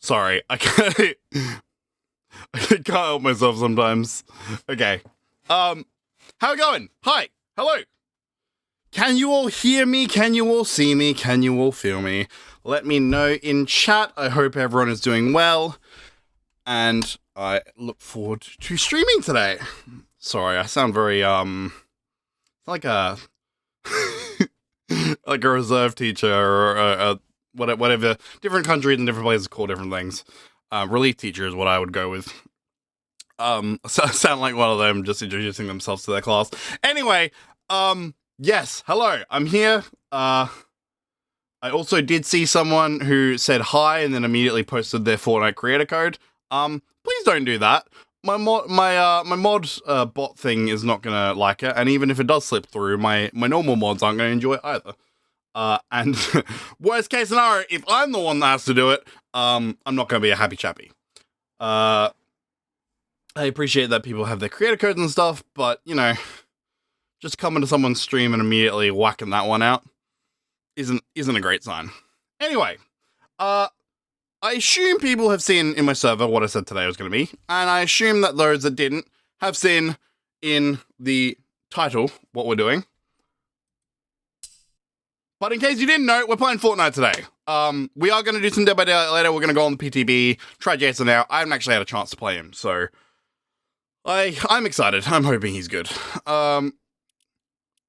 Sorry, I can't, I can't help myself sometimes. Okay. How it going? Hi. Hello. Can you all hear me? Can you all see me? Can you all feel me? Let me know in chat. I hope everyone is doing well. And I look forward to streaming today. Sorry, I sound very, like a, like a reserve teacher or whatever. Different countries and different places call different things. Relief teacher is what I would go with. So sound like one of them just introducing themselves to their class. Anyway, yes, hello, I'm here. I also did see someone who said hi and then immediately posted their Fortnite creator code. Please don't do that. My mod bot thing is not gonna like it, and even if it does slip through, my normal mods aren't gonna enjoy it either. And worst case scenario, if I'm the one that has to do it, I'm not gonna be a happy chappy. I appreciate that people have their creator codes and stuff, but, you know, just coming to someone's stream and immediately whacking that one out isn't a great sign. Anyway, I assume people have seen in my server what I said today was going to be, and I assume that those that didn't have seen in the title what we're doing. But in case you didn't know, we're playing Fortnite today. We are going to do some Dead by Daylight later. We're going to go on the PTB, try Jason out. I haven't actually had a chance to play him, so I'm excited. I'm hoping he's good.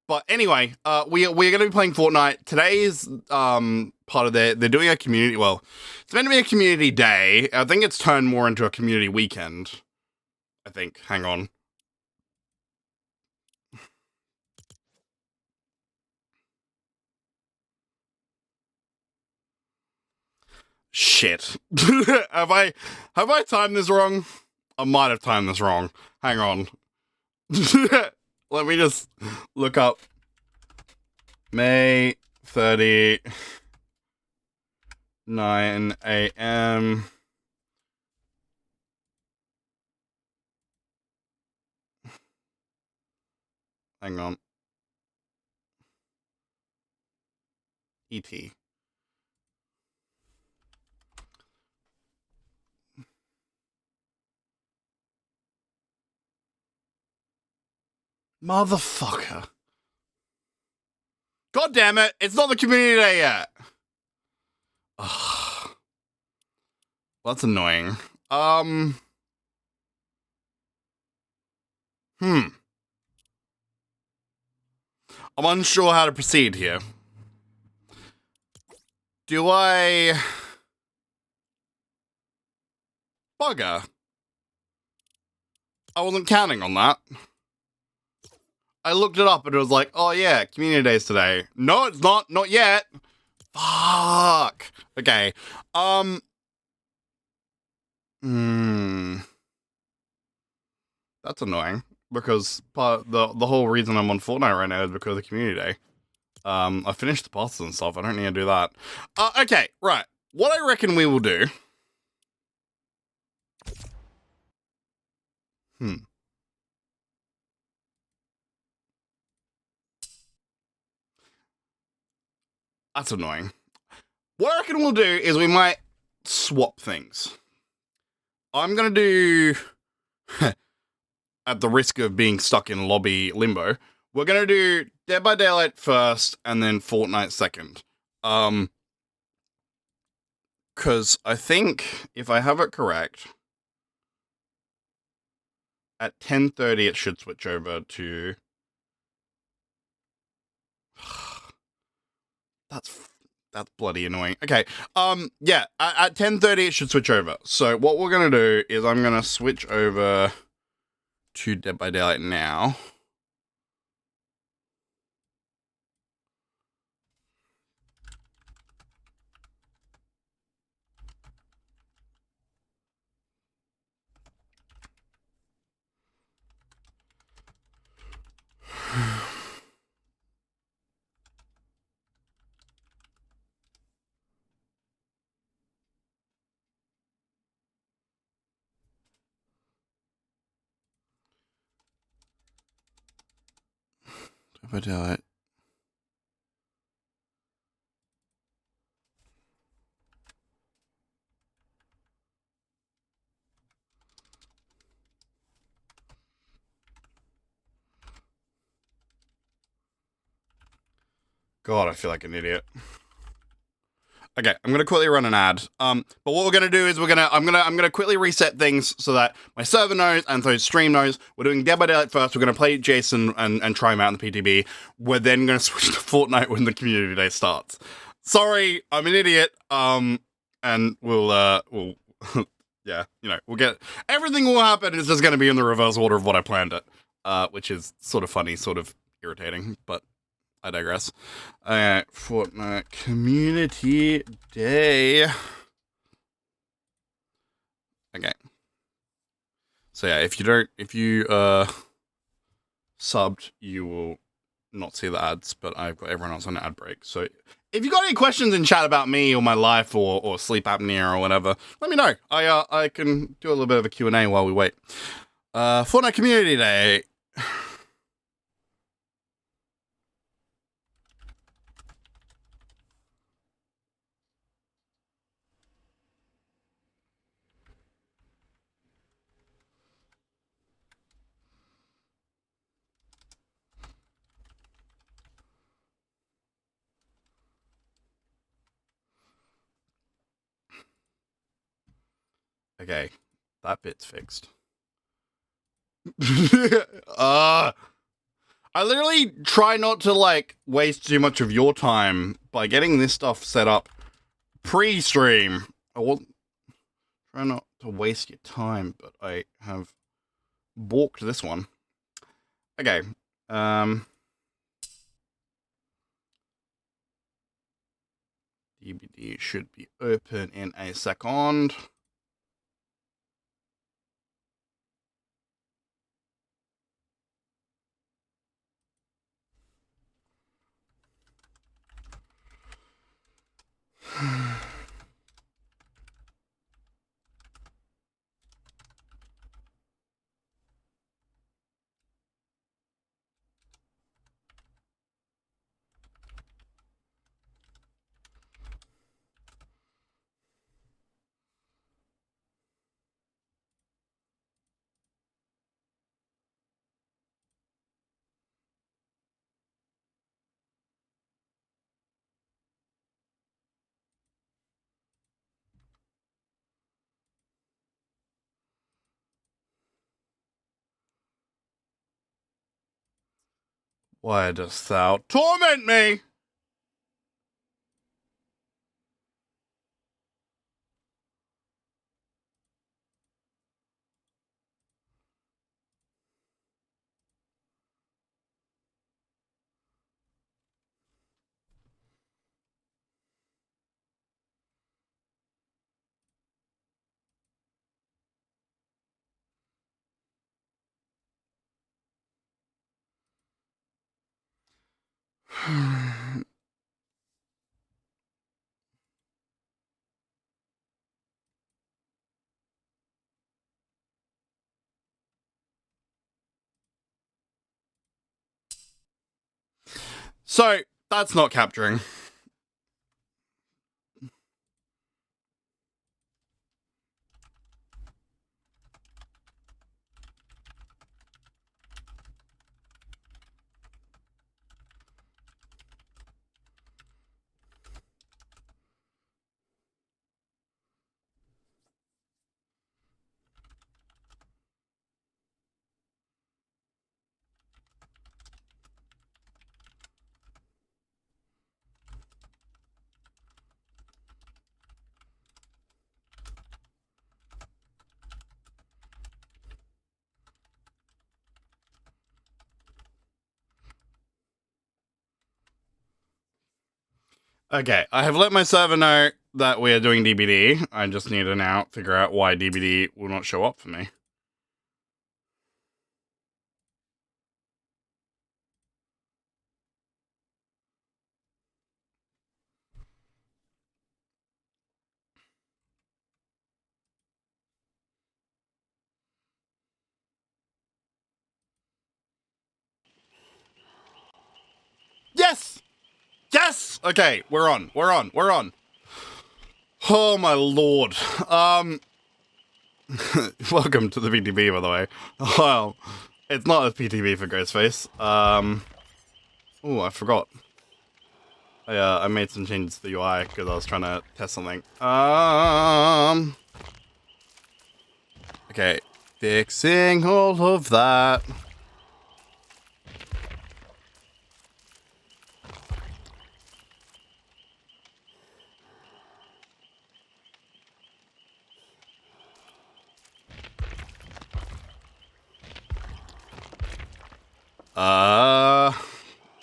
But anyway, we're going to be playing Fortnite. Today is part of they're doing a community, well, it's meant to be a community day. I think it's turned more into a community weekend. I think. Hang on. Shit. Have I timed this wrong? I might have timed this wrong. Hang on. Let me just look up May 30, 9 a.m. Hang on. ET. Motherfucker. God damn it, it's not the community day yet. Ugh. That's annoying. I'm unsure how to proceed here. Do I... Bugger. I wasn't counting on that. I looked it up and it was like, oh yeah, community day's today. No, it's not. Not yet. Fuck. Okay. That's annoying because the whole reason I'm on Fortnite right now is because of community day. I finished the passes and stuff. I don't need to do that. Okay, right. What I reckon we will do. That's annoying. What I reckon we'll do is we might swap things. I'm gonna do, at the risk of being stuck in lobby limbo, we're gonna do Dead by Daylight first and then Fortnite second. Because I think, if I have it correct, at 10:30 it should switch over to... That's bloody annoying. Okay, yeah, at 10:30 it should switch over. So what we're gonna do is I'm gonna switch over to Dead by Daylight now. Dead by Daylight. God, I feel like an idiot. Okay, I'm gonna quickly run an ad. But what we're gonna do is I'm gonna quickly reset things so that my server knows and so stream knows. We're doing Dead by Daylight first. We're gonna play Jason and try him out in the PTB. We're then gonna switch to Fortnite when the community day starts. Sorry, I'm an idiot. And we'll yeah, we'll get everything will happen. It's just gonna be in the reverse order of what I planned it, which is sort of funny, sort of irritating, but. I digress. Fortnite Community Day. Okay. So yeah, if you subbed, you will not see the ads, but I've got everyone else on an ad break. So if you got any questions in chat about me or my life or sleep apnea or whatever, let me know. I can do a little bit of a Q&A while we wait. Fortnite Community Day. Okay, that bit's fixed. I literally try not to waste too much of your time by getting this stuff set up pre-stream. I will try not to waste your time, but I have balked this one. Okay. DVD should be open in a second. Why dost thou torment me? So, that's not capturing. Okay, I have let my server know that we are doing DBD. I just need to now figure out why DBD will not show up for me. Yes! Yes! Okay, we're on. Oh my lord. Welcome to the PTB, by the way. Well, it's not a PTB for Ghostface. Oh, I forgot. I made some changes to the UI because I was trying to test something. Okay, fixing all of that.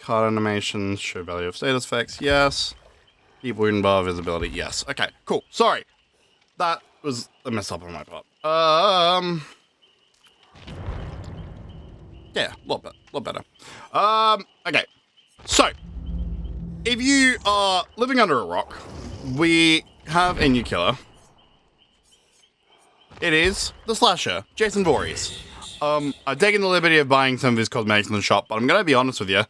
Card animations, show value of status effects, yes. Deep wound bar visibility, yes. Okay, cool. Sorry. That was a mess up on my part. Yeah, a lot better. Okay. So, if you are living under a rock, we have a new killer. It is the slasher, Jason Voorhees. I've taken the liberty of buying some of his cosmetics in the shop, but I'm gonna be honest with you,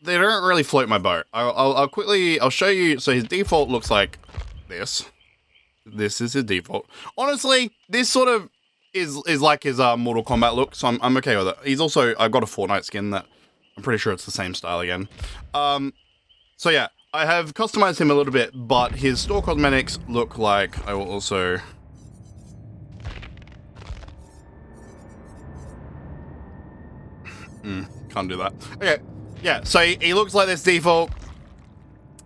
they don't really float my boat. I'll show you. So his default looks like this. This is his default. Honestly, this sort of is like his Mortal Kombat look, so I'm okay with it. He's also, I've got a Fortnite skin that I'm pretty sure it's the same style again. So yeah, I have customized him a little bit, but his store cosmetics look like, I will also... can't do that. Okay, yeah, so he looks like this default.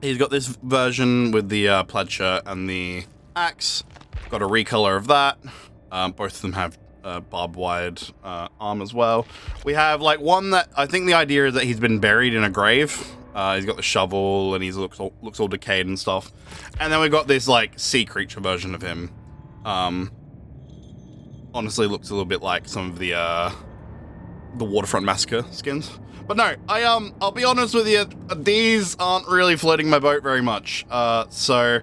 He's got this version with the plaid shirt and the axe. Got a recolor of that. Both of them have barbed wired arm as well. We have like one that I think the idea is that he's been buried in a grave. He's got the shovel and he looks all decayed and stuff. And then we've got this like sea creature version of him. Honestly, looks a little bit like some of the Waterfront Massacre skins. But no, I'll be honest with you, these aren't really floating my boat very much. So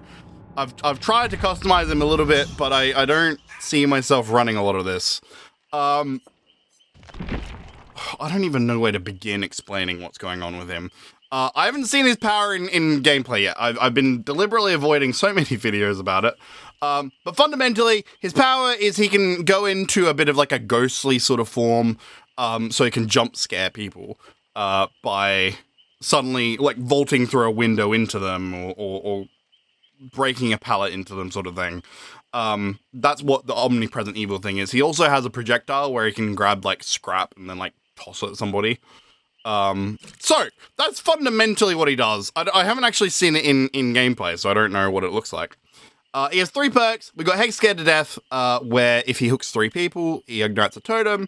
I've tried to customize them a little bit, but I don't see myself running a lot of this. I don't even know where to begin explaining what's going on with him. I haven't seen his power in gameplay yet. I've been deliberately avoiding so many videos about it. But fundamentally, his power is he can go into a bit of like a ghostly sort of form. So he can jump scare people by suddenly like vaulting through a window into them or breaking a pallet into them, sort of thing. That's what the omnipresent evil thing is. He also has a projectile where he can grab like scrap and then like toss it at somebody. So that's fundamentally what he does. I haven't actually seen it in gameplay, so I don't know what it looks like. He has 3 perks. We got Hex Scared to Death, where if he hooks 3 people, he ignites a totem.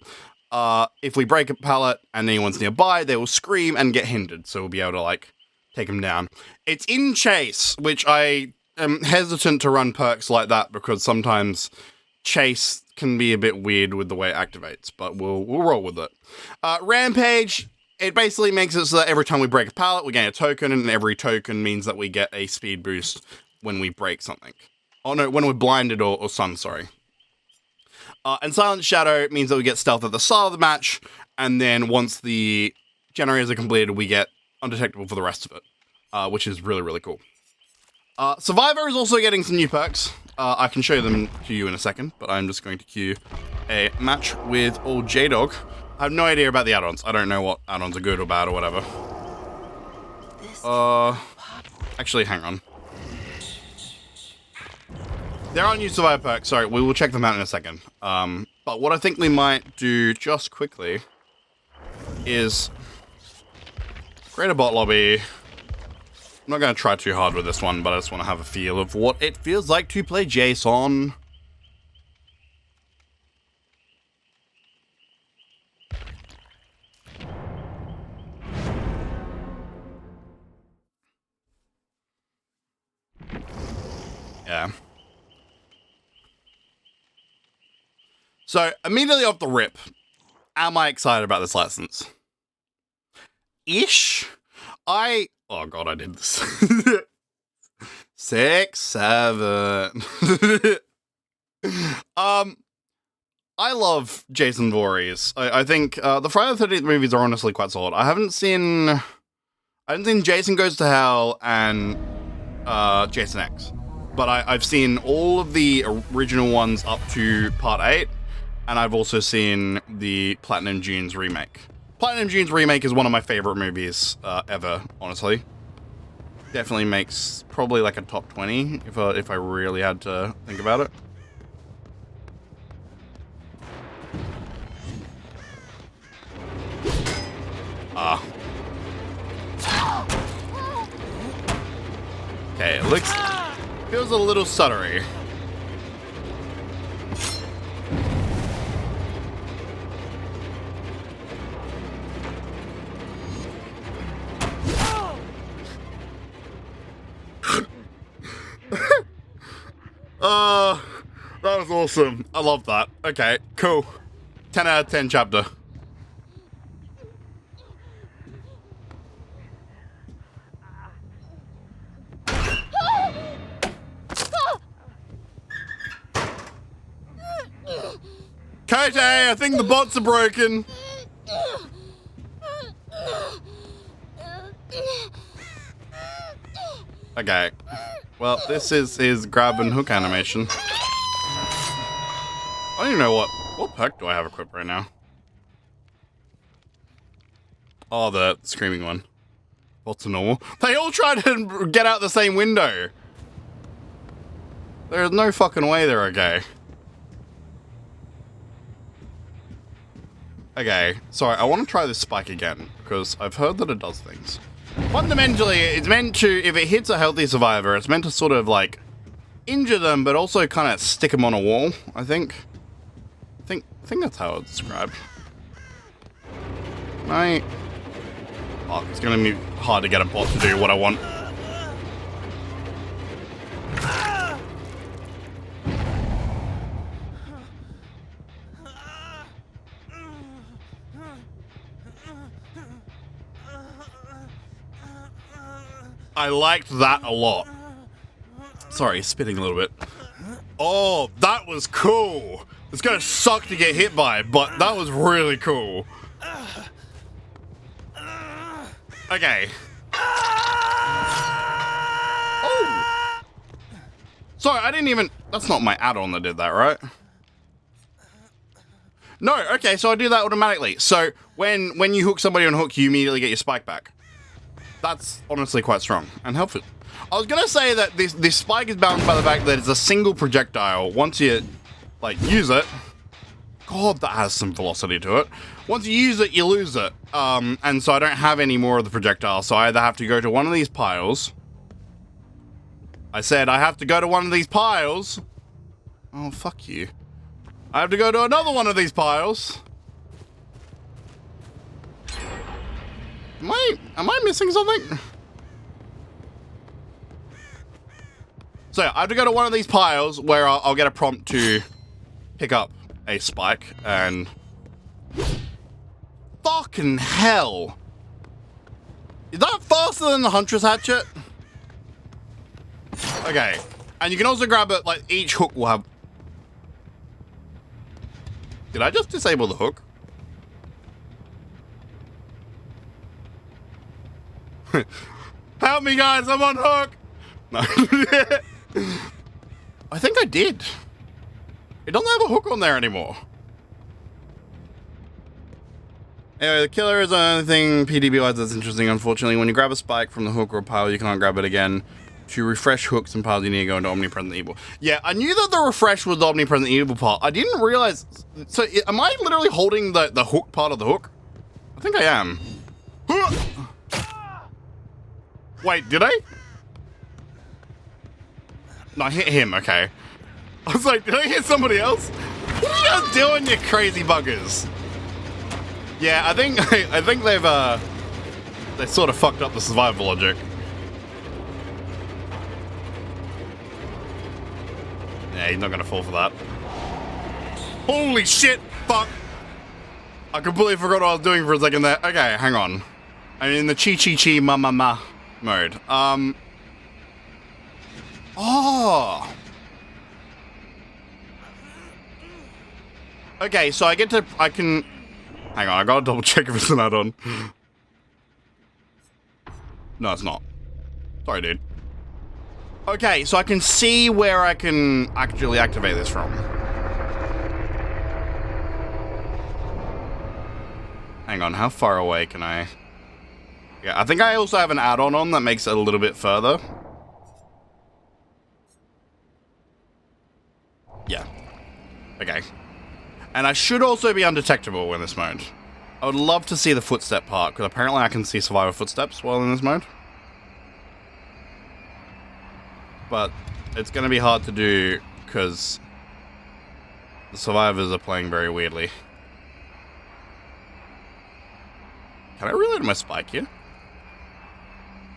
If we break a pallet and anyone's nearby, they will scream and get hindered, so we'll be able to, like, take them down. It's in Chase, which I am hesitant to run perks like that, because sometimes Chase can be a bit weird with the way it activates, but we'll roll with it. Rampage, it basically makes it so that every time we break a pallet, we gain a token, and every token means that we get a speed boost when we break something. Oh no, when we're blinded or stunned, sorry. And Silent Shadow means that we get stealth at the start of the match, and then once the generators are completed, we get undetectable for the rest of it, which is really, really cool. Survivor is also getting some new perks. I can show them to you in a second, but I'm just going to queue a match with old J-Dog. I have no idea about the add-ons. I don't know what add-ons are good or bad or whatever. Actually, hang on. There are new Survivor perks. Sorry, we will check them out in a second. But what I think we might do just quickly is create a bot lobby. I'm not going to try too hard with this one, but I just want to have a feel of what it feels like to play Jason. Yeah. So, immediately off the rip, am I excited about this license? Ish? Oh god, I did this. 6, 7. I love Jason Voorhees. I think the Friday the 13th movies are honestly quite solid. I haven't seen Jason Goes to Hell and Jason X, but I've seen all of the original ones up to Part 8. And I've also seen the Platinum Dunes remake. Platinum Dunes remake is one of my favorite movies ever, honestly. definitely makes probably like a top 20 if I really had to think about it. Okay, it feels a little stuttery. That was awesome. I love that. Okay, cool. 10 out of 10 chapter. Kote, I think the bots are broken. Okay. Well, this is his grab and hook animation. I don't even know what perk do I have equipped right now? Oh, the screaming one. What's normal? They all try to get out the same window. There's no fucking way they're okay. Okay, sorry, I want to try this spike again, because I've heard that it does things. Fundamentally, it's meant to, if it hits a healthy survivor, it's meant to sort of, like, injure them, but also kind of stick them on a wall, I think. I think that's how it's described. Right. Fuck, it's gonna be hard to get a bot to do what I want. I liked that a lot. Sorry, spitting a little bit. Oh, that was cool. It's gonna suck to get hit by, but that was really cool. Okay. Oh. Sorry, I didn't even... That's not my add-on that did that, right? No, okay, so I do that automatically. So when you hook somebody on hook, you immediately get your spike back. That's honestly quite strong and helpful. I was gonna say that this spike is balanced by the fact that it's a single projectile. Once you, like, use it... God, that has some velocity to it. Once you use it, you lose it. And so I don't have any more of the projectile, so I either have to go to one of these piles. I said I have to go to one of these piles. Oh, fuck you. I have to go to another one of these piles. Am I missing something? So yeah, I have to go to one of these piles where I'll get a prompt to pick up a spike, and fucking hell. Is that faster than the Huntress Hatchet? Okay. And you can also grab it, like, each hook will have... Did I just disable the hook? Help me, guys, I'm on hook! No. I think I did. It doesn't have a hook on there anymore. Anyway, the killer is the only thing PTB-wise that's interesting. Unfortunately, when you grab a spike from the hook or a pile, you can't grab it again. To refresh hooks and piles, you need to go into Omnipresent Evil. Yeah, I knew that the refresh was the Omnipresent Evil part. I didn't realize... So, am I literally holding the hook part of the hook? I think I am. Wait, did I? No, I hit him, okay. I was like, did I hit somebody else? What are you guys doing, you crazy buggers? Yeah, I think they sort of fucked up the survival logic. Yeah, he's not gonna fall for that. Holy shit! Fuck! I completely forgot what I was doing for a second there. Okay, hang on. I'm in the chi ma ma ma mode. Oh! Okay, so I can... Hang on, I gotta double check if it's an add-on. No, it's not. Sorry, dude. Okay, so I can see where I can actually activate this from. Hang on, how far away can I Yeah, I think I also have an add-on on that makes it a little bit further. Yeah. Okay. And I should also be undetectable in this mode. I would love to see the footstep part, because apparently I can see survivor footsteps while in this mode. But it's going to be hard to do, because the survivors are playing very weirdly. Can I reload my spike here?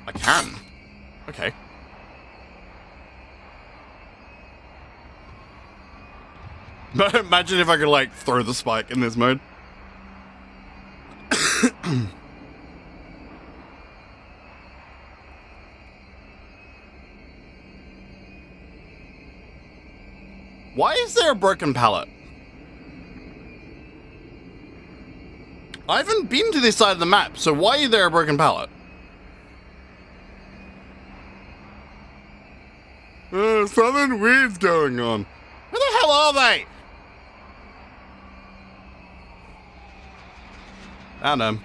I can. Okay. Imagine if I could, like, throw the spike in this mode. Why is there a broken pallet? I haven't been to this side of the map, so why is there a broken pallet? Something weird's going on. Where the hell are they? Found them.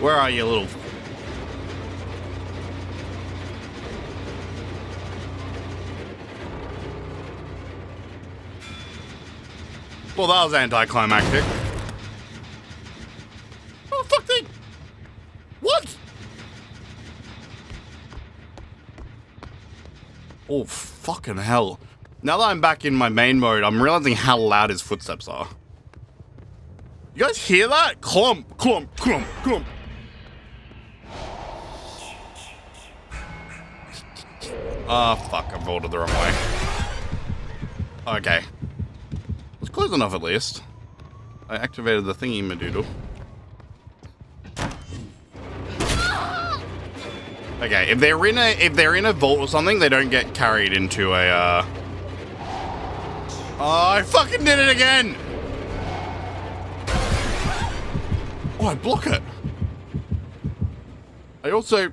Where are you, little... Well, that was anticlimactic. Oh, fuck thing! What? Oh, fucking hell. Now that I'm back in my main mode, I'm realizing how loud his footsteps are. You guys hear that? Clump, clump, clump, clump. Ah, fuck, I voted the wrong way. Okay. It's close enough at least. I activated the thingy madoodle. Okay, if they're in a vault or something, they don't get carried into a Oh, I fucking did it again! Oh, I block it. I also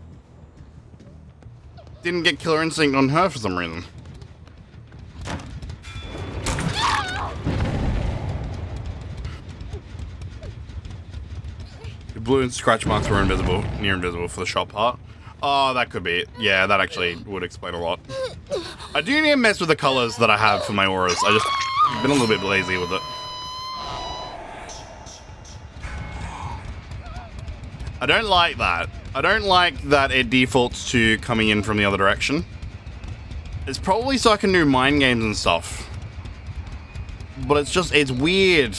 didn't get killer instinct on her for some reason. The blue and scratch marks were invisible, near invisible for the shot part. Oh, that could be it. Yeah, that actually would explain a lot. I do need to mess with the colors that I have for my auras. I just been a little bit lazy with it. I don't like that. I don't like that it defaults to coming in from the other direction. It's probably so I can do mind games and stuff. But it's weird.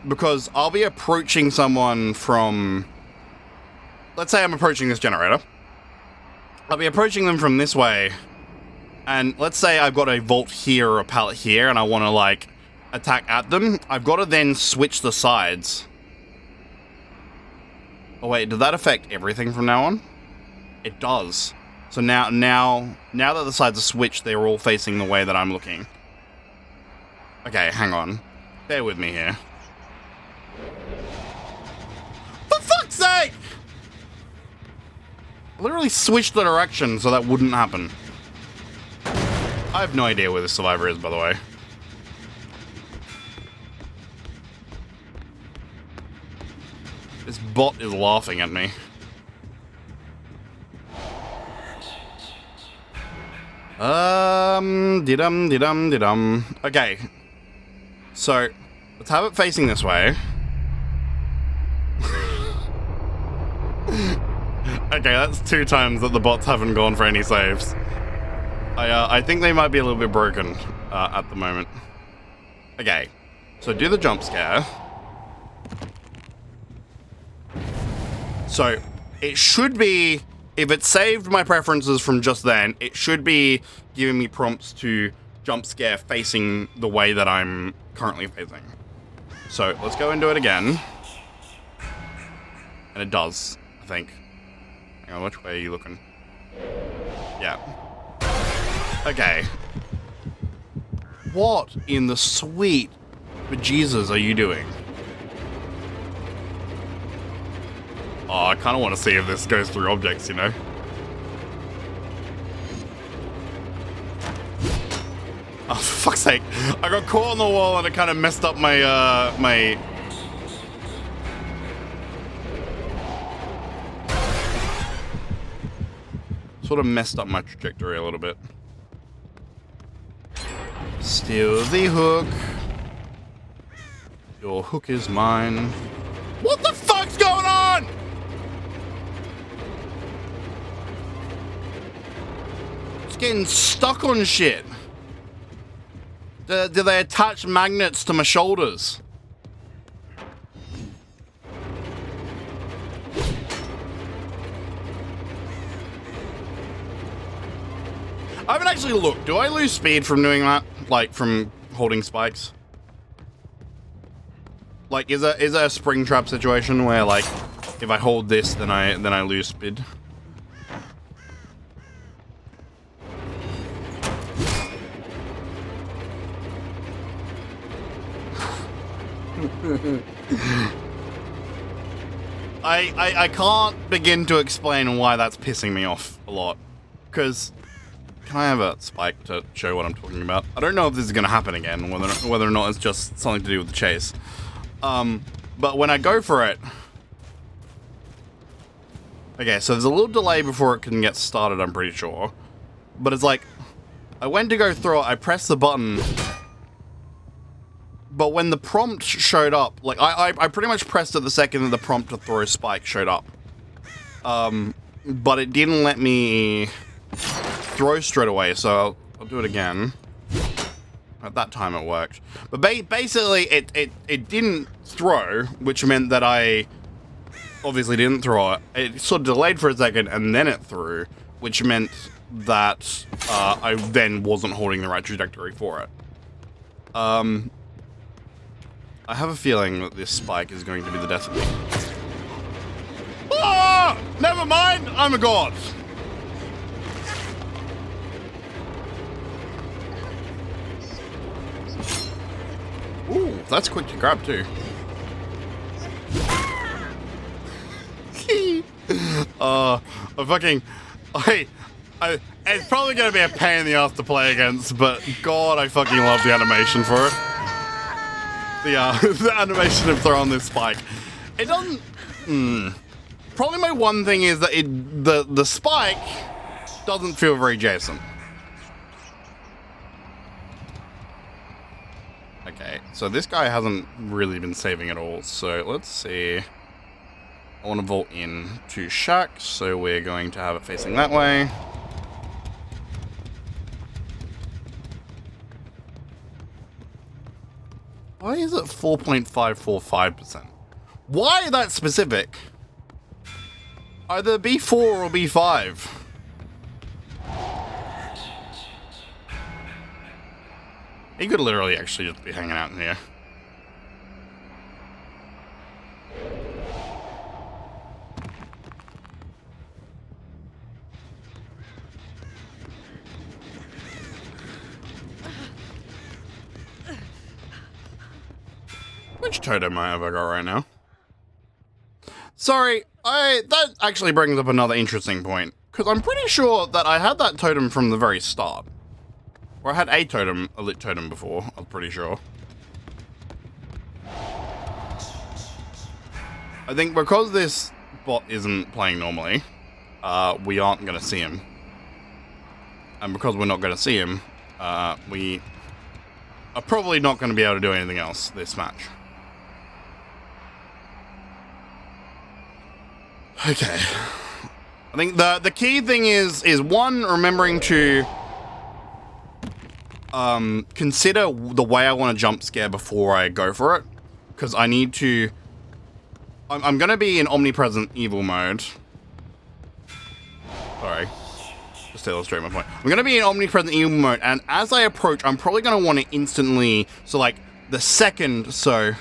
Because I'll be approaching someone from... Let's say I'm approaching this generator. I'll be approaching them from this way. And let's say I've got a vault here or a pallet here and I want to, like, attack at them. I've got to then switch the sides. Oh wait, did that affect everything from now on? It does. So now that the sides are switched, they're all facing the way that I'm looking. Okay, hang on. Bear with me here. For fuck's sake! I literally switched the direction so that wouldn't happen. I have no idea where this survivor is, by the way. This bot is laughing at me. Didum. Okay. So, let's have it facing this way. Okay, that's 2 times that the bots haven't gone for any saves. I think they might be a little bit broken at the moment. Okay, so do the jump scare. So, it should be, if it saved my preferences from just then, it should be giving me prompts to jump scare facing the way that I'm currently facing. So, let's go and do it again. And it does, I think. Hang on, which way are you looking? Yeah. Okay. What in the sweet bejesus are you doing? Oh, I kind of want to see if this goes through objects, you know? Oh, fuck's sake. I got caught on the wall and it kind of messed up my, sort of messed up my trajectory a little bit. Steal the hook. Your hook is mine. What the fuck's going on? It's getting stuck on shit. Do they attach magnets to my shoulders? I haven't actually looked. Do I lose speed from doing that? Like, from holding spikes? Like, is there a spring trap situation where, like, if I hold this, then I lose speed? I can't begin to explain why that's pissing me off a lot. Because, can I have a spike to show what I'm talking about? I don't know if this is going to happen again, whether or not it's just something to do with the chase. But when I go for it... Okay, so there's a little delay before it can get started, I'm pretty sure. But it's like, I went to go throw it, I pressed the button... But when the prompt showed up, like, I pretty much pressed it the second that the prompt to throw spike showed up. But it didn't let me throw straight away, so I'll do it again. At that time it worked. But basically, it didn't throw, which meant that I obviously didn't throw it. It sort of delayed for a second, and then it threw, which meant that I then wasn't holding the right trajectory for it. I have a feeling that this spike is going to be the death of me. Ah! Never mind! I'm a god! Ooh, that's quick to grab too. It's probably gonna be a pain in the ass to play against, but god, I fucking love the animation for it. The animation of throwing this spike. It doesn't... Probably my one thing is that the spike doesn't feel very Jason. Okay, so this guy hasn't really been saving at all, so let's see. I want to vault in to Shack, so we're going to have it facing that way. Why is it 4.545%? Why that specific? Either B4 or B5. He could literally actually just be hanging out in here. Which totem have I got right now? Sorry, that actually brings up another interesting point. Because I'm pretty sure that I had that totem from the very start. Or I had a lit totem before, I'm pretty sure. I think because this bot isn't playing normally, we aren't going to see him. And because we're not going to see him, we are probably not going to be able to do anything else this match. Okay. I think the key thing is one, remembering to consider the way I want to jump scare before I go for it. Because I need to... I'm going to be in omnipresent evil mode. Sorry. Just to illustrate my point. I'm going to be in omnipresent evil mode, and as I approach, I'm probably going to want to instantly... So, like, the second... So,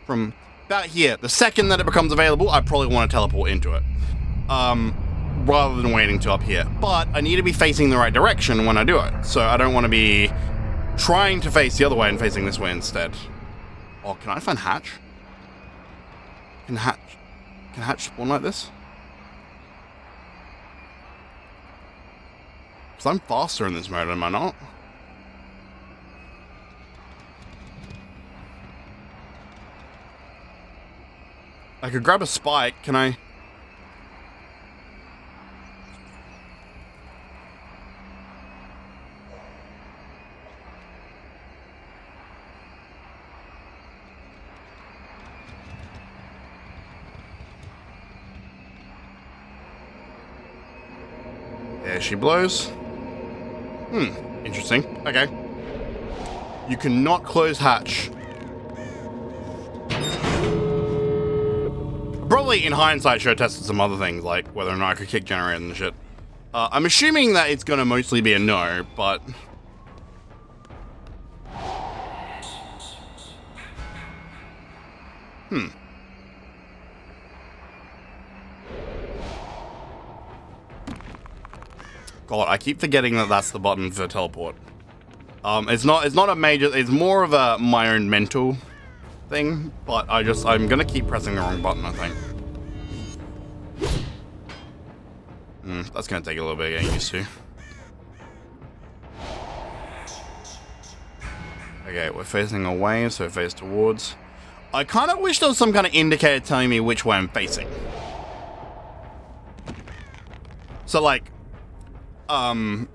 from about here, the second that it becomes available, I probably want to teleport into it. Rather than waiting till up here. But I need to be facing the right direction when I do it. So I don't want to be trying to face the other way and facing this way instead. Oh, can I find Hatch? Can Hatch spawn like this? Because I'm faster in this mode, am I not? I could grab a spike. Can I? There she blows. Interesting. Okay. You cannot close hatch. Probably in hindsight should have tested some other things, like whether or not I could kick generator and shit. I'm assuming that it's gonna mostly be a no, but... God, I keep forgetting that that's the button for teleport. It's not a major, it's more of a my own mental thing, but I'm gonna keep pressing the wrong button, I think. That's gonna take a little bit of getting used to. Okay, we're facing away, so face towards. I kind of wish there was some kind of indicator telling me which way I'm facing. So like, when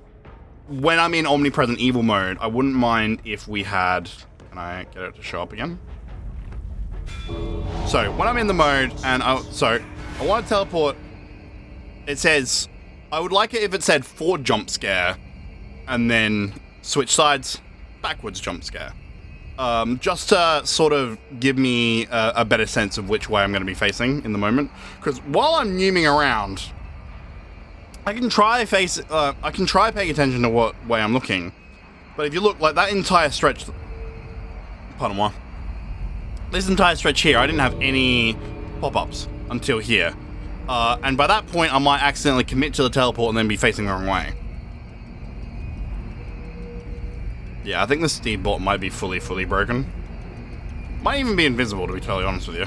I'm in omnipresent evil mode, I wouldn't mind if we had... Can I get it to show up again? So, when I'm in the mode, and I want to teleport, it says, I would like it if it said forward jump scare, and then switch sides, backwards jump scare. Just to sort of give me a better sense of which way I'm going to be facing in the moment. Because while I'm numing around... I can try paying attention to what way I'm looking, but if you look, like that entire stretch, pardon moi, this entire stretch here, I didn't have any pop-ups until here, and by that point, I might accidentally commit to the teleport and then be facing the wrong way. Yeah, I think the Steve bot might be fully broken. Might even be invisible, to be totally honest with you.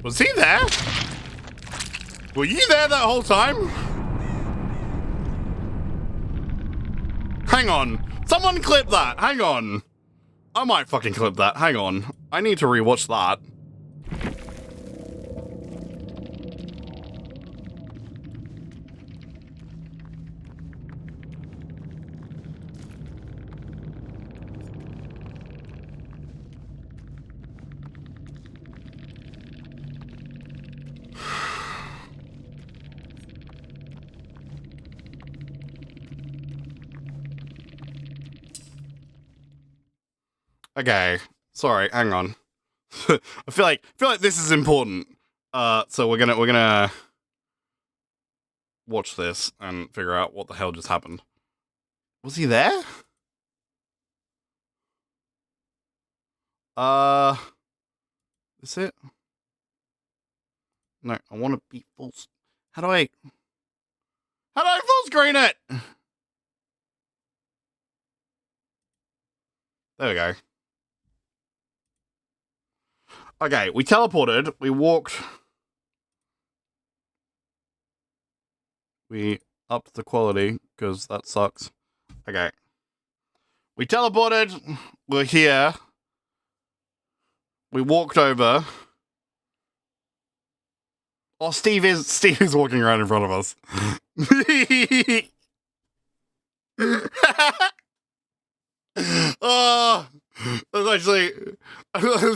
Was he there? Were you there that whole time? Hang on. Someone clip that. Hang on. I might fucking clip that. Hang on. I need to rewatch that. Okay, sorry, hang on. I feel like this is important. So we're gonna watch this and figure out what the hell just happened. Was he there? Is it? No, I want to be full. How do I full screen it? There we go. Okay, we teleported, we walked. We upped the quality, because that sucks. Okay. We teleported, we're here. We walked over. Oh, Steve is walking around in front of us. Oh, that's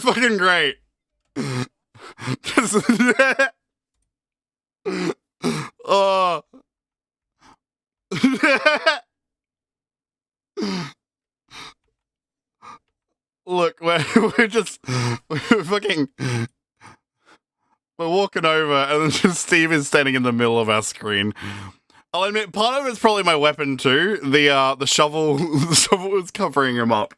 fucking great. Oh. Look, we're walking over, and then just Steve is standing in the middle of our screen. I'll admit, part of it's probably my weapon too. The shovel, the shovel was covering him up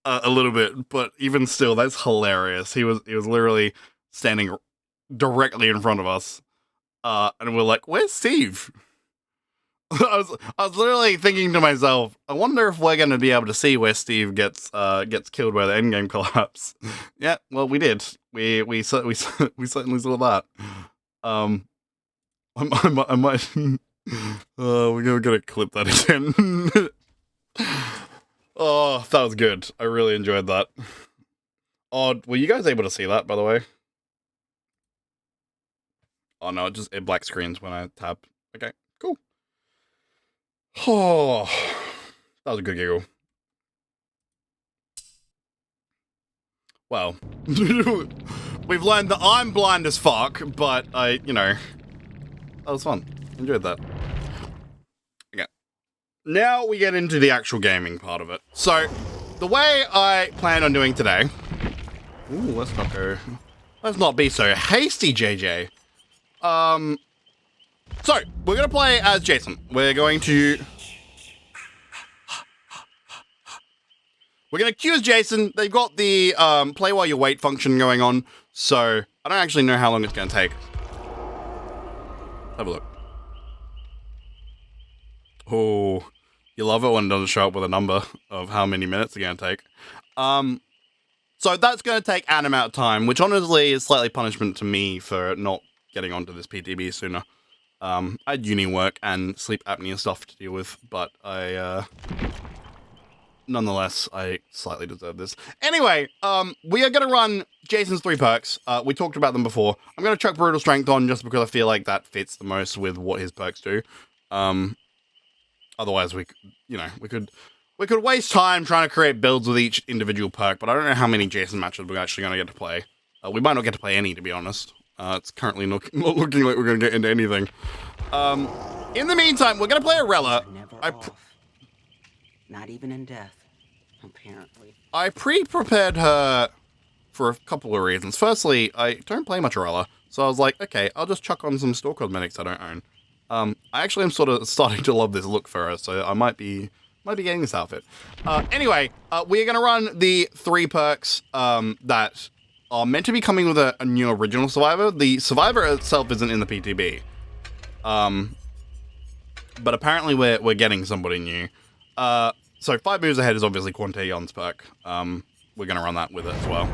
a little bit, but even still, that's hilarious. He was literally standing directly in front of us, and we're like, "Where's Steve?" I was literally thinking to myself, I wonder if we're going to be able to see where Steve gets killed by the endgame collapse. Yeah, well, we did. We certainly saw that. I might. We're gonna clip that again. Oh, that was good. I really enjoyed that. Oh, were you guys able to see that, by the way? Oh no, it black screens when I tap. Okay, cool. Oh, that was a good giggle. Well, we've learned that I'm blind as fuck, but that was fun. Enjoyed that. Okay. Now we get into the actual gaming part of it. So, the way I plan on doing today... Ooh, let's not be so hasty, JJ. So, we're gonna play as Jason. We're gonna queue as Jason. They've got the play while you wait function going on, so I don't actually know how long it's gonna take. Have a look. Oh, you love it when it doesn't show up with a number of how many minutes it's gonna take. So that's gonna take an amount of time, which honestly is slightly punishment to me for not getting onto this PTB sooner. I had uni work and sleep apnea stuff to deal with, but nonetheless, I slightly deserve this. Anyway, we are going to run Jason's 3 perks. We talked about them before. I'm going to chuck Brutal Strength on just because I feel like that fits the most with what his perks do. Otherwise, we could waste time trying to create builds with each individual perk, but I don't know how many Jason matches we're actually going to get to play. We might not get to play any, to be honest. It's currently not looking like we're going to get into anything. In the meantime, we're going to play Arella. Not even in death, apparently. I pre-prepared her for a couple of reasons. Firstly, I don't play much Arella, so I was like, okay, I'll just chuck on some store cosmetics I don't own. I actually am sort of starting to love this look for her, so I might be getting this outfit. Anyway, we're going to run the 3 perks that are meant to be coming with a new original Survivor. The Survivor itself isn't in the PTB. But apparently we're getting somebody new. So 5 moves ahead is obviously Quantayon's perk. We're going to run that with it as well.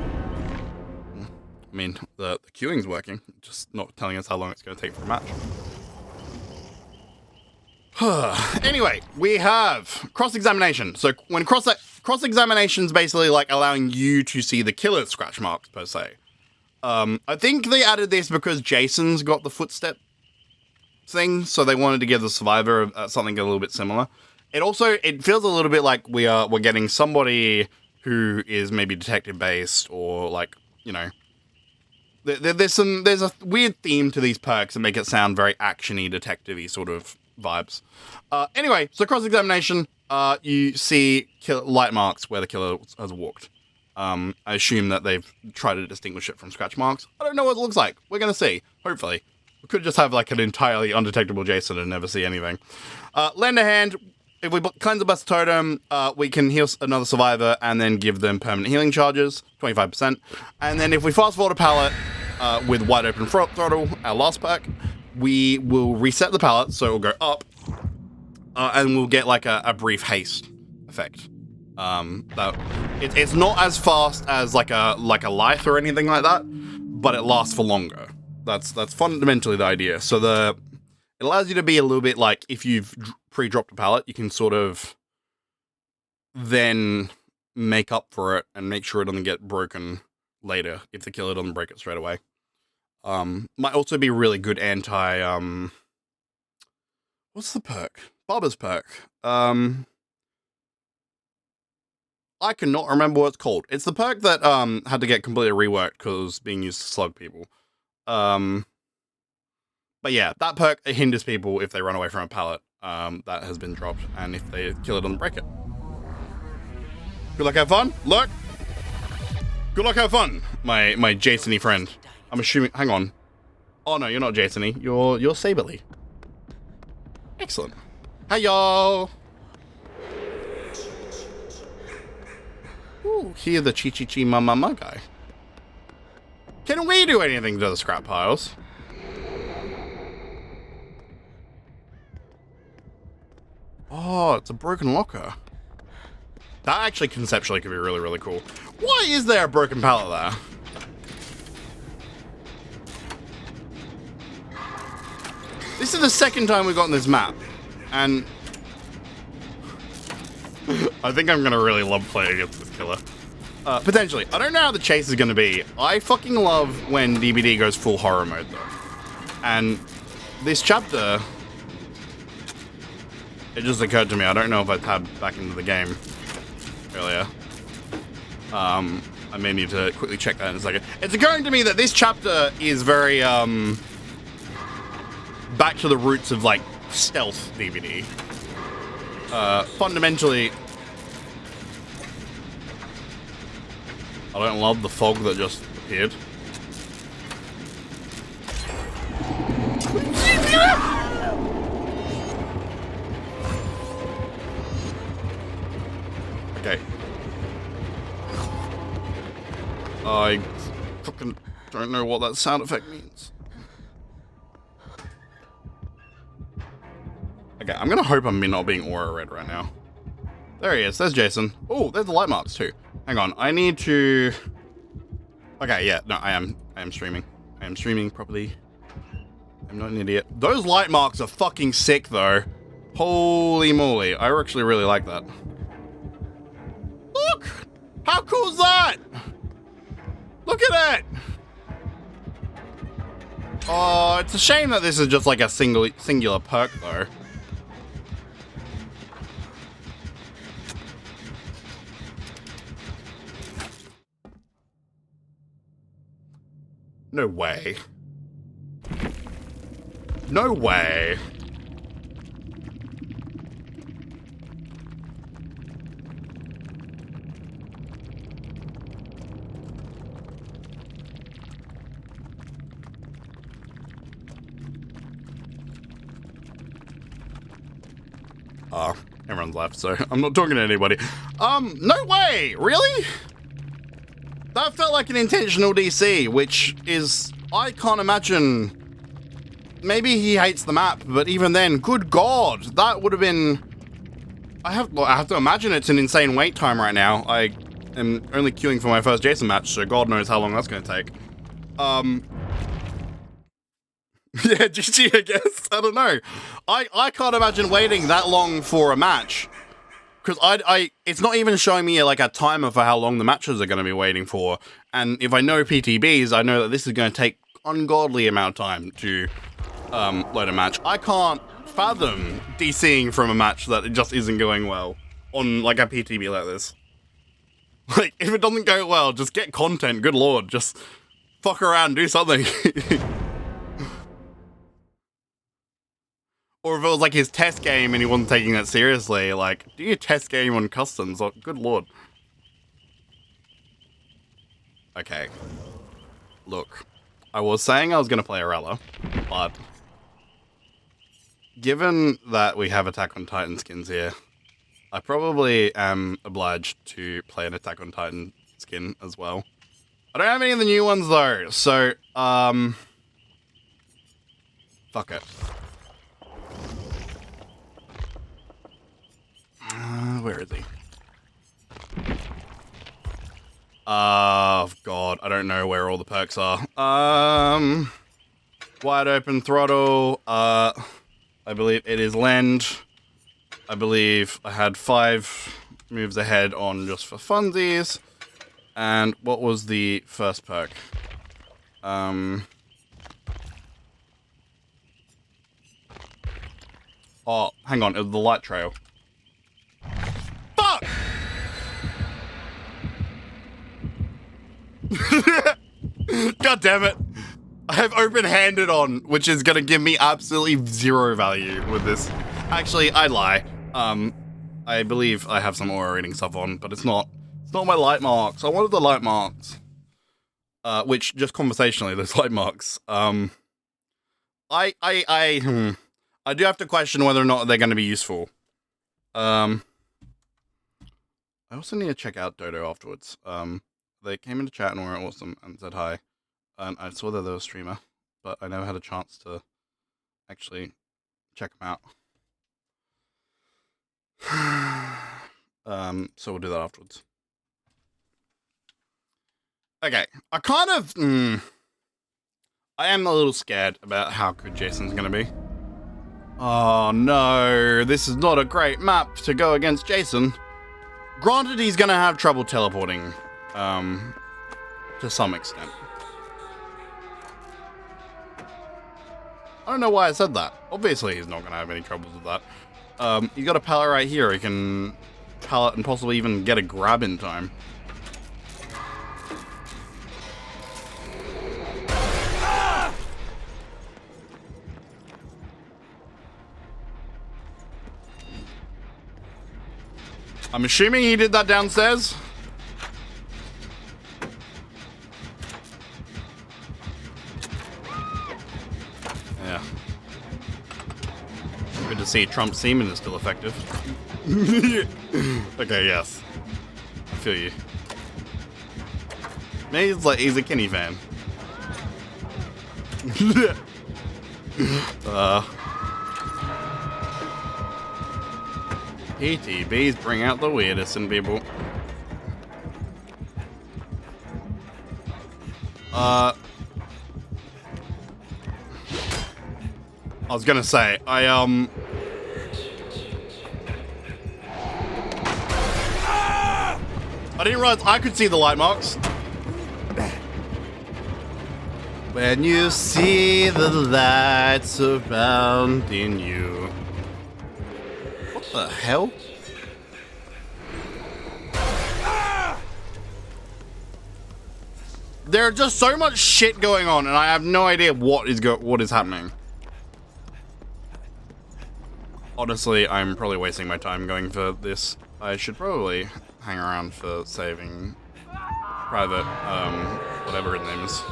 I mean, the queuing's working, just not telling us how long it's going to take for a match. Anyway, we have cross-examination. So when cross-examination's basically like allowing you to see the killer's scratch marks, per se. I think they added this because Jason's got the footstep thing, so they wanted to give the Survivor something a little bit similar. It feels a little bit like we're getting somebody who is maybe detective-based, or like, there's a weird theme to these perks that make it sound very action-y, detective-y sort of vibes. Anyway, so cross-examination, you see light marks where the killer has walked. I assume that they've tried to distinguish it from scratch marks. I don't know what it looks like. We're gonna see, hopefully. We could just have like an entirely undetectable Jason and never see anything. Lend a hand. If we cleanse a Blessed Totem, we can heal another survivor and then give them permanent healing charges, 25%. And then if we fast forward a pallet with Wide Open Throttle, our last perk, we will reset the pallet, so it will go up, and we'll get like a brief haste effect. It's not as fast as like a Lithe or anything like that, but it lasts for longer. That's fundamentally the idea. So it allows you to be a little bit like, if you've pre-dropped a pallet, you can sort of then make up for it and make sure it doesn't get broken later if the killer doesn't break it straight away. Might also be really good anti, what's the perk? Barber's perk. I cannot remember what it's called. It's the perk that had to get completely reworked because it was being used to slug people. But yeah, that perk hinders people if they run away from a pallet that has been dropped, and if the killer doesn't break it. Good luck, have fun. Look. Good luck, have fun, my Jason-y friend. I'm assuming. Hang on. Oh no, you're not Jason-y. You're Saberly. Excellent. Hey y'all. Ooh, hear the chi mama guy. Can we do anything to the scrap piles? Oh, it's a broken locker. That actually conceptually could be really, really cool. Why is there a broken pallet there? This is the second time we've gotten this map, and I think I'm gonna really love playing against this killer. Potentially. I don't know how the chase is gonna be. I fucking love when DBD goes full horror mode, though. And this chapter, it just occurred to me, I don't know if I tabbed back into the game earlier. I may need to quickly check that in a second. It's occurring to me that this chapter is very, back to the roots of, like, stealth DBD. Fundamentally, I don't love the fog that just appeared. Okay. I fucking don't know what that sound effect means. Okay, I'm gonna hope I'm not being aura red right now. There he is. There's Jason. Oh, there's the light marks too. Hang on. I need to... Okay, yeah. No, I am streaming. I am streaming properly. I'm not an idiot. Those light marks are fucking sick, though. Holy moly. I actually really like that. Look! How cool is that? Look at it! Oh, it's a shame that this is just like a singular perk, though. No way. No way. Oh, everyone's left, so I'm not talking to anybody. No way! Really? That felt like an intentional DC, which is... I can't imagine... Maybe he hates the map, but even then, good God, that would have been... I have to imagine it's an insane wait time right now. I am only queuing for my first Jason match, so God knows how long that's going to take. Yeah, GG, I guess. I don't know. I can't imagine waiting that long for a match. Because it's not even showing me like a timer for how long the matches are going to be waiting for. And if I know PTBs, I know that this is going to take ungodly amount of time to load a match. I can't fathom DCing from a match that it just isn't going well on like a PTB like this. Like, if it doesn't go well, just get content, good lord. Just fuck around, do something. Or if it was like his test game and he wasn't taking that seriously, like, do your test game on customs? Like, good lord. Okay. Look, I was saying I was going to play Arella, but given that we have Attack on Titan skins here, I probably am obliged to play an Attack on Titan skin as well. I don't have any of the new ones though, so, fuck it. Where is he? Oh, God. I don't know where all the perks are. Wide open throttle. I believe it is lend. I believe I had 5 moves ahead on just for funsies. And what was the first perk? Oh, hang on. It was the light trail. Fuck! God damn it. I have open-handed on, which is gonna give me absolutely 0 value with this. Actually, I lie. I believe I have some aura reading stuff on, but it's not my light marks. I wanted the light marks. Which, just conversationally, those light marks. I do have to question whether or not they're gonna be useful. I also need to check out Dodo afterwards. They came into chat and were awesome and said hi. And I saw that they were a streamer, but I never had a chance to actually check them out. So we'll do that afterwards. Okay, I kind of... I am a little scared about how good Jason's gonna be. Oh no, this is not a great map to go against Jason. Granted, he's gonna have trouble teleporting, to some extent. I don't know why I said that. Obviously, he's not gonna have any troubles with that. You got a pallet right here. He can pallet and possibly even get a grab in time. I'm assuming he did that downstairs. Yeah. Good to see Trump's semen is still effective. Okay, yes. I feel you. Maybe he's a Kenny fan. PTBs bring out the weirdest in people. I was gonna say, I didn't realize I could see the light marks. When you see the light surrounding you. What the hell? There's just so much shit going on, and I have no idea what is happening. Honestly, I'm probably wasting my time going for this. I should probably hang around for saving private, whatever his name is.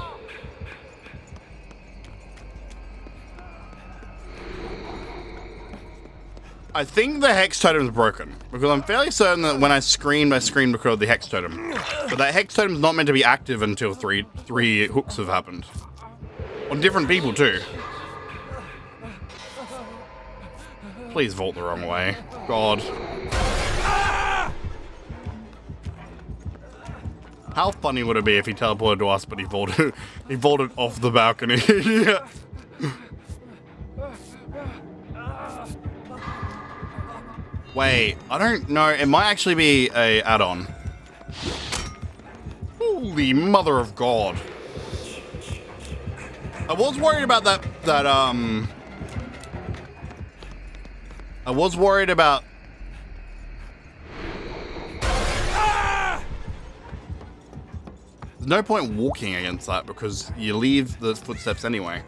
I think the hex totem is broken, because I'm fairly certain that when I screamed because of the hex totem. But that hex totem is not meant to be active until three hooks have happened. On different people too. Please vault the wrong way. God. How funny would it be if he teleported to us, but he vaulted off the balcony? Yeah. Wait, I don't know. It might actually be a add-on. Holy mother of God. I was worried about that I was worried about... There's no point walking against that because you leave the footsteps anyway.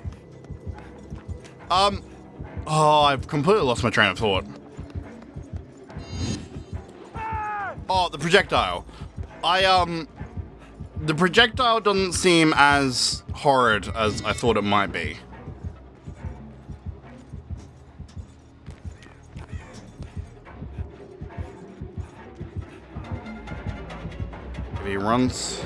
Oh, I've completely lost my train of thought. Oh, the projectile. The projectile doesn't seem as horrid as I thought it might be. If he runs...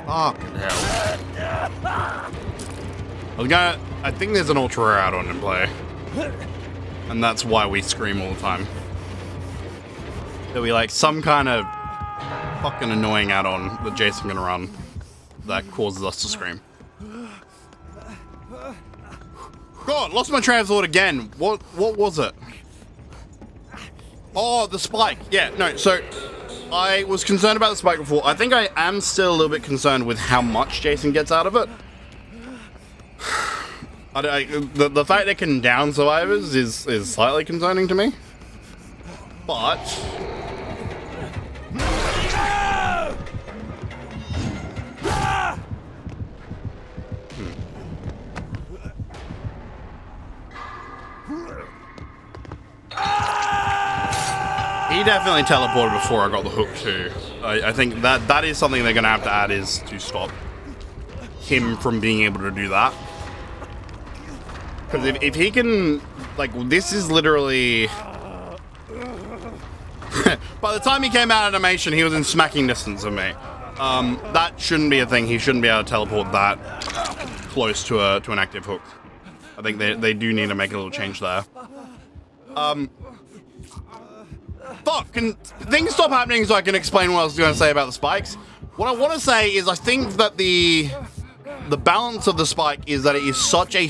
Fucking hell. I think there's an ultra rare add-on in play. And that's why we scream all the time. There'll be like some kind of fucking annoying add-on that Jason can run that causes us to scream. God, lost my train of thought again. What was it? Oh, the spike. Yeah, no, so I was concerned about the spike before. I think I am still a little bit concerned with how much Jason gets out of it. The fact they can down survivors is slightly concerning to me. But... He definitely teleported before I got the hook too. I think that is something they're going to have to add, is to stop him from being able to do that. Because if he can, like, this is literally... By the time he came out of animation, he was in smacking distance of me. That shouldn't be a thing. He shouldn't be able to teleport that close to an active hook. I think they do need to make a little change there. Fuck, can things stop happening so I can explain what I was going to say about the spikes? What I want to say is I think that the balance of the spike is that it is such a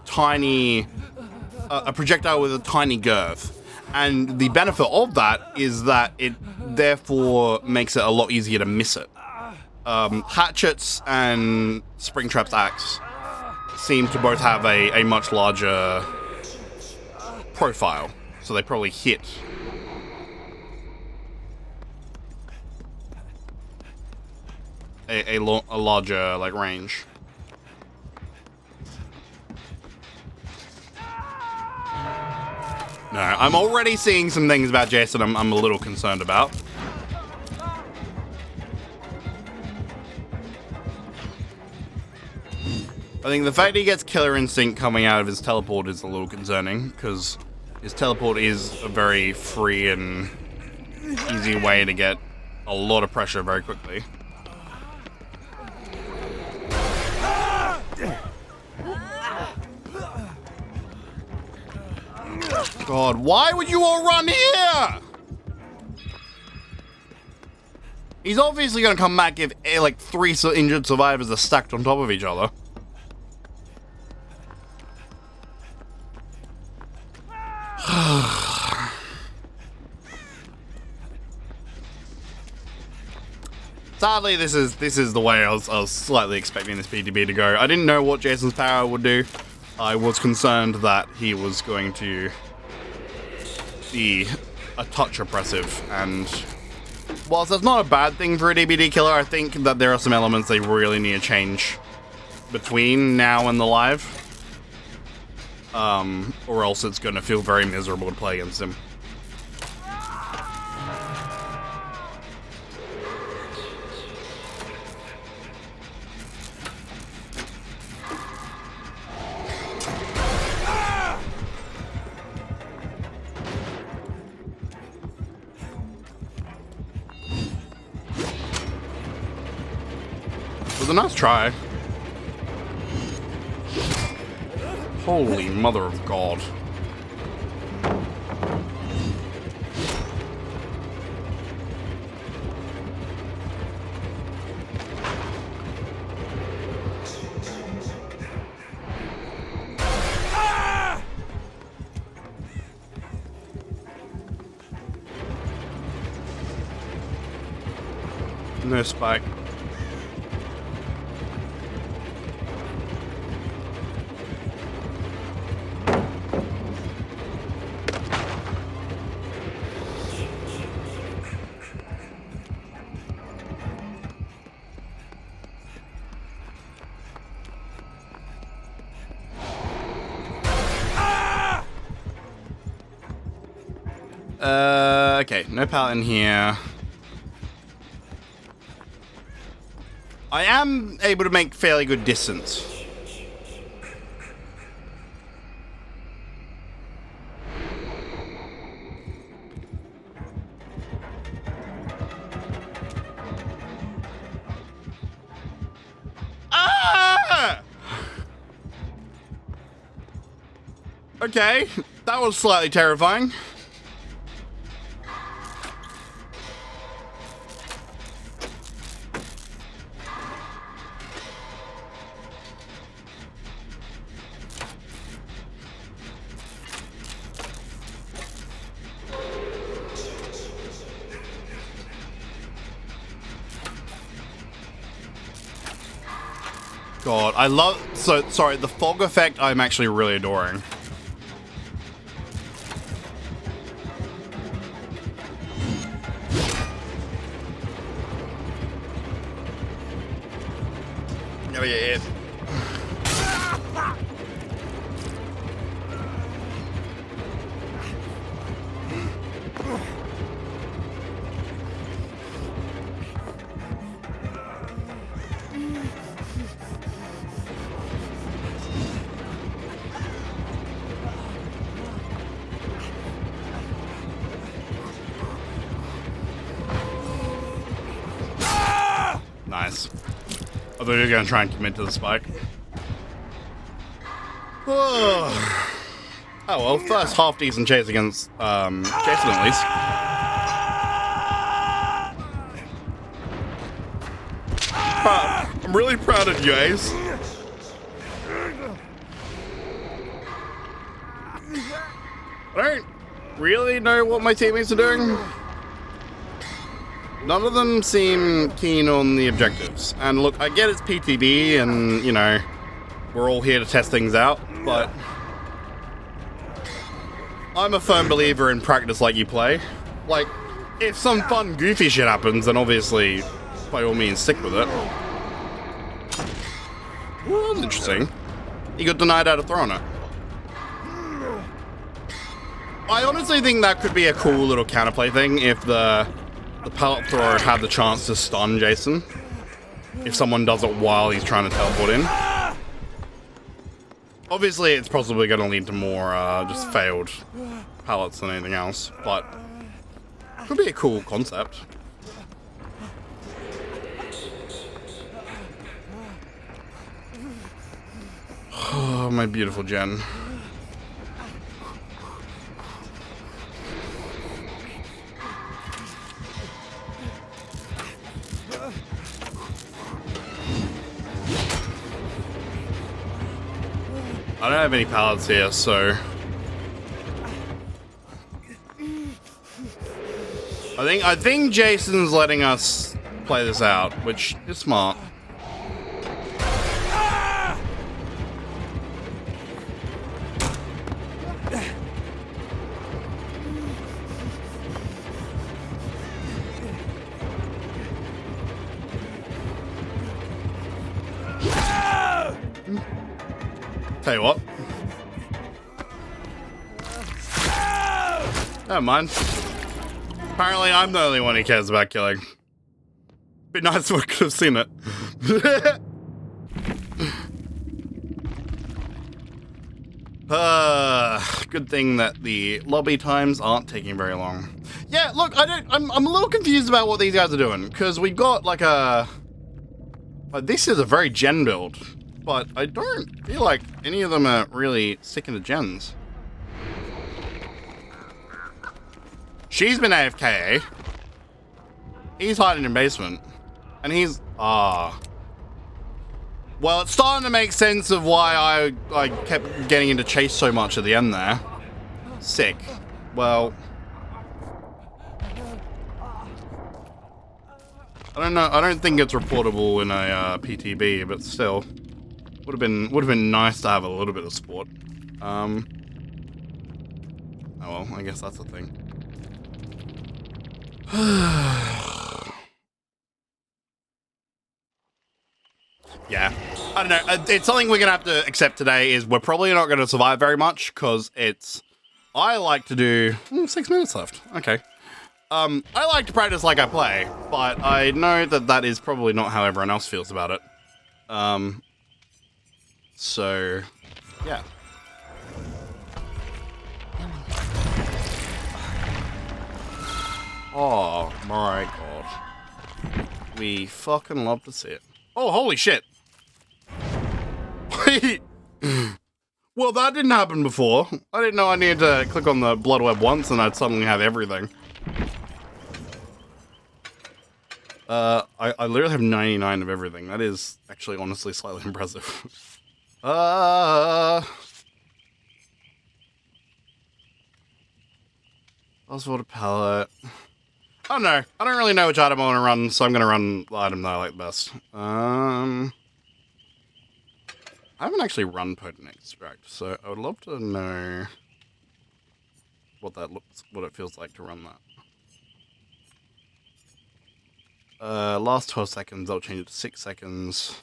tiny, a projectile with a tiny girth. And the benefit of that is that it therefore makes it a lot easier to miss it. Hatchets and Springtrap's axe seem to both have a much larger profile, so they probably hit a larger like range. No, I'm already seeing some things about Jason I'm a little concerned about. I think the fact he gets Killer Instinct coming out of his teleport is a little concerning, because his teleport is a very free and easy way to get a lot of pressure very quickly. God, why would you all run here? He's obviously going to come back if like 3 injured survivors are stacked on top of each other. Sadly, this is the way I was slightly expecting this PTB to go. I didn't know what Jason's power would do. I was concerned that he was going to be a touch oppressive, and whilst that's not a bad thing for a DBD killer, I think that there are some elements they really need to change between now and the live, or else it's going to feel very miserable to play against him. It was a nice try. Holy mother of God. No spike. Okay, no pallet in here. I am able to make fairly good distance. Ah! Okay, that was slightly terrifying. God, I love... So, sorry, the fog effect I'm actually really adoring. Gotta get hit. Nice. I thought you were going to try and commit to the spike. Oh well, first half decent chase against Jason at least. I'm really proud of you guys. I don't really know what my teammates are doing. None of them seem keen on the objectives. And look, I get it's PTB and, you know, we're all here to test things out, but I'm a firm believer in practice like you play. Like, if some fun, goofy shit happens, then obviously, by all means, stick with it. Ooh, that was interesting. He got denied out of throwing it. I honestly think that could be a cool little counterplay thing if the pallet thrower had the chance to stun Jason. If someone does it while he's trying to teleport in. Obviously, it's possibly going to lead to more just failed pallets than anything else, but could be a cool concept. Oh, my beautiful Jen. I don't have any pallets here, so I think Jason's letting us play this out, which is smart. Tell you what. Never mind. Apparently I'm the only one who cares about killing. Be nice if I could have seen it. Good thing that the lobby times aren't taking very long. Yeah, look, I'm a little confused about what these guys are doing, because we got like a... this is a very gen build. But I don't feel like any of them are really sticking to gens. She's been AFK. He's hiding in basement. And he's... Well, it's starting to make sense of why I kept getting into chase so much at the end there. Sick. Well... I don't know. I don't think it's reportable in a PTB, but still. Would have been nice to have a little bit of support. Oh well, I guess that's the thing. Yeah, I don't know. It's something we're gonna have to accept today. Is we're probably not gonna survive very much because it's. I like to do 6 minutes left. Okay. I like to practice like I play, but I know that is probably not how everyone else feels about it. So, yeah. Oh my god. We fucking love to see it. Oh, holy shit. Well, that didn't happen before. I didn't know I needed to click on the blood web once and I'd suddenly have everything. I literally have 99 of everything. That is actually honestly slightly impressive. Oswald a pallet. I don't know. I don't really know which item I want to run, so I'm going to run the item that I like best. I haven't actually run Potent Extract, so I would love to know what it feels like to run that. Last 12 seconds, I'll change it to 6 seconds.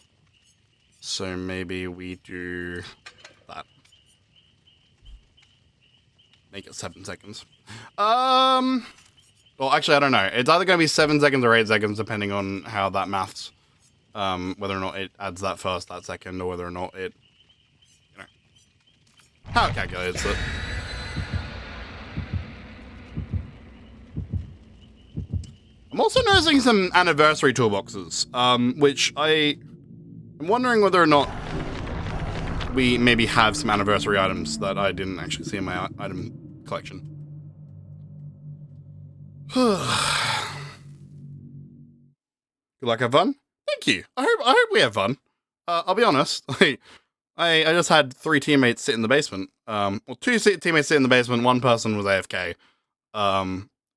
So maybe we do that. Make it 7 seconds. Well, actually, I don't know. It's either going to be 7 seconds or 8 seconds, depending on how that maths. Whether or not it adds that first, that second, or whether or not it, you know, how it calculates it. I'm also noticing some anniversary toolboxes, which I'm wondering whether or not we maybe have some anniversary items that I didn't actually see in my item collection. Good luck, have fun. Thank you. I hope we have fun. I'll be honest. I just had 3 teammates sit in the basement. Well, 2 teammates sit in the basement. 1 person was AFK.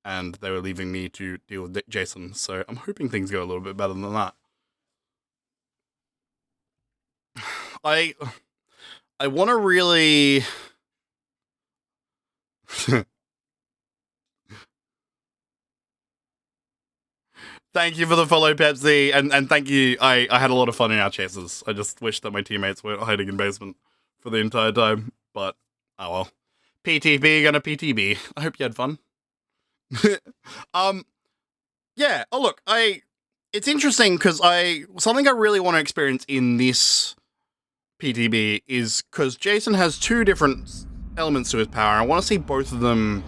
And they were leaving me to deal with Jason. So I'm hoping things go a little bit better than that. I want to really. Thank you for the follow, Pepsi, and thank you. I had a lot of fun in our chases. I just wish that my teammates weren't hiding in basement for the entire time. But oh well. PTB gonna PTB. I hope you had fun. Yeah. Oh look, it's interesting because something I really want to experience in this PTB is because Jason has 2 different elements to his power. I want to see both of them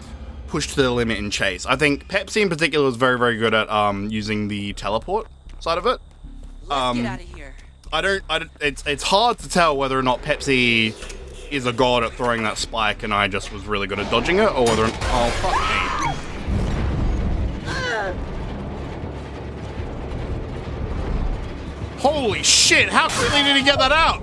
pushed to the limit in chase. I think Pepsi in particular is very, very good at using the teleport side of it. Let's get out of here. It's hard to tell whether or not Pepsi is a god at throwing that spike and I just was really good at dodging it, or whether oh fuck me. Holy shit, how quickly did he get that out?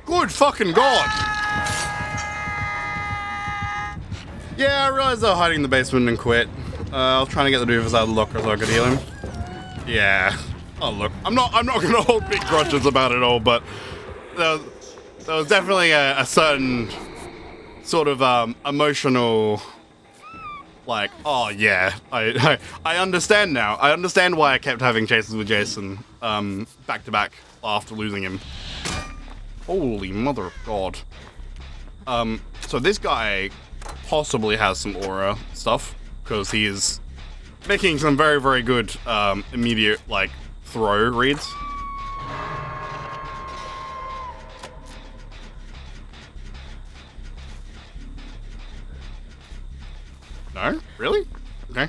Good fucking god! Yeah, I realized they were hiding in the basement and quit. I was trying to get the doofus out of the locker so I could heal him. Yeah. Oh look, I'm not gonna hold big grudges about it all, but there was definitely a certain sort of emotional, like, oh yeah, I understand now. I understand why I kept having chases with Jason back to back after losing him. Holy mother of God. So this guy possibly has some aura stuff, because he is making some very, very good immediate, like, throw reads. No? Really? Okay. I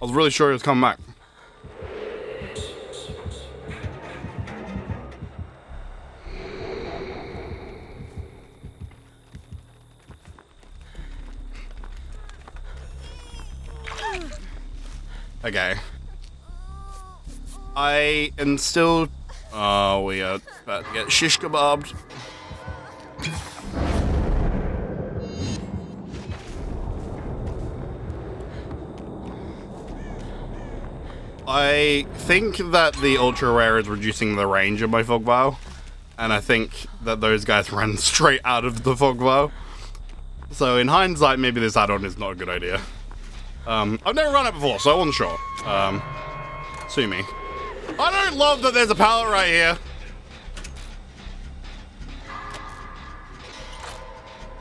was really sure he was coming back. Okay. I am still... Oh, we are about to get shish kebabbed. I think that the ultra rare is reducing the range of my fog vial, and I think that those guys ran straight out of the fog vial. So in hindsight, maybe this add-on is not a good idea. I've never run it before, so I wasn't sure. Sue me. I don't love that there's a pallet right here.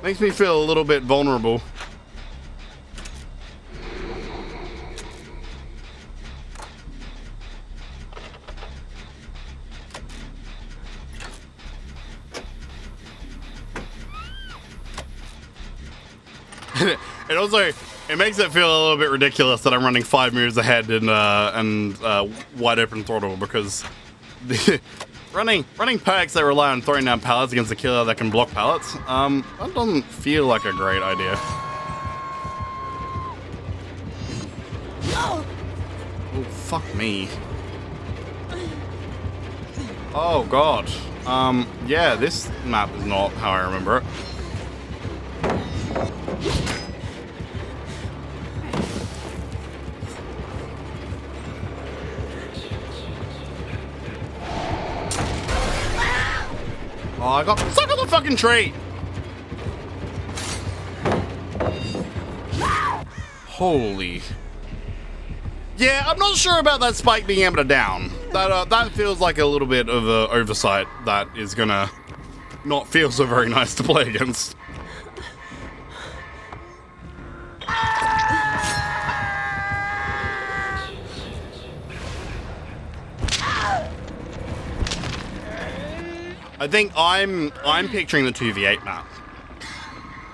Makes me feel a little bit vulnerable. It makes it feel a little bit ridiculous that I'm running 5 moves ahead and wide open throttle, because running perks that rely on throwing down pallets against a killer that can block pallets, that doesn't feel like a great idea. Oh, fuck me. Oh god. Yeah, this map is not how I remember it. Oh, I got stuck on the fucking tree! Holy. Yeah, I'm not sure about that spike being able to down. That feels like a little bit of an oversight that is gonna not feel so very nice to play against. I think I'm picturing the 2v8 map.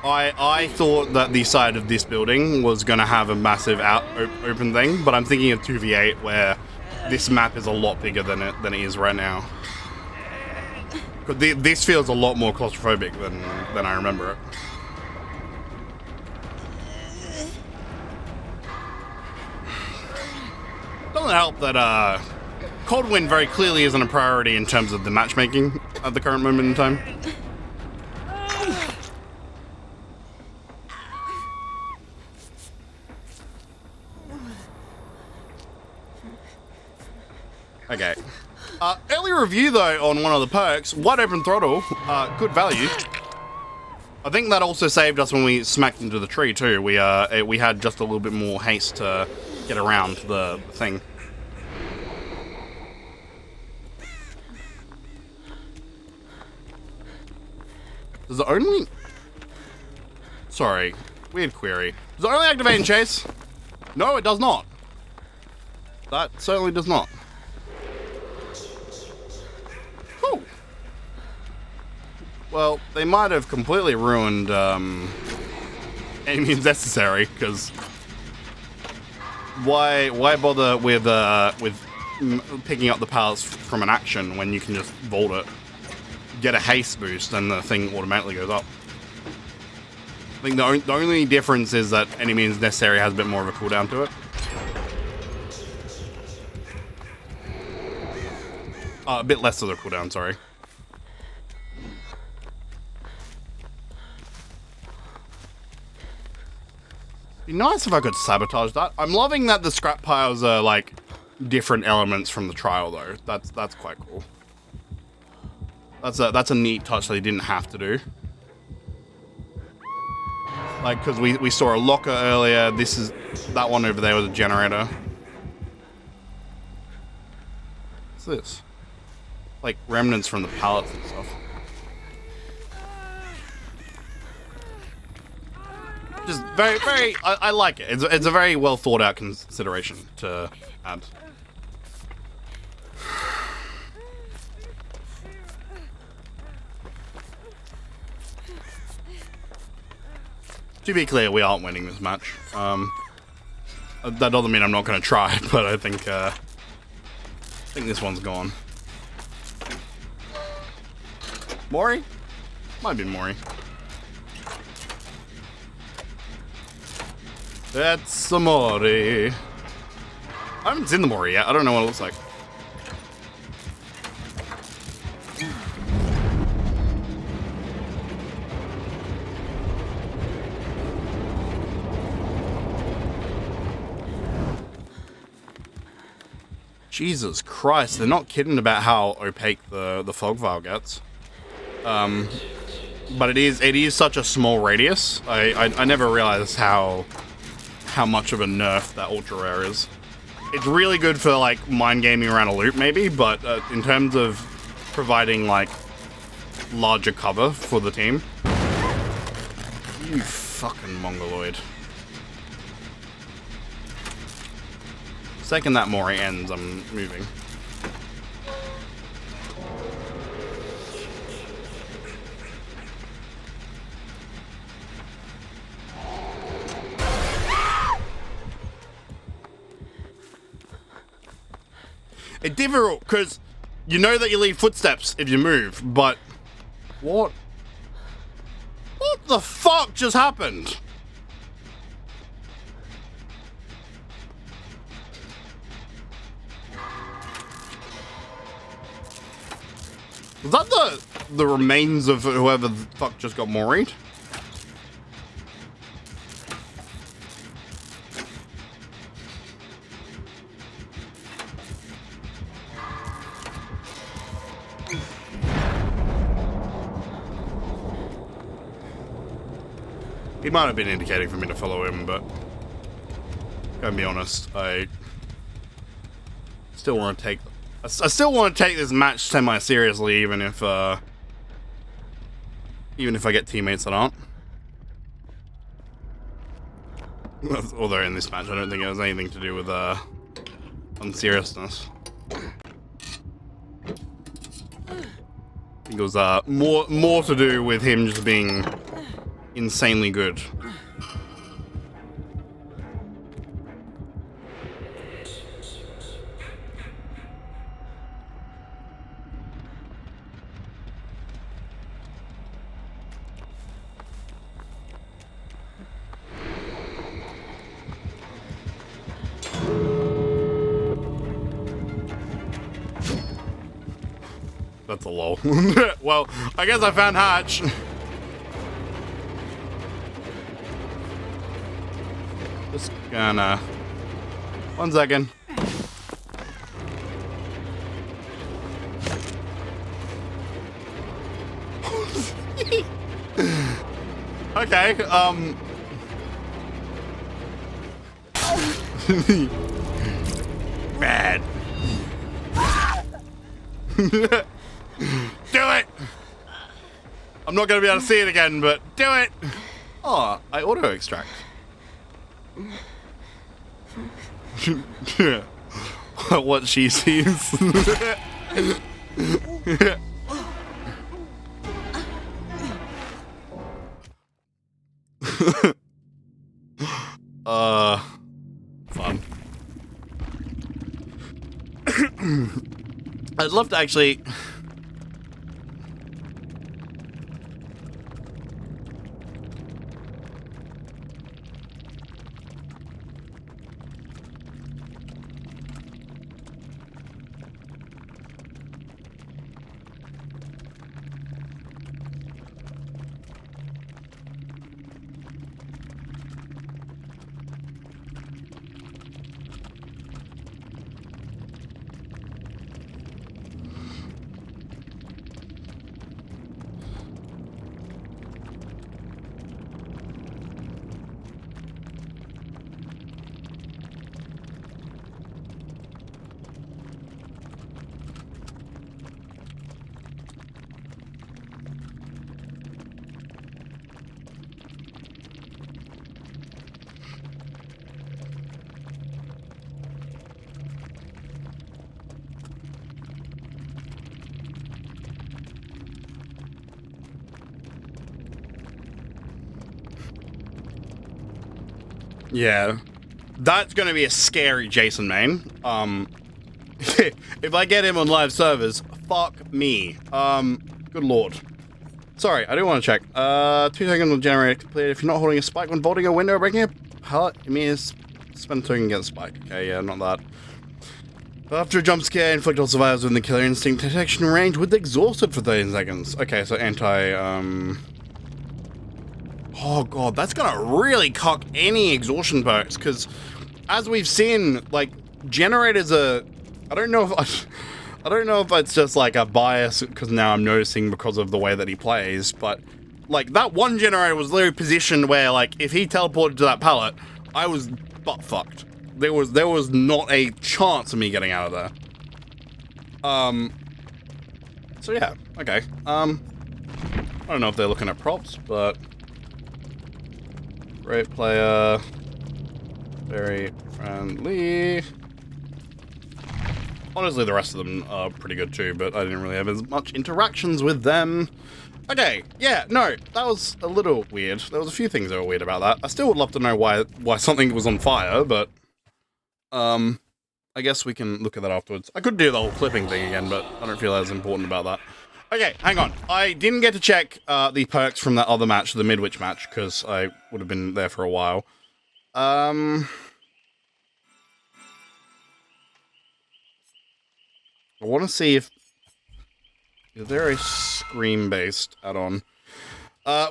I thought that the side of this building was going to have a massive open thing, but I'm thinking of 2v8 where this map is a lot bigger than it is right now. This feels a lot more claustrophobic than I remember it. Doesn't help that Cold Wind very clearly isn't a priority in terms of the matchmaking at the current moment in time. Okay. Early review though on one of the perks, wide open throttle, good value. I think that also saved us when we smacked into the tree too. We had just a little bit more haste to get around the thing. Does the only... Sorry, weird query. Does it only activate in chase? No, it does not. That certainly does not. Whew. Well, they might have completely ruined any means necessary, because why bother with picking up the pallets from an action when you can just vault it, get a haste boost, and the thing automatically goes up. I think the only difference is that any means necessary has a bit more of a cooldown to it. A bit less of the cooldown, sorry. Be nice if I could sabotage that. I'm loving that the scrap piles are like different elements from the trial though. That's quite cool. That's a neat touch they didn't have to do. Like, because we saw a locker earlier. That one over there was a generator. What's this? Like remnants from the pallets and stuff. Just very, I like it. It's a very well thought out consideration to add. To be clear, we aren't winning this match. That doesn't mean I'm not going to try, but I think this one's gone. Mori? Might be Mori. That's a Mori. I haven't seen the Mori yet. I don't know what it looks like. Jesus Christ, they're not kidding about how opaque the fog vial gets. But it is such a small radius. I never realized how much of a nerf that ultra rare is. It's really good for like mind gaming around a loop maybe, but in terms of providing like larger cover for the team, you fucking mongoloid. Second that Mori ends, I'm moving. It's difficult, because you know that you leave footsteps if you move, but... What the fuck just happened? Was that the remains of whoever the fuck just got moried? He might have been indicating for me to follow him, but gotta be honest, I still want to take this match semi-seriously, even if I get teammates that aren't. Although in this match, I don't think it has anything to do with unseriousness. I think it was more to do with him just being insanely good. That's a lol. Well, I guess I found Hatch. Just gonna... 1 second. Okay, Bad. Do it! I'm not gonna be able to see it again, but do it! Oh, I auto-extract. What she sees. Fun. I'd love to actually... Yeah, that's gonna be a scary Jason main. If I get him on live servers, fuck me. Good lord. Sorry, I do want to check. 2 seconds will generate completed. If you're not holding a spike when vaulting a window or breaking a pallet, it means spend a token against spike. Okay, yeah, not that. After a jump scare, inflict all survivors within the killer instinct detection range with exhausted for 30 seconds. Okay, so oh god, that's gonna really cock any exhaustion perks, because as we've seen, like, generators are... I don't know if it's just like a bias, because now I'm noticing because of the way that he plays, but like that one generator was literally positioned where, like, if he teleported to that pallet, I was butt fucked. There was not a chance of me getting out of there. So yeah, okay. I don't know if they're looking at props, but great player, very friendly. Honestly, the rest of them are pretty good too, but I didn't really have as much interactions with them. Okay, yeah, no, that was a little weird. There was a few things that were weird about that. I still would love to know why something was on fire, but I guess we can look at that afterwards. I could do the whole clipping thing again, but I don't feel as important about that. Okay, hang on. I didn't get to check the perks from that other match, the Midwich match, because I would have been there for a while. I want to see if... Is there a Scream-based add-on?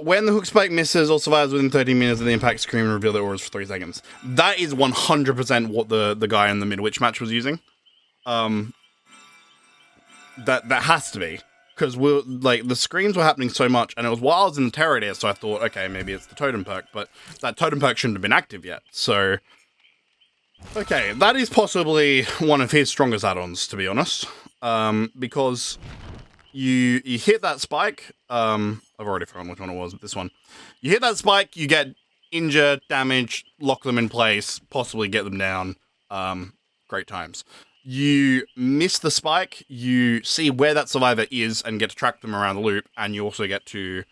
When the hook spike misses or survives within 30 minutes of the impact, Scream and reveal their auras for 3 seconds. That is 100% what the guy in the Midwich match was using. That has to be. Because the screams were happening so much, and it was while I was in the Terror, so I thought, okay, maybe it's the totem perk, but that totem perk shouldn't have been active yet, so... Okay, that is possibly one of his strongest add-ons, to be honest. Because you hit that spike, I've already forgotten which one it was, but this one. You hit that spike, you get injured, damage, lock them in place, possibly get them down. Great times. You miss the spike, you see where that survivor is and get to track them around the loop, and you also get to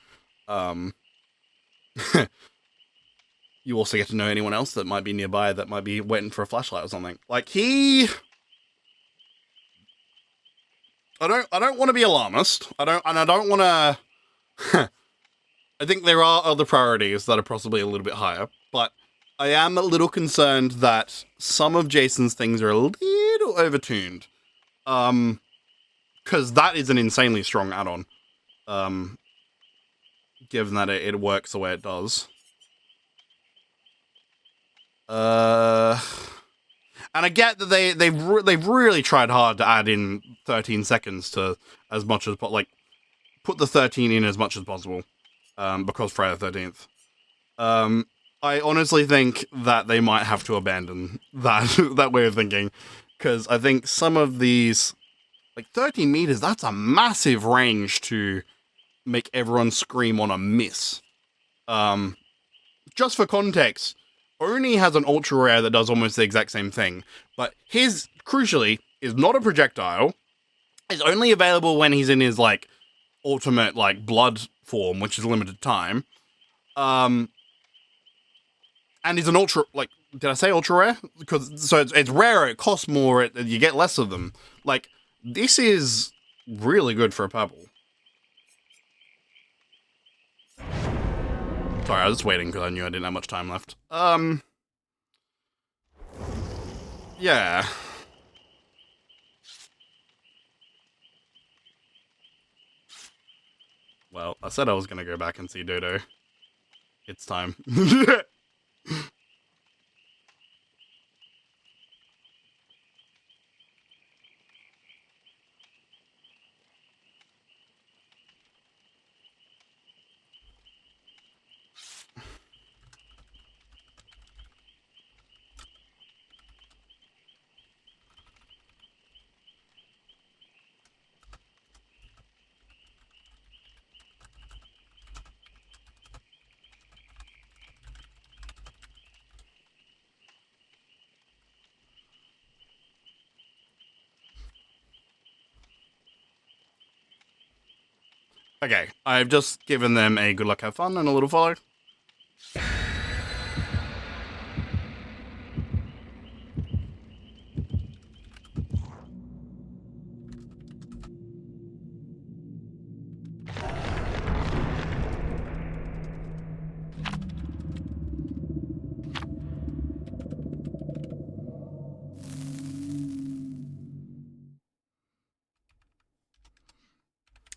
You also get to know anyone else that might be nearby that might be waiting for a flashlight or something. Like, I don't want to be alarmist. I don't want to... I think there are other priorities that are possibly a little bit higher, but I am a little concerned that some of Jason's things are a little overtuned. Because that is an insanely strong add-on. Given that it works the way it does. And I get that they've really tried hard to add in 13 seconds to as much as like put the 13 in as much as possible, because Friday the 13th. I honestly think that they might have to abandon that that way of thinking, because I think some of these, like 13 meters, that's a massive range to make everyone scream on a miss. Just for context, Oni has an ultra rare that does almost the exact same thing, but his, crucially, is not a projectile. It's only available when he's in his, like, ultimate, like, blood form, which is limited time. And he's an ultra, like, did I say ultra rare? Because, so it's rarer, it costs more, you get less of them. Like, this is really good for a purple. Sorry, I was just waiting because I knew I didn't have much time left. Yeah. Well, I said I was going to go back and see Dodo. It's time. Okay, I've just given them a good luck, have fun, and a little follow.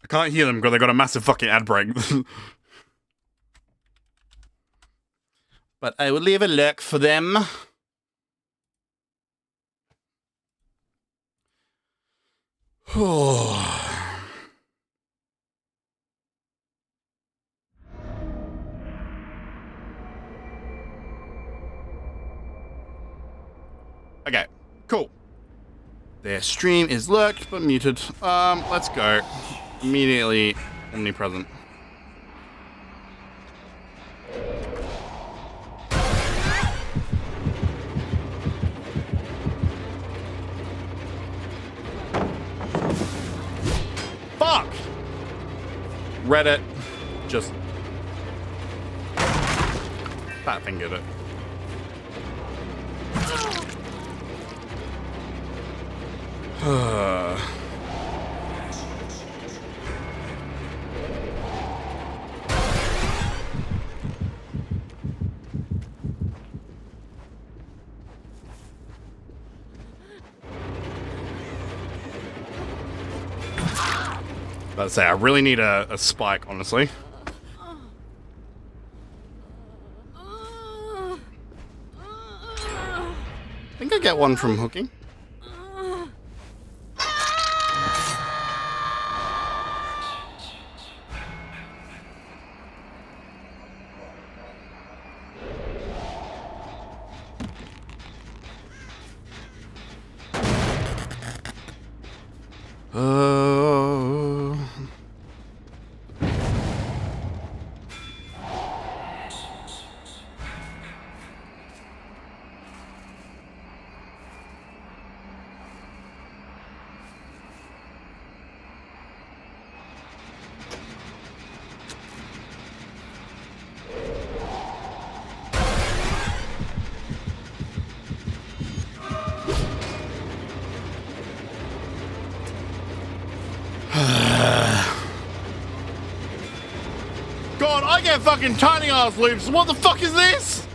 I can't hear them because they got a massive fucking ad break. But I will leave a lurk for them. Okay, cool. Their stream is lurked but muted. Let's go. Immediately omnipresent. Fuck! Reddit. Just fat fingered it. About to say, I really need a spike, honestly. I think I get one from hooking. I get fucking tiny ass loops. What the fuck is this?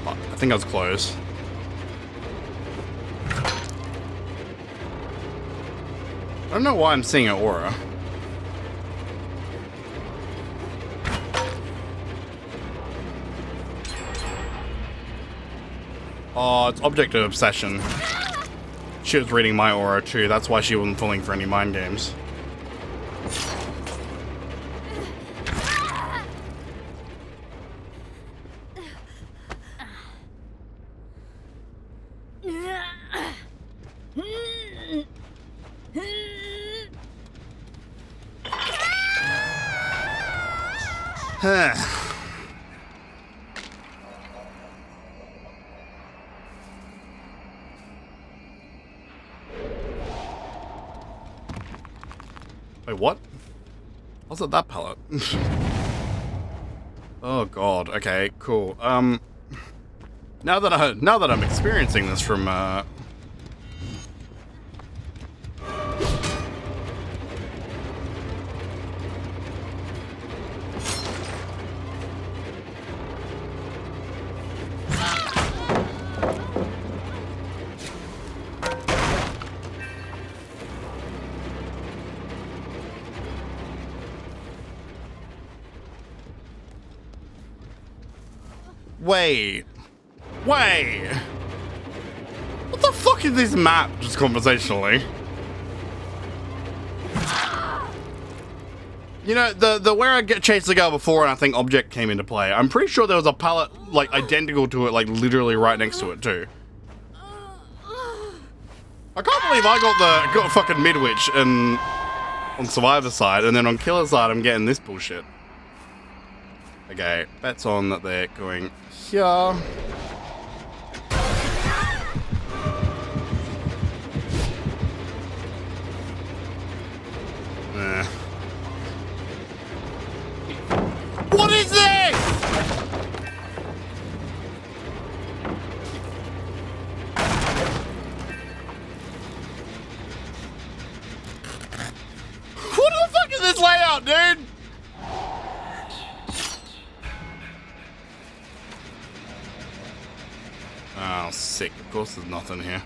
I think I was close. I don't know why I'm seeing an aura. Oh, it's object of obsession. She was reading my aura too. That's why she wasn't falling for any mind games. Wait, what? What's at that pallet? Oh god. Okay, cool. Now that I'm experiencing this from Wait. What the fuck is this map, just conversationally? You know, the where I chased the girl before and I think object came into play, I'm pretty sure there was a pallet, like, identical to it, like, literally right next to it, too. I can't believe I got fucking Midwich and on Survivor's side, and then on Killer's side I'm getting this bullshit. Okay, bets on that they're going here. What is this? What the fuck is this layout, dude? Oh, sick. Of course there's nothing here.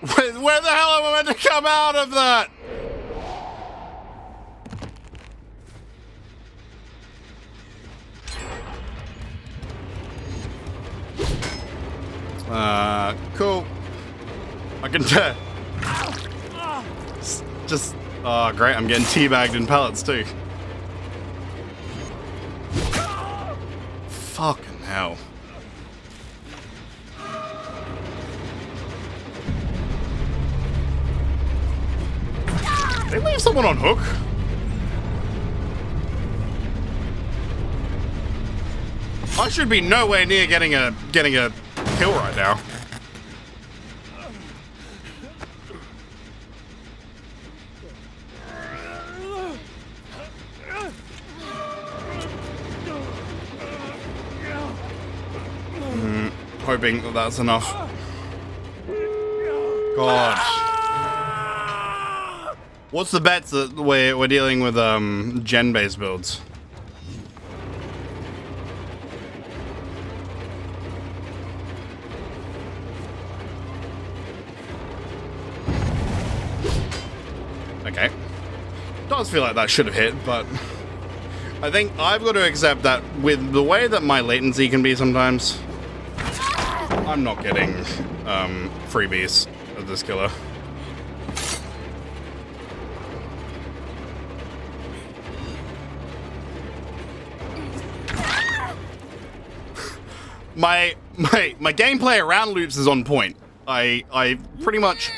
Where the hell am I meant to come out of that? Cool. I can tell. Just, oh, great. I'm getting teabagged in pallets too. Fucking hell. Did they leave someone on hook? I should be nowhere near getting a kill right now. Hoping that that's enough. God. What's the bets that we're dealing with gen-based builds? Okay. Does feel like that should have hit, but I think I've got to accept that with the way that my latency can be sometimes, I'm not getting freebies of this killer. My gameplay around loops is on point. I pretty much,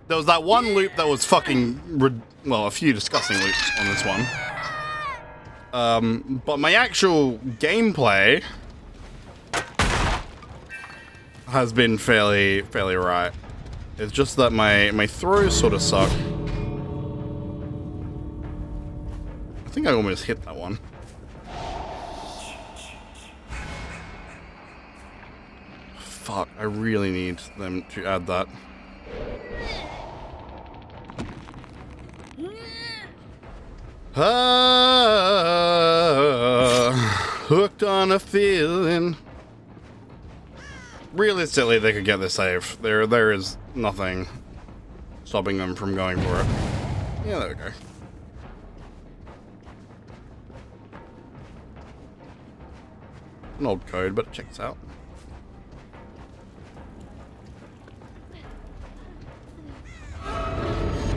there was that one loop that was fucking, well, a few disgusting loops on this one. But my actual gameplay has been fairly right. It's just that my throws sort of suck. I think I almost hit that one. Fuck, I really need them to add that. Hooked on a feeling. Realistically, they could get the save. There is nothing stopping them from going for it. Yeah, there we go. An old code, but it checks out.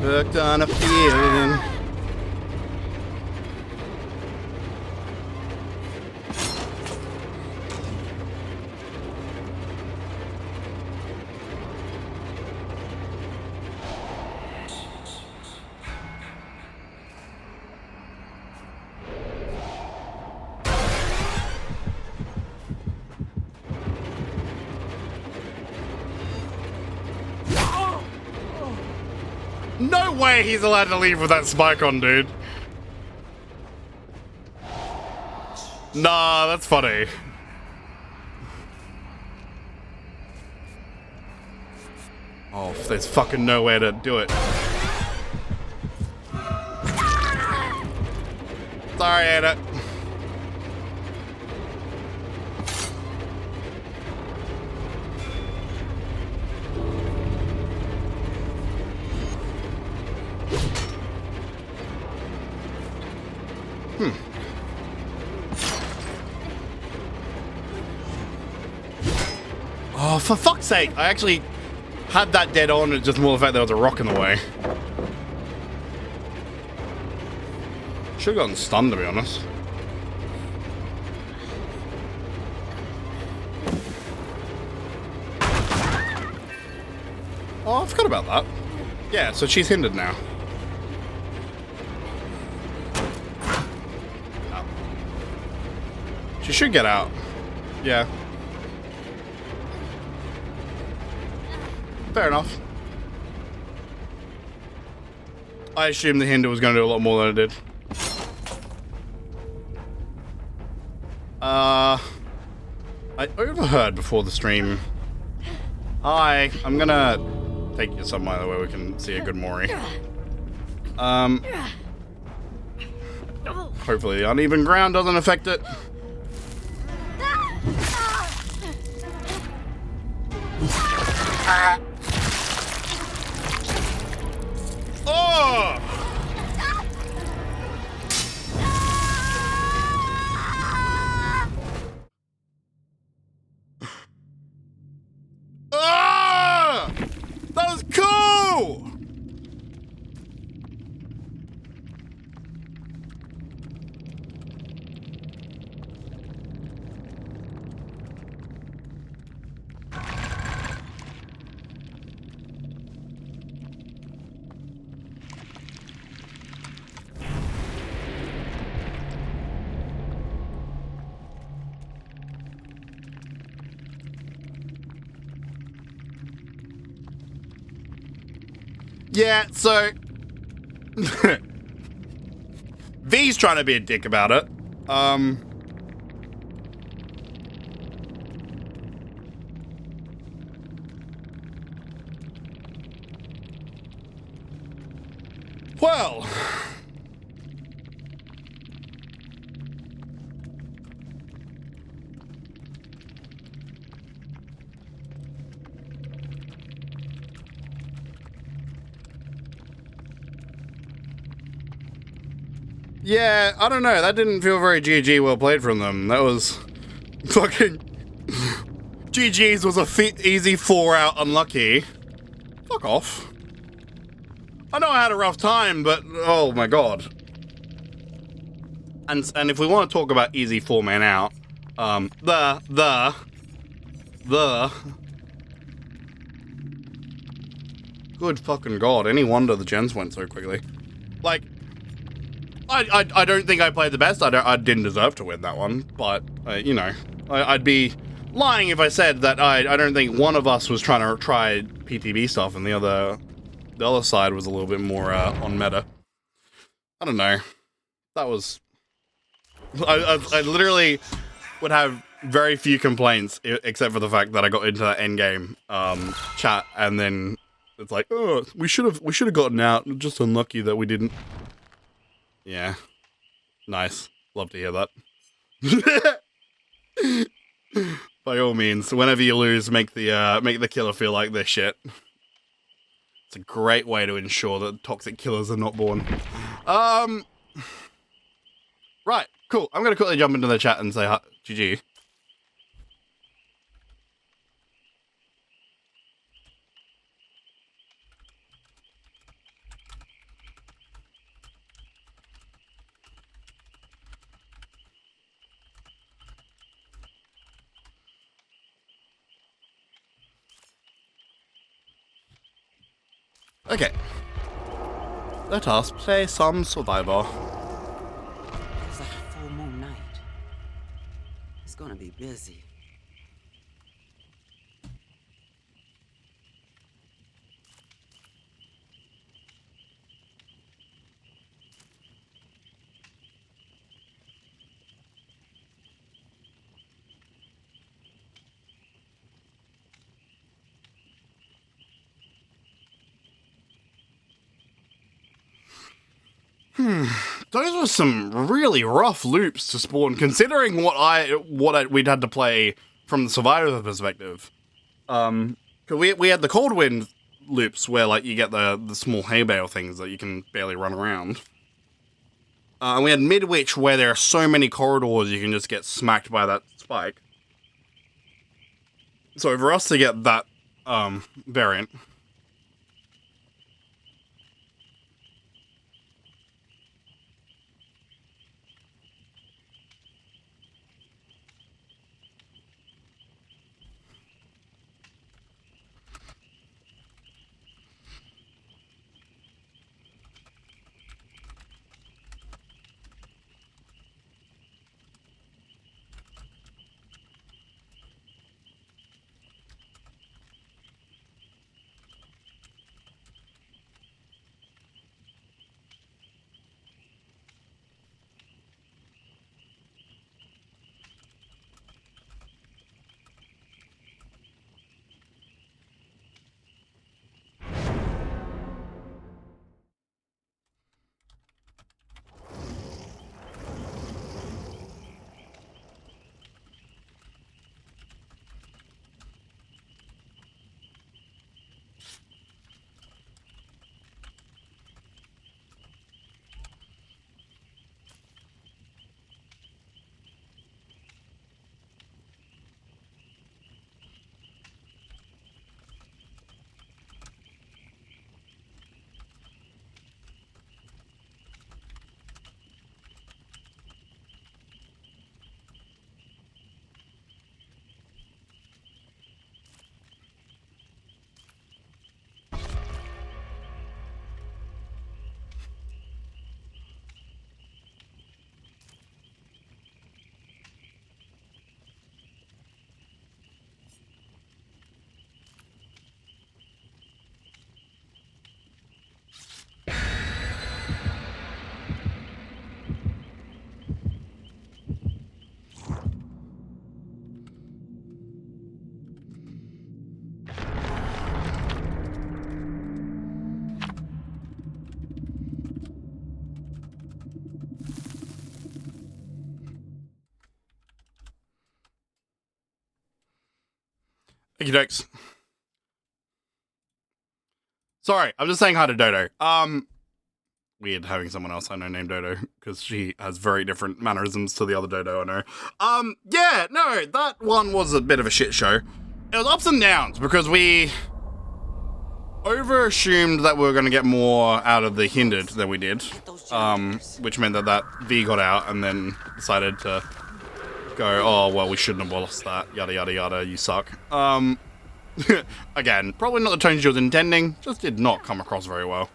Hooked on a feeling. No way he's allowed to leave with that spike on, dude. Nah, that's funny. Oh, there's fucking nowhere to do it. Sorry, Ada. Oh, for fuck's sake. I actually had that dead on, it's just more the fact there was a rock in the way. Should've gotten stunned, to be honest. Oh, I forgot about that. Yeah, so she's hindered now. Oh. She should get out. Yeah. Fair enough. I assumed the hinder was going to do a lot more than it did. I overheard before the stream. Hi, I'm gonna take you somewhere where we can see a good Mori. Hopefully the uneven ground doesn't affect it. Oh! Ah! That was cool! Yeah, so V's trying to be a dick about it. Well, yeah, I don't know. That didn't feel very GG well played from them. That was fucking GG's was a easy 4-out unlucky. Fuck off. I know I had a rough time, but oh my god. And if we want to talk about easy 4-man out, good fucking god. Any wonder the gens went so quickly. Like, I don't think I played the best. I didn't deserve to win that one, but you know, I'd be lying if I said that I don't think one of us was trying to try PTB stuff and the other side was a little bit more on meta. I don't know. That was I literally would have very few complaints except for the fact that I got into that end game chat and then it's like, oh, we should have gotten out. Just unlucky that we didn't. Yeah. Nice. Love to hear that. By all means, whenever you lose, make the killer feel like this shit. It's a great way to ensure that toxic killers are not born. Right, cool. I'm gonna quickly jump into the chat and say hi, GG. Okay. Let us play some Survivor. It's like a full moon night. It's gonna be busy. Those were some really rough loops to spawn, considering what we'd had to play from the survivor perspective. Cause we had the cold wind loops where like you get the small hay bale things that you can barely run around. And we had Midwich where there are so many corridors you can just get smacked by that spike. So for us to get that variant. Okie dokes. Sorry, I'm just saying hi to Dodo. Weird having someone else I know named Dodo, because she has very different mannerisms to the other Dodo I know. Yeah, no, that one was a bit of a shit show. It was ups and downs, because we over-assumed that we were going to get more out of the hindered than we did. Which meant that V got out, and then decided to go, oh, well, we shouldn't have lost that, yada yada yada, you suck. Again, probably not the tone she was intending, just did not come across very well.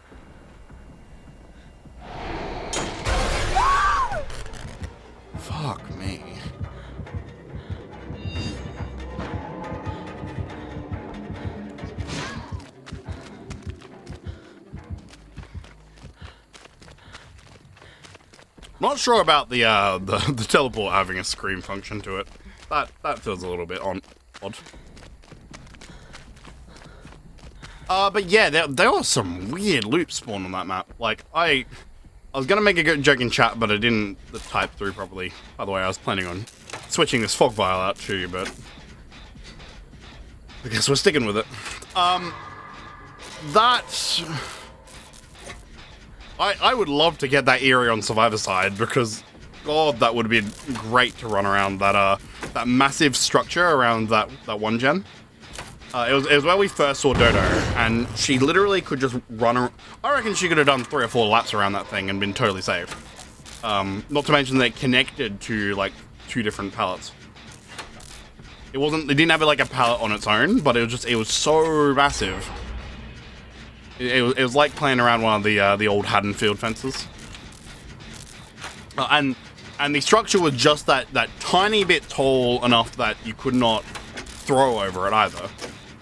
Not sure about the the teleport having a scream function to it. That feels a little bit odd. But yeah, there was some weird loops spawned on that map. Like, I was gonna make a good joke in chat, but I didn't type through properly. By the way, I was planning on switching this fog vial out too, but I guess we're sticking with it. I would love to get that area on Survivor side, because God, that would be great to run around that that massive structure around that one gen. It was where we first saw Dodo, and she literally could just run around. I reckon she could have done 3 or 4 laps around that thing and been totally safe. Not to mention that it connected to like 2 different pallets. It didn't have like a pallet on its own, but it was so massive. It was like playing around one of the old Haddonfield fences. And the structure was just that tiny bit tall enough that you could not throw over it either.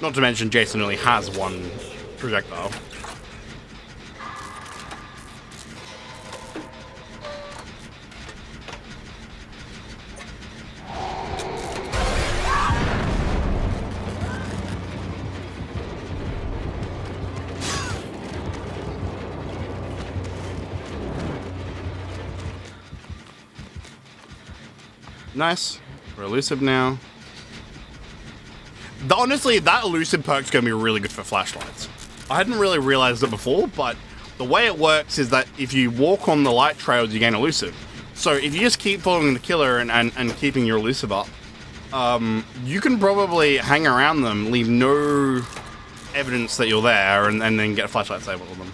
Not to mention Jason only has 1 projectile. Nice. We're elusive now. Honestly, that elusive perk's gonna be really good for flashlights. I hadn't really realized it before, but the way it works is that if you walk on the light trails, you gain elusive. So if you just keep following the killer and keeping your elusive up, you can probably hang around them, leave no evidence that you're there, and then get a flashlight sable on them.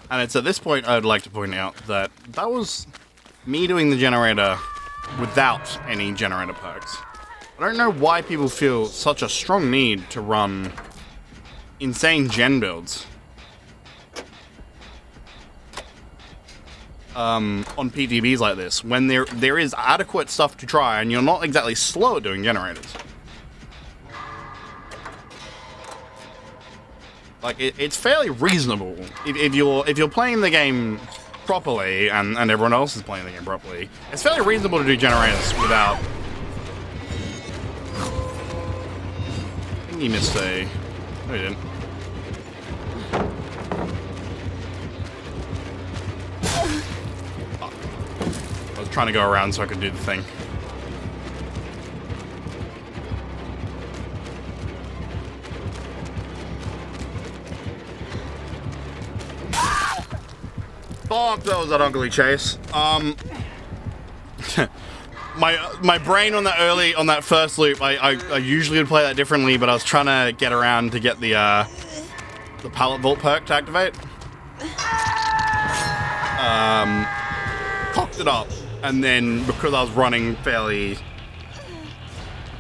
And it's at this point I'd like to point out that was me doing the generator without any generator perks. I don't know why people feel such a strong need to run insane gen builds on PTBs like this, when there is adequate stuff to try and you're not exactly slow at doing generators. Like, it's fairly reasonable if you're playing the game properly and everyone else is playing the game properly. It's fairly reasonable to do generators without. I think he missed a. No, he didn't. Oh. I was trying to go around so I could do the thing. Fuck, that was an ugly chase. My brain on that first loop, I usually would play that differently, but I was trying to get around to get the pallet vault perk to activate. Cocked it up, and then because I was running fairly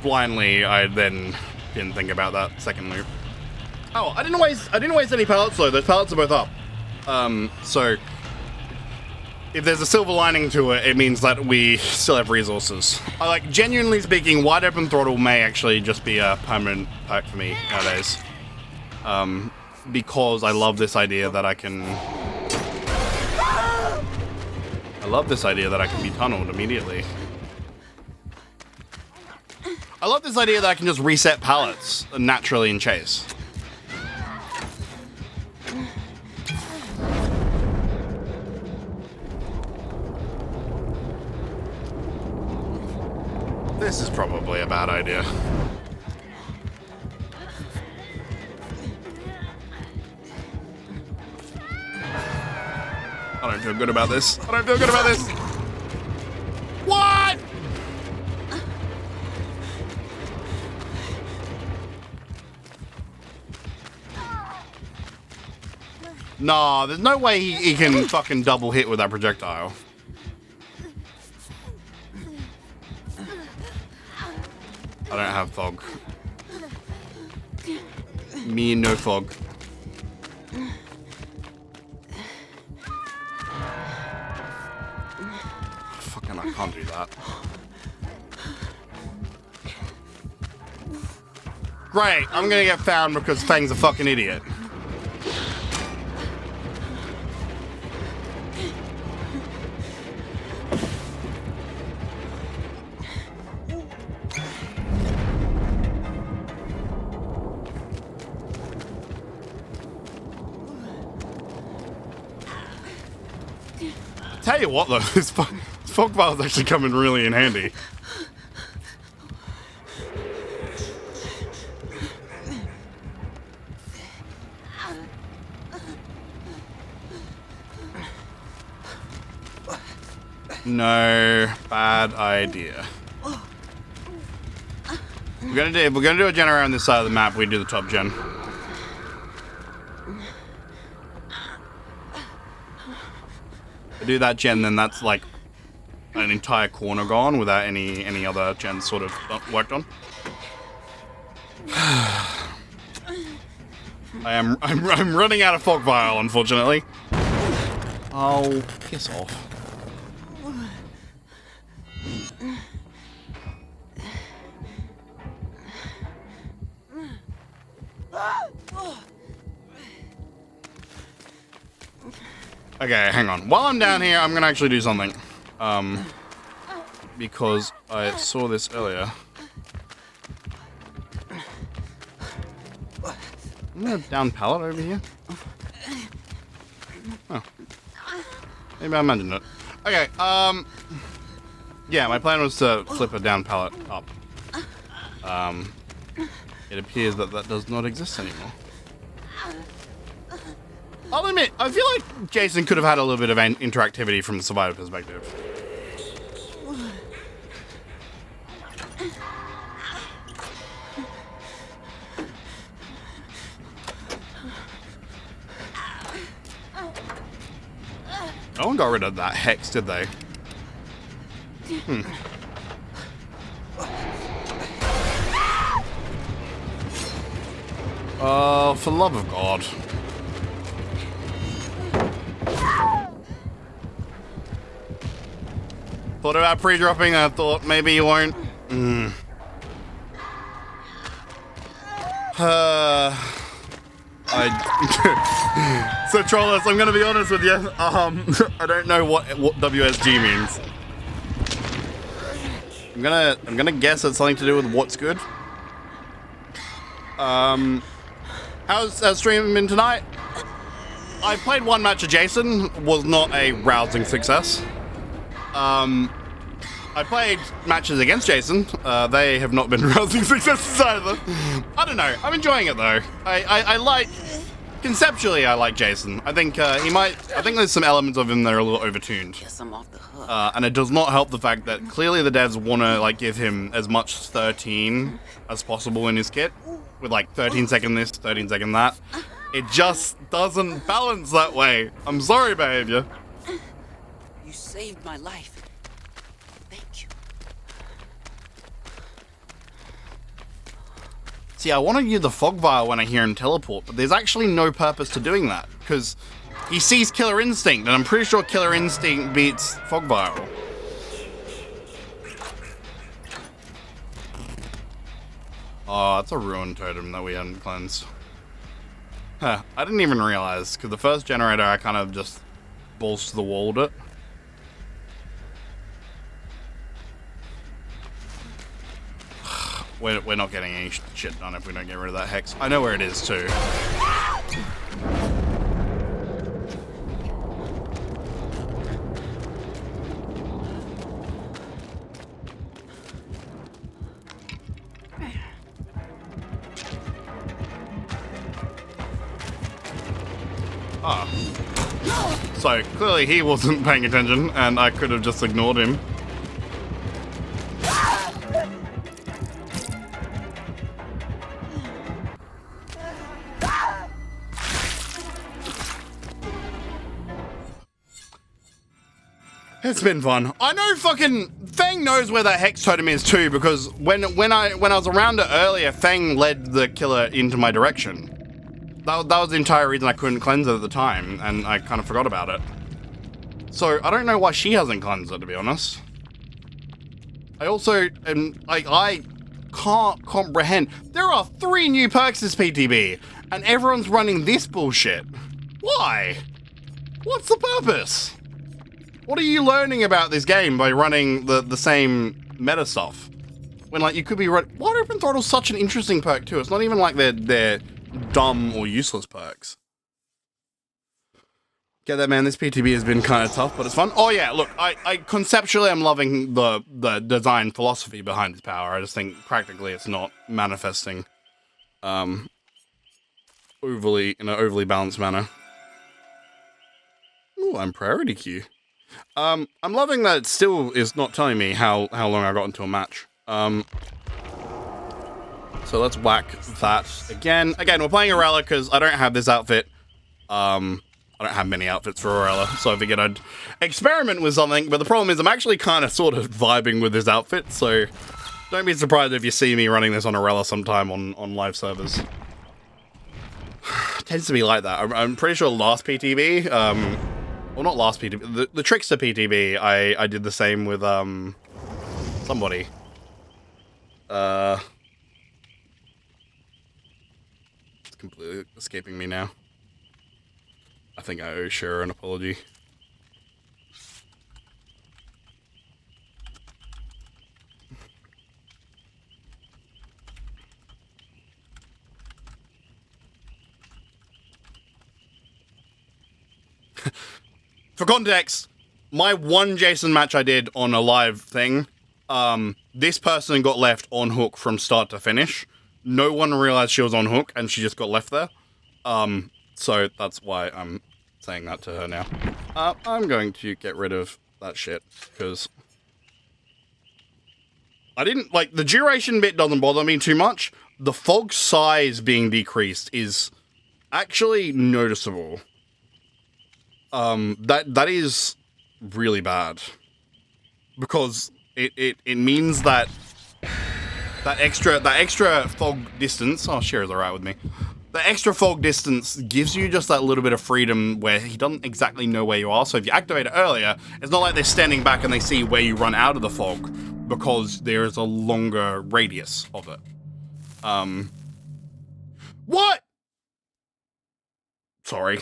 blindly, I then didn't think about that second loop. Oh, I didn't waste any pallets though. Those pallets are both up. So if there's a silver lining to it, it means that we still have resources. Like, genuinely speaking, wide open throttle may actually just be a permanent perk for me nowadays. Because I love this idea that I can be tunneled immediately. I love this idea that I can just reset pallets naturally in chase. This is probably a bad idea. I don't feel good about this. I don't feel good about this. What? Nah, there's no way he can fucking double hit with that projectile. I don't have fog. Me and no fog. can't do that. Great, I'm gonna get found because Fang's a fucking idiot. Tell you what though, this fog vial is actually coming really in handy. No, bad idea. If we're gonna do a generator on this side of the map, we do the top gen. Do that gen, then that's like an entire corner gone without any other gens sort of worked on. I'm running out of fog vial, unfortunately. Oh, piss off. Okay, hang on. While I'm down here, I'm gonna actually do something. Because I saw this earlier. Isn't there a down pallet over here? Oh. Maybe I imagined it. Okay, yeah, my plan was to flip a down pallet up. It appears that that does not exist anymore. I'll admit, I feel like Jason could have had a little bit of interactivity from the survivor perspective. No one got rid of that hex, did they? Oh, for the love of God. Thought about pre-dropping, I thought maybe you won't. So Trollers, I'm gonna be honest with you. I don't know what WSG means. I'm gonna guess it's something to do with what's good. How's stream been tonight? I played one match of Jason, was not a rousing success. I played matches against Jason. They have not been rousing successes either. I don't know. I'm enjoying it though. I like, conceptually, I like Jason. I think I think there's some elements of him that are a little overtuned. Guess I'm off the hook. And it does not help the fact that clearly the devs want to like give him as much 13 as possible in his kit, with like 13 second this, 13 second that. It just doesn't balance that way. I'm sorry, behavior. You saved my life. Thank you. See, I want to use the fog vial when I hear him teleport, but there's actually no purpose to doing that, because he sees Killer Instinct, and I'm pretty sure Killer Instinct beats fog vial. Oh, that's a ruined totem that we hadn't cleansed. Huh, I didn't even realize, because the first generator I kind of just balls to the walled it. We're not getting any shit done if we don't get rid of that hex. I know where it is too. Ah. So, clearly he wasn't paying attention, and I could have just ignored him. It's been fun. I know fucking Fang knows where that hex totem is too, because when I was around it earlier, Fang led the killer into my direction. That was the entire reason I couldn't cleanse it at the time, and I kind of forgot about it. So I don't know why she hasn't cleansed it, to be honest. I also am, like, I can't comprehend. There are 3 new perks this PTB, and everyone's running this bullshit. Why? What's the purpose? What are you learning about this game by running the same meta stuff? When, like, you could be running... Wide Open Throttle's such an interesting perk, too. It's not even like they're dumb or useless perks. Get that, man. This PTB has been kind of tough, but it's fun. Oh, yeah, look, I conceptually am loving the design philosophy behind this power. I just think practically it's not manifesting in an overly balanced manner. Ooh, I'm priority queue. I'm loving that it still is not telling me how long I got into a match. So let's whack that again. Again, we're playing Arella because I don't have this outfit. I don't have many outfits for Arella, so I figured I'd experiment with something, but the problem is I'm actually kind of sort of vibing with this outfit, so don't be surprised if you see me running this on Arella sometime on live servers. It tends to be like that. I'm pretty sure last PTB, well, not last PTB, the Trickster PTB, I did the same with, somebody. It's completely escaping me now. I think I owe Shara an apology. For context, my one Jason match I did on a live thing, this person got left on hook from start to finish. No one realized she was on hook, and she just got left there. So that's why I'm saying that to her now. I'm going to get rid of that shit, because I didn't, like, the duration bit doesn't bother me too much. The fog size being decreased is actually noticeable. That is really bad. Because it means that that extra fog distance, oh, Shira's alright with me. The extra fog distance gives you just that little bit of freedom where he doesn't exactly know where you are. So if you activate it earlier, it's not like they're standing back and they see where you run out of the fog, because there is a longer radius of it. What? Sorry.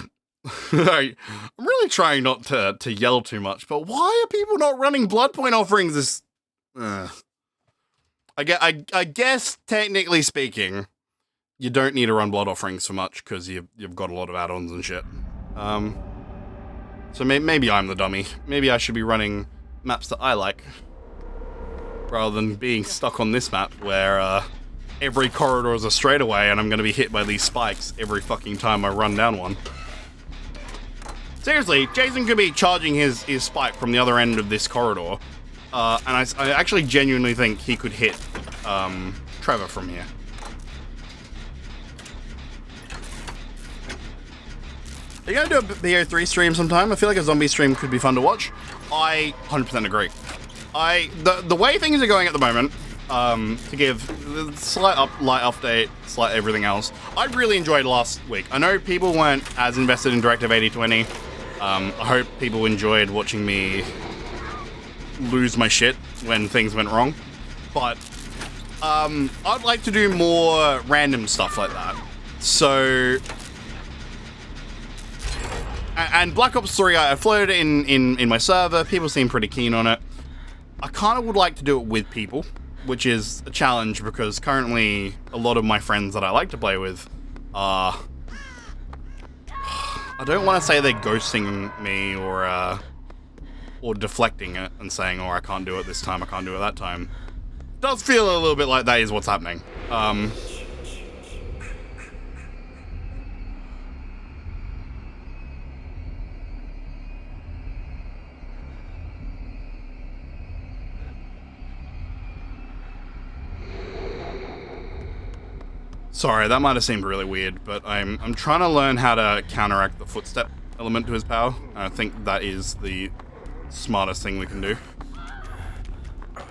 I'm really trying not to yell too much, but why are people not running blood point offerings this... I guess, technically speaking, you don't need to run blood offerings for much, because you've got a lot of add-ons and shit. So maybe I'm the dummy. Maybe I should be running maps that I like, rather than being stuck on this map where every corridor is a straightaway and I'm going to be hit by these spikes every fucking time I run down one. Seriously, Jason could be charging his spike from the other end of this corridor, and I actually genuinely think he could hit Trevor from here. Are you going to do a BO3 stream sometime? I feel like a zombie stream could be fun to watch. I 100% agree. The way things are going at the moment, to give slight light update, slight everything else, I really enjoyed last week. I know people weren't as invested in Directive 8020. I hope people enjoyed watching me lose my shit when things went wrong. But I'd like to do more random stuff like that. So... And Black Ops 3, I floated it in my server. People seem pretty keen on it. I kind of would like to do it with people, which is a challenge because currently a lot of my friends that I like to play with are... I don't want to say they're ghosting me or deflecting it and saying, oh, I can't do it this time, I can't do it that time. It does feel a little bit like that is what's happening. Sorry, that might have seemed really weird, but I'm trying to learn how to counteract the footstep element to his power. I think that is the smartest thing we can do. I'm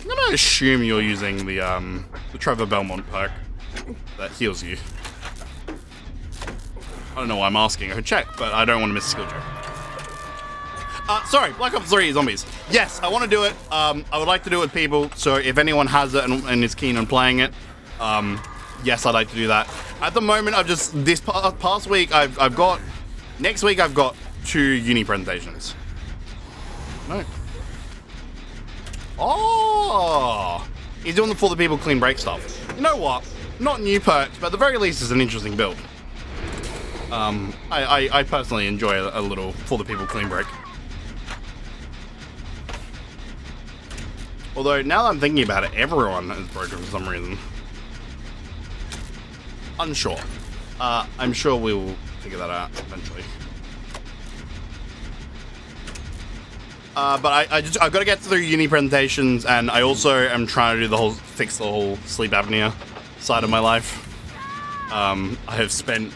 gonna assume you're using the Trevor Belmont perk that heals you. I don't know why I'm asking. I could check, but I don't want to miss a skill check. Sorry, Black Ops 3 zombies. yes, I want to do it. I would like to do it with people. So if anyone has it and is keen on playing it, yes, I'd like to do that. At the moment, I've just this past week, I've got next week I've got 2 uni presentations. No. Oh, he's doing the For the People clean break stuff. You know what? Not new perks, but at the very least, it's an interesting build. I personally enjoy a little For the People clean break. Although, now that I'm thinking about it, everyone is broken for some reason. Unsure. I'm sure we will figure that out eventually. But I've got to get through uni presentations, and I also am trying to do fix the whole sleep apnea side of my life. I have spent,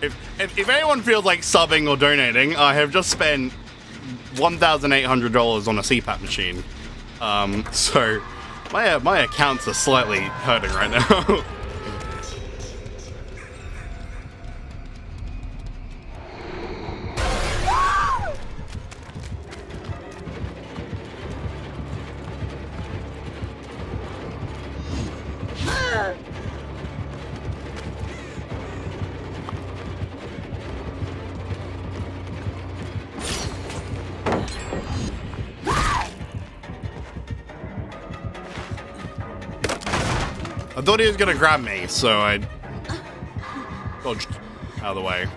if anyone feels like subbing or donating, I have just spent $1,800 on a CPAP machine. So my accounts are slightly hurting right now. I thought he was gonna grab me, so I dodged out of the way.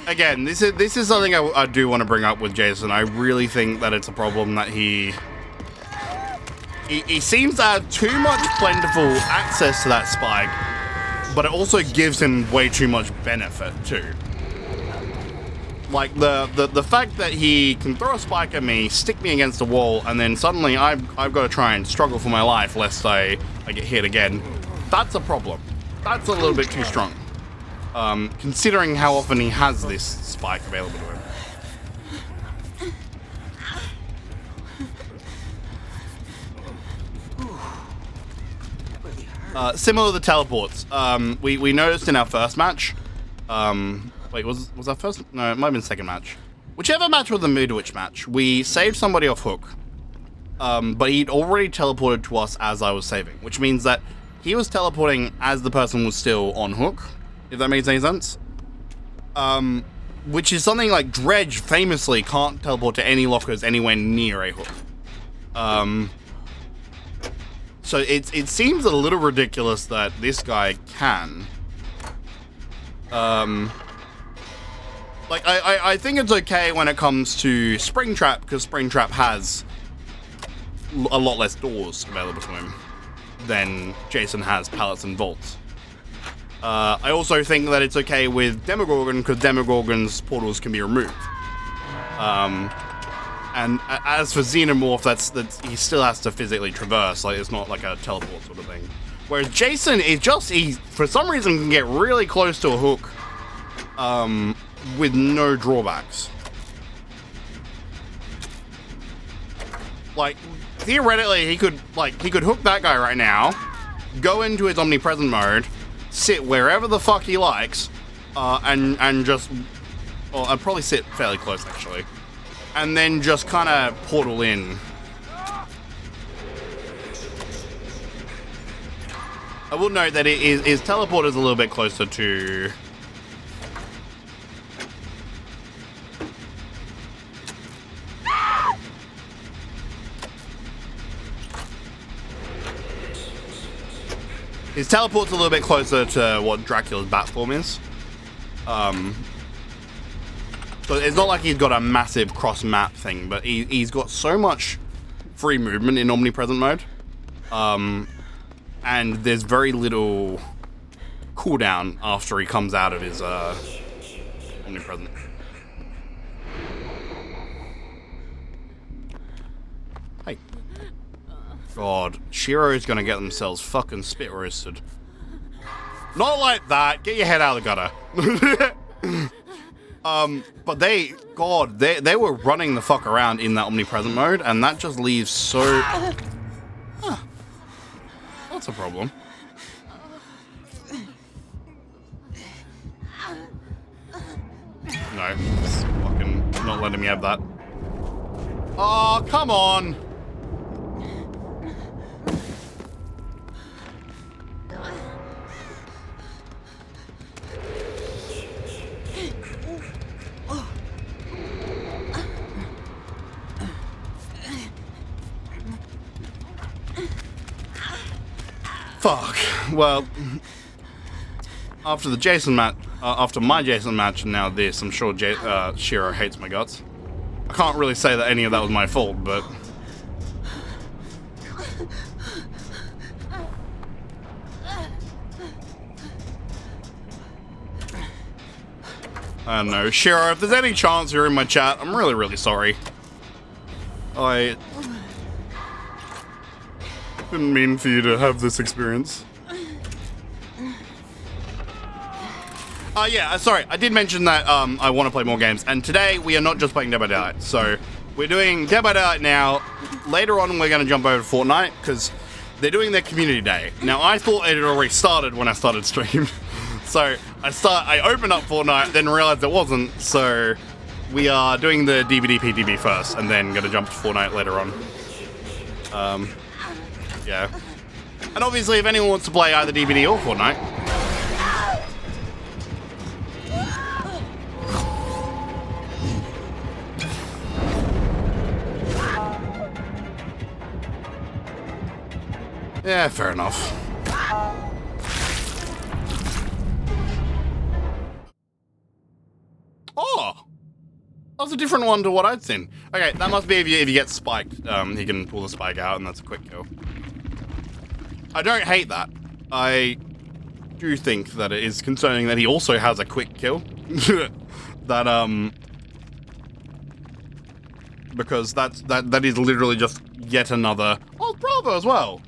Again, this is something I do want to bring up with Jason. I really think that it's a problem that he seems to have too much plentiful access to that spike, but it also gives him way too much benefit too. Like the fact that he can throw a spike at me, stick me against a wall, and then suddenly I've got to try and struggle for my life lest I get hit again. That's a problem. That's a little bit too strong. Considering how often he has this spike available to him. Similar to the teleports, we noticed in our first match. Wait, was our first? No, it might have been second match. Whichever match was the Mood Witch match, we saved somebody off hook. But he'd already teleported to us as I was saving, which means that he was teleporting as the person was still on hook, if that makes any sense. Which is something like Dredge famously can't teleport to any lockers anywhere near a hook. So it seems a little ridiculous that this guy can. Like, I think it's okay when it comes to Springtrap, because Springtrap has a lot less doors available to him than Jason has pallets and vaults. I also think that it's okay with Demogorgon, because Demogorgon's portals can be removed. And as for Xenomorph, that's he still has to physically traverse, like it's not like a teleport sort of thing. Whereas Jason is he for some reason can get really close to a hook, with no drawbacks. Like, theoretically, he could hook that guy right now, go into his omnipresent mode, sit wherever the fuck he likes, and just, well, I'd probably sit fairly close actually, and then just kind of portal in. I will note that his teleport is a little bit closer to. His teleport's a little bit closer to what Dracula's bat form is. So it's not like he's got a massive cross-map thing, but he's got so much free movement in omnipresent mode. And there's very little cooldown after he comes out of his omnipresent. Hey. God, Shiro's gonna get themselves fucking spit roasted. Not like that. Get your head out of the gutter. But they were running the fuck around in that omnipresent mode, and that just leaves so. Huh. That's a problem. No, it's fucking not letting me have that. Oh, come on. Fuck. Well, after the Jason match, after my Jason match and now this, I'm sure Shiro hates my guts. I can't really say that any of that was my fault, but... I don't know. Shiro, if there's any chance you're in my chat, I'm really, really sorry. I didn't mean for you to have this experience. Yeah, sorry, I did mention that I want to play more games, and today we are not just playing Dead by Daylight. So, we're doing Dead by Daylight now. Later on, we're going to jump over to Fortnite, because they're doing their community day. Now, I thought it had already started when I started stream. So, I opened up Fortnite, then realized it wasn't, so we are doing the DVD PTB first, and then going to jump to Fortnite later on. Yeah. And obviously, if anyone wants to play either DVD or Fortnite, yeah, fair enough. Oh! That was a different one to what I'd seen. Okay, that must be if you get spiked. He can pull the spike out and that's a quick kill. I don't hate that. I do think that it is concerning that he also has a quick kill. That, because that is literally just yet another... Oh, Bravo as well!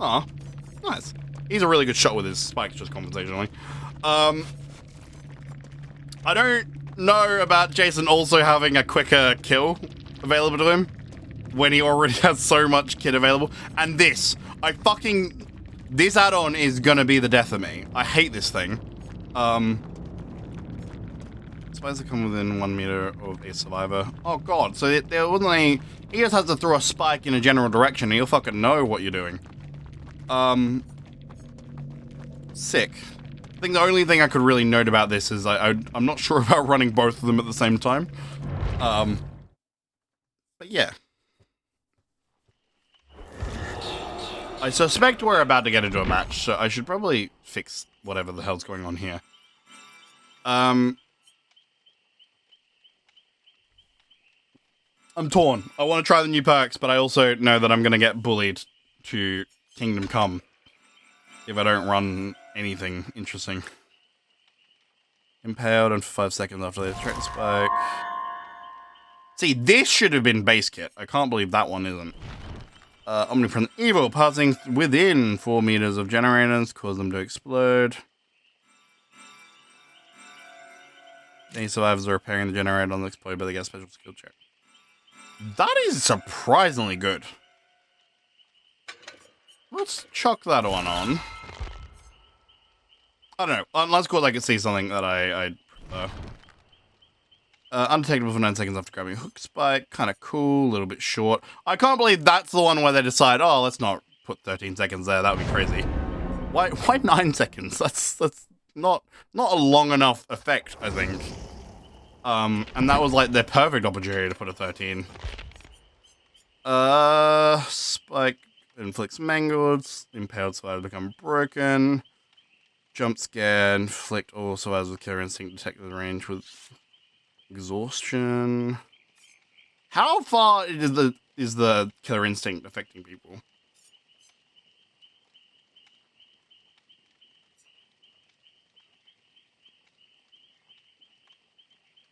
Aw, nice. He's a really good shot with his spikes, just compensationally. I don't know about Jason also having a quicker kill available to him when he already has so much kit available. And this, this add-on is gonna be the death of me. I hate this thing. Spikes that come within 1 meter of a survivor. Oh god, so there wasn't any... He just has to throw a spike in a general direction and he'll fucking know what you're doing. Sick. I think the only thing I could really note about this is I'm not sure about running both of them at the same time. But yeah. I suspect we're about to get into a match, so I should probably fix whatever the hell's going on here. I'm torn. I want to try the new perks, but I also know that I'm going to get bullied to Kingdom Come if I don't run anything interesting. Impaled and for 5 seconds after they threat spike. See, this should have been base kit. I can't believe that one isn't. Omnipresent Evil, passing within 4 meters of generators, cause them to explode. Any survivors are repairing the generator on the explode, but they get a special skill check. That is surprisingly good. Let's chuck that one on. I don't know. Unless, of course, I could see something that I prefer. Undetectable for 9 seconds after grabbing a hook spike. Kind of cool. A little bit short. I can't believe that's the one where they decide, oh, let's not put 13 seconds there. That would be crazy. Why 9 seconds? That's not a long enough effect, I think. And that was like their perfect opportunity to put a 13. Spike inflicts mangled. Impaled survivors become broken. Jump scare, inflict all survivors with killer instinct detected the range with exhaustion. How far is the killer instinct affecting people?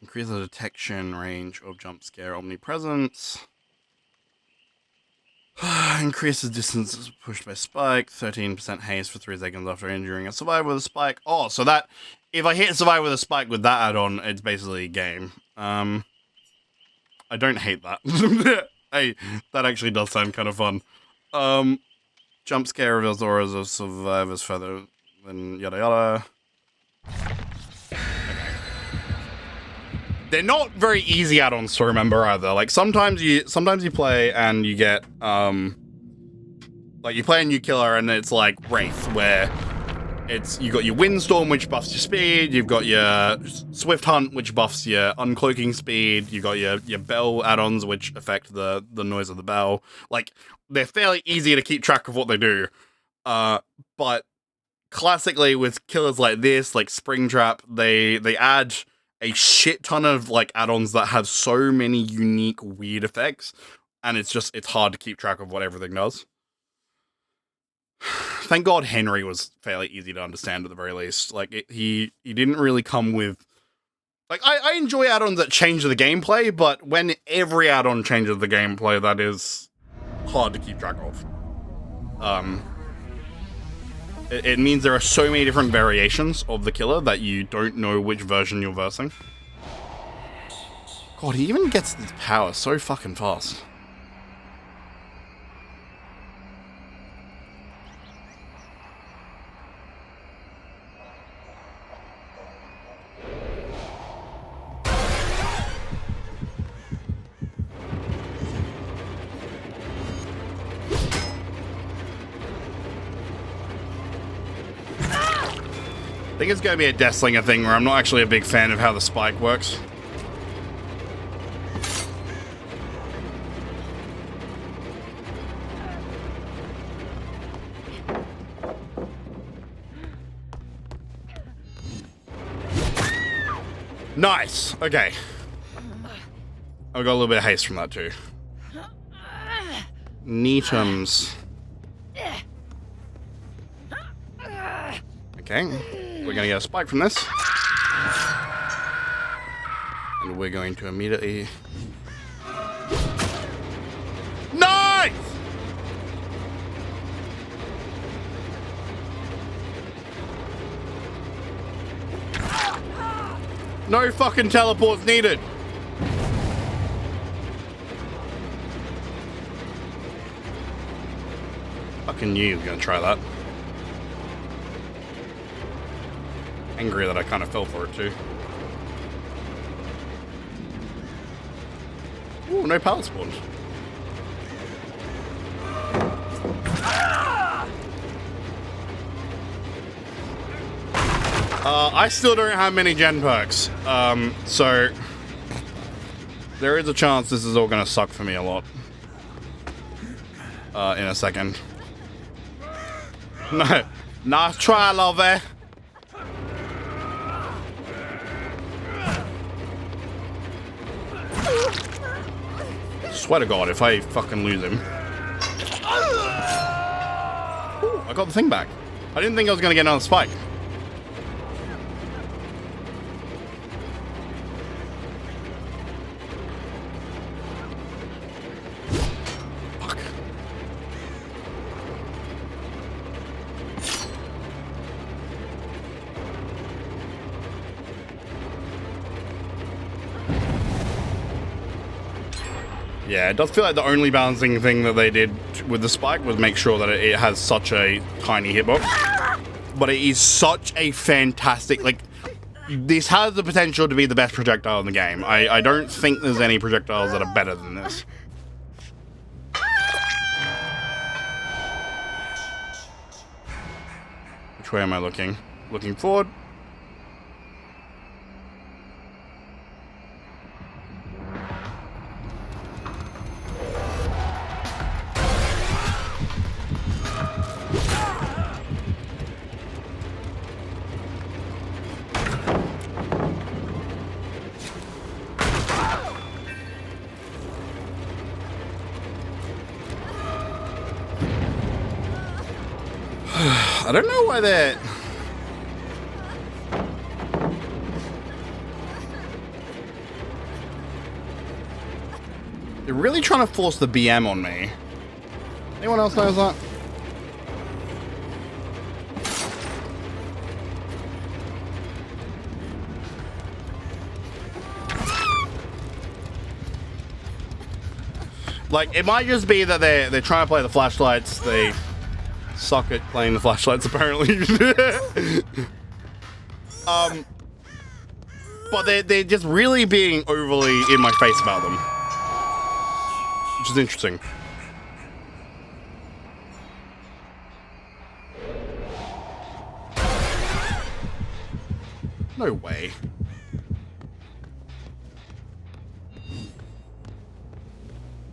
Increase the detection range of jump scare omnipresence. Increases distance pushed by spike. 13% haste for 3 seconds after injuring a survivor with a spike. Oh, so that... If I hit a survivor with a spike with that add-on, it's basically game. I don't hate that. Hey, that actually does sound kind of fun. Jump scare reveals auras of survivors further than yada yada. Okay. they're not very easy add-ons to remember either. Like sometimes you play and you get like you play a new killer and it's like Wraith, where you got your Windstorm, which buffs your speed, you've got your Swift Hunt, which buffs your uncloaking speed, you got your bell add-ons, which affect the noise of the bell. Like, they're fairly easy to keep track of what they do. But classically with killers like this, like Springtrap, they add a shit ton of like add-ons that have so many unique, weird effects, and it's hard to keep track of what everything does. Thank God Henry was fairly easy to understand at the very least. Like, he didn't really come with... Like, I enjoy add-ons that change the gameplay, but when every add-on changes the gameplay, that is hard to keep track of. It means there are so many different variations of the killer that you don't know which version you're versing. God, he even gets this power so fucking fast. I think it's going to be a Deathslinger thing where I'm not actually a big fan of how the spike works. Nice! Okay. I got a little bit of haste from that too. Neatums. Okay. We're gonna get a spike from this. And we're going to immediately... Nice! No fucking teleports needed. Fucking knew you were gonna try that. Angry that I kind of fell for it too. Ooh, no pallet spawns. I still don't have many gen perks, so there is a chance this is all gonna suck for me a lot. In a second. No, nice try, lovey. Swear to God, if I fucking lose him. Ooh, I got the thing back. I didn't think I was gonna get another spike. Fuck. Yeah, it does feel like the only balancing thing that they did with the spike was make sure that it has such a tiny hitbox. But it is such a fantastic, like, this has the potential to be the best projectile in the game. I don't think there's any projectiles that are better than this. Which way am I looking? Looking forward. I don't know why they're... They're really trying to force the BM on me. Anyone else knows that? Like, it might just be that they're trying to play the flashlights. They suck at playing the flashlights, apparently. but they're just really being overly in my face about them, which is interesting. No way.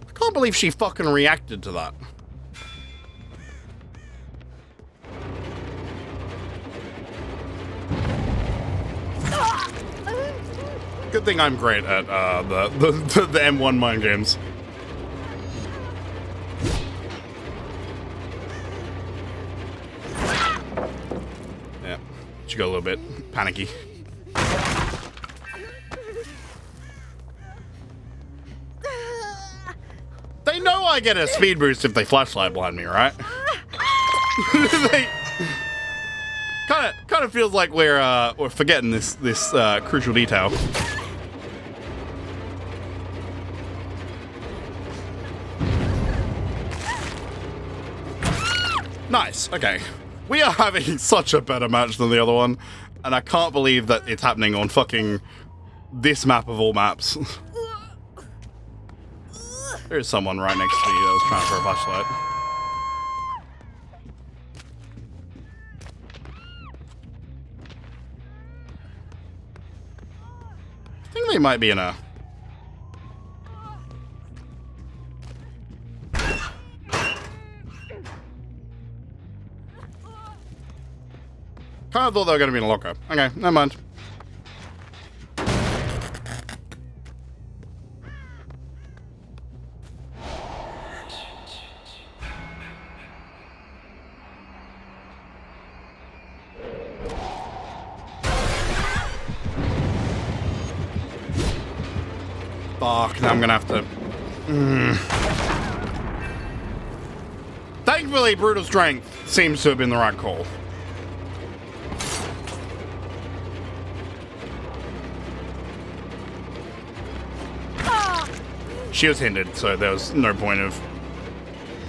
I can't believe she fucking reacted to that. Good thing I'm great at the M1 mind games. Yeah, she got a little bit panicky. They know I get a speed boost if they flashlight blind me, right? They kind of feels like we're forgetting this crucial detail. Nice. Okay, we are having such a better match than the other one, and I can't believe that it's happening on fucking this map of all maps. There's someone right next to me that was trying for a flashlight. I think they might be in a... Kind of thought they were going to be in a locker. Okay, never mind. Fuck, now I'm gonna have to... Thankfully, Brutal Strength seems to have been the right call. She was hindered, so there was no point of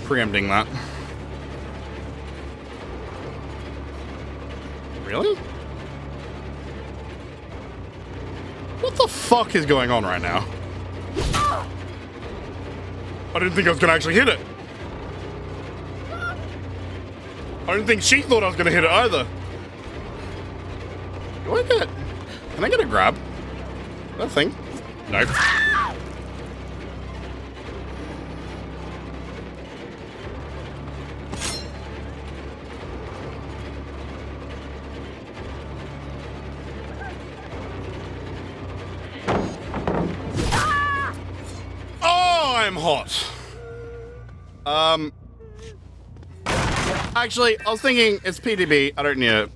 preempting that. Really? What the fuck is going on right now? I didn't think I was gonna actually hit it. I didn't think she thought I was gonna hit it either. Do I get... Can I get a grab? That thing? Nope. I'm hot. Actually, I was thinking it's PTB. I don't need to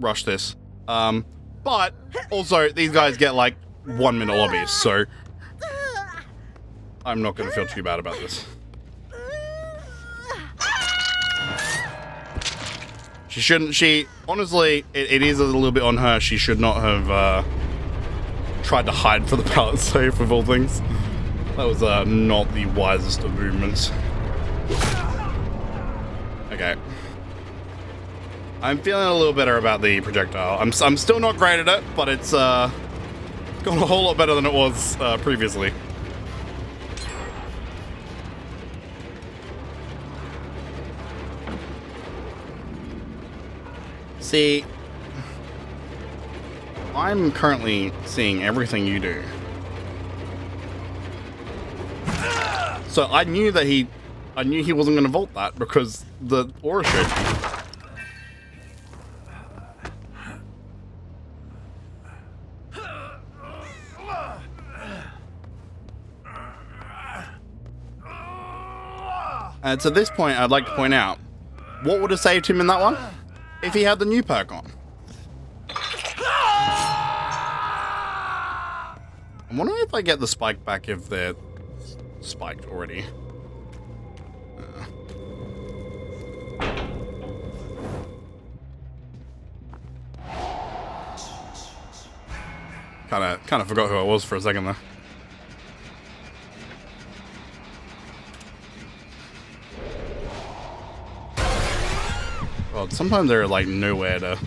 rush this. But also these guys get like 1 minute lobbies, so I'm not gonna feel too bad about this. She shouldn't. Honestly, it is a little bit on her. She should not have tried to hide for the pallet safe of all things. That was not the wisest of movements. Okay. I'm feeling a little better about the projectile. I'm still not great at it, but it's gone a whole lot better than it was previously. See, I'm currently seeing everything you do. So I knew that he wasn't going to vault that because the aura showed me. And at this point, I'd like to point out, what would have saved him in that one? If he had the new perk on. I'm wondering if I get the spike back if they're spiked already. Kind of forgot who I was for a second there. Well, sometimes they're like nowhere to...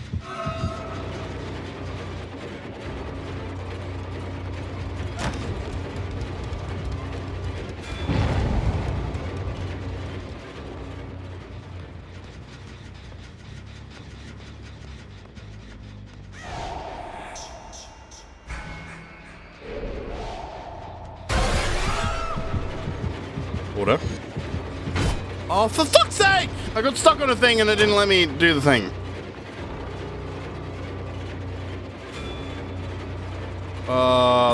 teleporter. Oh, for fuck's sake! I got stuck on a thing and it didn't let me do the thing.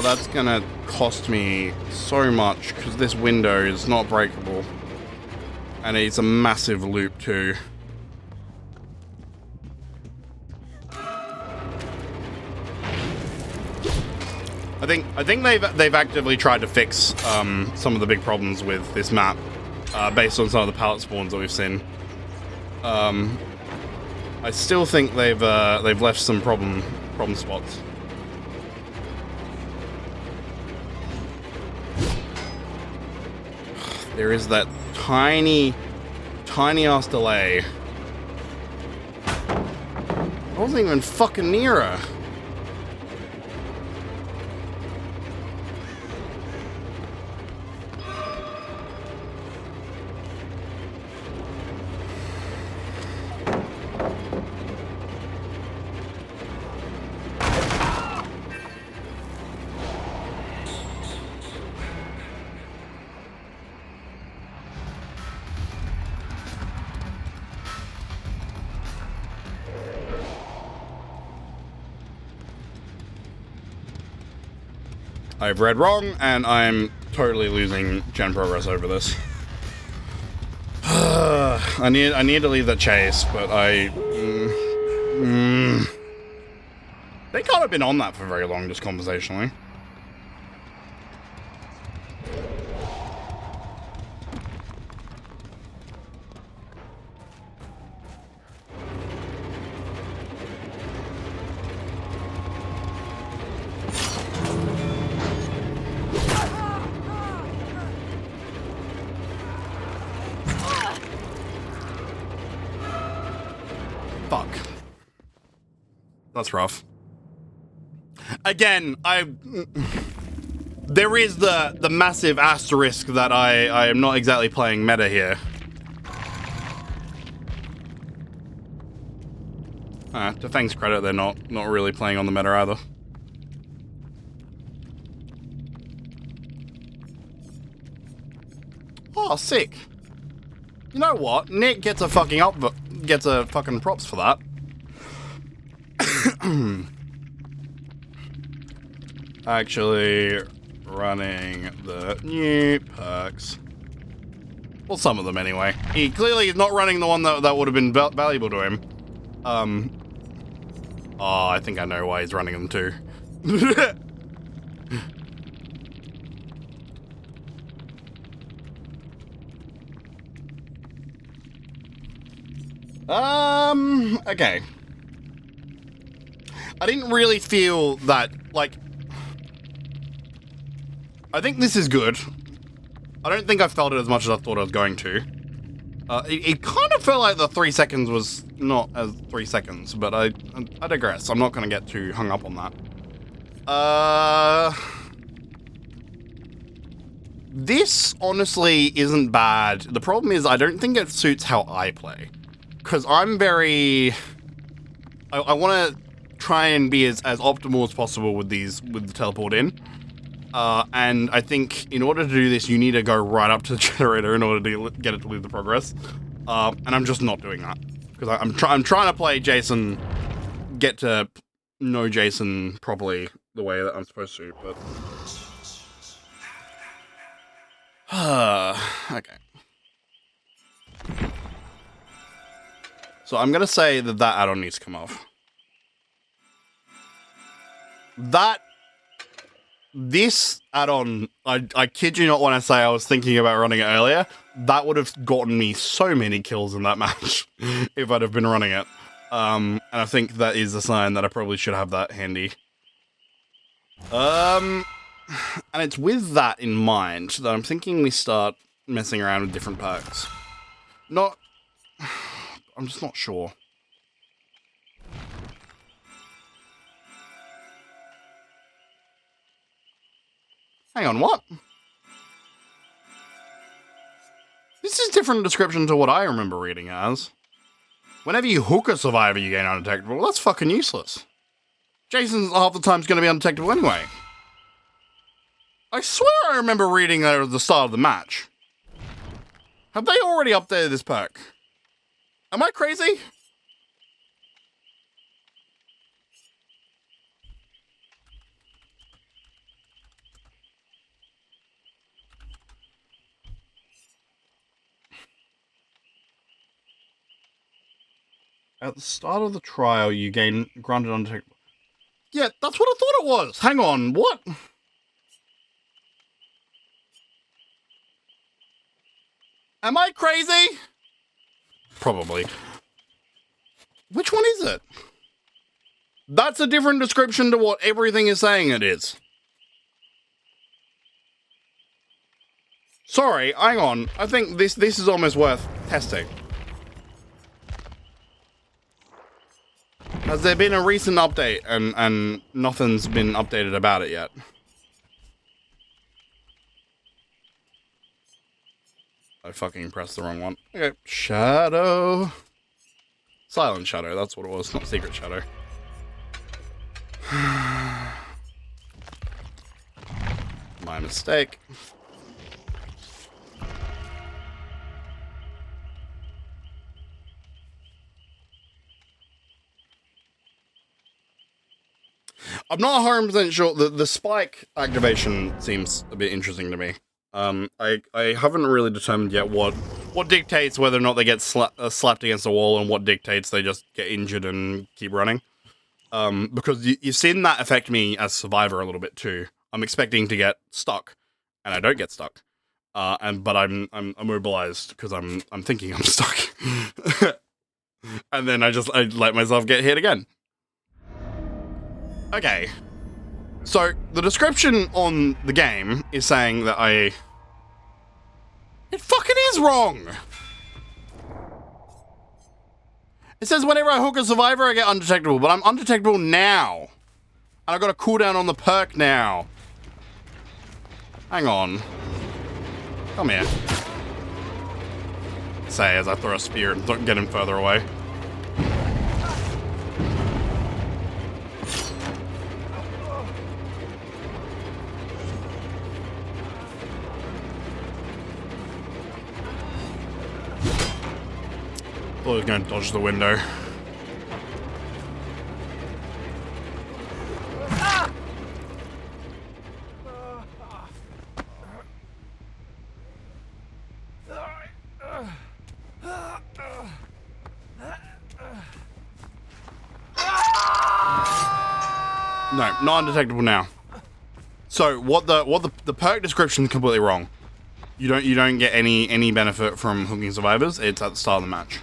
That's gonna cost me so much because this window is not breakable. And it's a massive loop too. I think they've actively tried to fix some of the big problems with this map based on some of the pallet spawns that we've seen. I still think they've left some problem spots. There is that tiny ass delay. I wasn't even fucking near her. I've read wrong, and I'm totally losing gen progress over this. I need to leave that chase, but they can't have been on that for very long, just conversationally. Fuck. That's rough. Again, there is the massive asterisk that I am not exactly playing meta here. To Fang's credit, they're not really playing on the meta either. Oh, sick. You know what? Nick gets a fucking props for that. Actually running the new perks. Well, some of them anyway. He clearly is not running the one that would have been valuable to him. Oh, I think I know why he's running them too. Okay. I didn't really feel that, like... I think this is good. I don't think I felt it as much as I thought I was going to. It kind of felt like the 3 seconds was not as 3 seconds, but I digress. I'm not going to get too hung up on that. This, honestly, isn't bad. The problem is I don't think it suits how I play. Because I'm very... I want to try and be as optimal as possible with the teleport in. And I think in order to do this, you need to go right up to the generator in order to get it to leave the progress. And I'm just not doing that. Because I'm trying to play Jason, get to know Jason properly the way that I'm supposed to, but... okay. So I'm going to say that add-on needs to come off. This add-on, I kid you not when I say I was thinking about running it earlier, that would have gotten me so many kills in that match if I'd have been running it. And I think that is a sign that I probably should have that handy. And it's with that in mind that I'm thinking we start messing around with different perks. I'm just not sure. Hang on, what? This is different description to what I remember reading as. Whenever you hook a survivor, you gain undetectable. Well, that's fucking useless. Jason's half the time's gonna be undetectable anyway. I swear I remember reading that at the start of the match. Have they already updated this perk? Am I crazy? At the start of the trial, you gain granted undetectable. Yeah, that's what I thought it was. Hang on, what? Am I crazy? Probably. Which one is it? That's a different description to what everything is saying it is. Sorry, hang on. I think this is almost worth testing. Has there been a recent update and nothing's been updated about it yet? I fucking pressed the wrong one. Okay, shadow. Silent shadow, that's what it was, not secret shadow. My mistake. I'm not 100% sure. The spike activation seems a bit interesting to me. I haven't really determined yet what dictates whether or not they get slapped against the wall and what dictates they just get injured and keep running. Because you've seen that affect me as survivor a little bit too. I'm expecting to get stuck, and I don't get stuck. But I'm immobilized because I'm thinking I'm stuck, and then I let myself get hit again. Okay, so the description on the game is saying that it fucking is wrong. It says whenever I hook a survivor, I get undetectable, but I'm undetectable now. And I got a cooldown on the perk now. Hang on. Come here. Say as I throw a spear and get him further away. Thought he was going to dodge the window. No, not undetectable now. So what the perk description is completely wrong. You don't get any benefit from hooking survivors. It's at the start of the match.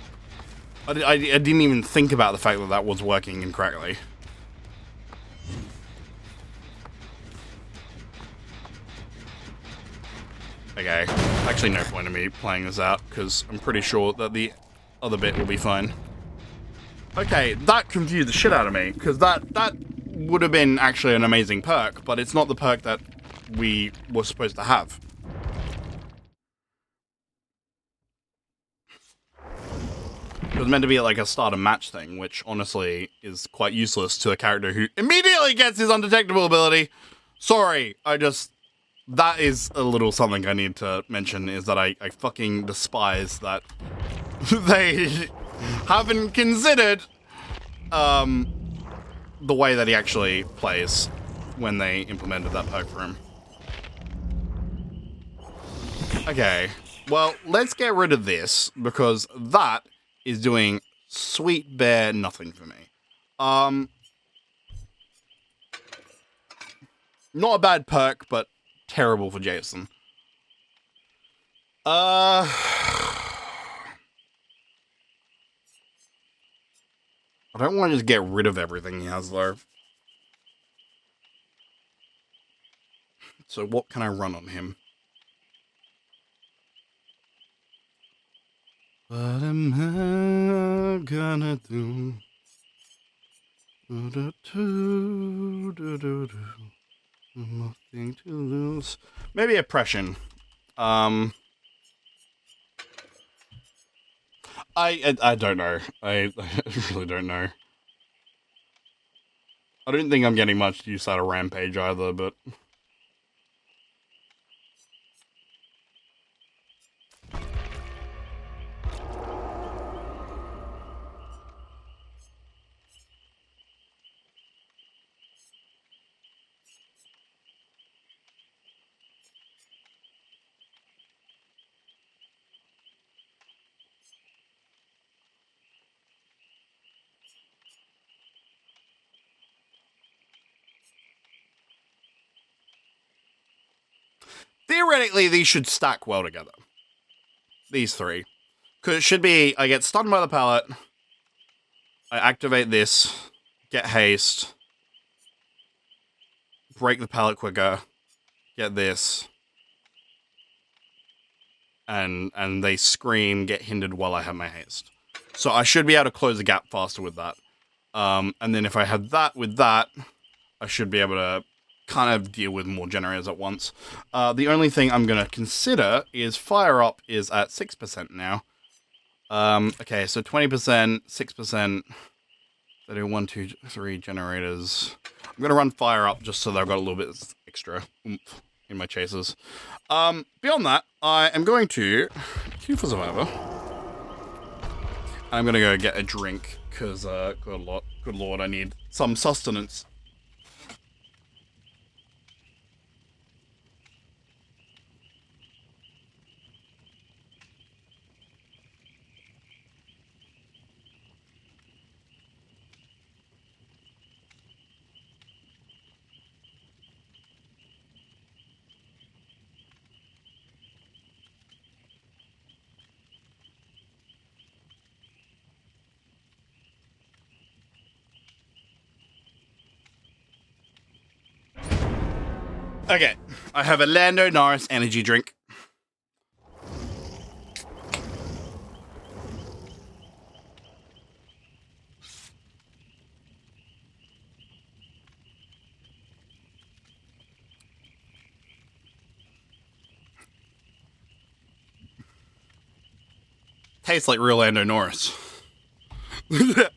I didn't even think about the fact that that was working incorrectly. Okay, actually no point in me playing this out because I'm pretty sure that the other bit will be fine. Okay, that confused the shit out of me because that would have been actually an amazing perk, but it's not the perk that we were supposed to have. It was meant to be like a start a match thing, which honestly is quite useless to a character who immediately gets his undetectable ability. Sorry, that is a little something I need to mention, is that I fucking despise that they haven't considered the way that he actually plays when they implemented that perk for him. Okay, well, let's get rid of this, because that is doing sweet bear nothing for me. Not a bad perk, but terrible for Jason. I don't want to just get rid of everything he has, though. So what can I run on him? What am I gonna do? Nothing to lose. Maybe oppression. I don't know. I really don't know. I don't think I'm getting much use out of Rampage either, but theoretically, these should stack well together. These three. Because it should be, I get stunned by the pallet, I activate this, get haste, break the pallet quicker, get this, and they scream, get hindered while I have my haste. So I should be able to close the gap faster with that. And then if I had that with that, I should be able to kind of deal with more generators at once. The only thing I'm going to consider is fire up is at 6% now. Okay, so 20%, 6%. I do 1, 2, 3 generators. I'm going to run fire up just so that I've got a little bit extra oomph in my chases. Beyond that, I am going to queue for Survivor. I'm going to go get a drink because, good lord, I need some sustenance. Okay, I have a Lando Norris energy drink. Tastes like real Lando Norris. Okay.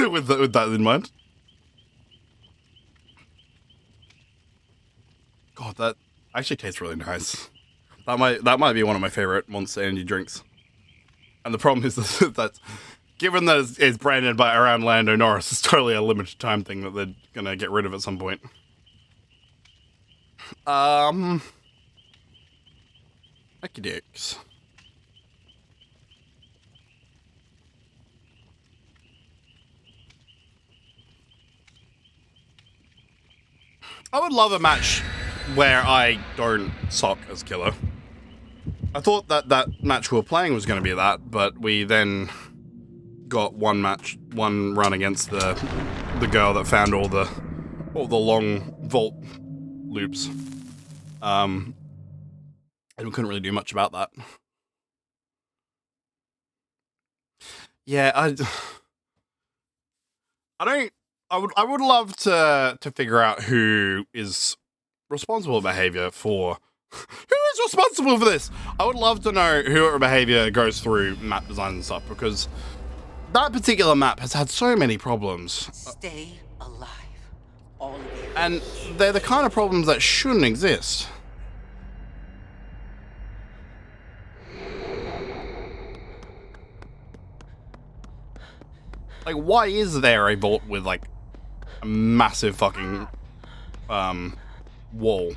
with that in mind. God, that actually tastes really nice. That might be one of my favorite Monster Energy drinks. And the problem is that given that it's branded by around Lando Norris, it's totally a limited time thing that they're gonna get rid of at some point. Okie dicks. I would love a match where I don't suck as killer. I thought that match we were playing was going to be that, but we then got one run against the girl that found all the long vault loops. And we couldn't really do much about that. Yeah, I would love to figure out who is responsible behavior for who is responsible for this. I would love to know who behavior goes through map design and stuff, because that particular map has had so many problems. Stay alive, all of you. And they're the kind of problems that shouldn't exist. Like, why is there a vault with like a massive fucking wall?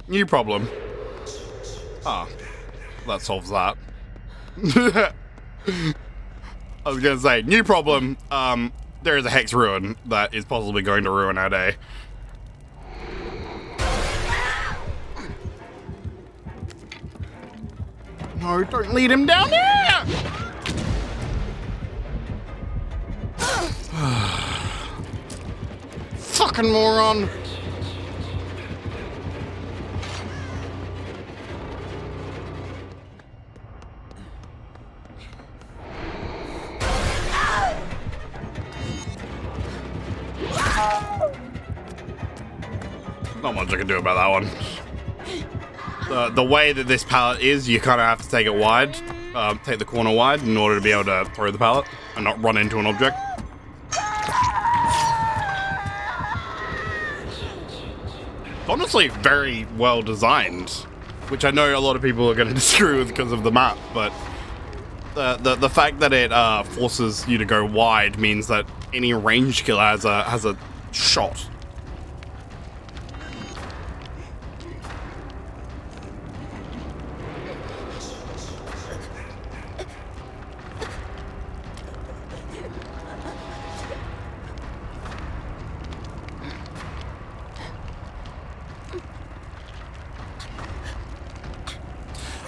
New problem. Ah, that solves that. I was gonna say, new problem. There is a hex ruin that is possibly going to ruin our day. No, don't lead him down there! fucking moron. Not much I can do about that one. The way that this pallet is, you kind of have to take it wide, take the corner wide in order to be able to throw the pallet and not run into an object. Honestly, very well designed, which I know a lot of people are going to disagree with because of the map, but the fact that it forces you to go wide means that any ranged killer has a shot.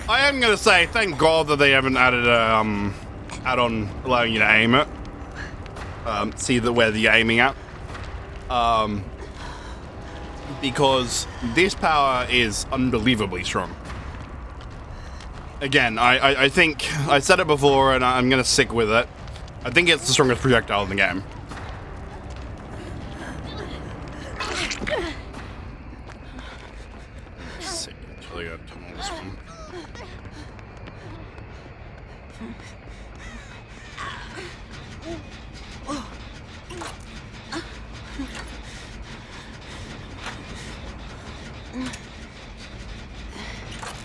I am gonna say, thank God that they haven't added a add-on allowing you to aim it. See where you're aiming at. Because this power is unbelievably strong. Again, I think I said it before, and I'm gonna stick with it. I think it's the strongest projectile in the game. Sick. Actually, gotta turn on this one.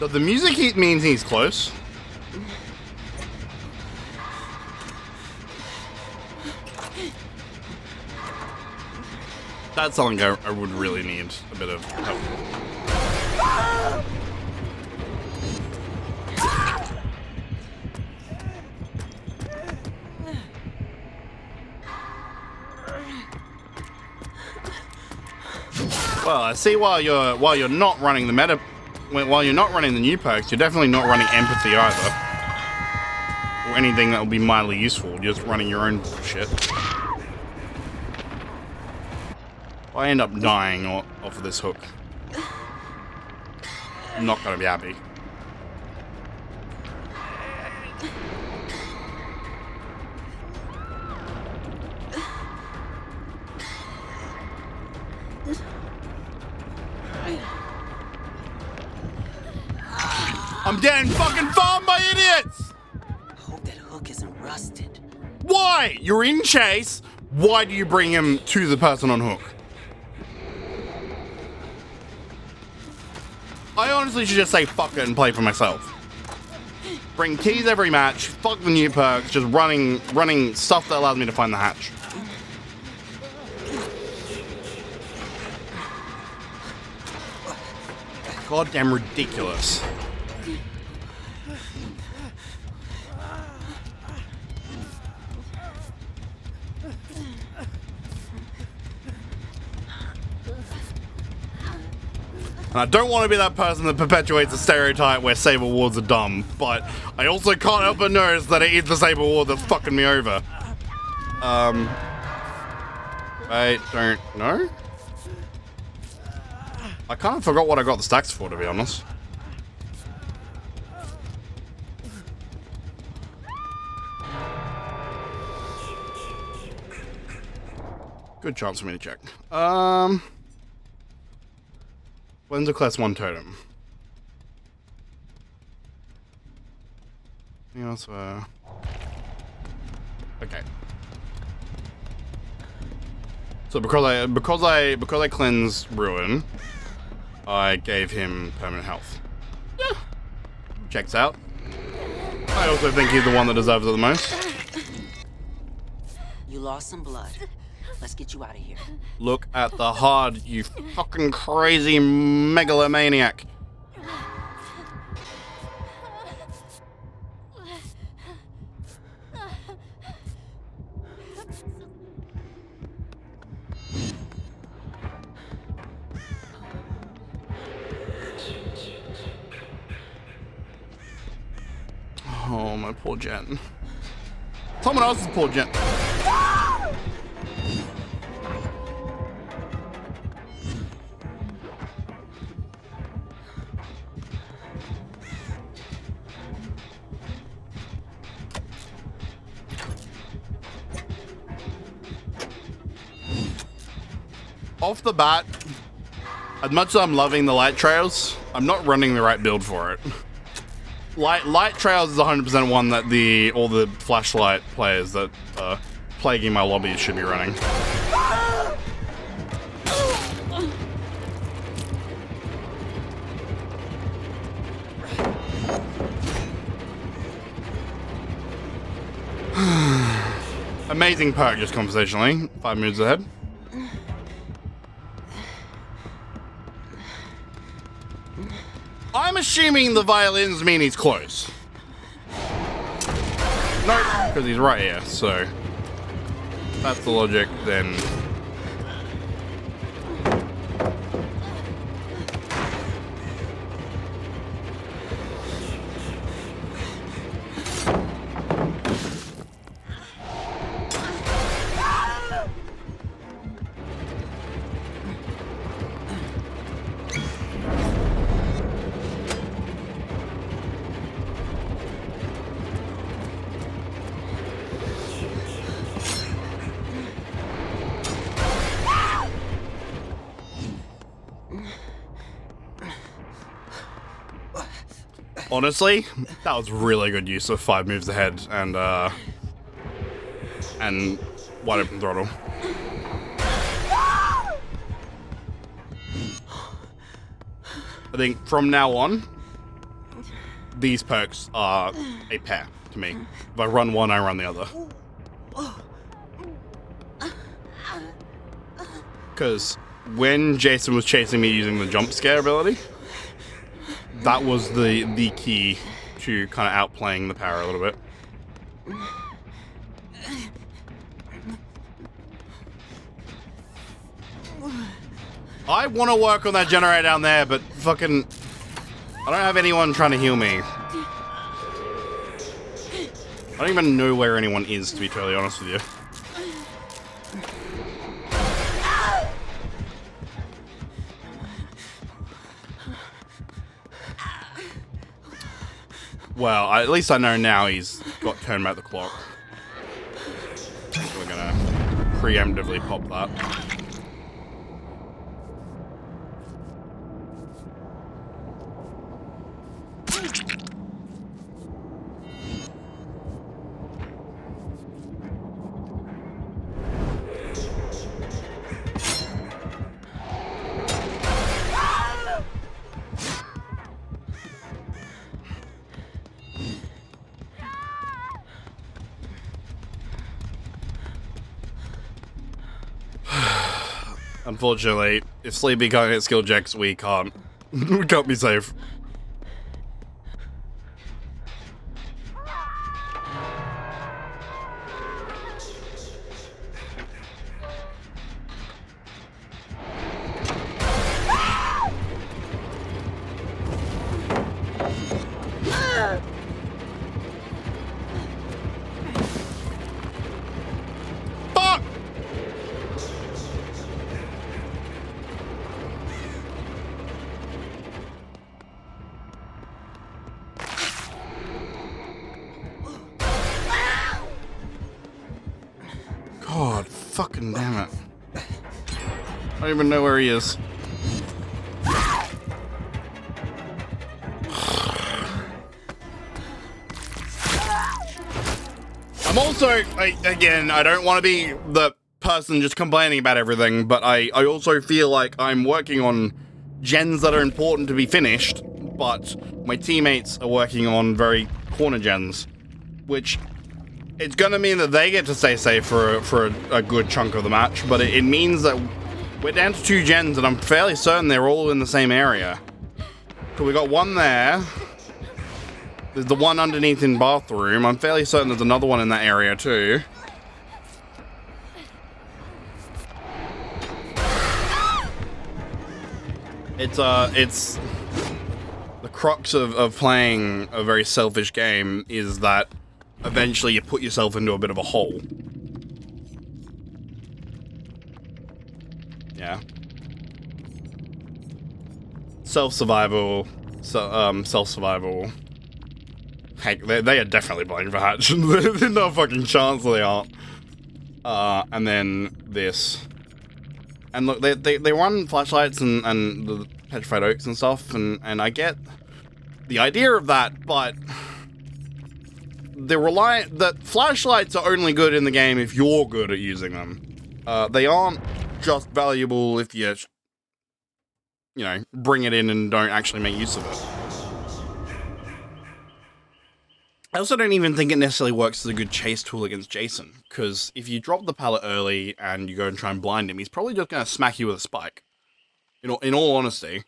So the music means he's close. That's something I would really need a bit of help. Well, I see while you're not running the meta, while you're not running the new perks, you're definitely not running empathy either, or anything that will be mildly useful. You're just running your own shit. If I end up dying off of this hook, I'm not gonna be happy. I'm getting fucking farmed by idiots! I hope that hook isn't rusted. Why? You're in chase. Why do you bring him to the person on hook? I honestly should just say fuck it and play for myself. Bring keys every match, fuck the new perks, just running stuff that allows me to find the hatch. Goddamn ridiculous. And I don't want to be that person that perpetuates the stereotype where saber wards are dumb, but I also can't help but notice that it is the saber ward that's fucking me over. I don't know. I kind of forgot what I got the stacks for, to be honest. Good chance for me to check. When's a class 1 totem? Anything else? Okay. So because I cleansed Ruin, I gave him permanent health. Yeah. Checks out. I also think he's the one that deserves it the most. You lost some blood. Let's get you out of here. Look at the HUD, you fucking crazy megalomaniac. Oh, my poor Jen. Someone else's poor Jen. off the bat, as much as I'm loving the light trails, I'm not running the right build for it. Light trails is 100% one that all the flashlight players that are plaguing my lobbies should be running. Amazing perk, just conversationally. 5 moves ahead. I'm assuming the violins mean he's close. No, because he's right here, so that's the logic, then. Honestly, that was really good use of 5 moves ahead and wide open throttle. I think from now on, these perks are a pair to me. If I run one, I run the other. Because when Jason was chasing me using the jump scare ability, that was the key to kind of outplaying the power a little bit. I want to work on that generator down there, but fucking, I don't have anyone trying to heal me. I don't even know where anyone is, to be totally honest with you. Well, at least I know now he's got turned back the clock. So we're gonna preemptively pop that. Unfortunately, if Sleepy can't get skill checks, we can't. We can't be safe. God, fucking damn it. I don't even know where he is. I'm also, again, I don't want to be the person just complaining about everything, but I also feel like I'm working on gens that are important to be finished, but my teammates are working on very corner gens, which it's gonna mean that they get to stay safe for a good chunk of the match, but it means that we're down to 2 gens, and I'm fairly certain they're all in the same area. So we got one there. There's the one underneath in bathroom. I'm fairly certain there's another one in that area too. It's the crux of playing a very selfish game is that eventually you put yourself into a bit of a hole. Yeah. Self-survival. Self-survival. Heck, they are definitely playing for Hatch. There's no fucking chance they aren't. And then this. And look, they run flashlights and the petrified oaks and stuff, and I get the idea of that, but that flashlights are only good in the game if you're good at using them. They aren't just valuable if you bring it in and don't actually make use of it. I also don't even think it necessarily works as a good chase tool against Jason, because if you drop the pallet early and you go and try and blind him, he's probably just going to smack you with a spike. In all honesty.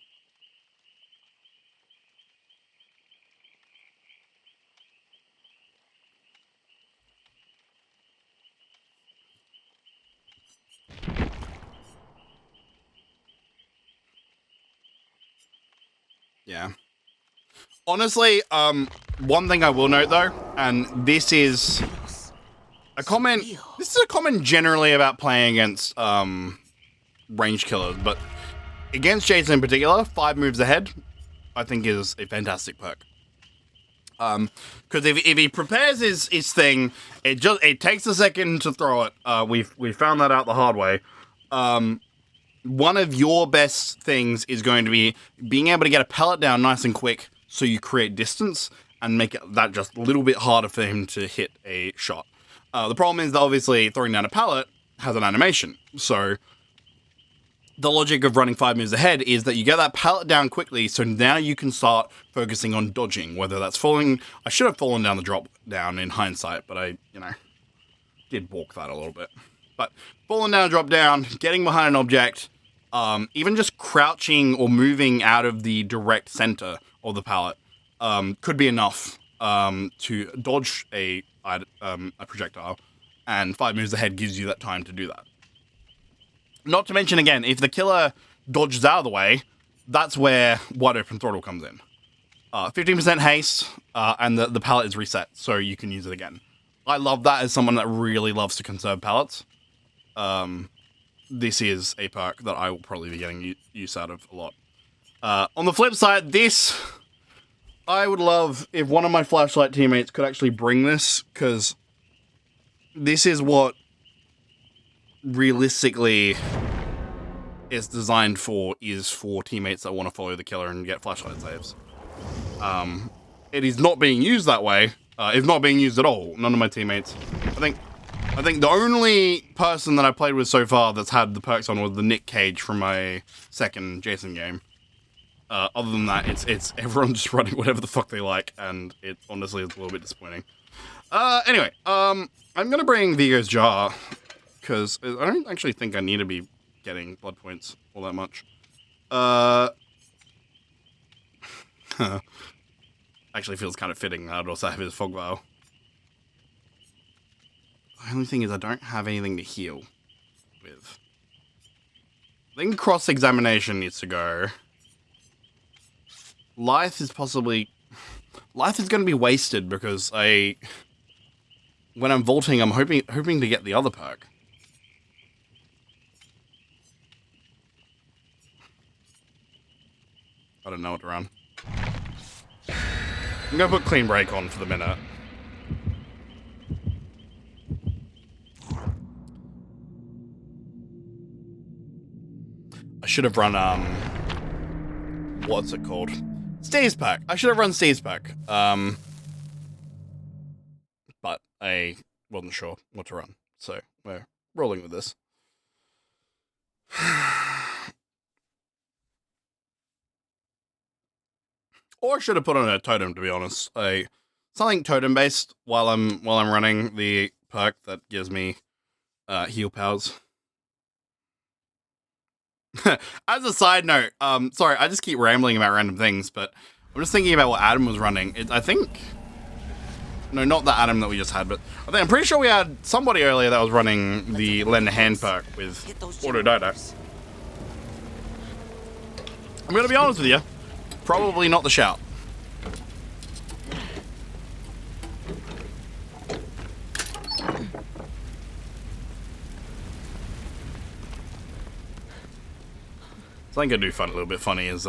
Yeah. Honestly, one thing I will note though, and this is a comment. This is a comment generally about playing against range killers, but against Jason in particular, 5 moves ahead, I think is a fantastic perk. Because if he prepares his thing, it takes a second to throw it. We found that out the hard way. One of your best things is going to be being able to get a pellet down nice and quick, so you create distance and make that just a little bit harder for him to hit a shot. The problem is that obviously throwing down a pallet has an animation, so the logic of running 5 moves ahead is that you get that pallet down quickly, so now you can start focusing on dodging, whether that's falling. I should have fallen down the drop down in hindsight, but I, did walk that a little bit. But falling down, drop down, getting behind an object, even just crouching or moving out of the direct center of the pallet could be enough to dodge a projectile, and 5 moves ahead gives you that time to do that. Not to mention, again, if the killer dodges out of the way, that's where wide open throttle comes in. 15% haste, and the pallet is reset, so you can use it again. I love that as someone that really loves to conserve pallets. This is a perk that I will probably be getting use out of a lot. On the flip side, I would love if one of my flashlight teammates could actually bring this, because this is what realistically is designed for teammates that want to follow the killer and get flashlight saves. It is not being used that way. It's not being used at all. None of my teammates. I think the only person that I played with so far that's had the perks on was the Nick Cage from my second Jason game. Other than that, it's everyone just running whatever the fuck they like, and it honestly is a little bit disappointing. Anyway, I'm gonna bring Vigo's Jar, because I don't actually think I need to be getting blood points all that much. Actually feels kind of fitting that I'd also have his fog vial. The only thing is I don't have anything to heal with. I think cross-examination needs to go. Life is going to be wasted because when I'm vaulting, I'm hoping to get the other perk. I don't know what to run. I'm gonna put clean break on for the minute. I should have run, what's it called? Steve's pack. I should have run Steve's pack. But I wasn't sure what to run. So we're rolling with this. Or I should have put on a totem, to be honest. Something totem based while I'm running the perk that gives me heal powers. As a side note, sorry, I just keep rambling about random things, but I'm just thinking about what Adam was running. No, not the Adam that we just had, but I'm pretty sure we had somebody earlier that was running the lend a hand perk with auto dodo. I'm gonna be honest with you. Probably not the shout. Something I do find a little bit funny is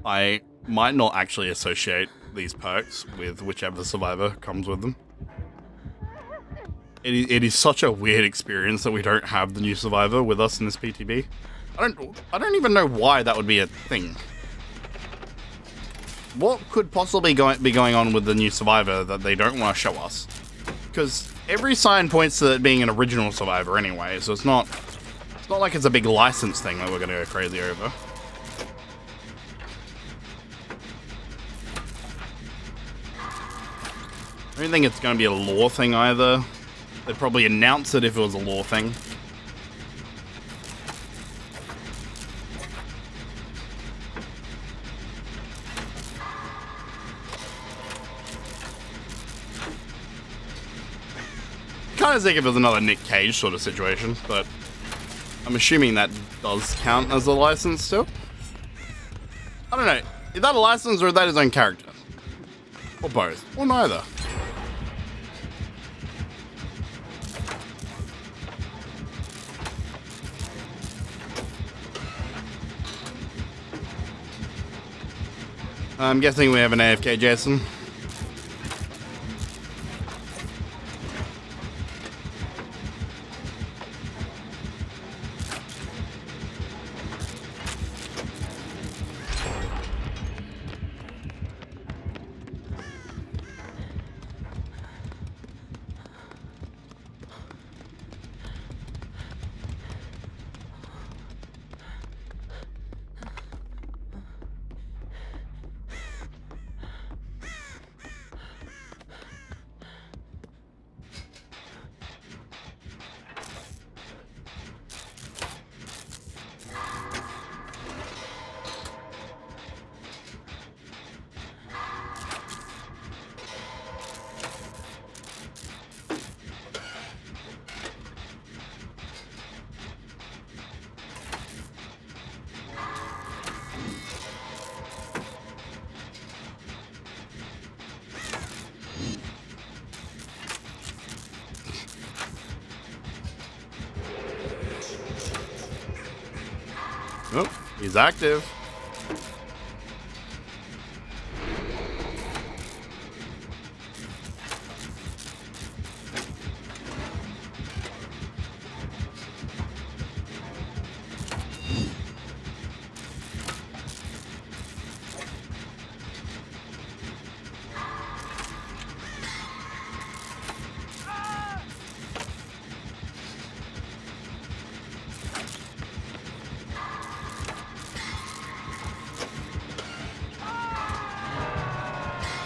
I might not actually associate these perks with whichever survivor comes with them. it is such a weird experience that we don't have the new survivor with us in this PTB. I don't even know why that would be a thing. What could possibly be going on with the new survivor that they don't want to show us? Because every sign points to it being an original survivor anyway, so it's not like it's a big license thing that we're gonna go crazy over. I don't think it's gonna be a lore thing either. They'd probably announce it if it was a lore thing. Kind of think if it was another Nick Cage sort of situation, but I'm assuming that does count as a license still. I don't know. Is that a license or is that his own character? Or both? Or neither? I'm guessing we have an AFK Jason. Oh, he's active.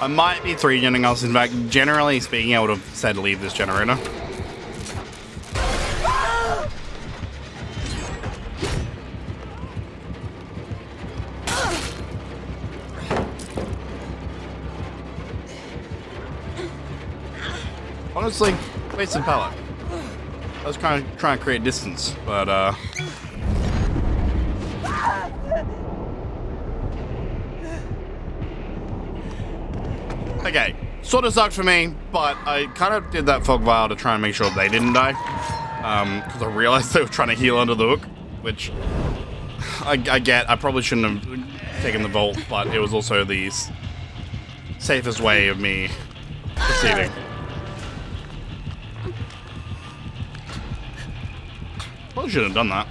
I might be 3-genning us. In fact, generally speaking, I would have said leave this generator. Honestly, wasted pallet. I was kind of trying to create distance, but okay, sort of sucked for me, but I kind of did that fog vial to try and make sure they didn't die. Because I realized they were trying to heal under the hook, which I get. I probably shouldn't have taken the vault, but it was also the safest way of me proceeding. Probably shouldn't have done that.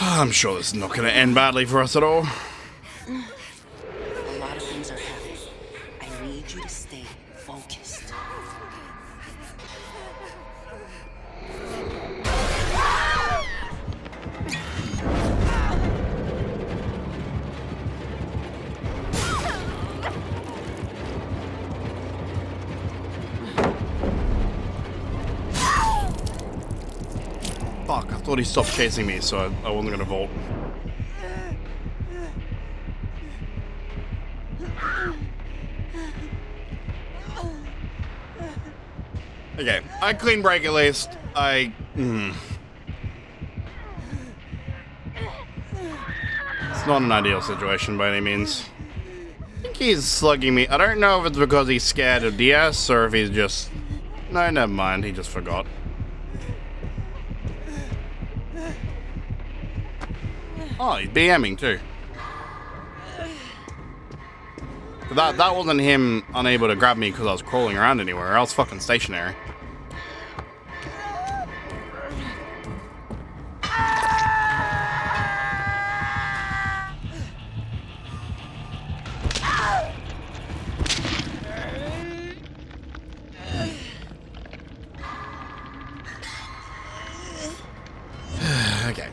I'm sure this is not going to end badly for us at all. A lot of things are happening. I need you to stay focused. Fuck, I thought he stopped chasing me, so I wasn't gonna vault. Okay, I clean break at least. It's not an ideal situation by any means. I think he's slugging me. I don't know if it's because he's scared of DS or if he's just No, never mind. He just forgot. Oh, he's BMing too. But that wasn't him unable to grab me because I was crawling around anywhere. I was fucking stationary. Okay.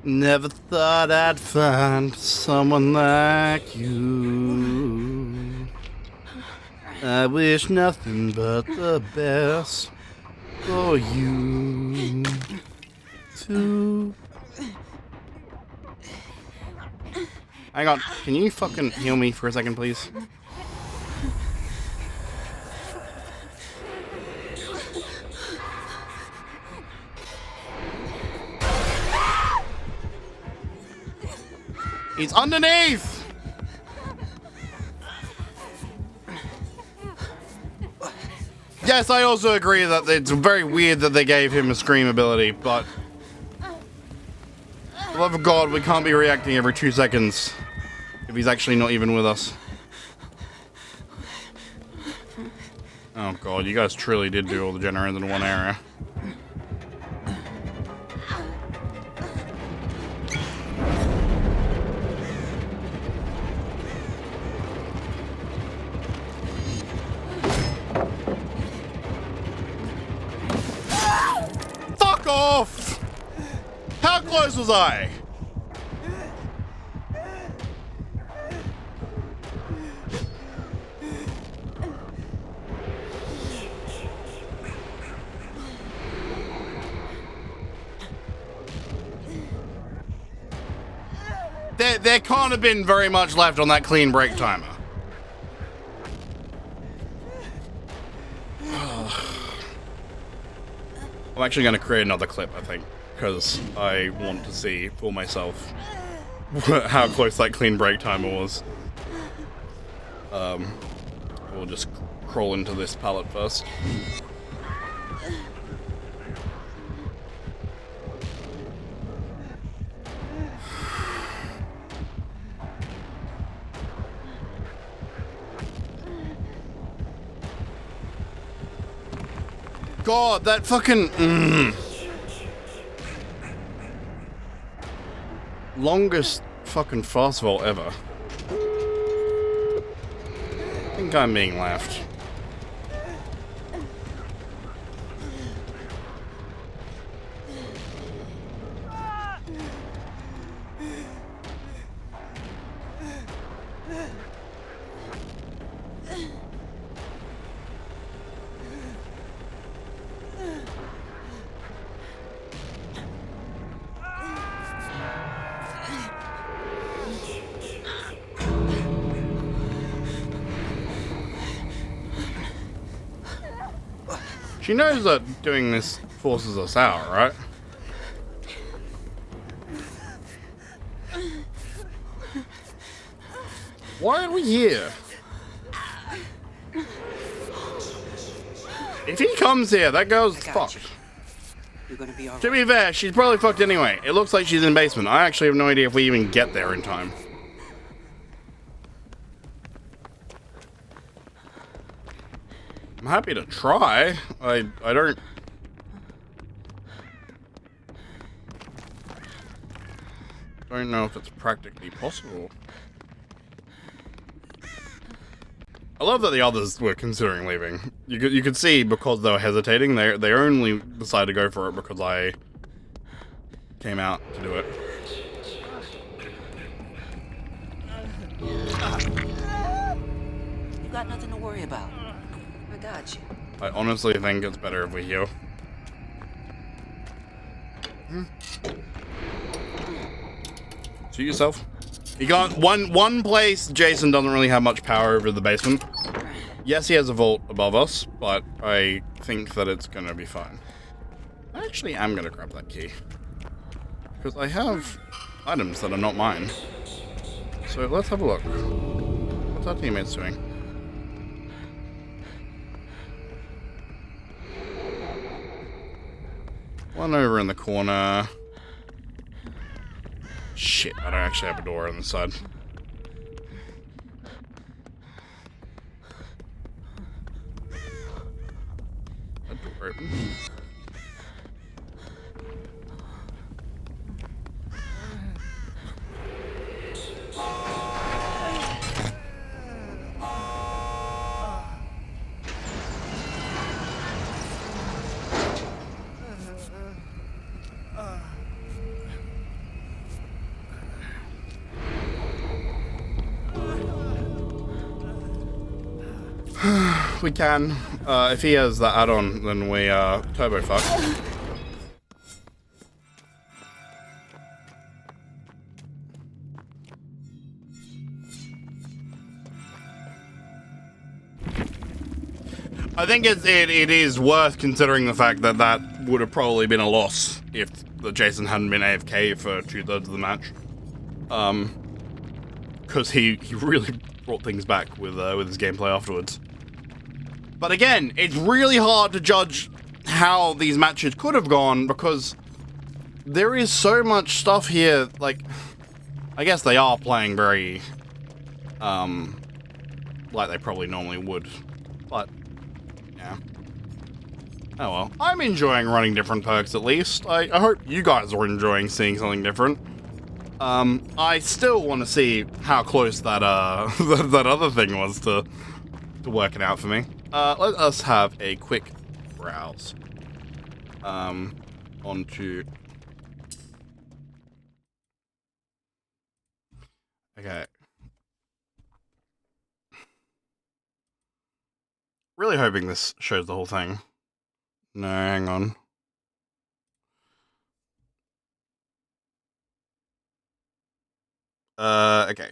Never thought I'd find someone like you. I wish nothing but the best for you too. Hang on, can you fucking heal me for a second, please? He's underneath! Yes, I also agree that it's very weird that they gave him a scream ability, but... For the love of God, we can't be reacting every 2 seconds if he's actually not even with us. Oh God, you guys truly did do all the generators in one area. Fuck off! How close was I? There can't have been very much left on that clean break timer. I'm actually going to create another clip, I think, because I want to see for myself how close that clean break timer was. We'll just crawl into this pallet first. God, that fucking... Longest fucking fast vault ever. I think I'm being laughed. She knows that doing this forces us out, right? Why are we here? If he comes here, that girl's fucked. You're gonna be all right. To be fair, she's probably fucked anyway. It looks like she's in the basement. I actually have no idea if we even get there in time. I'm happy to try. I don't know if it's practically possible. I love that the others were considering leaving. You could see because they were hesitating. They only decided to go for it because I came out to do it. You got nothing to worry about. I got you. I honestly think it's better if we heal. Shoot yourself. You got one place Jason doesn't really have much power over the basement. Yes, he has a vault above us, but I think that it's gonna be fine. I actually am gonna grab that key. Because I have items that are not mine. So let's have a look. What's our teammates doing? One over in the corner. Shit, I don't actually have a door on the side. A door open. We can. If he has that add-on, then we turbo fuck. I think it is worth considering the fact that that would have probably been a loss if the Jason hadn't been AFK for 2/3 of the match. Because he really brought things back with his gameplay afterwards. But again, it's really hard to judge how these matches could have gone because there is so much stuff here. Like, I guess they are playing very, like they probably normally would, but yeah. Oh well. I'm enjoying running different perks at least. I hope you guys are enjoying seeing something different. I still want to see how close that that other thing was to working out for me. Let us have a quick browse. Onto. Okay. Really hoping this shows the whole thing. No, hang on. Okay.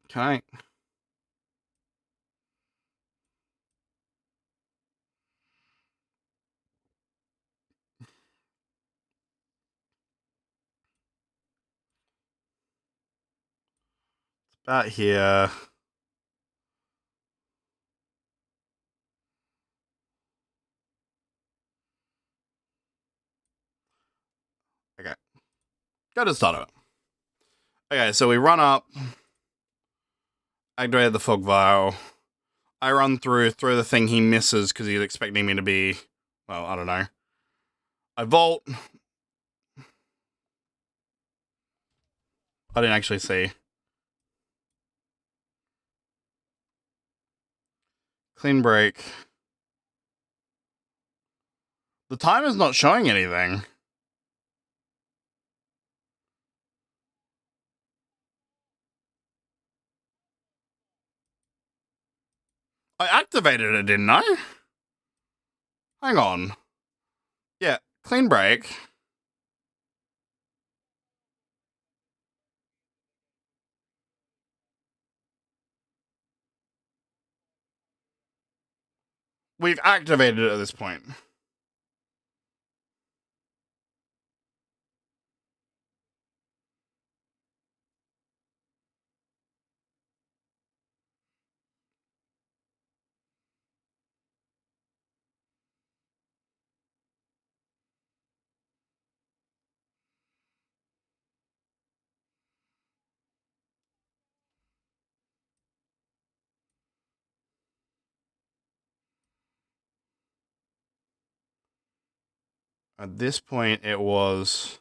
Can I? It's about here. Okay. Go to start of it. Okay, so we run up. Activate the fog vial. I run through the thing he misses because he's expecting me to be, well, I don't know. I vault. I didn't actually see. Clean break. The timer's not showing anything. I activated it, didn't I? Hang on. Yeah, clean break. We've activated it at this point. At this point, it was...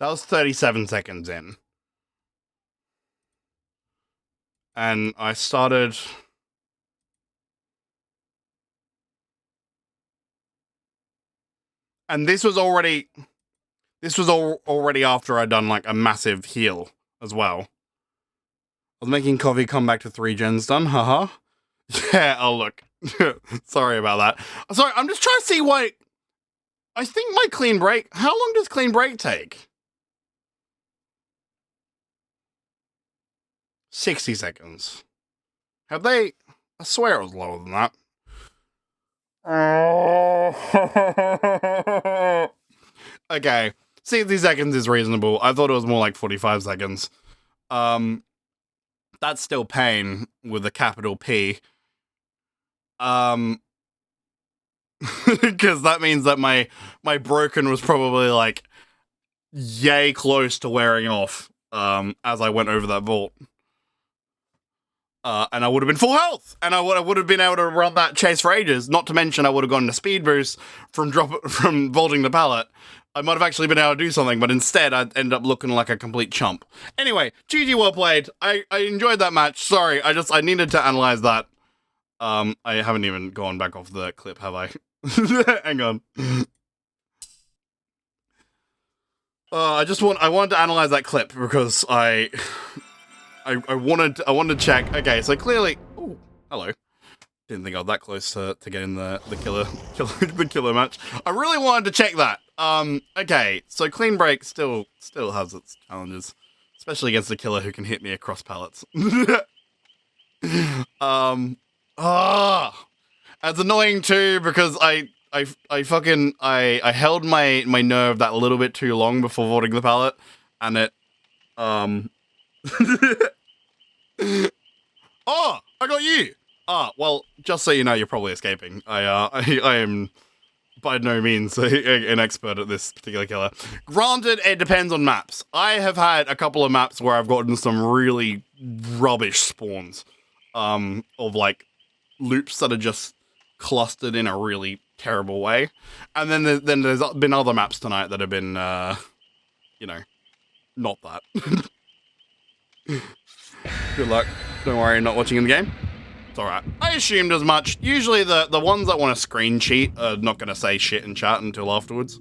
That was 37 seconds in. And I started... And this was already after I'd done like a massive heal as well. I was making coffee, come back to 3 gens done, haha. Yeah, oh look. Sorry about that. Sorry, I'm just trying to see why... I think my clean break... How long does clean break take? 60 seconds. Have they... I swear it was lower than that. Okay. 60 seconds is reasonable. I thought it was more like 45 seconds. That's still pain with a capital P. Because that means that my broken was probably like yay close to wearing off as I went over that vault. And I would have been full health, and I would have been able to run that chase for ages. Not to mention, I would have gotten a speed boost from vaulting the pallet. I might have actually been able to do something, but instead, I'd end up looking like a complete chump. Anyway, GG, well played. I enjoyed that match. Sorry, I needed to analyze that. I haven't even gone back off the clip, have I? Hang on. I wanted to analyze that clip because I wanted to check. Okay, so clearly, oh, hello. Didn't think I was that close to getting the killer match. I really wanted to check that. Okay, so clean break still has its challenges, especially against a killer who can hit me across pallets. It's annoying too because I held my nerve that little bit too long before vaulting the pallet, and it Oh, I got you. Well, just so you know, you're probably escaping. I am by no means an expert at this particular killer. Granted, it depends on maps. I have had a couple of maps where I've gotten some really rubbish spawns, of like loops that are just clustered in a really terrible way, and then there's been other maps tonight that have been, you know, not that. Good luck. Don't worry, not watching in the game. It's alright. I assumed as much. Usually the ones that want to screen cheat are not going to say shit in chat until afterwards.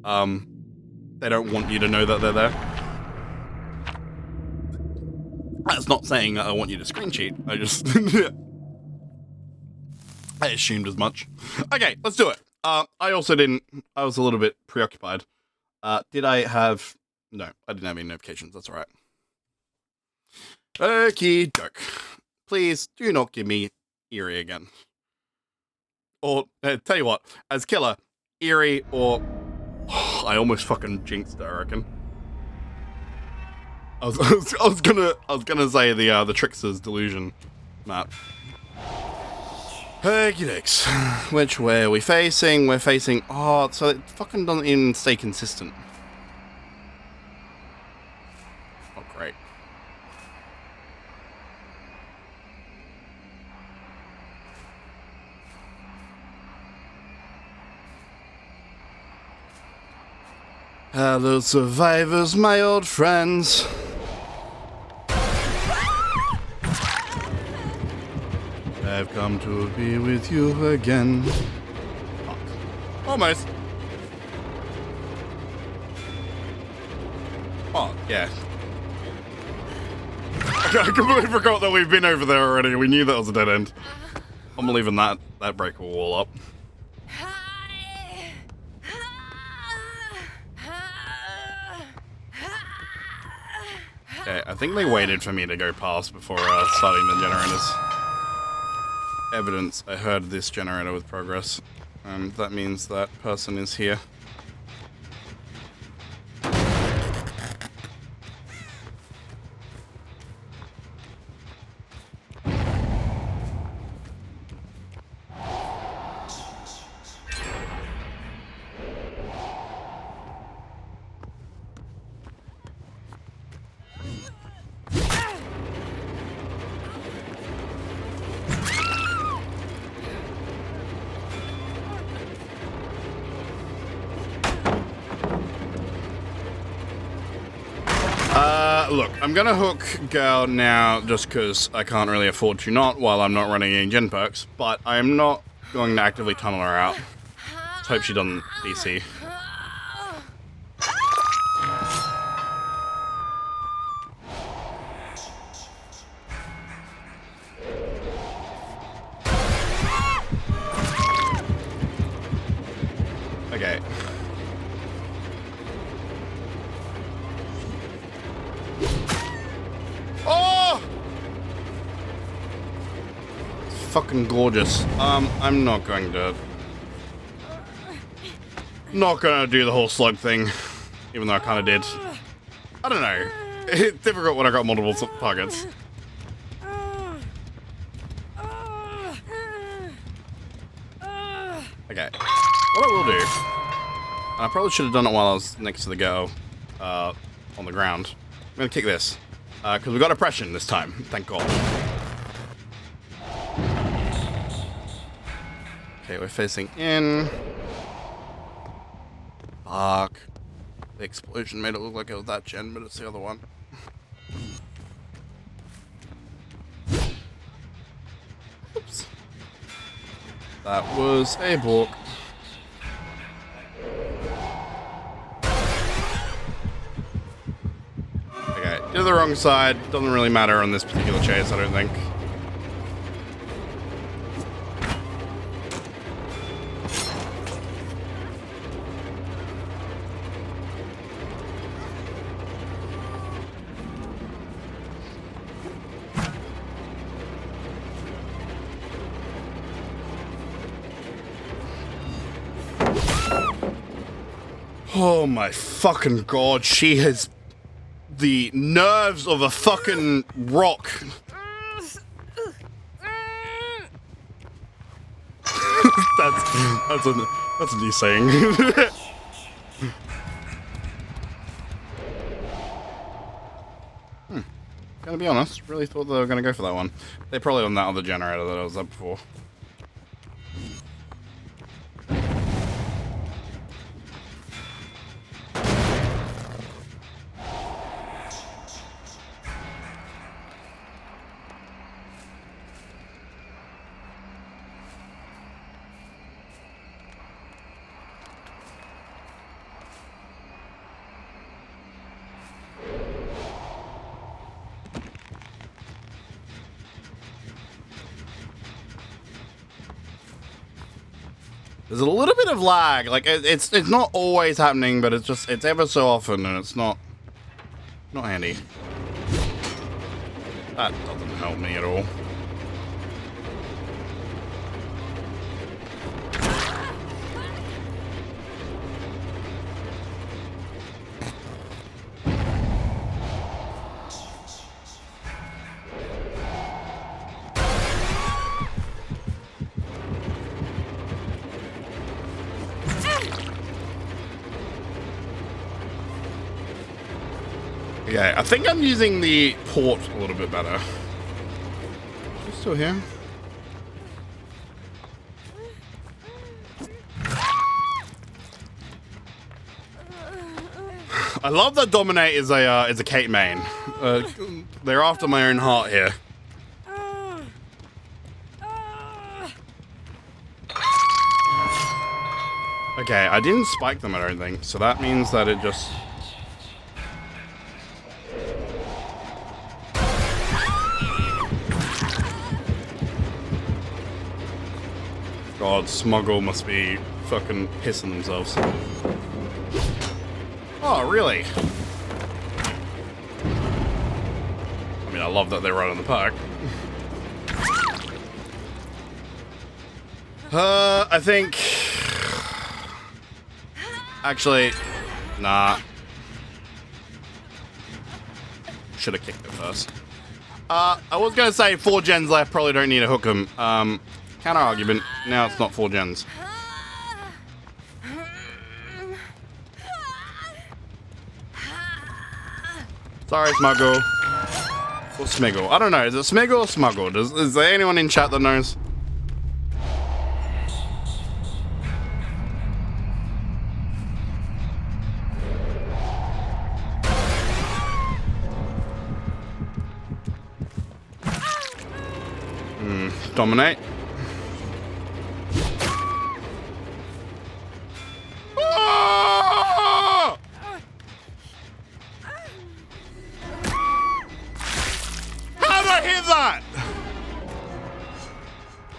They don't want you to know that they're there. That's not saying that I want you to screen cheat. I just... I assumed as much. Okay, let's do it. I also didn't... I was a little bit preoccupied. Did I have... No, I didn't have any notifications. That's alright. Okie doke. Please do not give me Eerie again. Or, tell you what, as killer, Eerie or... I almost fucking jinxed it, I reckon. I was gonna say the Trickster's Delusion map. Okie dokes. Which way are we facing? We're facing... Oh, so it fucking doesn't even stay consistent. Oh, great. Hello, survivors, my old friends. I've come to be with you again. Fuck. Almost. Oh, yeah. I completely forgot that we've been over there already. We knew that was a dead end. I'm leaving that breaker wall up. Okay, I think they waited for me to go past before starting the generators. Evidence, I heard this generator with progress. That means that person is here. Look, I'm gonna hook girl now just because I can't really afford to not while I'm not running any gen perks, but I'm not going to actively tunnel her out. Let's hope she doesn't DC. Okay. Oh! It's fucking gorgeous. I'm not going to do the whole slug thing, even though I kind of did. I don't know. It's difficult when I got multiple targets. Okay. What I will do, and I probably should have done it while I was next to the girl on the ground. I'm gonna kick this because we got oppression this time. Thank God. Okay, we're facing in. Fuck. The explosion made it look like it was that gen, but it's the other one. Oops. That was a balk. Okay, you're the wrong side. Doesn't really matter on this particular chase, I don't think. Oh my fucking God, she has the nerves of a fucking rock. that's a new saying. Gonna be honest, really thought they were gonna go for that one. They probably on that other generator that I was up before. There's a little bit of lag, like it's not always happening, but it's ever so often, and it's not handy. That doesn't help me at all. Okay, I think I'm using the port a little bit better. She's still here. I love that Dominate is a Kate main. They're after my own heart here. Okay, I didn't spike them, I don't think, so that means that it just... God, Smuggle must be fucking pissing themselves. Oh, really? I mean, I love that they're right on the park. I think... Actually, nah. Should have kicked it first. I was gonna say 4 gens left, probably don't need to hook them. Counter argument, now it's not 4 gens. Sorry, Smuggle. Or Smiggle. I don't know, is it Smiggle or Smuggle? Is there anyone in chat that knows? Dominate. Ah! How did I hit that?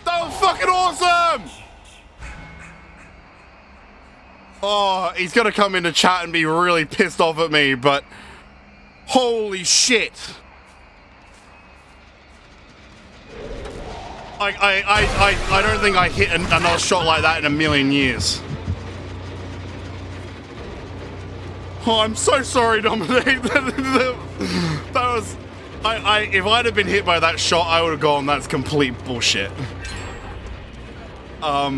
That was fucking awesome! Oh, he's gonna come into chat and be really pissed off at me, but holy shit! I don't think I hit another shot like that in a million years. Oh, I'm so sorry, Dominic. That was... if I'd have been hit by that shot, I would have gone, that's complete bullshit. I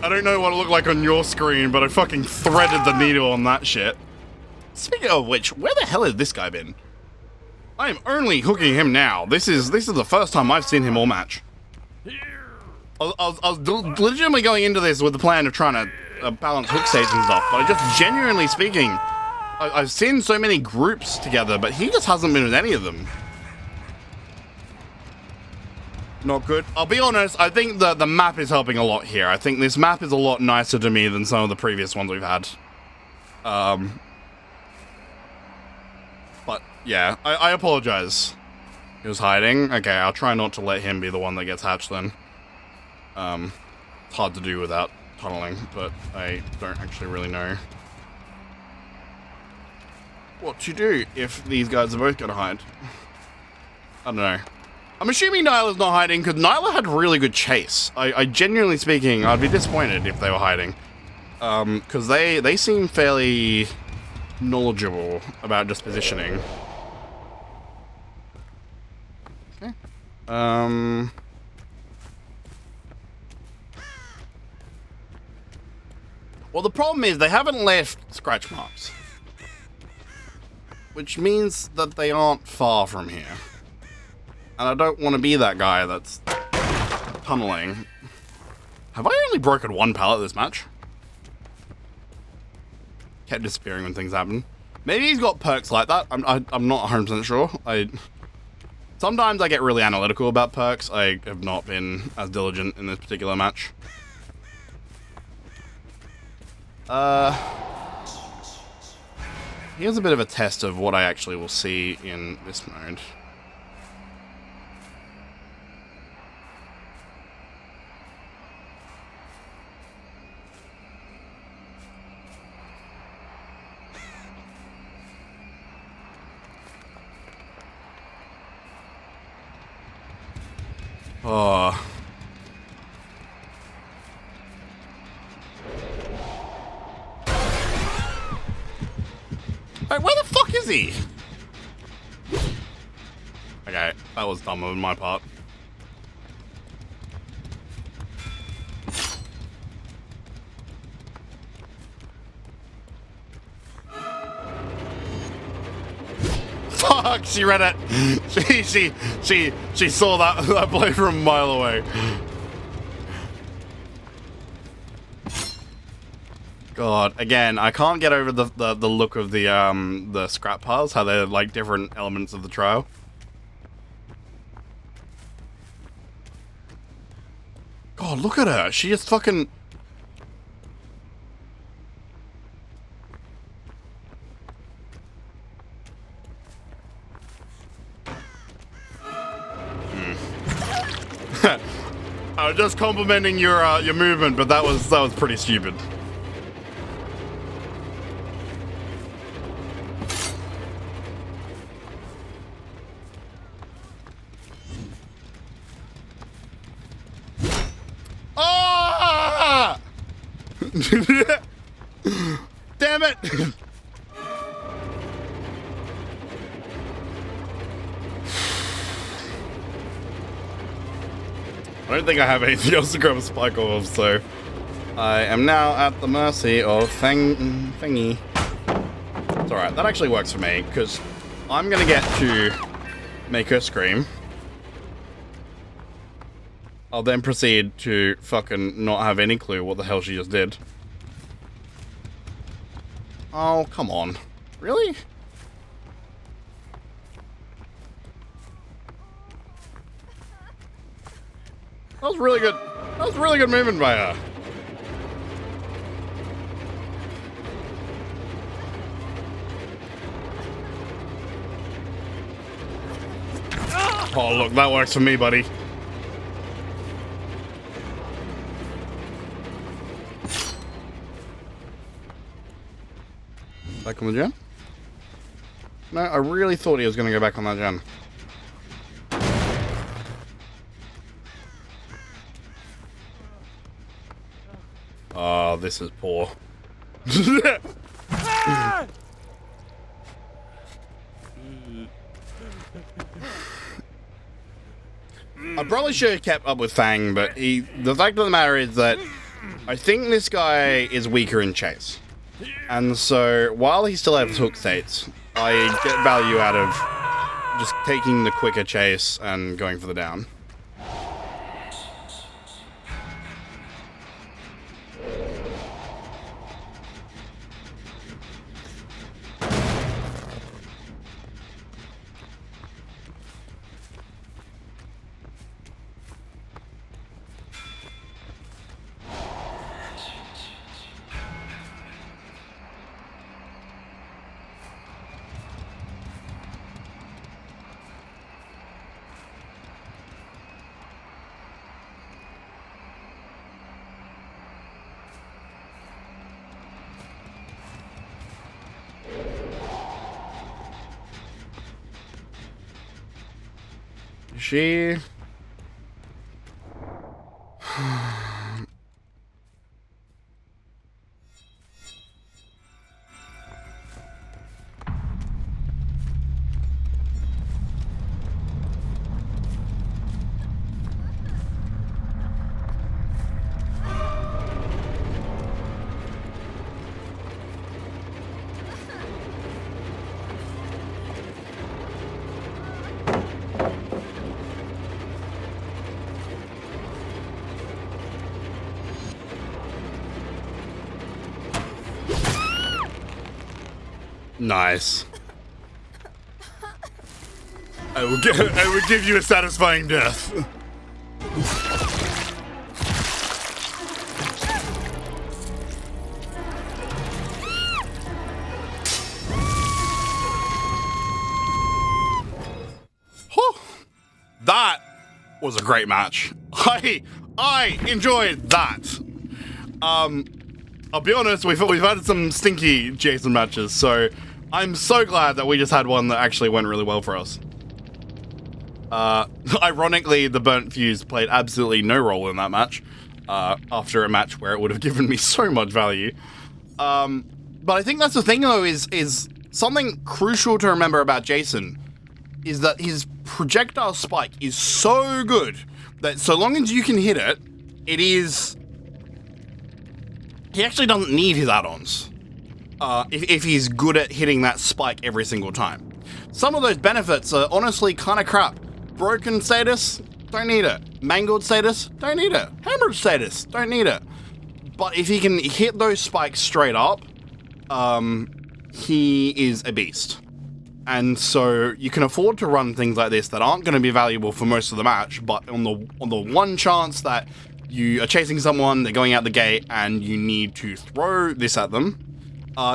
don't know what it looked like on your screen, but I fucking threaded the needle on that shit. Speaking of which, where the hell has this guy been? I am only hooking him now. This is the first time I've seen him all match. I was legitimately going into this with the plan of trying to balance hook states and stuff, but I just genuinely speaking, I've seen so many groups together, but he just hasn't been with any of them. Not good. I'll be honest, I think the map is helping a lot here. I think this map is a lot nicer to me than some of the previous ones we've had. But yeah, I apologize. He was hiding. Okay, I'll try not to let him be the one that gets hatched then. It's hard to do without tunneling, but I don't actually really know what to do if these guys are both gonna hide. I don't know. I'm assuming Nyla's not hiding because Nyla had really good chase. I genuinely speaking, I'd be disappointed if they were hiding. Because they seem fairly knowledgeable about just positioning. Okay. Well, the problem is they haven't left scratch marks, which means that they aren't far from here. And I don't want to be that guy that's tunneling. Have I only broken one pallet this match? Kept disappearing when things happen. Maybe he's got perks like that. I'm not 100% sure. Sometimes I get really analytical about perks. I have not been as diligent in this particular match. Here's a bit of a test of what I actually will see in this mode. Oh. Wait, where the fuck is he? Okay, that was dumb on my part. Fuck, she read it. She saw that play from a mile away. God, again, I can't get over the look of the scrap piles, how they're like different elements of the trial. God, look at her. She just fucking... I was just complimenting your movement, but that was pretty stupid. Ah! Damn it! I don't think I have anything else to grab a spike off of, so I am now at the mercy of Thingy. It's alright, that actually works for me, because I'm gonna get to make her scream. I'll then proceed to fucking not have any clue what the hell she just did. Oh, come on. Really? That was really good. That was really good movement by her. Oh, look, that works for me, buddy. Back on the gen? No, I really thought he was going to go back on that gen. Oh, this is poor. I probably should have kept up with Fang, but the fact of the matter is that I think this guy is weaker in chase. And so, while he still has hook states, I get value out of just taking the quicker chase and going for the down. She... Nice. I will give you a satisfying death. That was a great match. I enjoyed that. I'll be honest, we've had some stinky Jason matches, so I'm so glad that we just had one that actually went really well for us. Ironically, the burnt fuse played absolutely no role in that match, after a match where it would have given me so much value. But I think that's the thing, though, is something crucial to remember about Jason is that his projectile spike is so good that so long as you can hit it, it is... He actually doesn't need his add-ons if he's good at hitting that spike every single time. Some of those benefits are honestly kind of crap. Broken status, don't need it. Mangled status, don't need it. Hammered status, don't need it. But if he can hit those spikes straight up, he is a beast. And so you can afford to run things like this that aren't going to be valuable for most of the match, but on the one chance that you are chasing someone, they're going out the gate, and you need to throw this at them,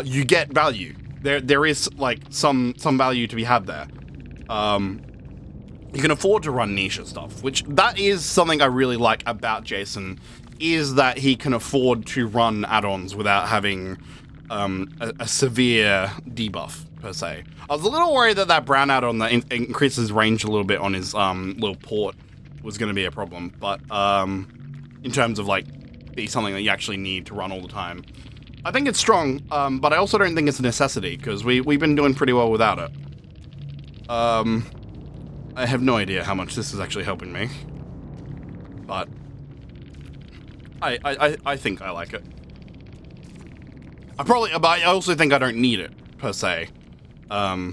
you get value. There is like some value to be had there. You can afford to run niche stuff, which that is something I really like about Jason, is that he can afford to run add-ons without having a severe debuff per se. I was a little worried that brown add-on that increases range a little bit on his little port was going to be a problem, but in terms of like be something that you actually need to run all the time, I think it's strong, but I also don't think it's a necessity because we've been doing pretty well without it. I have no idea how much this is actually helping me, but I think I like it. But I also think I don't need it per se. Yeah.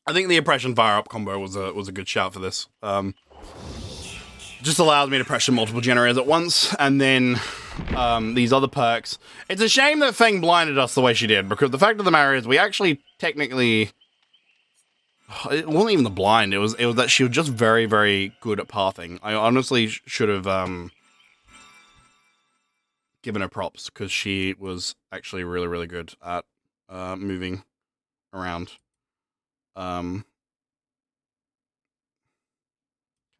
I think the oppression fire up combo was a good shout for this. Just allows me to pressure multiple generators at once, and then these other perks. It's a shame that Feng blinded us the way she did, because the fact of the matter is we actually technically... It wasn't even the blind, it was that she was just very, very good at pathing. I honestly should have given her props, because she was actually really, really good at moving around. Can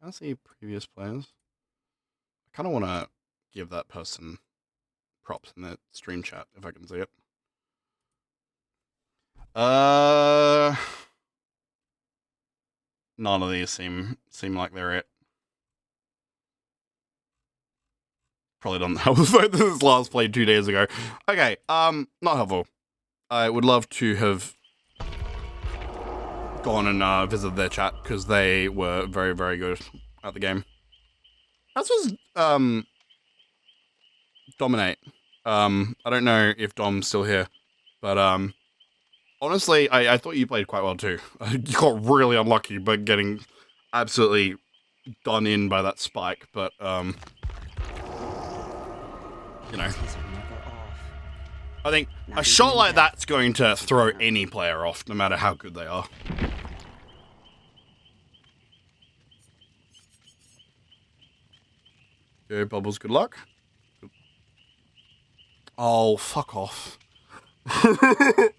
I see previous players? I kind of want to give that person props in the stream chat, if I can see it. None of these seem like they're it. Probably don't know. This last played 2 days ago. Okay, not helpful. I would love to have gone and visited their chat, because they were very, very good at the game. As was Dominate. I don't know if Dom's still here, but honestly, I thought you played quite well too. You got really unlucky by getting absolutely done in by that spike, but you know, I think a shot like that's going to throw any player off, no matter how good they are. Okay, Bubbles, good luck. Oh, fuck off. I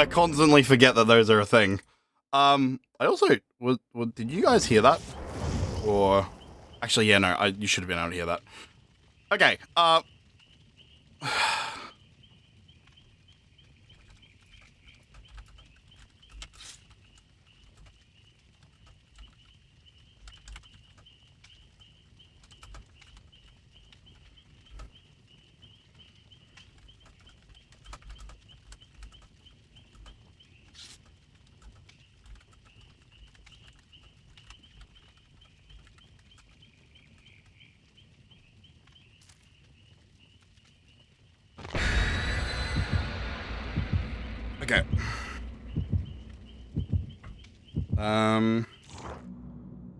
constantly forget that those are a thing. I also did you guys hear that? Or actually, yeah, no, you should have been able to hear that. Okay, okay.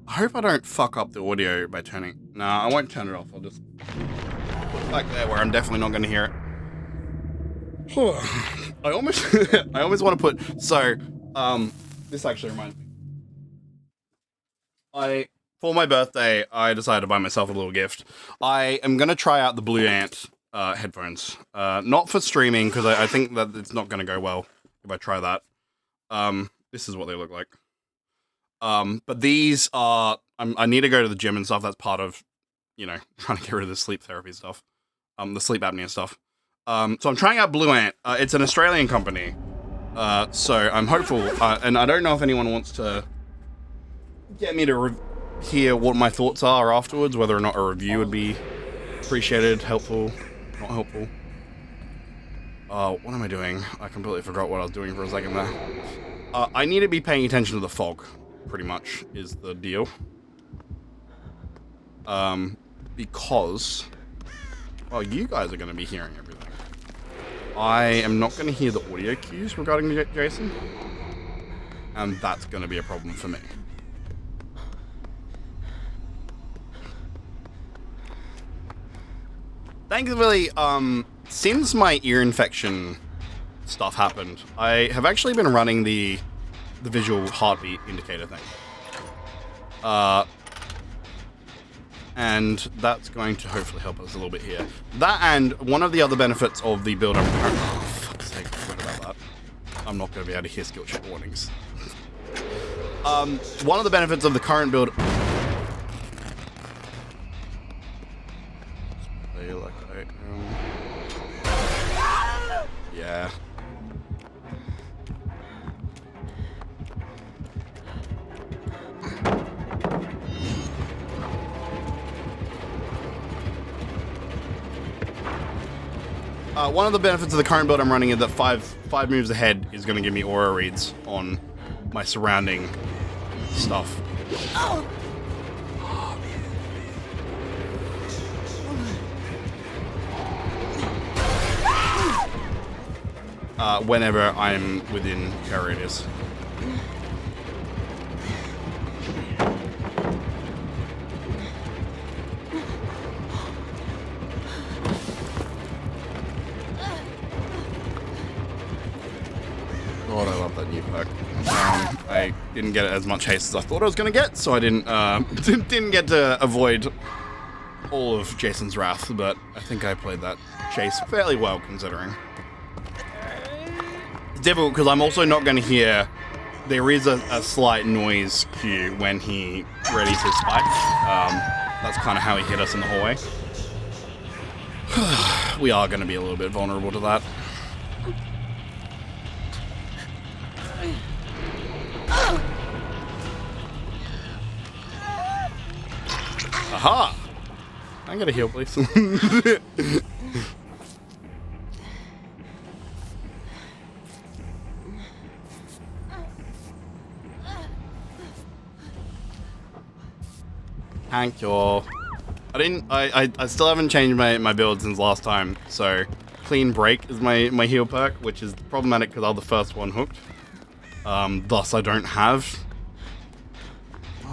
I hope I don't fuck up the audio by turning... Nah, I won't turn it off. I'll just put it back there where I'm definitely not going to hear it. I almost want to put... So, this actually reminds me. For my birthday, I decided to buy myself a little gift. I am going to try out the Blue Ant headphones. Not for streaming, because I think that it's not going to go well if I try that. This is what they look like. But these are... I need to go to the gym and stuff. That's part of, you know, trying to get rid of the sleep therapy stuff. The sleep apnea stuff. So I'm trying out Blue Ant. It's an Australian company. So I'm hopeful. And I don't know if anyone wants to get me to hear what my thoughts are afterwards, whether or not a review would be appreciated, helpful, not helpful. What am I doing? I completely forgot what I was doing for a second there. I need to be paying attention to the fog, pretty much, is the deal. Because, well, you guys are going to be hearing everything. I am not going to hear the audio cues regarding Jason, and that's going to be a problem for me. Thankfully, since my ear infection stuff happened, I have actually been running the visual heartbeat indicator thing. And that's going to hopefully help us a little bit here. That, and one of the other benefits of the build I'm currently... Oh, fuck's sake, I forgot about that. I'm not going to be able to hear skill check warnings. One of the benefits of the current build... Yeah. One of the benefits of the current build I'm running is that five moves ahead is going to give me aura reads on my surrounding stuff. Whenever I'm within care radius. God, I love that new perk. I didn't get as much haste as I thought I was going to get, so I didn't didn't get to avoid all of Jason's wrath, but I think I played that chase fairly well, considering. It's difficult, because I'm also not going to hear... There is a slight noise cue when he readies his spike. That's kind of how he hit us in the hallway. We are going to be a little bit vulnerable to that. Aha! Can I get a heal, please? Thank you. I still haven't changed my build since last time, so clean break is my heal perk, which is problematic because I was the first one hooked. Thus I don't have...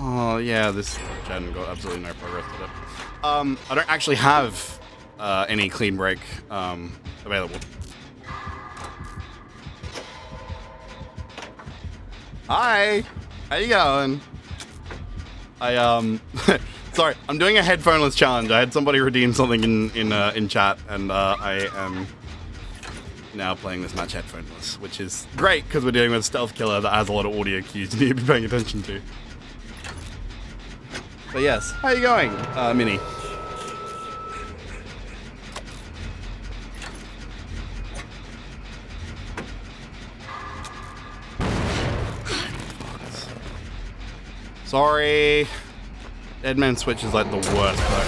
Oh yeah, this gen got absolutely no progress with it. I don't actually have any clean break available. Hi! How you going? Sorry, I'm doing a headphoneless challenge. I had somebody redeem something in chat, and I am now playing this match headphoneless, which is great because we're dealing with a stealth killer that has a lot of audio cues you need to be paying attention to. But yes, how you going, Minnie? Sorry. Deadman Switch is like the worst perk.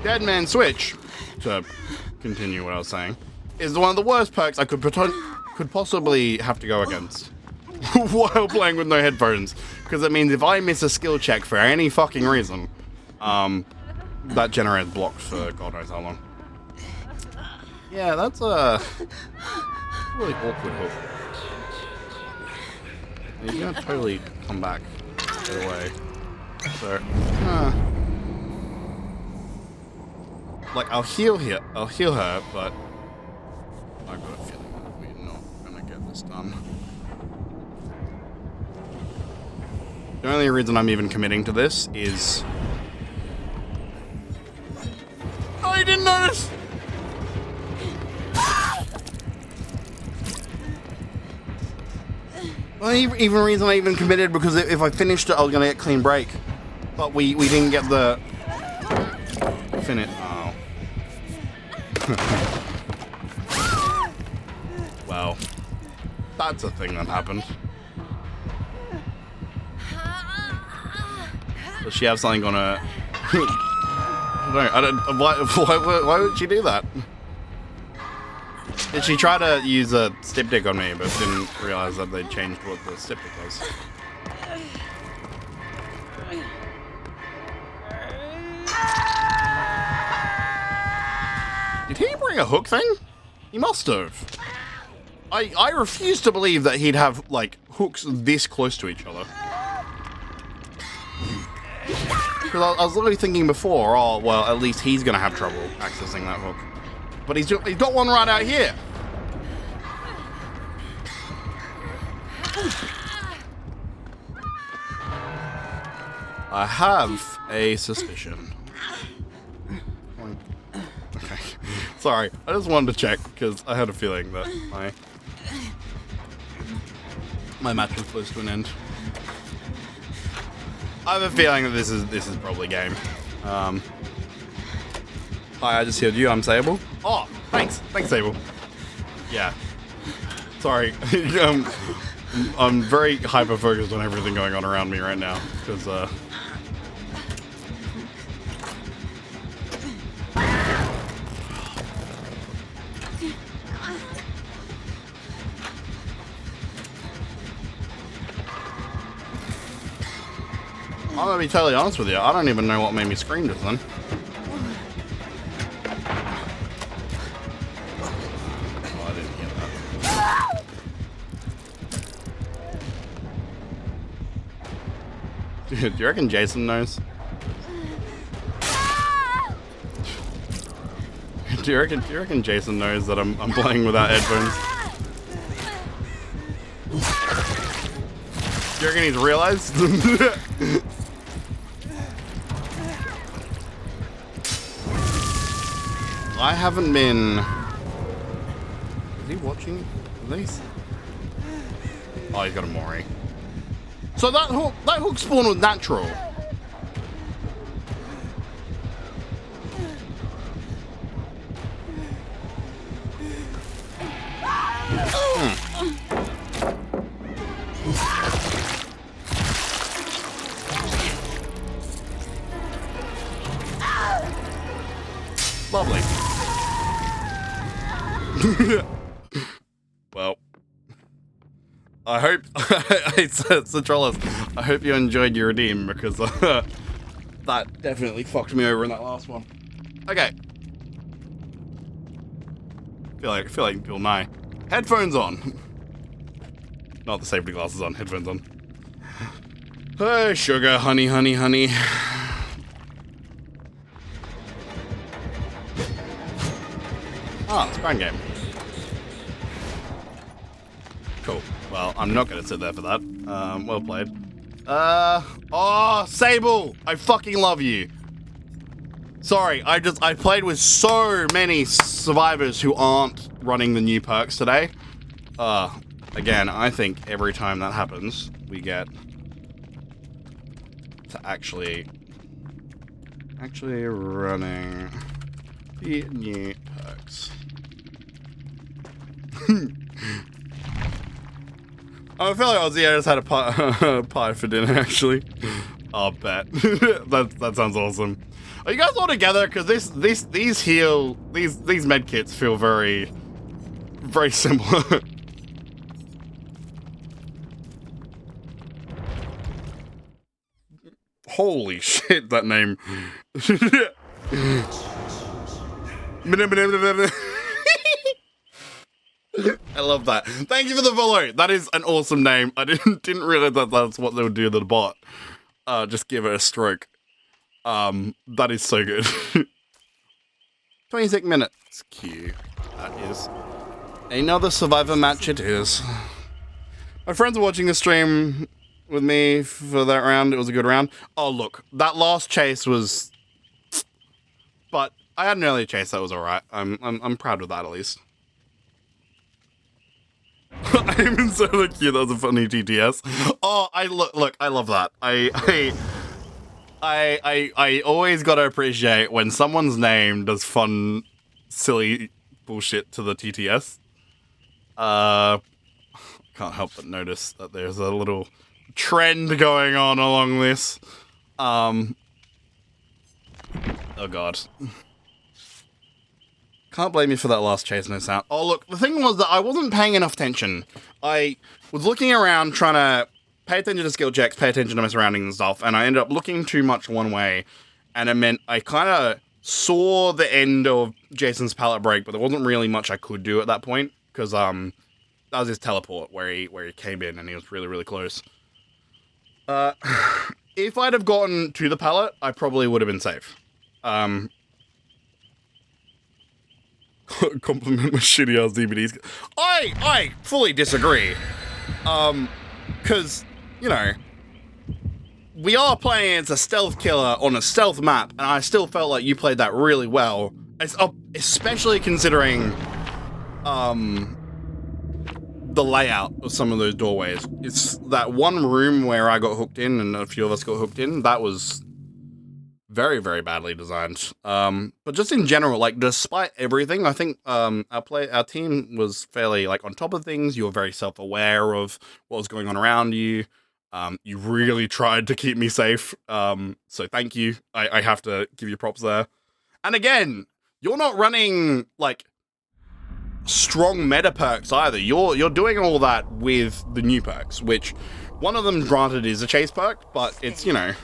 Deadman Switch, to continue what I was saying, is one of the worst perks I could possibly have to go against while playing with no headphones. Because it means if I miss a skill check for any fucking reason, that generates blocks for God knows how long. Yeah, that's a really awkward hook. He's gonna totally come back right away. So, like I'll heal her, but I've got a feeling that we're not gonna get this done. The only reason I'm even committing to this is... Oh, I didn't notice! Well, even reason I even committed, because if I finished it, I was gonna get clean break. But we didn't get the... Finish. Oh. Well, that's a thing that happened. Does she have something on her? I don't. Why would she do that? Did she try to use a styptic on me, but didn't realize that they changed what the styptic was? Did he bring a hook thing? He must have. I refuse to believe that he'd have, like, hooks this close to each other. Because I was literally thinking before, oh, well, at least he's going to have trouble accessing that hook. But he's got one right out here. I have a suspicion. Okay. Sorry, I just wanted to check because I had a feeling that my match was close to an end. I have a feeling that this is probably game. Hi, I just healed you. I'm Sable. Oh, thanks, Sable. Yeah. Sorry, I'm very hyper focused on everything going on around me right now because I'm gonna be totally honest with you. I don't even know what made me scream just then. Oh, I didn't hear that. Dude, do you reckon Jason knows? Do you reckon Jason knows that I'm playing without headphones? Do you reckon he's realized? I haven't been. Is he watching these? Oh, he's got a Mori. So that hook spawn was natural. Lovely. Well, I hope it's Trollus. I hope you enjoyed your redeem because that definitely fucked me over in that last one. Okay. I feel like Bill Nye. Headphones on. Not the safety glasses on. Headphones on. Hey, sugar, honey, honey, honey. Oh, it's a grind game. Cool. Well, I'm not gonna sit there for that. Well played. Oh, Sable! I fucking love you. Sorry, I played with so many survivors who aren't running the new perks today. Again, I think every time that happens, we get to actually running the new perks. I feel like Ozzy just had a pie for dinner, actually. I'll bet. that sounds awesome. Are you guys all together? Because these med kits feel very, very similar. Holy shit, that name. I love that. Thank you for the follow. That is an awesome name. I didn't realize that that's what they would do to the bot. Just give it a stroke. That is so good. 26 minutes. Q. That is another Survivor match it is. My friends are watching the stream with me for that round. It was a good round. Oh, look. That last chase was... But I had an earlier chase that was alright. I'm proud of that at least. I'm in so cute. That was a funny TTS. Oh, I love that. I always gotta appreciate when someone's name does fun, silly bullshit to the TTS. Can't help but notice that there's a little trend going on along this. Oh god. Can't blame you for that last chase no sound. Oh look, the thing was that I wasn't paying enough attention. I was looking around trying to pay attention to skill checks, pay attention to my surroundings and stuff, and I ended up looking too much one way, and it meant I kind of saw the end of Jason's pallet break, but there wasn't really much I could do at that point, because that was his teleport where he came in and he was really, really close. If I'd have gotten to the pallet, I probably would have been safe. Compliment my shitty ass DVDs. I fully disagree. Because, you know, we are playing as a stealth killer on a stealth map, and I still felt like you played that really well. Especially considering, the layout of some of those doorways. It's that one room where I got hooked in and a few of us got hooked in. That was very, very badly designed. But just in general, like, despite everything, I think our team was fairly, like, on top of things. You were very self-aware of what was going on around you. You really tried to keep me safe. So thank you. I have to give you props there. And again, you're not running, like, strong meta perks either. You're doing all that with the new perks, which one of them, granted, is a chase perk, but it's, you know...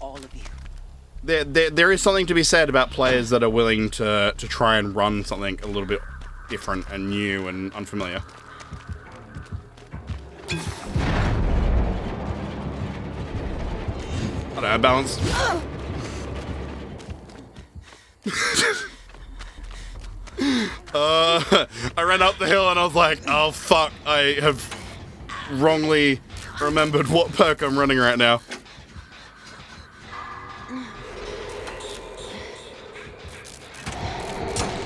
All of you. There is something to be said about players that are willing to try and run something a little bit different and new and unfamiliar. I don't know, balance. I ran up the hill and I was like, oh fuck, I have wrongly remembered what perk I'm running right now.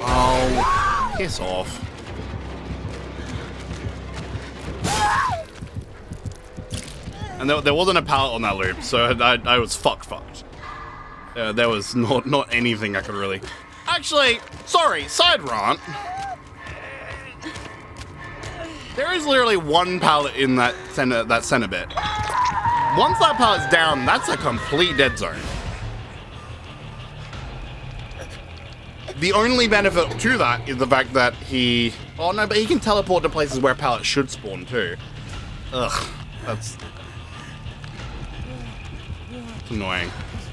Oh, piss off. And there wasn't a pallet on that loop, so I was fucked. There was not anything I could really... Actually, sorry, side rant. There is literally one pallet in that center bit. Once that pallet's down, that's a complete dead zone. The only benefit to that is the fact that he... Oh no, but he can teleport to places where pallets should spawn too. Ugh, that's annoying.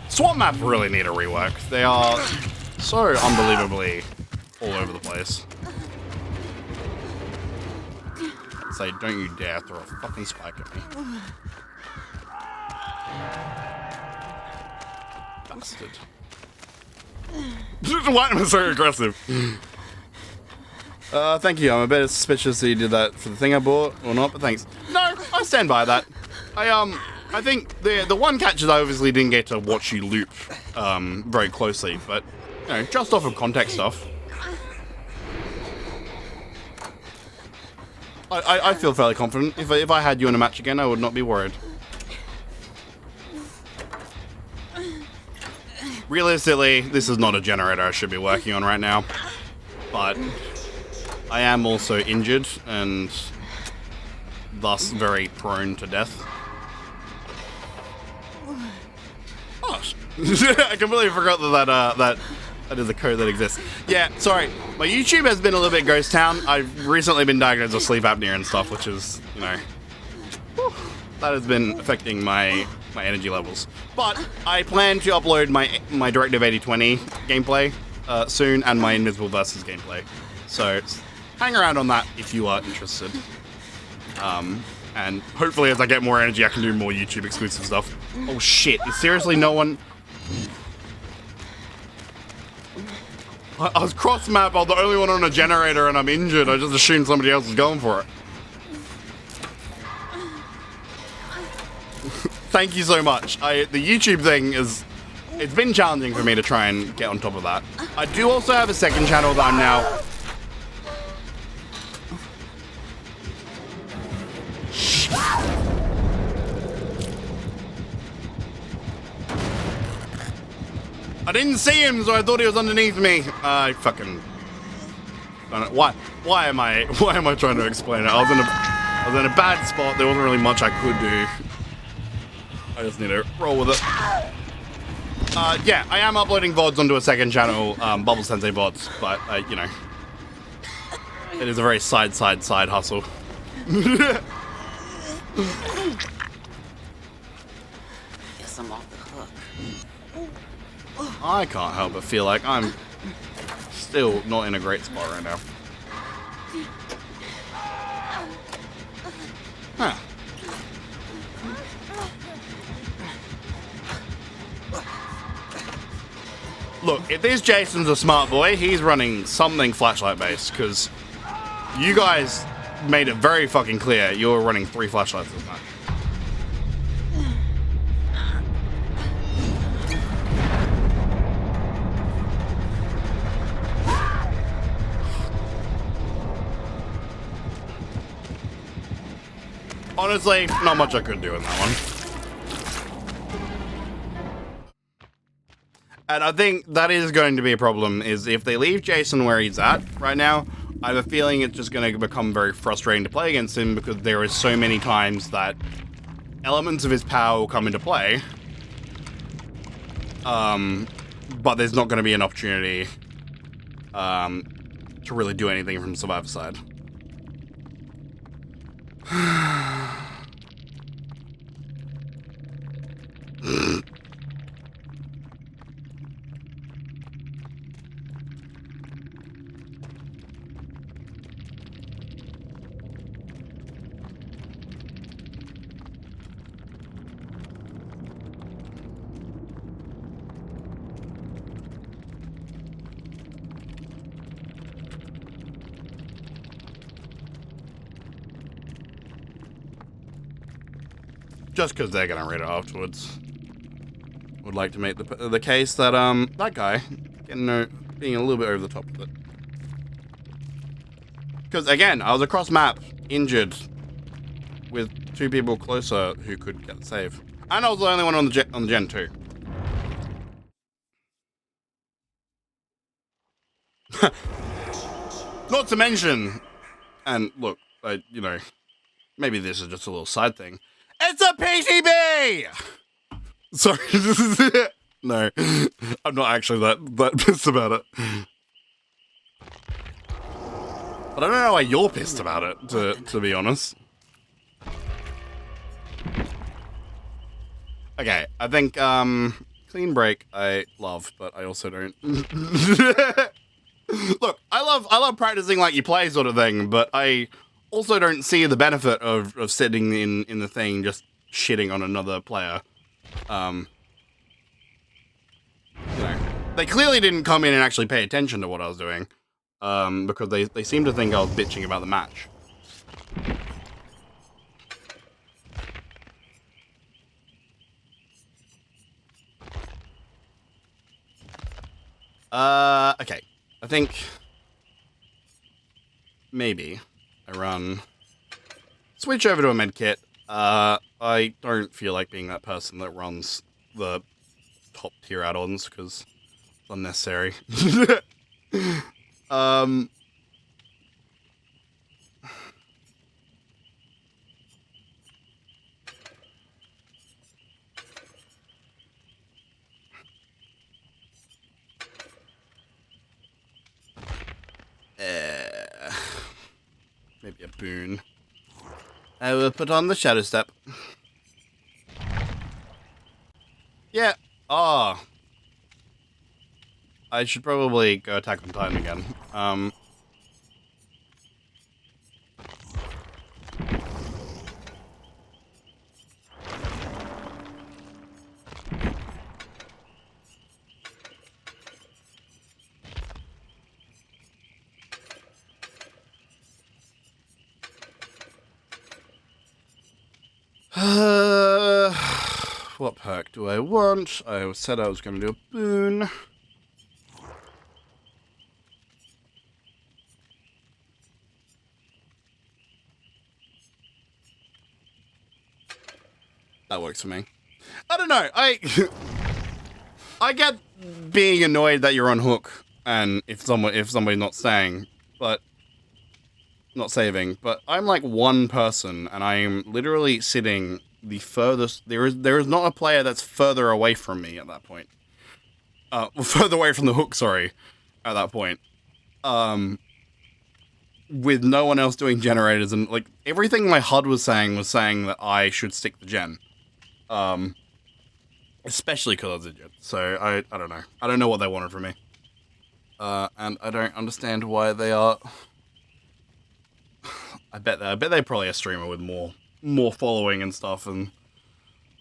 Swamp maps really need a rework. They are so unbelievably all over the place. Say, don't you dare throw a fucking spike at me. Bastard. Why am I so aggressive? Thank you. I'm a bit suspicious that you did that for the thing I bought or not, but thanks. No, I stand by that. I think the one catch is I obviously didn't get to watch you loop very closely, but you know, just off of context stuff. I feel fairly confident. If I had you in a match again, I would not be worried. Realistically, this is not a generator I should be working on right now, but I am also injured and thus very prone to death. Oh, I completely forgot that is a code that exists. Yeah, sorry. My YouTube has been a little bit ghost town. I've recently been diagnosed with sleep apnea and stuff, which is, you know, that has been affecting my energy levels. But I plan to upload my Directive 8020 gameplay soon and my Invisible Versus gameplay. So hang around on that if you are interested. And hopefully as I get more energy, I can do more YouTube exclusive stuff. Oh shit, is seriously no one... I was cross-map, I was the only one on a generator and I'm injured. I just assumed somebody else was going for it. Thank you so much. The YouTube thing is... It's been challenging for me to try and get on top of that. I do also have a second channel that I'm now... I didn't see him, so I thought he was underneath me. I fucking... Why am I trying to explain it? I was in a bad spot. There wasn't really much I could do. I just need to roll with it. Yeah, I am uploading VODs onto a second channel, Bubble Sensei VODs, but, you know, it is a very side hustle. Guess I'm off the hook. I can't help but feel like I'm still not in a great spot right now. Huh. Look, if this Jason's a smart boy, he's running something flashlight based, because you guys made it very fucking clear you were running 3 flashlights this night. Honestly, not much I could do in that one. And I think that is going to be a problem, is if they leave Jason where he's at right now, I have a feeling it's just going to become very frustrating to play against him, because there is so many times that elements of his power will come into play, but there's not going to be an opportunity to really do anything from Survivor side. just because they're gonna read it afterwards. Would like to make the case that that guy being a little bit over the top with it. Because again, I was across map, injured, with 2 people closer who could get the save, and I was the only one on the gen too. Not to mention, and look, you know, maybe this is just a little side thing. It's a PTB. Sorry, no, I'm not actually that pissed about it. But I don't know why you're pissed about it, to be honest. Okay, I think clean break I love, but I also don't. Look, I love practicing like you play sort of thing, but I also don't see the benefit of sitting in the thing just shitting on another player. You know, they clearly didn't come in and actually pay attention to what I was doing, because they seemed to think I was bitching about the match. Okay. I think maybe I run switch over to a medkit. I don't feel like being that person that runs the top tier add-ons because it's unnecessary. Maybe a boon. I will put on the shadow step. Yeah. Oh. I should probably go attack on Titan again. What perk do I want? I said I was going to do a boon. That works for me. I don't know. I get being annoyed that you're on hook and if somebody's not staying, but not saving. But I'm like one person and I am literally sitting the furthest. There is not a player that's further away from me at that point. Further away from the hook. Sorry, at that point. With no one else doing generators and like everything my HUD was saying that I should stick the gen. Especially because I was injured. So I don't know. I don't know what they wanted from me. And I don't understand why they are. I bet they're probably a streamer with more following and stuff, and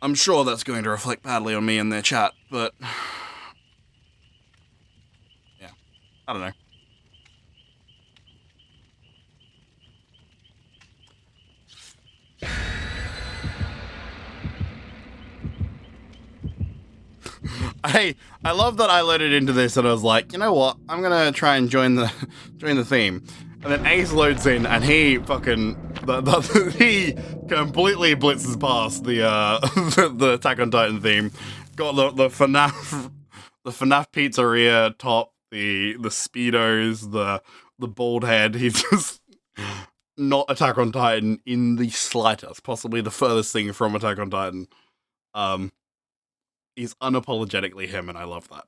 I'm sure that's going to reflect badly on me in their chat. But yeah, I don't know. I love that I loaded into this and I was like, you know what? I'm gonna try and join the theme. And then Ace loads in and he fucking he completely blitzes past the the Attack on Titan theme. Got the FNAF pizzeria top, the speedos, the bald head. He's just not Attack on Titan in the slightest. Possibly the furthest thing from Attack on Titan. He's unapologetically him, and I love that.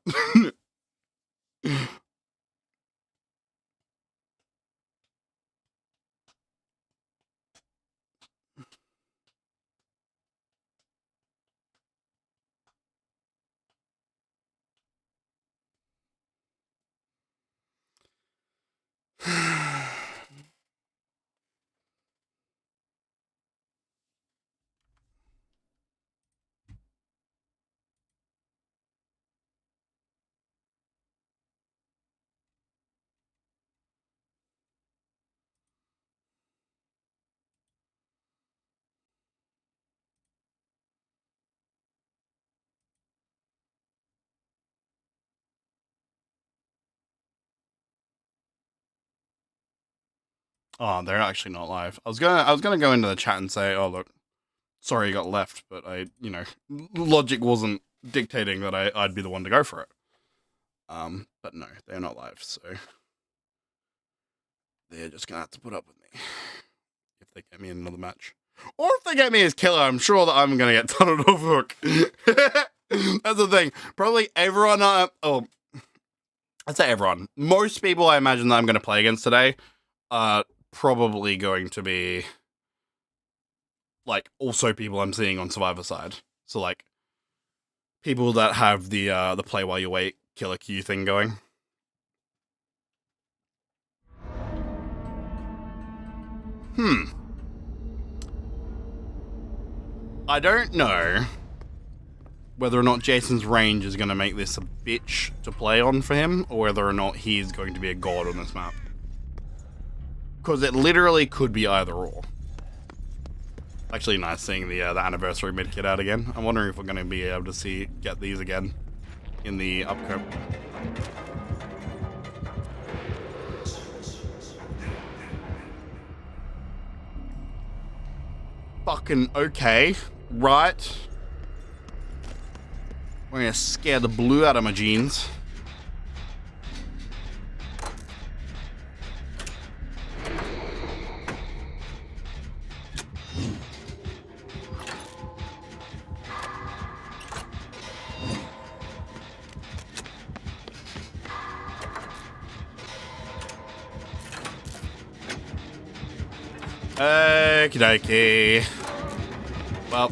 Oh, they're actually not live. I was gonna go into the chat and say, oh look, sorry you got left, but logic wasn't dictating that I'd be the one to go for it. But no, they're not live, so they're just gonna have to put up with me if they get me in another match. Or if they get me as killer, I'm sure that I'm gonna get tunneled off hook. That's the thing. Probably everyone, I'd say everyone. Most people I imagine that I'm gonna play against today are probably going to be like also people I'm seeing on Survivor side. So like people that have the play while you wait killer queue thing going. I don't know whether or not Jason's range is going to make this a bitch to play on for him, or whether or not he's going to be a god on this map. Because it literally could be either or. Actually nice seeing the anniversary medkit out again. I'm wondering if we're going to be able to get these again in the upcoming. Fucking okay. Right. We're gonna scare the blue out of my jeans. Okie dokie. Well.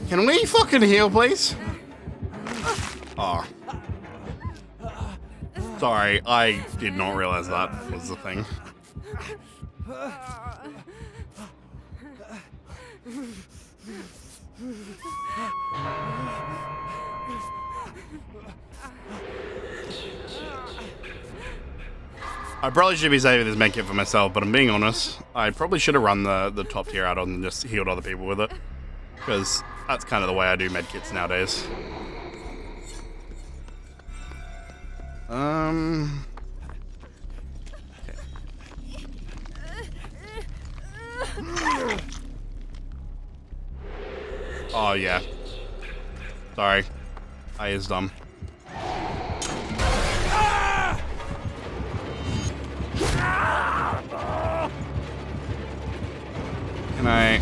Can we fucking heal, please? Oh. Sorry, I did not realize that was the thing. I probably should be saving this medkit for myself, but I'm being honest. I probably should have run the top tier add-on and just healed other people with it. Because that's kind of the way I do medkits nowadays. Okay. Oh, yeah. Sorry. I is dumb. Can I...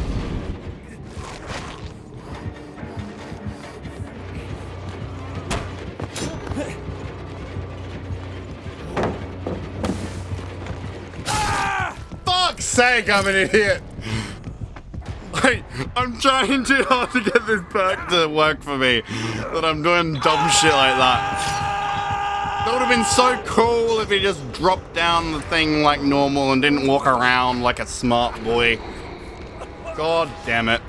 Fuck's sake, I'm an idiot! I'm trying too hard to get this perk to work for me that I'm doing dumb shit like that. That would have been so cool if he just dropped down the thing like normal and didn't walk around like a smart boy. God damn it.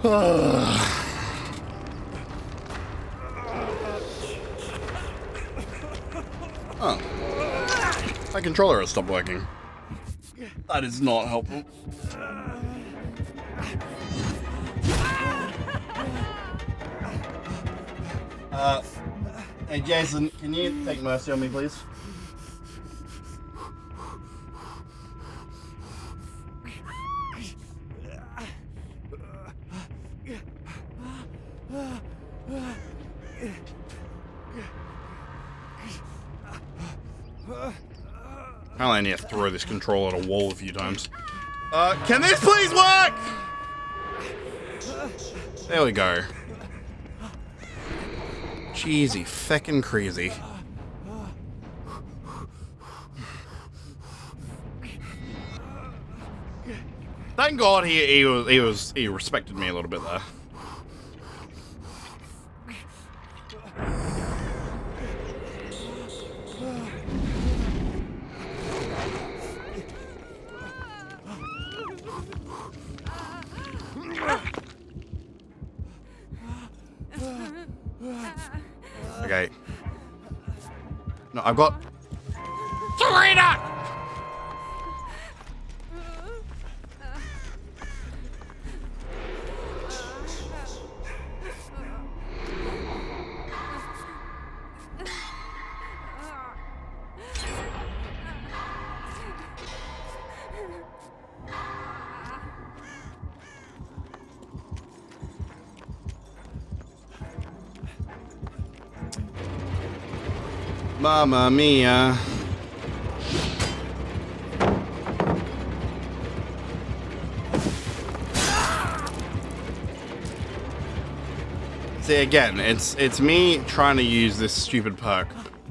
Oh. My controller has stopped working. That is not helpful. Hey Jason, can you take mercy on me, please? Apparently I need to throw this controller at a wall a few times. Can this please work? There we go. Jeezy feckin' crazy. Thank God he respected me a little bit there. Okay. No, I've got... Serena! Mamma mia. See, again, it's me trying to use this stupid perk.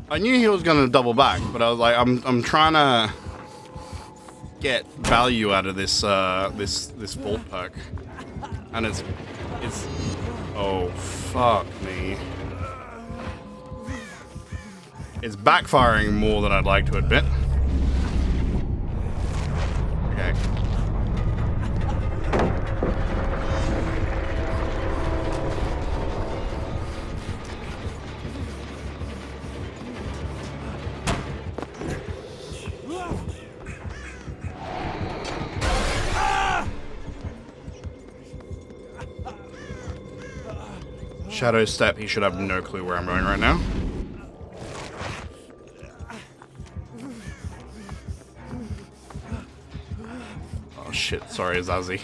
I knew he was gonna double back, but I was like, I'm trying to get value out of this this vault perk, and it's oh fuck me. It's backfiring more than I'd like to admit. Okay. Shadow step, he should have no clue where I'm going right now. Oh shit, sorry, Zazie.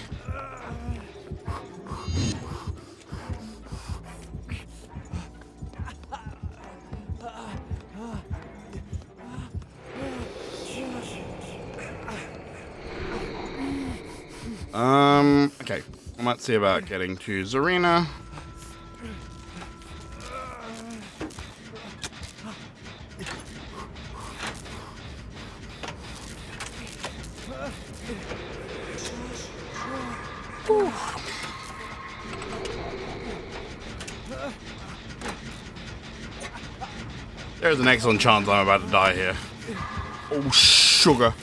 Okay. I might see about getting to Zarina. There's an excellent chance I'm about to die here. Oh, sugar.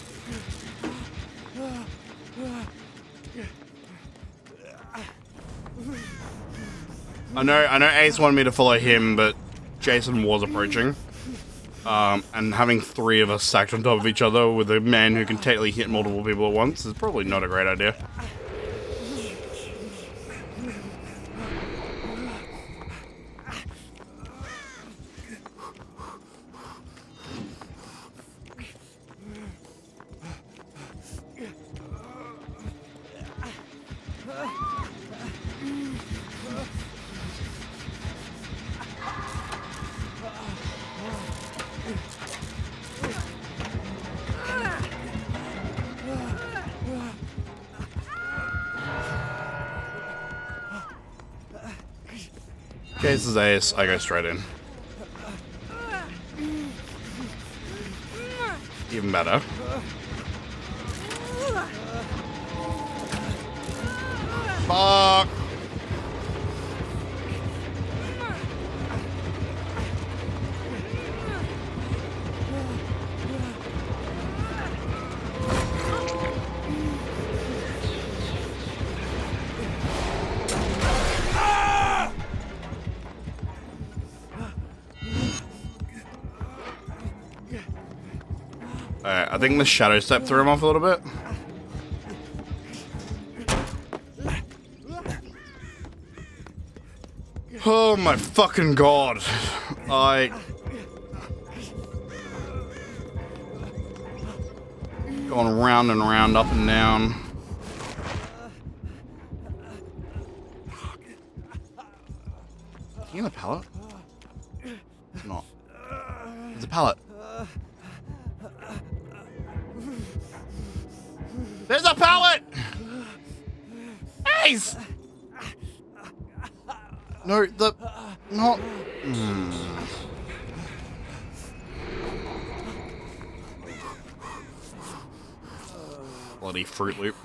I know Ace wanted me to follow him, but Jason was approaching. And having three of us stacked on top of each other with a man who can technically hit multiple people at once is probably not a great idea. Okay, this is Ace. I go straight in. Even better. Fuck! I think the shadow step threw him off a little bit. Oh my fucking god. Going round and round, up and down. Is he in a pallet? It's not. It's a pallet. There's a pallet! Ace! No, not... Bloody Fruit Loop.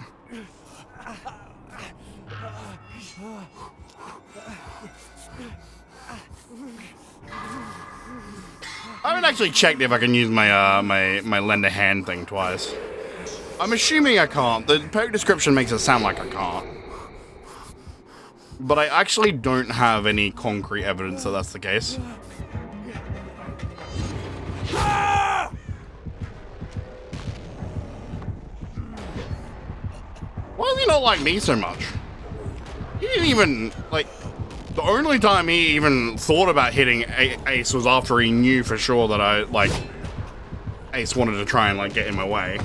I haven't actually checked if I can use my my lend a hand thing twice. I'm assuming I can't. The perk description makes it sound like I can't. But I actually don't have any concrete evidence that that's the case. he not like me so much? He didn't even, like, the only time he even thought about hitting Ace was after he knew for sure that Ace wanted to try and, like, get in my way.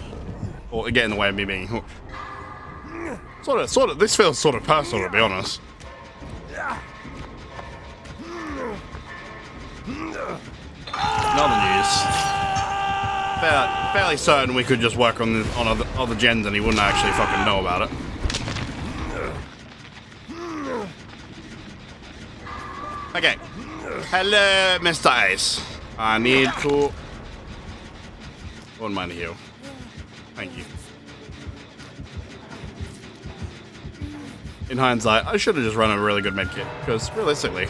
Or get in the way of me being hooked. This feels sort of personal, to be honest. Another news. Fairly certain we could just work on other gens and he wouldn't actually fucking know about it. Okay. Hello, Mr. Ace. I need to... Wouldn't mind a heal. Thank you. In hindsight, I should have just run a really good medkit, because realistically,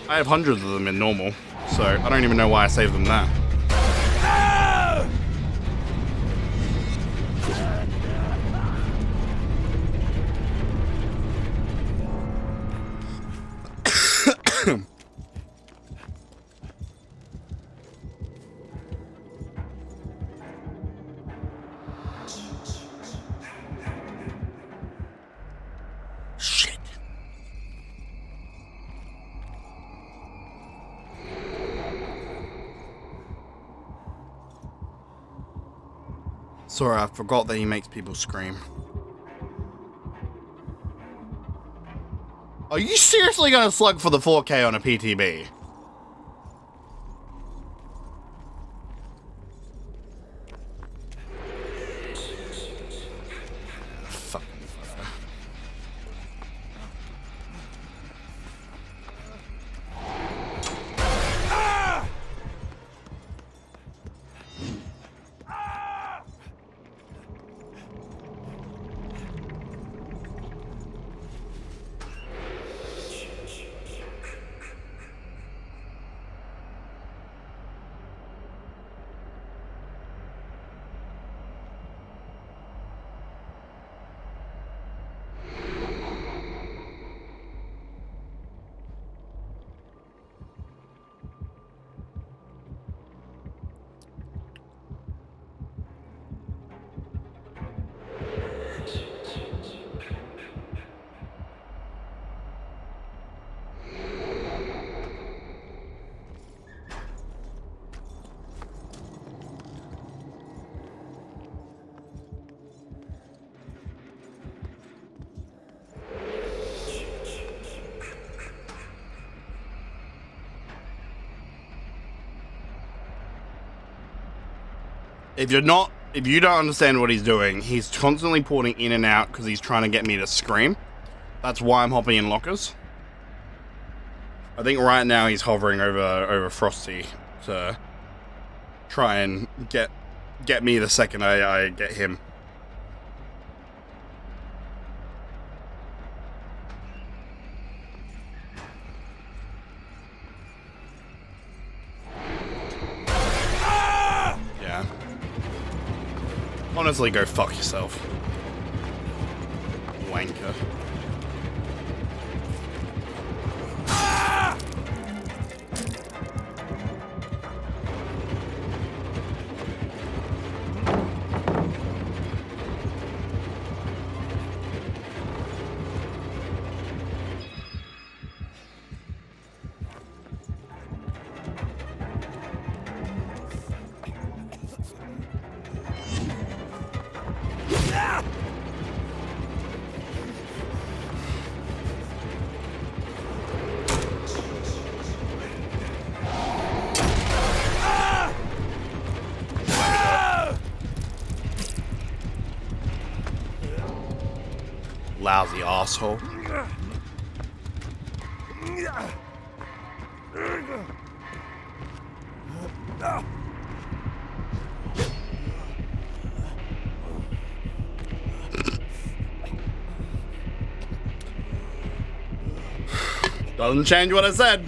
I have hundreds of them in normal, so I don't even know why I saved them that. Shit. Sorry, I forgot that he makes people scream. Are you seriously gonna slug for the 4K on a PTB? Fucking fire. If you don't understand what he's doing, he's constantly porting in and out because he's trying to get me to scream. That's why I'm hopping in lockers. I think right now he's hovering over Frosty to try and get me the second I get him. Honestly, go fuck yourself. Wanker. Lousy asshole. Doesn't change what I said.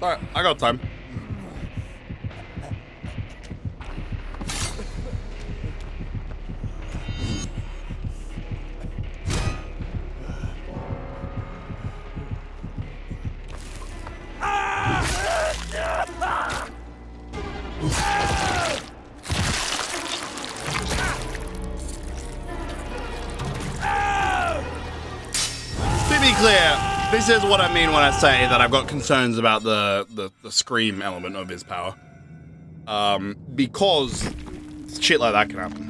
Alright, I got time. This is what I mean when I say that I've got concerns about the scream element of his power. Because shit like that can happen.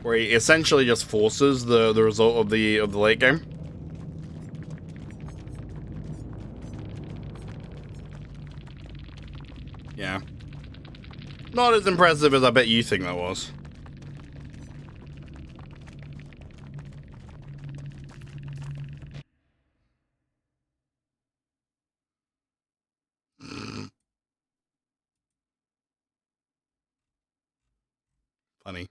Where he essentially just forces the result of the late game. Yeah. Not as impressive as I bet you think that was. Funny.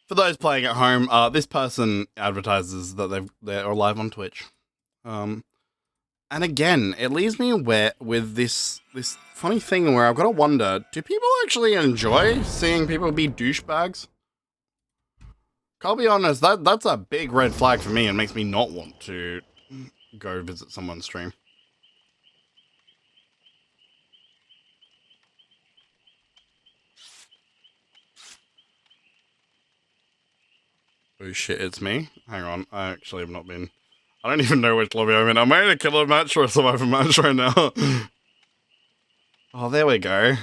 For those playing at home, this person advertises that they're live on Twitch. And again, it leaves me with this funny thing where I've got to wonder, do people actually enjoy seeing people be douchebags? I'll be honest, that's a big red flag for me and makes me not want to go visit someone's stream. Oh shit, it's me? Hang on, I actually have not been... I don't even know which lobby I'm in. Am I in a killer match or a survivor match right now? Oh, there we go.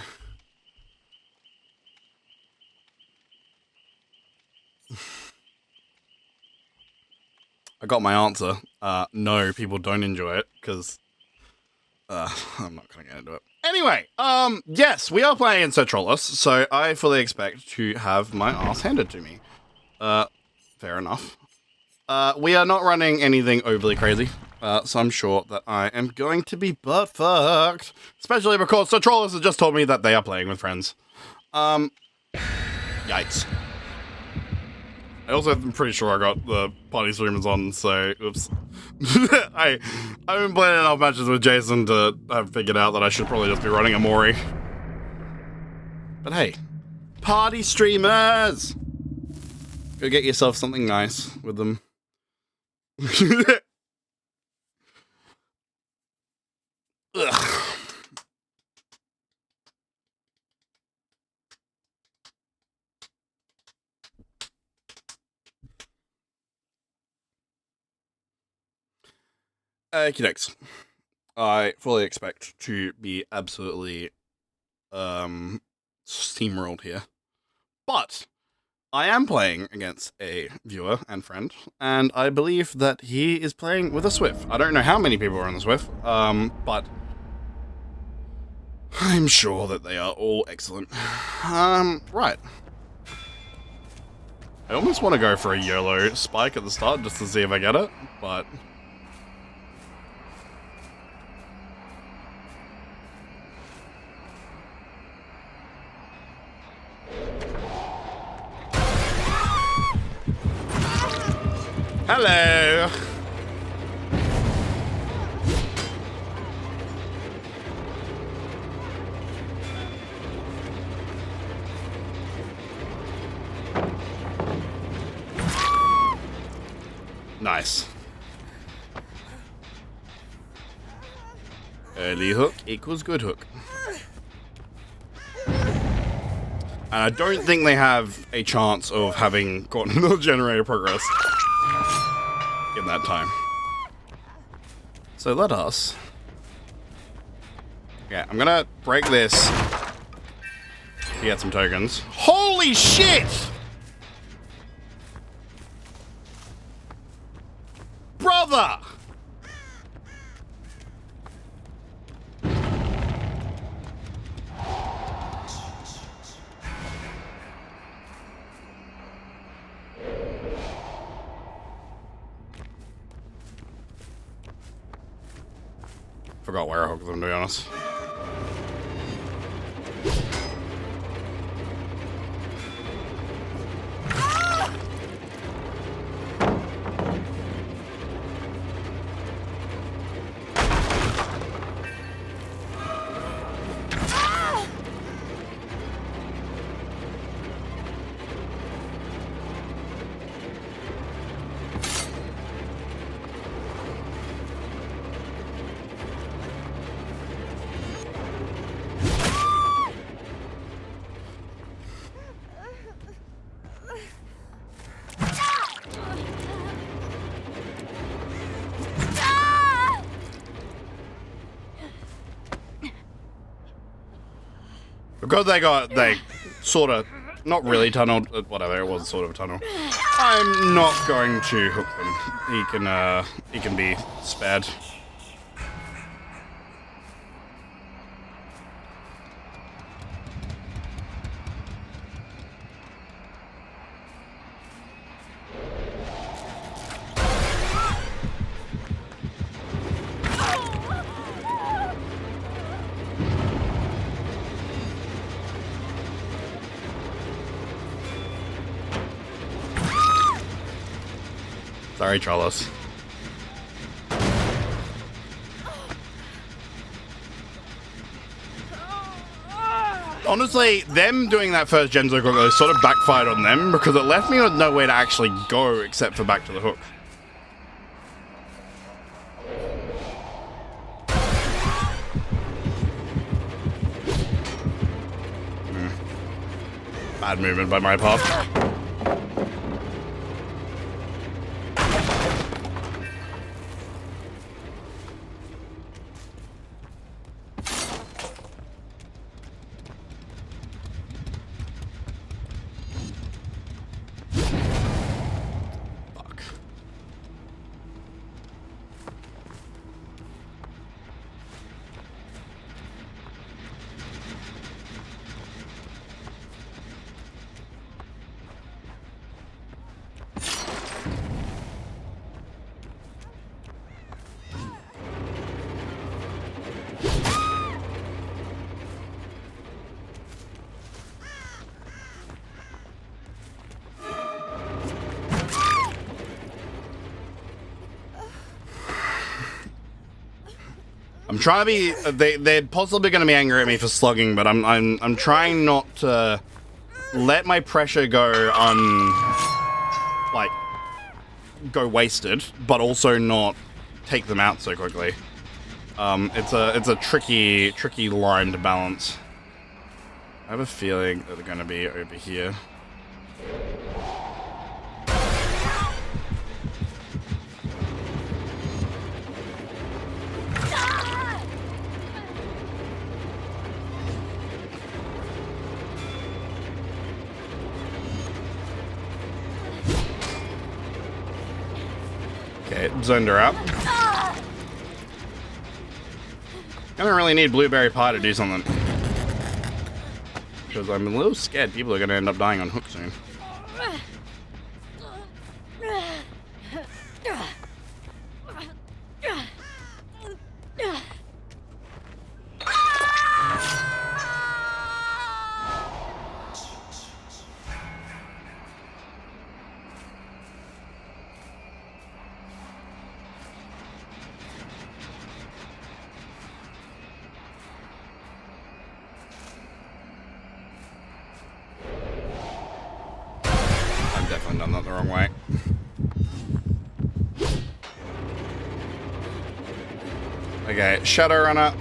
I got my answer. No, people don't enjoy it, because... I'm not gonna get into it. Anyway, yes, we are playing in Trollus, so I fully expect to have my ass handed to me. Fair enough. We are not running anything overly crazy, so I'm sure that I am going to be butt fucked. Especially because Trollus has just told me that they are playing with friends. Yikes. I also am pretty sure I got the party streamers on, so oops. I've been playing enough matches with Jason to have figured out that I should probably just be running a Mori. But hey, party streamers! Go get yourself something nice with them. Ugh. Okey-dokes. I fully expect to be absolutely steamrolled here. But I am playing against a viewer and friend, and I believe that he is playing with a Swift. I don't know how many people are on the Swift, but I'm sure that they are all excellent. Right. I almost want to go for a YOLO spike at the start just to see if I get it, but... Hello! Nice. Early hook equals good hook. And I don't think they have a chance of having gotten the generator progress in that time. So let us... Yeah, I'm gonna break this to get some tokens. Holy shit! Brother! Forgot where I hooked them, to be honest. Because they sort of, not really tunneled, whatever, it was sort of a tunnel. I'm not going to hook them. He can be spared. Sorry, Trollos. Honestly, them doing that first gen so quickly sort of backfired on them because it left me with nowhere to actually go except for back to the hook. Bad movement by my part. I'm trying to be. They're possibly going to be angry at me for slugging, but I'm trying not to let my pressure go go wasted, but also not take them out so quickly. It's a tricky line to balance. I have a feeling that they're going to be over here. Okay, zoned her out. I don't really need blueberry pie to do something. Because I'm a little scared people are going to end up dying on hook soon. Definitely done that the wrong way. Okay, Shadowrunner.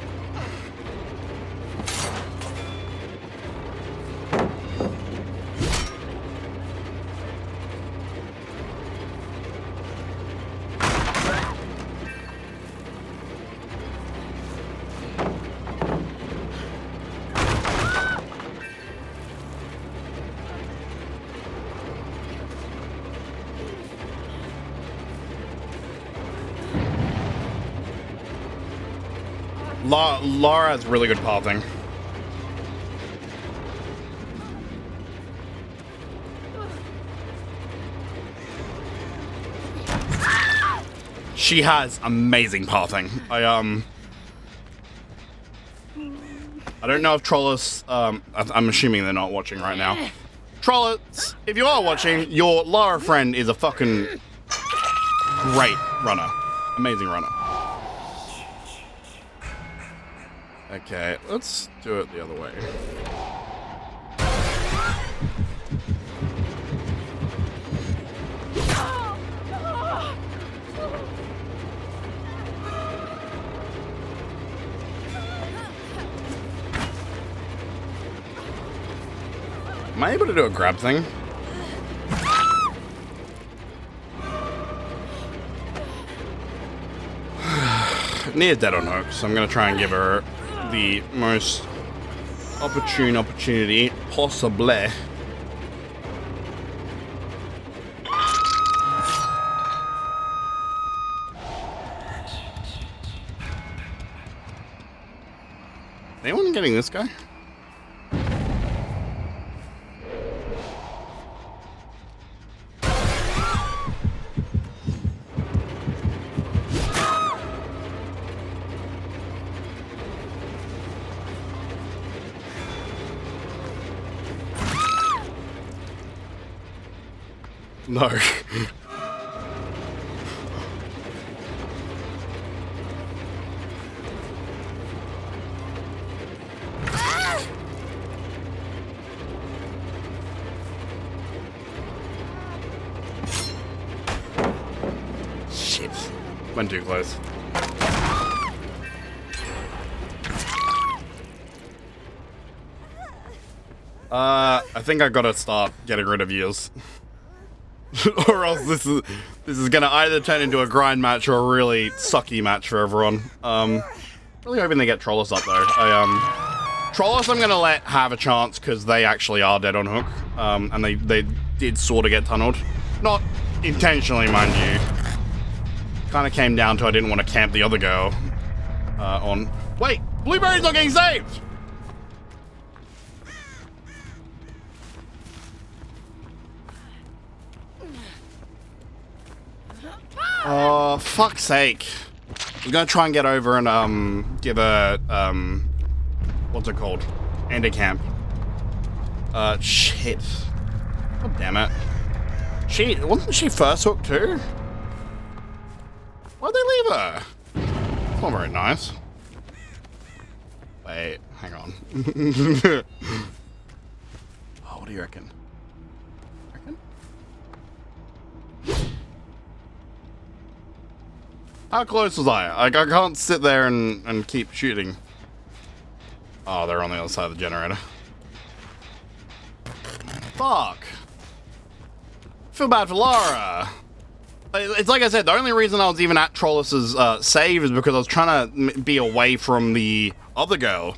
Lara has really good pathing. She has amazing pathing. I don't know if Trollos, I'm assuming they're not watching right now. Trollos, if you are watching, your Lara friend is a fucking great runner. Amazing runner. Okay, let's do it the other way. Am I able to do a grab thing? Near dead on hook, so I'm gonna try and give her the most opportunity, possibly. Anyone getting this guy? No. Shit. Went too close. I think I gotta start getting rid of yours. Or else this is gonna either turn into a grind match or a really sucky match for everyone. Really hoping they get Trollus up though. Trollus I'm gonna let have a chance because they actually are dead on hook. And they did sort of get tunneled. Not intentionally, mind you. Kind of came down to I didn't want to camp the other girl on. Wait, Blueberry's not getting saved! Oh, fuck's sake. I'm gonna try and get over and, give a, what's it called? Anti-camp. Shit. God damn it. Wasn't she first hooked too? Why'd they leave her? It's not very nice. Wait, hang on. Oh, what do you reckon? How close was I? Like, I can't sit there and keep shooting. Oh, they're on the other side of the generator. Fuck. Feel bad for Lara. It's like I said, the only reason I was even at Trollus's save is because I was trying to be away from the other girl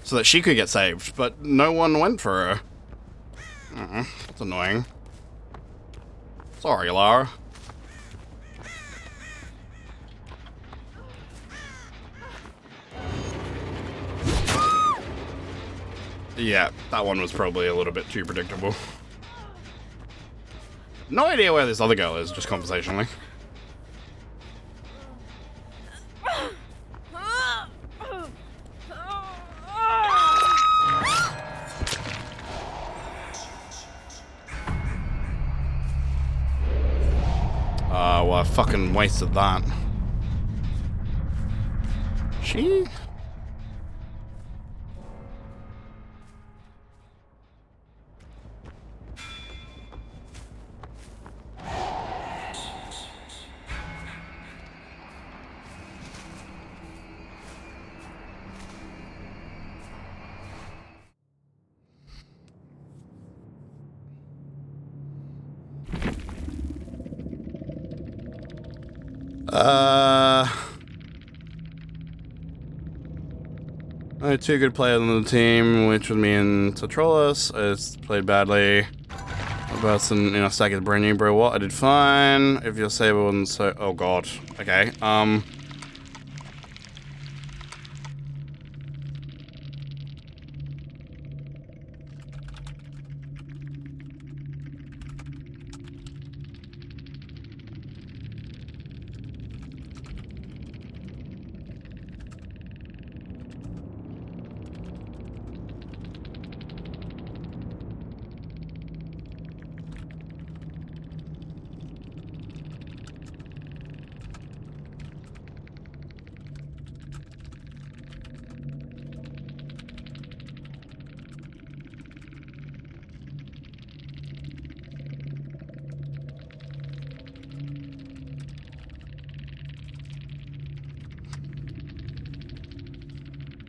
so that she could get saved, but no one went for her. That's annoying. Sorry, Lara. Yeah, that one was probably a little bit too predictable. No idea where this other girl is, just conversationally. Well, I fucking wasted that. She? Only two good players on the team, which was me and Trollus. I played badly. A person in a stack is brand new, bro. What? I did fine. If your saber wasn't so... Oh, God. Okay,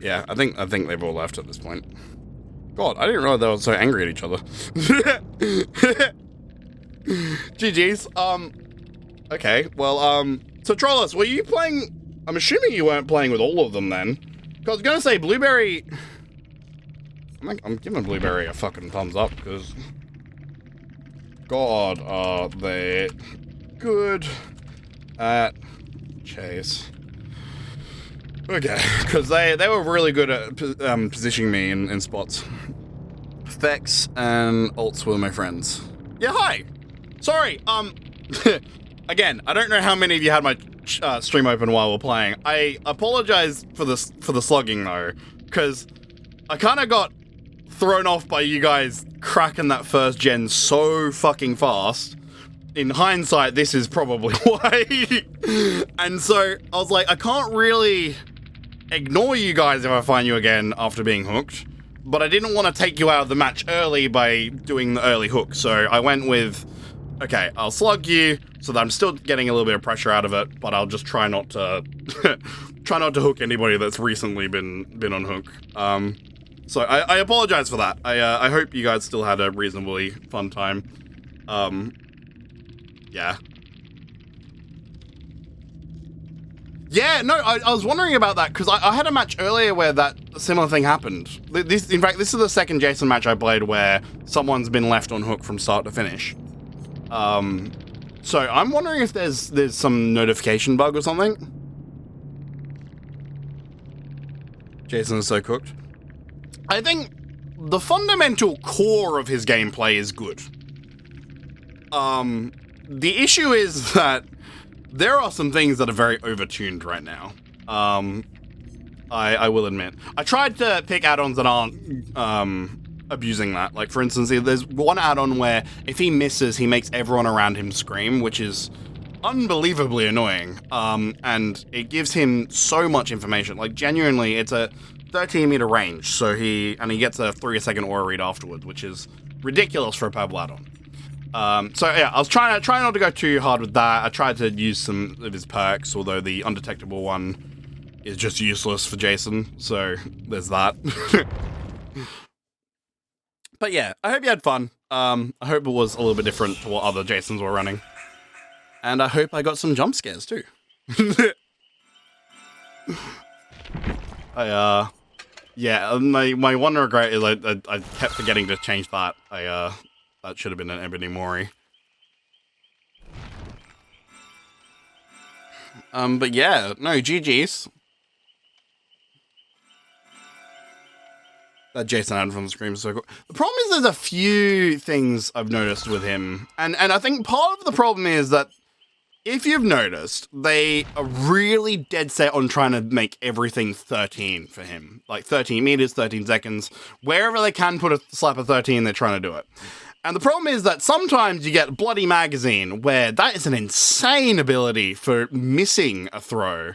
yeah, I think they've all left at this point. God, I didn't realize they were so angry at each other. GG's. Okay, well, so Trollus, were you playing... I'm assuming you weren't playing with all of them then. Because I was gonna say, Blueberry... I'm giving Blueberry a fucking thumbs up, because God, are they good at chase. Okay, because they were really good at positioning me in spots. Vex and Alts were my friends. Yeah, hi! Sorry, again, I don't know how many of you had my stream open while we're playing. I apologize for the slugging, though, because I kind of got thrown off by you guys cracking that first gen so fucking fast. In hindsight, this is probably why. And so, I was like, I can't really ignore you guys if I find you again after being hooked, but I didn't want to take you out of the match early by doing the early hook, so I went with, okay, I'll slug you so that I'm still getting a little bit of pressure out of it, but I'll just try not to hook anybody that's recently been on hook. So I apologize for that. I hope you guys still had a reasonably fun time. Yeah. Yeah, no, I was wondering about that, because I had a match earlier where that similar thing happened. In fact, this is the second Jason match I played where someone's been left on hook from start to finish. So I'm wondering if there's some notification bug or something. Jason is so cooked. I think the fundamental core of his gameplay is good. The issue is that there are some things that are very overtuned right now. I will admit. I tried to pick add-ons that aren't abusing that. Like, for instance, there's one add-on where if he misses, he makes everyone around him scream, which is unbelievably annoying. And it gives him so much information. Like, genuinely, it's a 13-meter range, so he gets a 3-second aura read afterwards, which is ridiculous for a purple add-on. So yeah, I was trying not to go too hard with that. I tried to use some of his perks, although the undetectable one is just useless for Jason, so there's that. But yeah, I hope you had fun. I hope it was a little bit different to what other Jasons were running. And I hope I got some jump scares too. Yeah, my one regret is I kept forgetting to change that. That should have been an Ebony Mori. But yeah, no, GG's. That Jason had from the Scream Circle. The problem is there's a few things I've noticed with him. And I think part of the problem is that if you've noticed, they are really dead set on trying to make everything 13 for him. Like 13 meters, 13 seconds. Wherever they can put a slap of 13, they're trying to do it. And the problem is that sometimes you get Bloody Magazine, where that is an insane ability for missing a throw.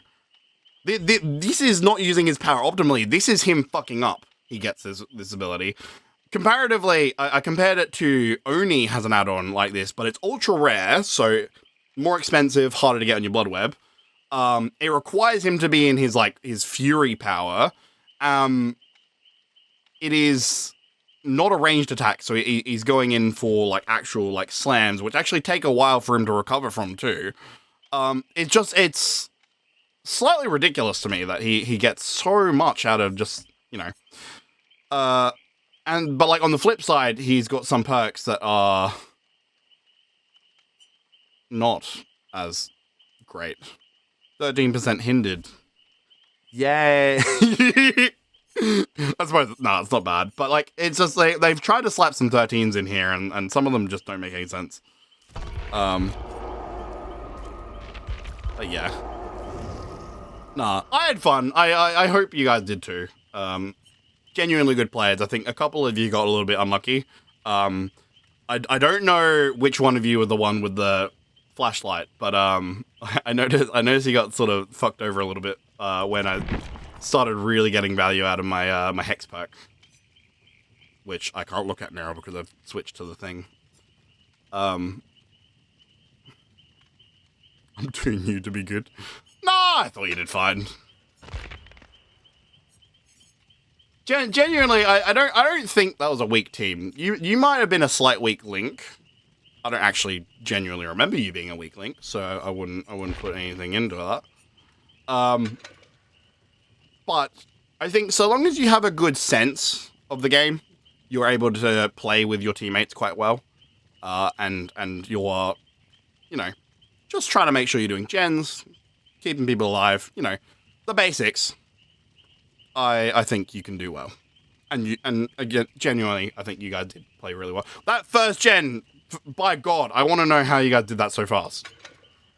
This is not using his power optimally. This is him fucking up. He gets this ability. Comparatively, I compared it to Oni has an add-on like this, but it's ultra rare, so more expensive, harder to get on your blood web. It requires him to be in his fury power. It is not a ranged attack, so he's going in for actual slams, which actually take a while for him to recover from too. It's slightly ridiculous to me that he gets so much out of just, but on the flip side, he's got some perks that are not as great. 13% hindered. Yay. I suppose, no, it's not bad. But, it's just, they've tried to slap some 13s in here, and some of them just don't make any sense. But yeah. Nah, I had fun. I hope you guys did too. Genuinely good players. I think a couple of you got a little bit unlucky. I don't know which one of you were the one with the flashlight, but I noticed he got sort of fucked over a little bit when I started really getting value out of my my hex perk, which I can't look at now because I've switched to the thing. I'm doing you to be good. Nah, I thought you did fine. Genuinely, I don't think that was a weak team. You might have been a slight weak link. I don't actually genuinely remember you being a weak link, so I wouldn't put anything into that. But I think so long as you have a good sense of the game, you're able to play with your teammates quite well. And you're, you know, just trying to make sure you're doing gens, keeping people alive, you know, the basics. I think you can do well. And again, genuinely, I think you guys did play really well. That first gen, by God, I want to know how you guys did that so fast.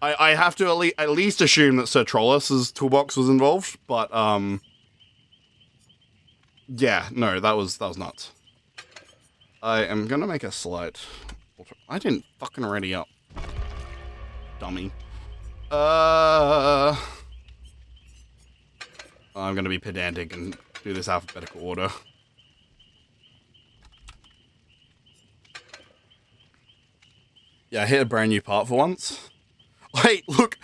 I have to at least assume that Sir Trollus's toolbox was involved, but yeah, no, that was nuts. I am gonna make a slight. I didn't fucking ready up, dummy. I'm gonna be pedantic and do this alphabetical order. Yeah, I hit a brand new part for once. Wait, look,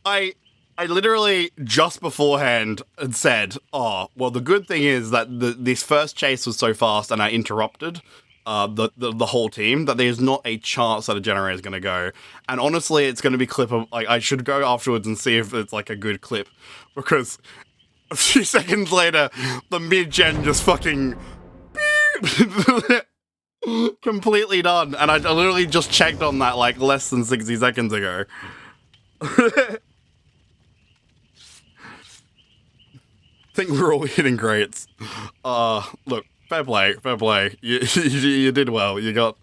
I literally just beforehand had said, oh, well, the good thing is that this first chase was so fast and I interrupted the whole team that there's not a chance that a generator is going to go. And honestly, it's going to be clip of, like, I should go afterwards and see if it's like a good clip, because a few seconds later, the mid-gen just fucking completely done. And I literally just checked on that like less than 60 seconds ago. I think we're all hitting greats. Look, fair play. You did well. You got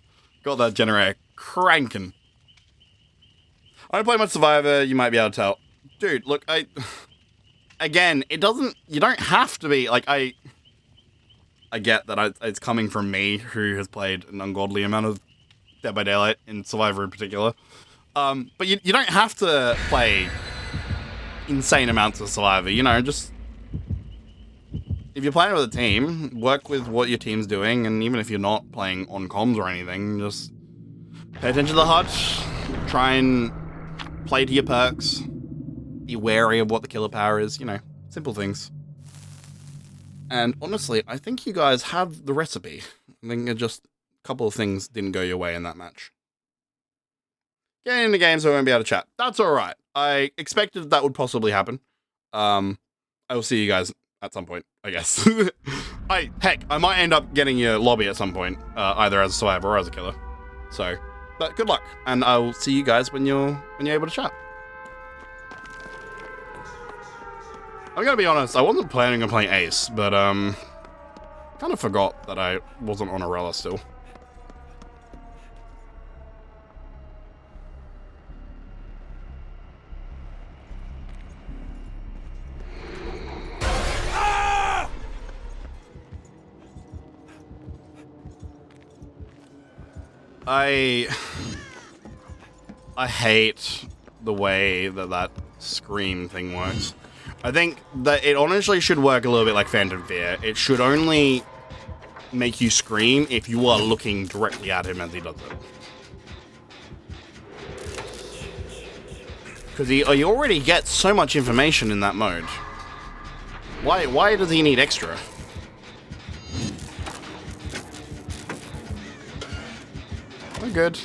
that generator cranking. I don't play much Survivor, you might be able to tell. Dude, look, again, you don't have to be, like, I get that it's coming from me, who has played an ungodly amount of Dead by Daylight, in Survivor in particular. But you don't have to play insane amounts of Survivor, you know, just... If you're playing with a team, work with what your team's doing, and even if you're not playing on comms or anything, just pay attention to the HUD, try and play to your perks, be wary of what the killer power is, you know, simple things. And honestly, I think you guys have the recipe. I think just a couple of things didn't go your way in that match. Getting into games, so I won't be able to chat. That's alright. I expected that would possibly happen. I will see you guys at some point, I guess. Heck, I might end up getting your lobby at some point, either as a survivor or as a killer. So, but good luck, and I will see you guys when you're able to chat. I'm gonna be honest, I wasn't planning on playing Ace, but kind of forgot that I wasn't on Arella still. I hate the way that scream thing works. I think that it honestly should work a little bit like Phantom Fear. It should only make you scream if you are looking directly at him as he does it. Because he already gets so much information in that mode. Why does he need extra? We're good.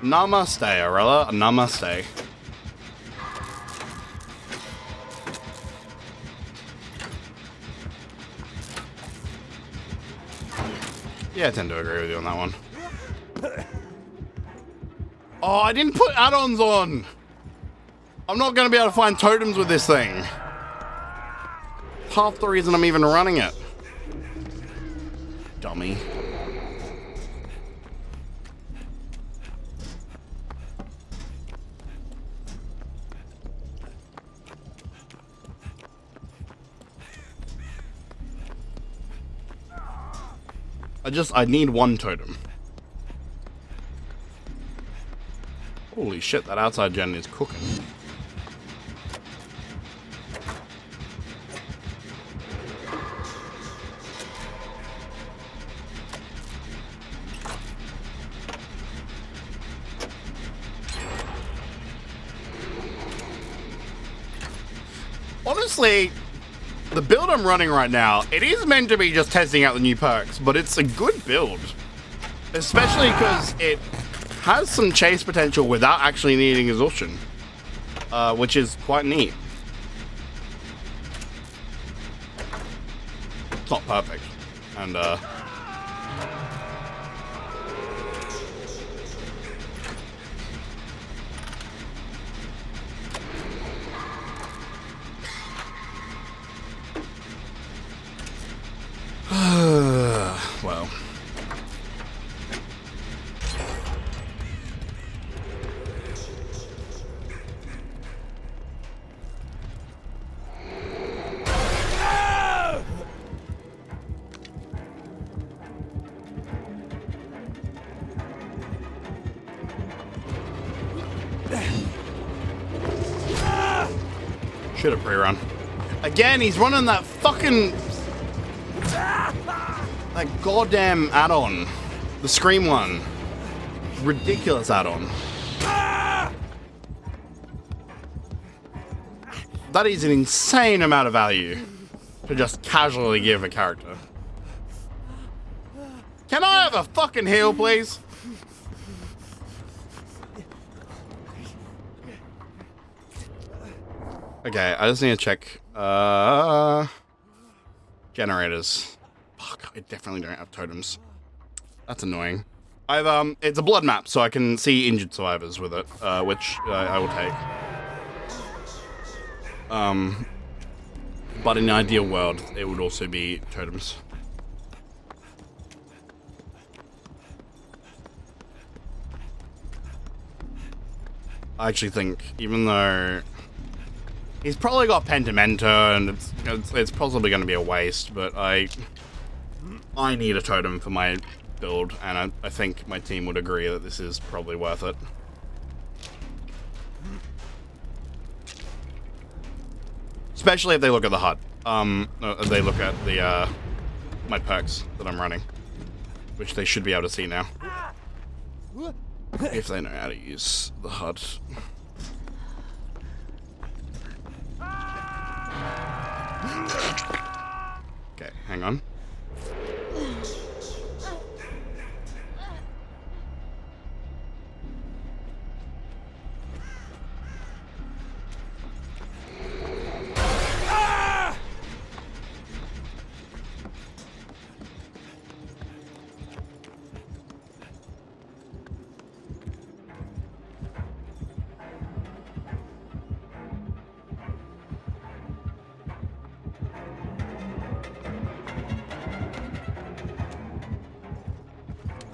Namaste, Arella. Namaste. Yeah, I tend to agree with you on that one. Oh, I didn't put add-ons on! I'm not going to be able to find totems with this thing. Half the reason I'm even running it. Dummy. I need one totem. Holy shit, that outside gen is cooking. Honestly, the build I'm running right now, it is meant to be just testing out the new perks, but it's a good build. Especially because it has some chase potential without actually needing exhaustion, which is quite neat. It's not perfect, and well. Should have pre-run. Again, he's running that fucking... that goddamn add-on. The Scream one. Ridiculous add-on. That is an insane amount of value to just casually give a character. Can I have a fucking heal, please? Okay, I just need to check. Generators. Fuck, I definitely don't have totems. That's annoying. It's a blood map, so I can see injured survivors with it, which I will take. But in an ideal world, it would also be totems. I actually think, even though he's probably got Pentimento, and it's possibly going to be a waste, but I need a totem for my build, and I think my team would agree that this is probably worth it. Especially if they look at the HUD. They look at the my perks that I'm running, which they should be able to see now. If they know how to use the HUD. Okay, hang on.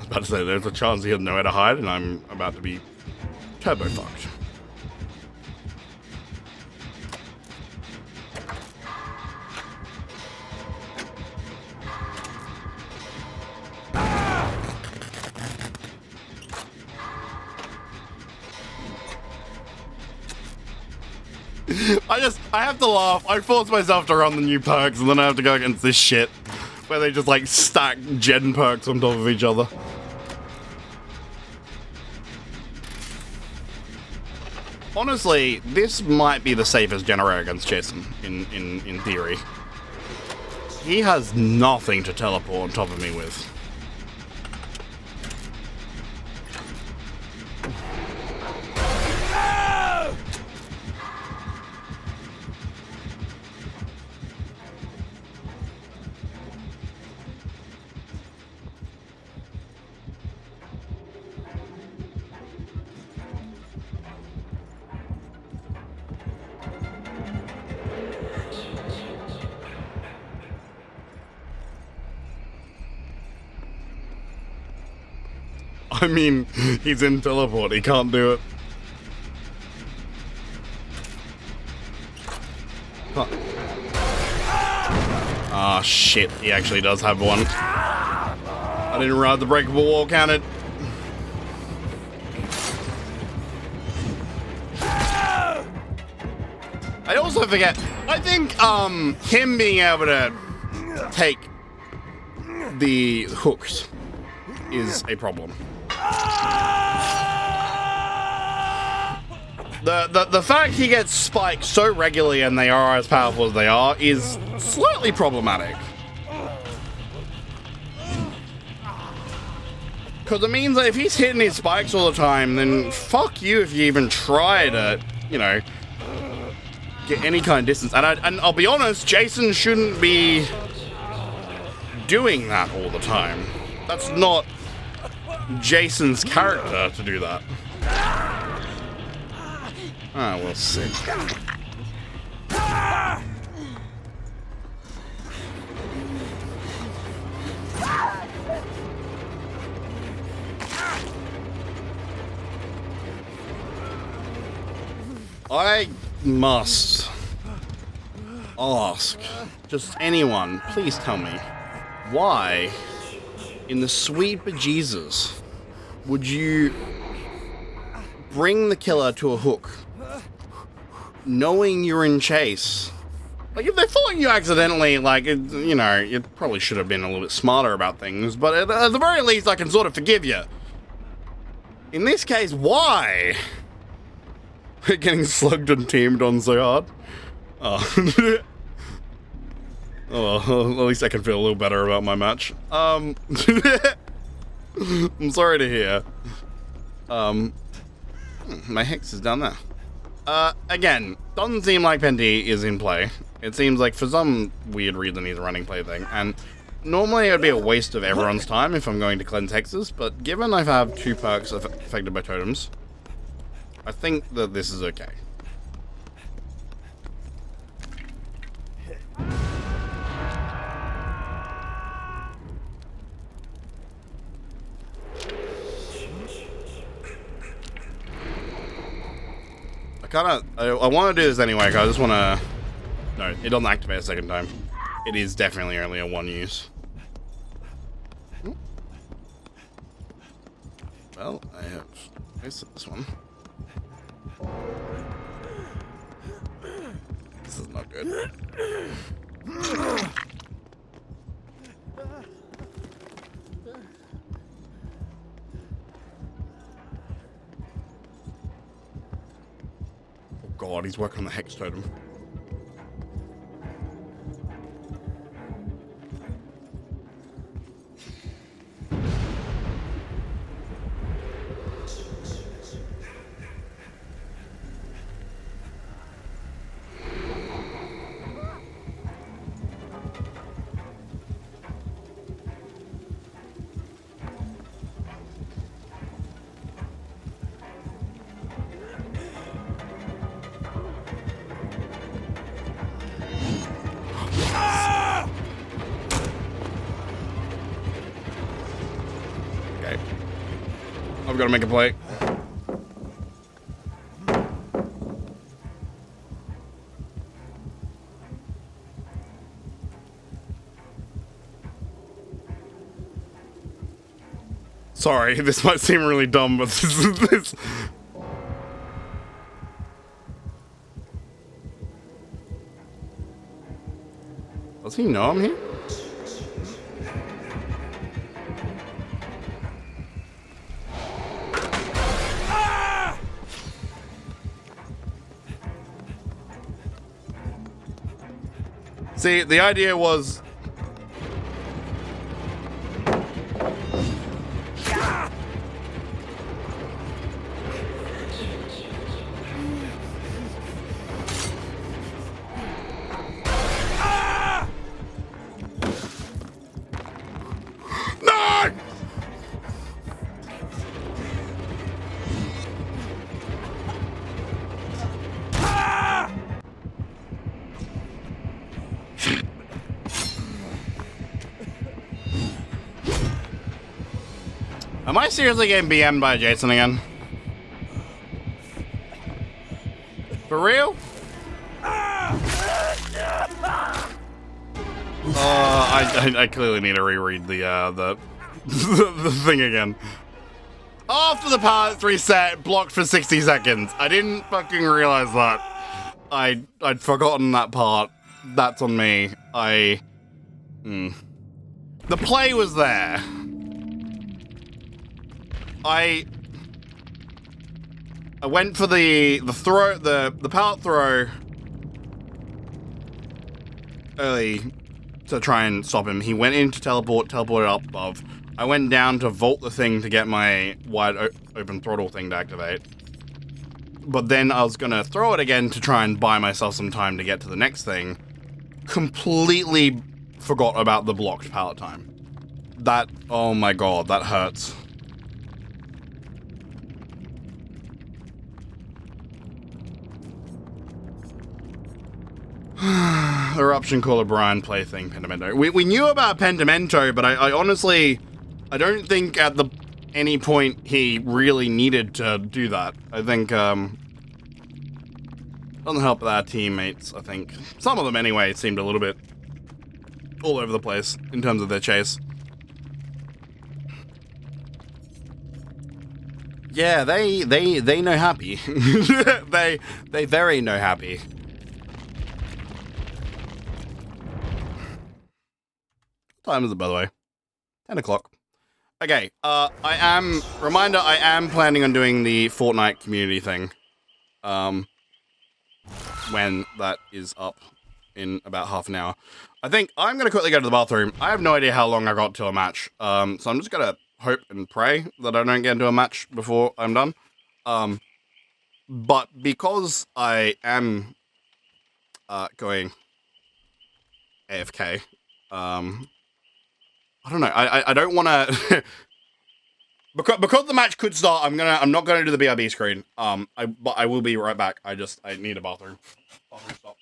About to say, there's a chance he had nowhere to hide, and I'm about to be turbo fucked. I have to laugh. I force myself to run the new perks, and then I have to go against this shit where they just like stack gen perks on top of each other. Honestly, this might be the safest generator against Jason, in theory. He has nothing to teleport on top of me with. I mean, he's in teleport, he can't do it. Huh. Ah, shit, he actually does have one. I didn't realize the breakable wall counted. I also forget, I think, him being able to take the hooks is a problem. The fact he gets spiked so regularly and they are as powerful as they are is slightly problematic. Because it means that if he's hitting his spikes all the time, then fuck you if you even try to, you know, get any kind of distance. And I'll be honest, Jason shouldn't be doing that all the time. That's not Jason's character to do that. Ah, we'll see. I must ask, just anyone, please tell me, why in the sweet bejesus would you bring the killer to a hook knowing you're in chase? Like, if they thought you accidentally, like, you know, you probably should have been a little bit smarter about things, but at the very least I can sort of forgive you. In this case, why? Getting slugged and teamed on so hard. Oh. Oh, at least I can feel a little better about my match. I'm sorry to hear. My hex is down there. Again, doesn't seem like Penty is in play. It seems like for some weird reason he's a running play thing, and normally it would be a waste of everyone's time if I'm going to cleanse hexes, but given I have 2 perks affected by totems, I think that this is okay. I want to do this anyway, because I just want to... No, it doesn't activate a second time. It is definitely only a 1 use. Well, I have wasted this one. This is not good. Oh god, he's working on the hex totem. I've got to make a play. Sorry, this might seem really dumb, but this. Does he know I'm here? See, the idea was... No! Am I seriously getting BM'd by Jason again? For real? I clearly need to reread the the thing again. After the parts reset, blocked for 60 seconds. I didn't fucking realize that. I'd forgotten that part. That's on me. The play was there. I went for the throw, the pallet throw early to try and stop him. He went in to teleported up above. I went down to vault the thing to get my wide open throttle thing to activate. But then I was gonna throw it again to try and buy myself some time to get to the next thing. Completely forgot about the blocked pallet time. That, oh my god, that hurts. Eruption Caller Brian plaything Pentimento. We knew about Pentimento, but I honestly, I don't think at any point he really needed to do that. I think, doesn't help with our teammates, I think. Some of them anyway seemed a little bit all over the place in terms of their chase. Yeah, they know happy. they very know happy. What time is it, by the way? 10 o'clock. Okay, I am planning on doing the Fortnite community thing. When that is up in about half an hour. I think I'm gonna quickly go to the bathroom. I have no idea how long I got till a match. So I'm just gonna hope and pray that I don't get into a match before I'm done. But because I am going AFK, I don't know. I don't want to because the match could start. I'm not gonna do the BRB screen. But I will be right back. I need a bathroom. Bathroom stop.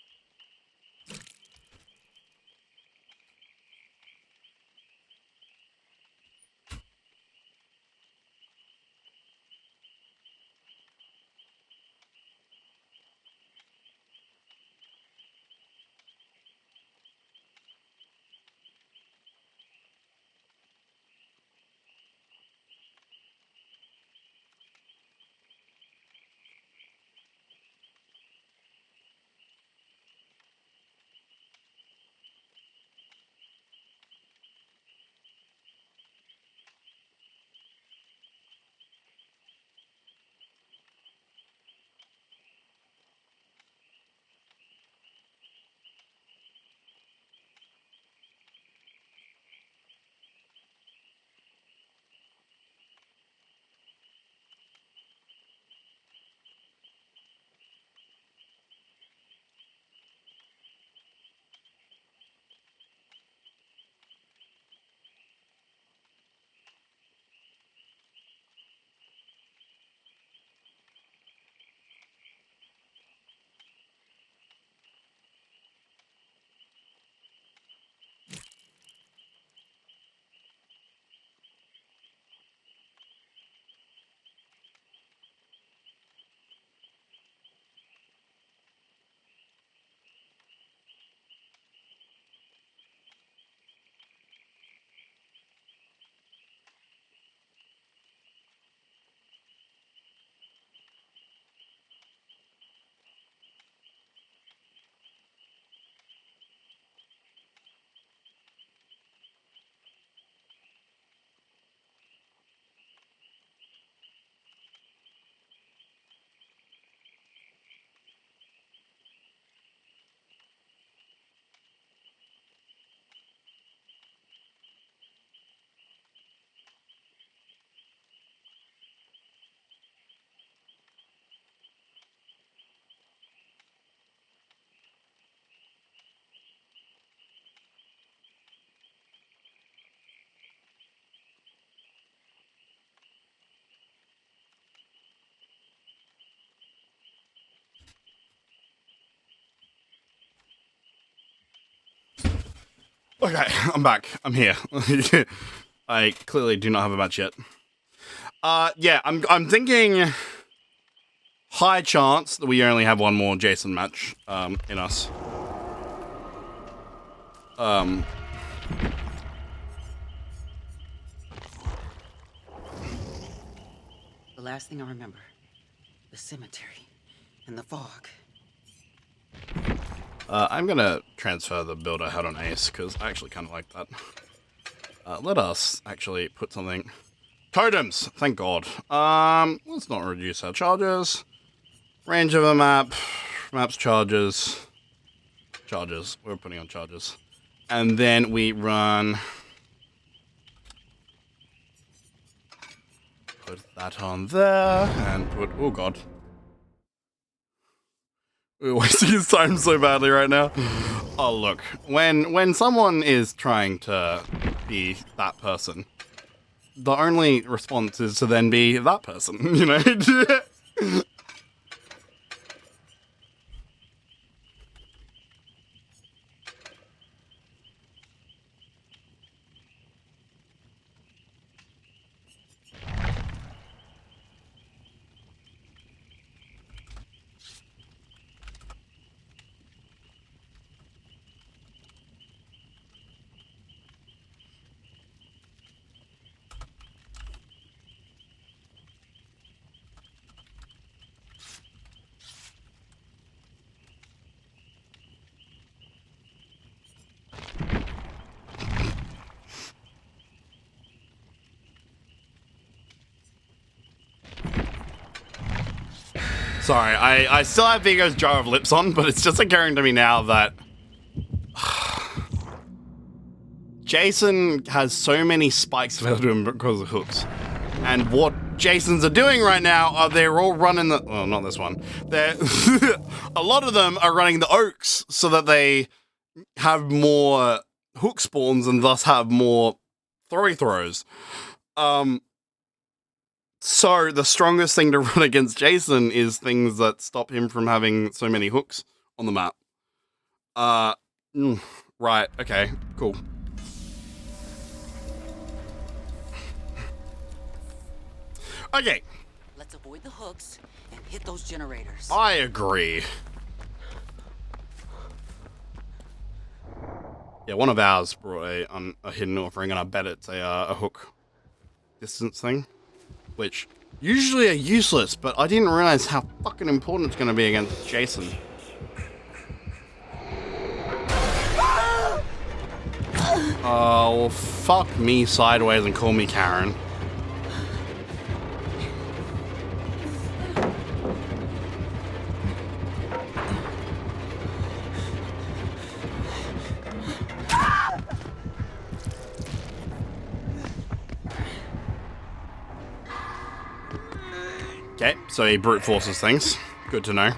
Okay, I'm back. I'm here. I clearly do not have a match yet. Yeah, I'm thinking high chance that we only have one more Jason match in us. The last thing I remember, the cemetery and the fog. I'm gonna transfer the build I had on Ace, because I actually kind of like that. Let us actually put something... Totems! Thank God. Let's not reduce our charges. Range of a map. Maps, charges. Charges. We're putting on charges. And then we run... Put that on there, and put... Oh God. We're wasting his time so badly right now. Oh, look. When someone is trying to be that person, the only response is to then be that person, you know? Sorry, I still have Vigo's jar of lips on, but it's just occurring to me now that Jason has so many spikes available to him because of hooks. And what Jasons are doing right now are they're all running the... Well, not this one. They're a lot of them are running the oaks so that they have more hook spawns and thus have more throws. So the strongest thing to run against Jason is things that stop him from having so many hooks on the map. Right, okay, cool. Okay. Let's avoid the hooks and hit those generators. I agree. Yeah, one of ours brought a hidden north ring, and I bet it's a hook distance thing. Which usually are useless, but I didn't realize how fucking important it's going to be against Jason. Oh, well, fuck me sideways and call me Karen. Okay, so he brute forces things. Good to know.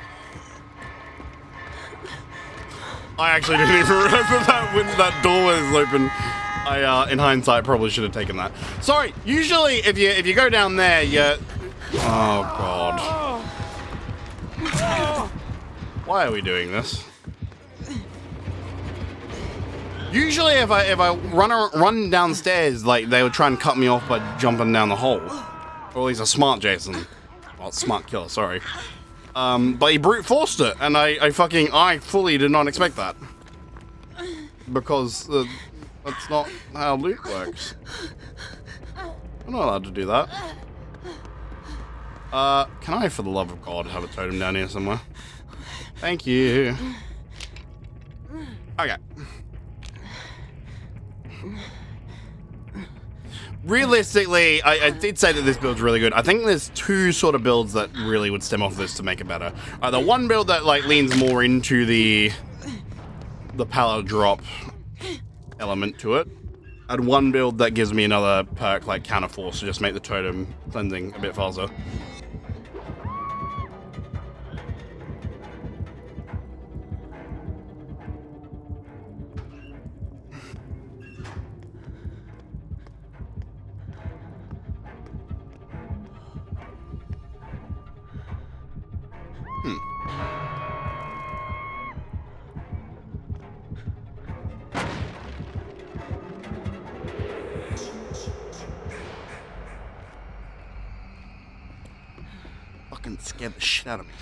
I actually didn't even remember that when that door was open. I, in hindsight, probably should have taken that. Sorry, usually if you go down there, you... Oh, God. Why are we doing this? Usually if I run downstairs, like, they would try and cut me off by jumping down the hole. Or at least a smart Jason. Well, smart killer, sorry. But he brute forced it, and I fully did not expect that. Because that's not how loot works. I'm not allowed to do that. Can I, for the love of God, have a totem down here somewhere? Thank you. Okay. Realistically, I did say that this build's really good. I think there's two sort of builds that really would stem off this to make it better. The one build that like leans more into the pallet drop element to it, and one build that gives me another perk like counter force to just make the totem cleansing a bit faster. Fucking scared the shit out of me.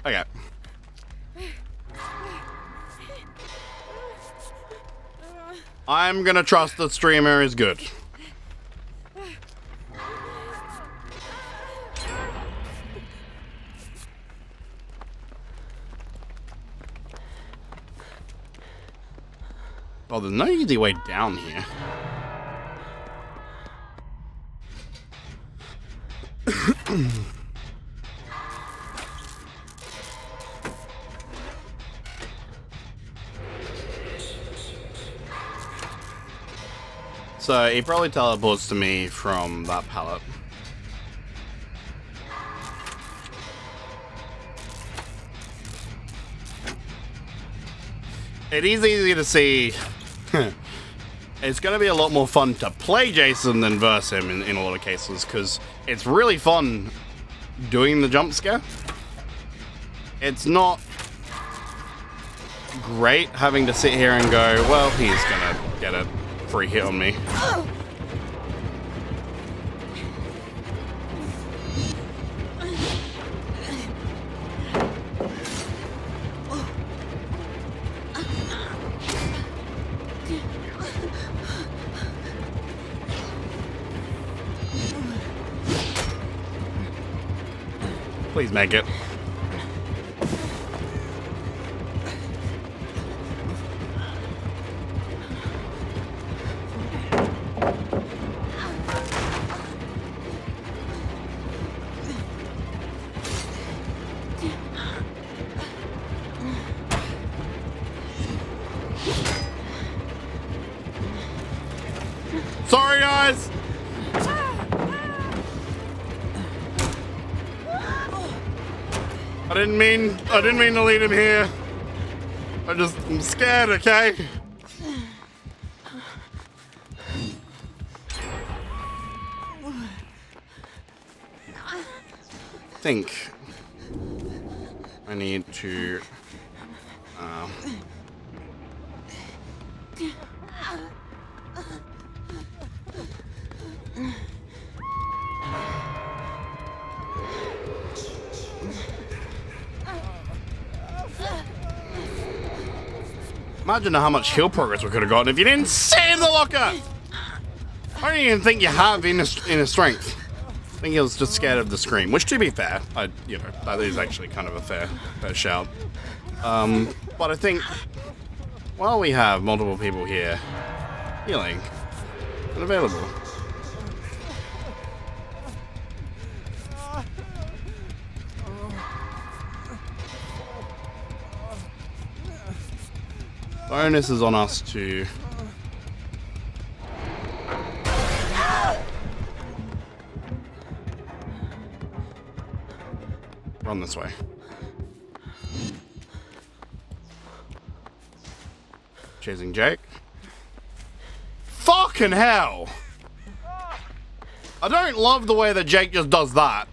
Okay. I'm gonna trust the streamer is good. Oh, there's no easy way down here. So he probably teleports to me from that pallet. It is easy to see. It's going to be a lot more fun to play Jason than verse him in a lot of cases, because it's really fun doing the jump scare. It's not great having to sit here and go, well, he's going to get a free hit on me. Please make it. Sorry, guys. I didn't mean to lead him here. I'm scared, okay? I think I need to imagine how much heal progress we could have gotten if you didn't save the locker! I don't even think you have inner strength. I think he was just scared of the scream, which, to be fair, that is actually kind of a fair shout. But I think while we have multiple people here healing and available, the onus is on us to run this way. Chasing Jake. Fucking hell! I don't love the way that Jake just does that.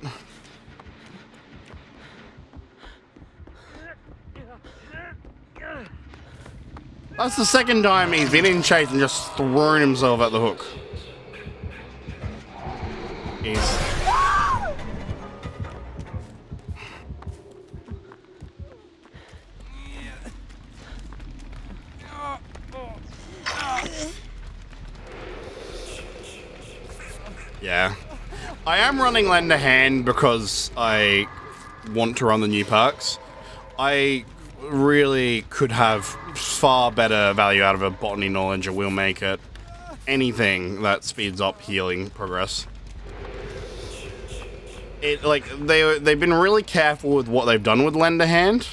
That's the second time he's been in chase and just thrown himself at the hook. Yeah. I am running Lend a Hand because I want to run the new perks. I really could have far better value out of a botany knowledge, or will make it. Anything that speeds up healing progress. They've been really careful with what they've done with Lend a Hand.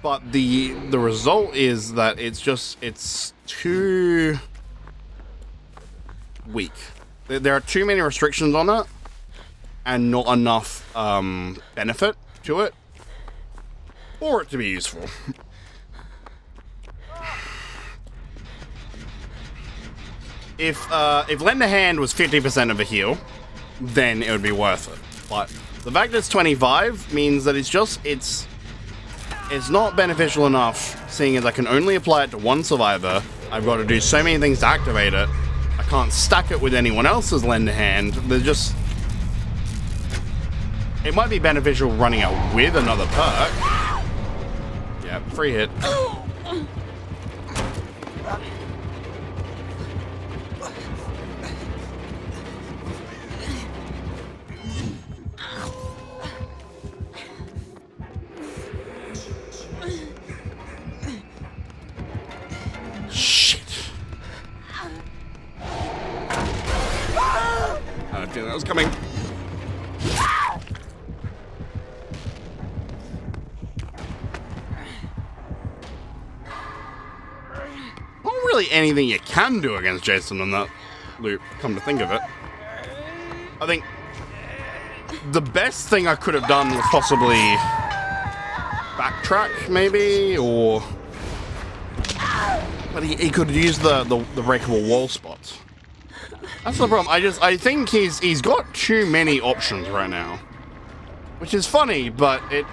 But the result is that it's too weak. There are too many restrictions on it, and not enough benefit to it for it to be useful. If Lend a Hand was 50% of a heal, then it would be worth it. But the fact that it's 25 means that it's not beneficial enough, seeing as I can only apply it to one survivor. I've got to do so many things to activate it. I can't stack it with anyone else's Lend a Hand. It might be beneficial running it with another perk. Yeah, free hit. That was coming. Oh, really anything you can do against Jason in that loop, come to think of it. I think the best thing I could have done was possibly backtrack, maybe, or... But he could use the breakable wall spots. That's the problem. I think he's got too many options right now. Which is funny, but it...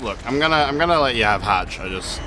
Look, I'm gonna let you have Hatch. I just...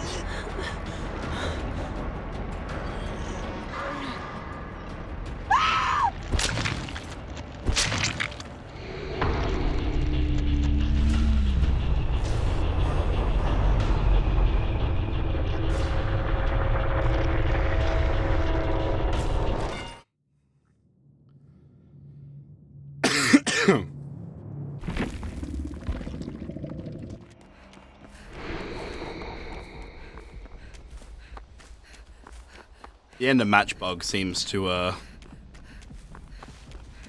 The end of match bug seems to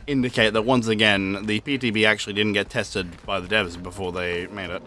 indicate that once again the PTB actually didn't get tested by the devs before they made it.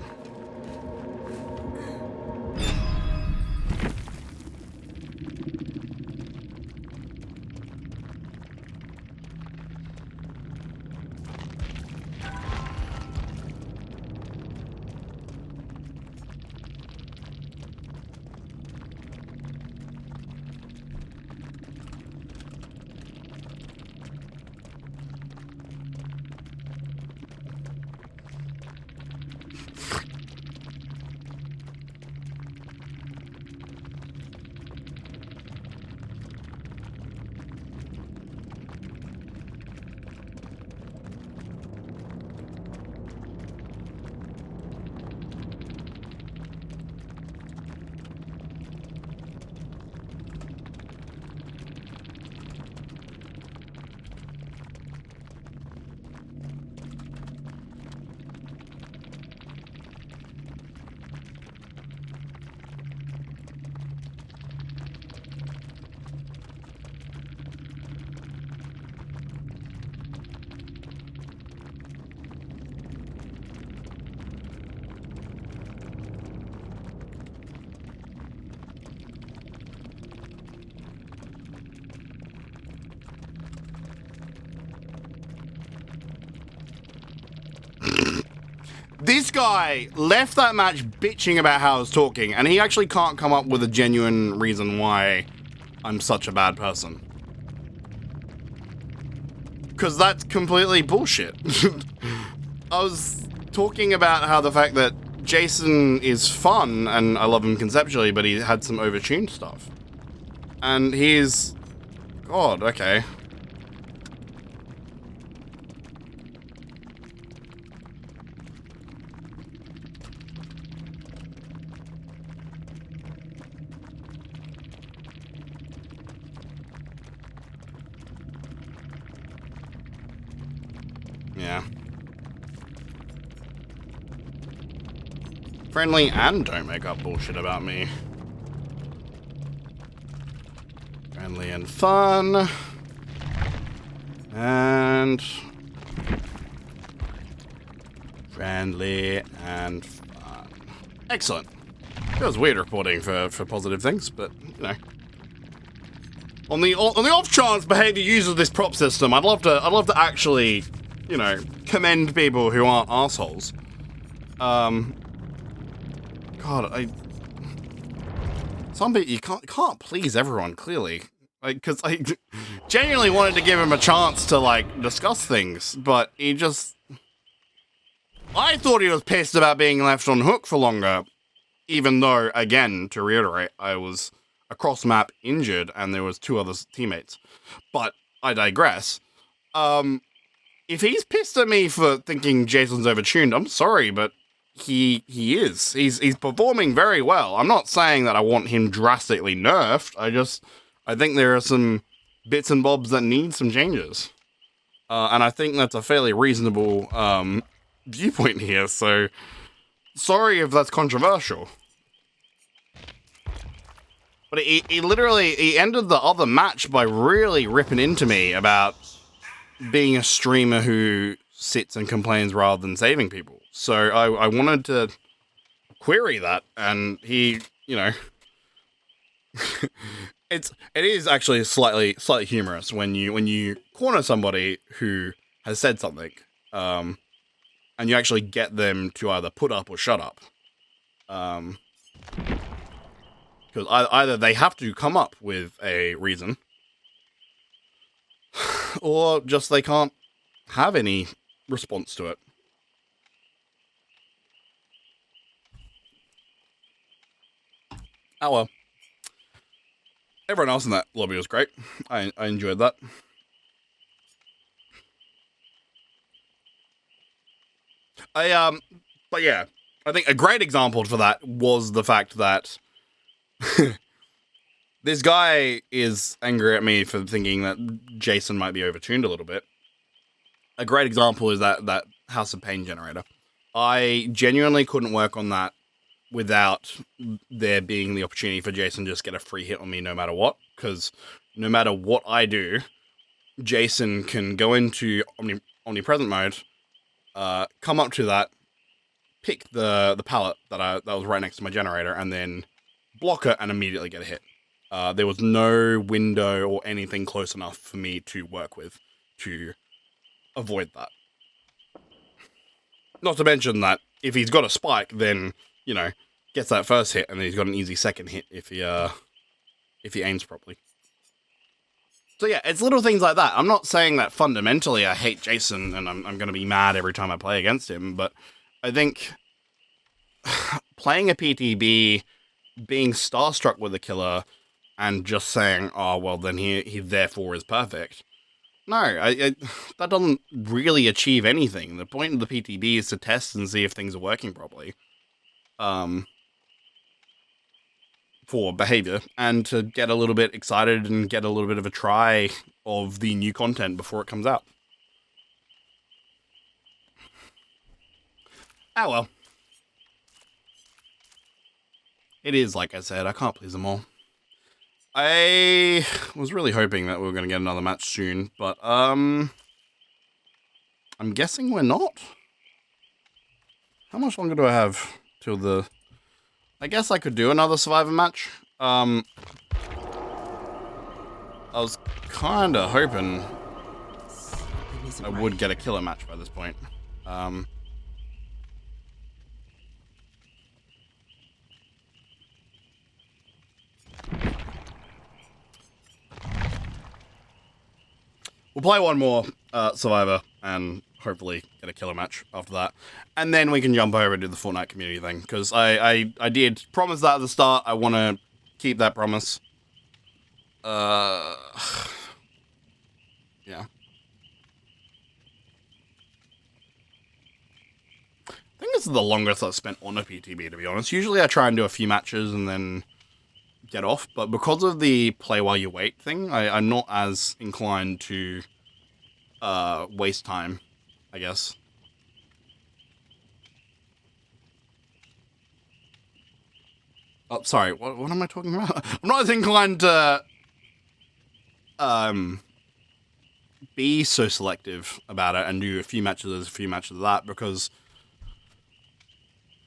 This guy left that match bitching about how I was talking, and he actually can't come up with a genuine reason why I'm such a bad person. Because that's completely bullshit. I was talking about how the fact that Jason is fun, and I love him conceptually, but he had some overtuned stuff. And he's... God, okay. Yeah. Friendly and don't make up bullshit about me. Friendly and fun. And... friendly and fun. Excellent. Feels weird reporting for positive things, but, you know. On the off chance behavior uses this prop system, I'd love to actually, you know, commend people who aren't assholes. God, some people, you can't please everyone, clearly. Like, because I genuinely wanted to give him a chance to, like, discuss things, but he just... I thought he was pissed about being left on hook for longer, even though, again, to reiterate, I was across map injured and there was 2 other teammates. But I digress. If he's pissed at me for thinking Jason's overtuned, I'm sorry, but he is. He's performing very well. I'm not saying that I want him drastically nerfed. I think there are some bits and bobs that need some changes. And I think that's a fairly reasonable viewpoint here, so sorry if that's controversial. But he literally, he ended the other match by really ripping into me about being a streamer who sits and complains rather than saving people. So I wanted to query that, and he, you know, it is actually slightly humorous when you corner somebody who has said something, and you actually get them to either put up or shut up. Because either they have to come up with a reason, or just they can't have any response to it. Oh well. Everyone else in that lobby was great. I enjoyed that. But yeah, I think a great example for that was the fact that this guy is angry at me for thinking that Jason might be overtuned a little bit. A great example is that House of Pain generator. I genuinely couldn't work on that without there being the opportunity for Jason to just get a free hit on me no matter what. Because no matter what I do, Jason can go into omnipresent mode, come up to that, pick the pallet that was right next to my generator, and then block it and immediately get a hit. There was no window or anything close enough for me to work with to avoid that. Not to mention that if he's got a spike, then, you know, gets that first hit, and then he's got an easy second hit if he aims properly. So yeah, it's little things like that. I'm not saying that fundamentally I hate Jason and I'm going to be mad every time I play against him, but I think playing a PTB, being starstruck with a killer, and just saying, oh, well, then he therefore is perfect. No, that doesn't really achieve anything. The point of the PTB is to test and see if things are working properly. For behavior, and to get a little bit excited and get a little bit of a try of the new content before it comes out. Ah, well. It is, like I said, I can't please them all. I was really hoping that we were going to get another match soon, but, I'm guessing we're not. How much longer do I have till the... I guess I could do another Survivor match. I was kind of hoping I would get a killer match by this point. We'll play one more Survivor and hopefully get a killer match after that. And then we can jump over to the Fortnite community thing. Because I did promise that at the start. I want to keep that promise. Yeah. I think this is the longest I've spent on a PTB, to be honest. Usually I try and do a few matches and then get off. But because of the play while you wait thing, I'm not as inclined to waste time, I guess. Oh, sorry, what am I talking about? I'm not as inclined to be so selective about it and do a few matches of that, because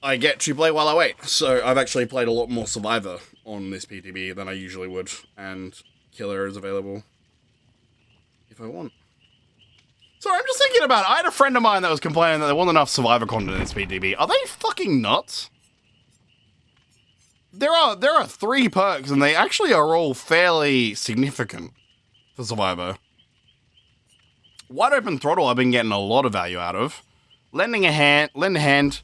I get to play while I wait. So I've actually played a lot more Survivor on this PTB than I usually would, and Killer is available if I want. Sorry, I'm just thinking about it. I had a friend of mine that was complaining that there wasn't enough Survivor content in this PTB. Are they fucking nuts? There are 3 perks, and they actually are all fairly significant for Survivor. Wide Open Throttle I've been getting a lot of value out of. Lend a hand,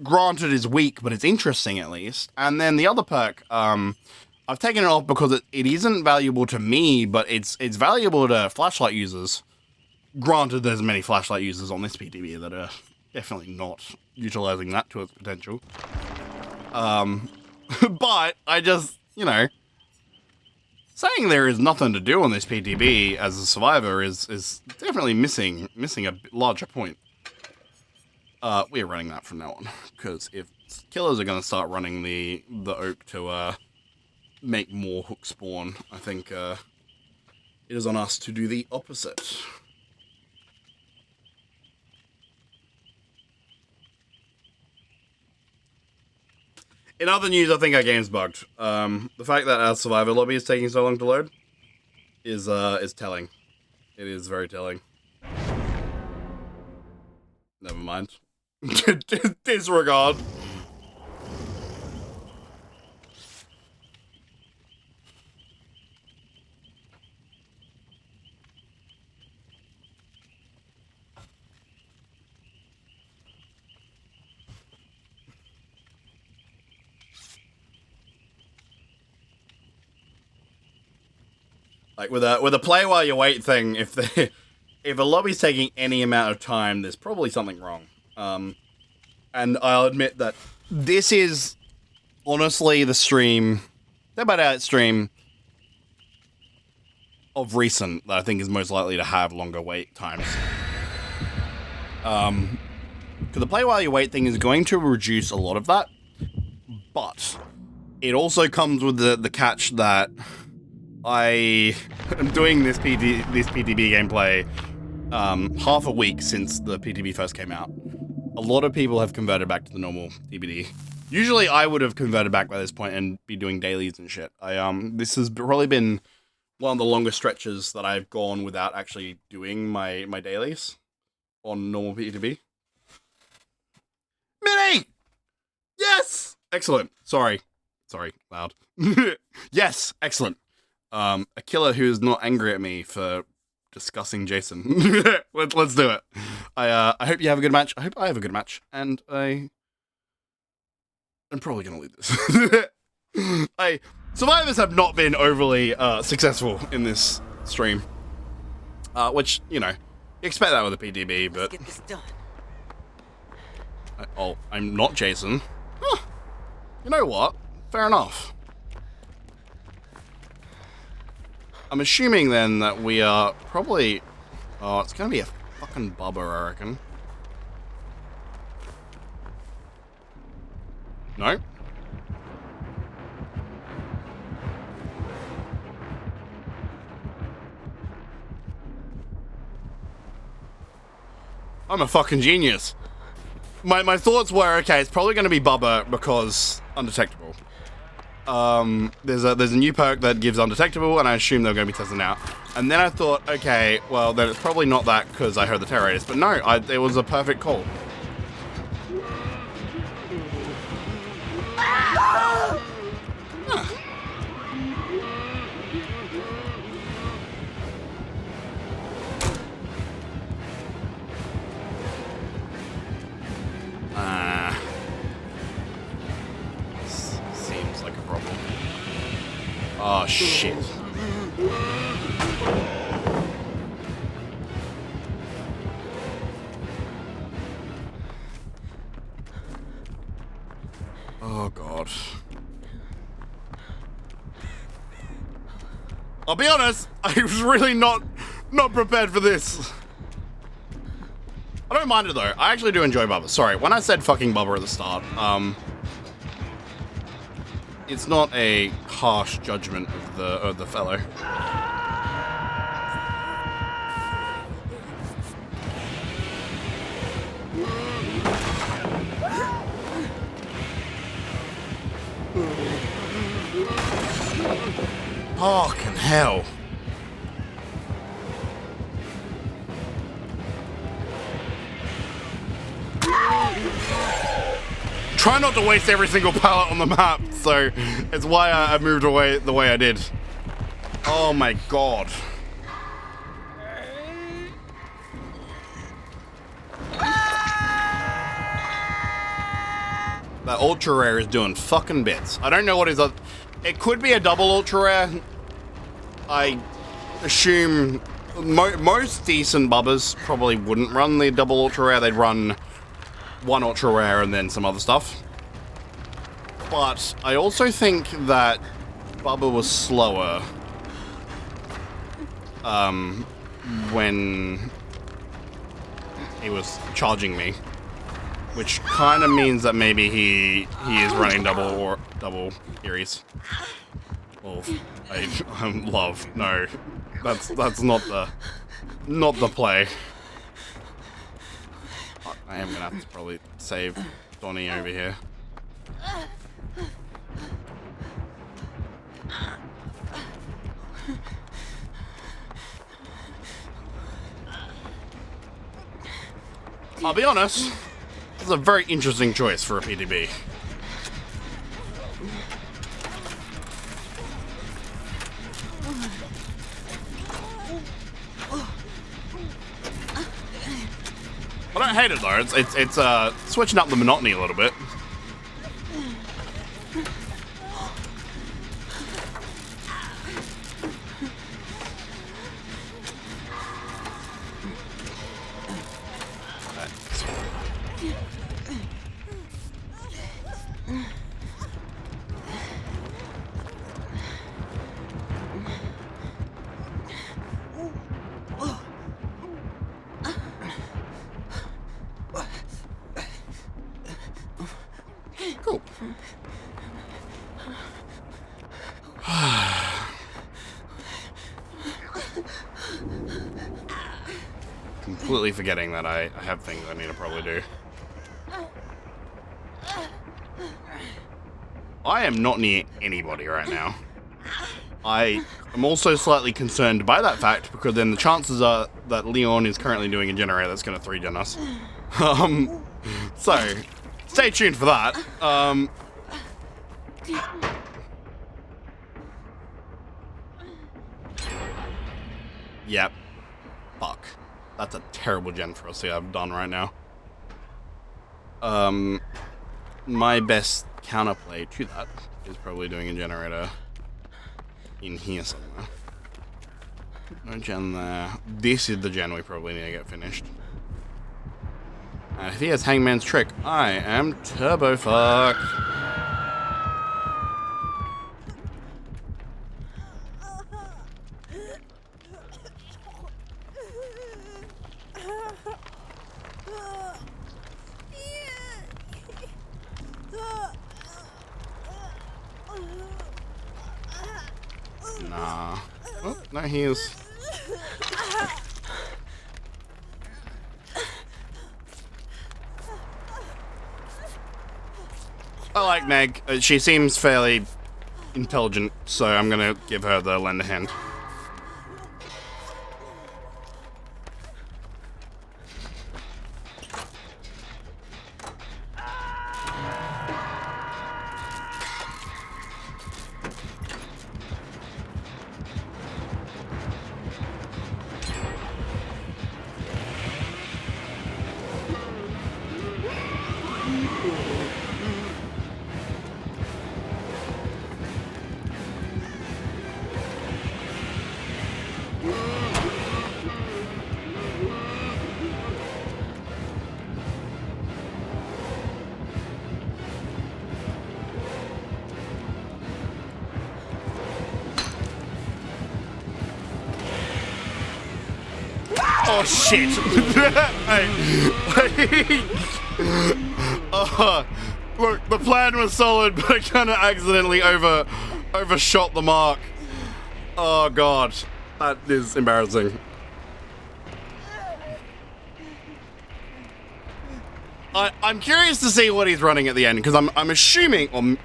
granted, is weak, but it's interesting at least. And then the other perk, I've taken it off because it isn't valuable to me, but it's valuable to flashlight users. Granted, there's many flashlight users on this PTB that are definitely not utilizing that to its potential. But I just, you know, saying there is nothing to do on this PTB as a Survivor is definitely missing a larger point. We're running that from now on, because if killers are going to start running the Oak to make more hook spawn. I think it is on us to do the opposite. In other news, I think our game's bugged. The fact that our survivor lobby is taking so long to load is telling. It is very telling. Never mind. Disregard. Like with a play while you wait thing, if a lobby's taking any amount of time, there's probably something wrong. And I'll admit that this is honestly the stream of recent that I think is most likely to have longer wait times. Because the play while you wait thing is going to reduce a lot of that, but it also comes with the catch that I am doing this PTB gameplay half a week since the PTB first came out. A lot of people have converted back to the normal TBD. Usually I would have converted back by this point and be doing dailies and shit. This has probably been one of the longest stretches that I've gone without actually doing my dailies on normal PTB. Minnie! Yes! Excellent. Sorry, loud. Yes, excellent. A killer who is not angry at me for discussing Jason. Let's do it. I hope you have a good match. I hope I have a good match. And I'm probably gonna leave this. Survivors have not been overly successful in this stream. Which, you know, you expect that with a PTB, but Let's get this done. I'm not Jason. Huh. You know what? Fair enough. I'm assuming then that we are probably... Oh, it's gonna be a fucking bubba, I reckon. No? I'm a fucking genius. My thoughts were, okay, it's probably gonna be bubba because undetectable. There's a new perk that gives undetectable, and I assume they're going to be testing out. And then I thought, okay, well, then it's probably not that because I heard the terrorists. But no, it was a perfect call. Huh. Seems like a problem. Oh, shit. Oh, God. I'll be honest, I was really not prepared for this. I don't mind it, though. I actually do enjoy Bubba. Sorry, when I said fucking Bubba at the start, it's not a harsh judgment of the fellow. Fucking hell. Try not to waste every single pallet on the map, so it's why I moved away the way I did. Oh my God. That ultra rare is doing fucking bits. I don't know what is up. It could be a double ultra rare. I assume most decent bubbers probably wouldn't run the double ultra rare. They'd run one ultra rare and then some other stuff. But I also think that Bubba was slower when he was charging me, which kind of means that maybe he is running double Ares. Love. No, that's not the play. I am gonna have to probably save Donnie over here. I'll be honest, this is a very interesting choice for a PTB. I don't hate it though. It's switching up the monotony a little bit. Cool. Completely forgetting that I have things I need to probably do. I am not near anybody right now. I am also slightly concerned by that fact because then the chances are that Leon is currently doing a generator that's going to 3-gen us. So stay tuned for that. Yep. Fuck. That's a terrible gen for us to have done right now. My best counterplay to that is probably doing a generator in here somewhere. No gen there. This is the gen we probably need to get finished. And if he has Hangman's Trick, I am turbo fucked. Nah. Oh, no heals. I like Meg. She seems fairly intelligent, so I'm gonna give her the lend a hand. Oh shit! Look, the plan was solid, but I kind of accidentally overshot the mark. Oh god, that is embarrassing. I'm curious to see what he's running at the end because I'm assuming,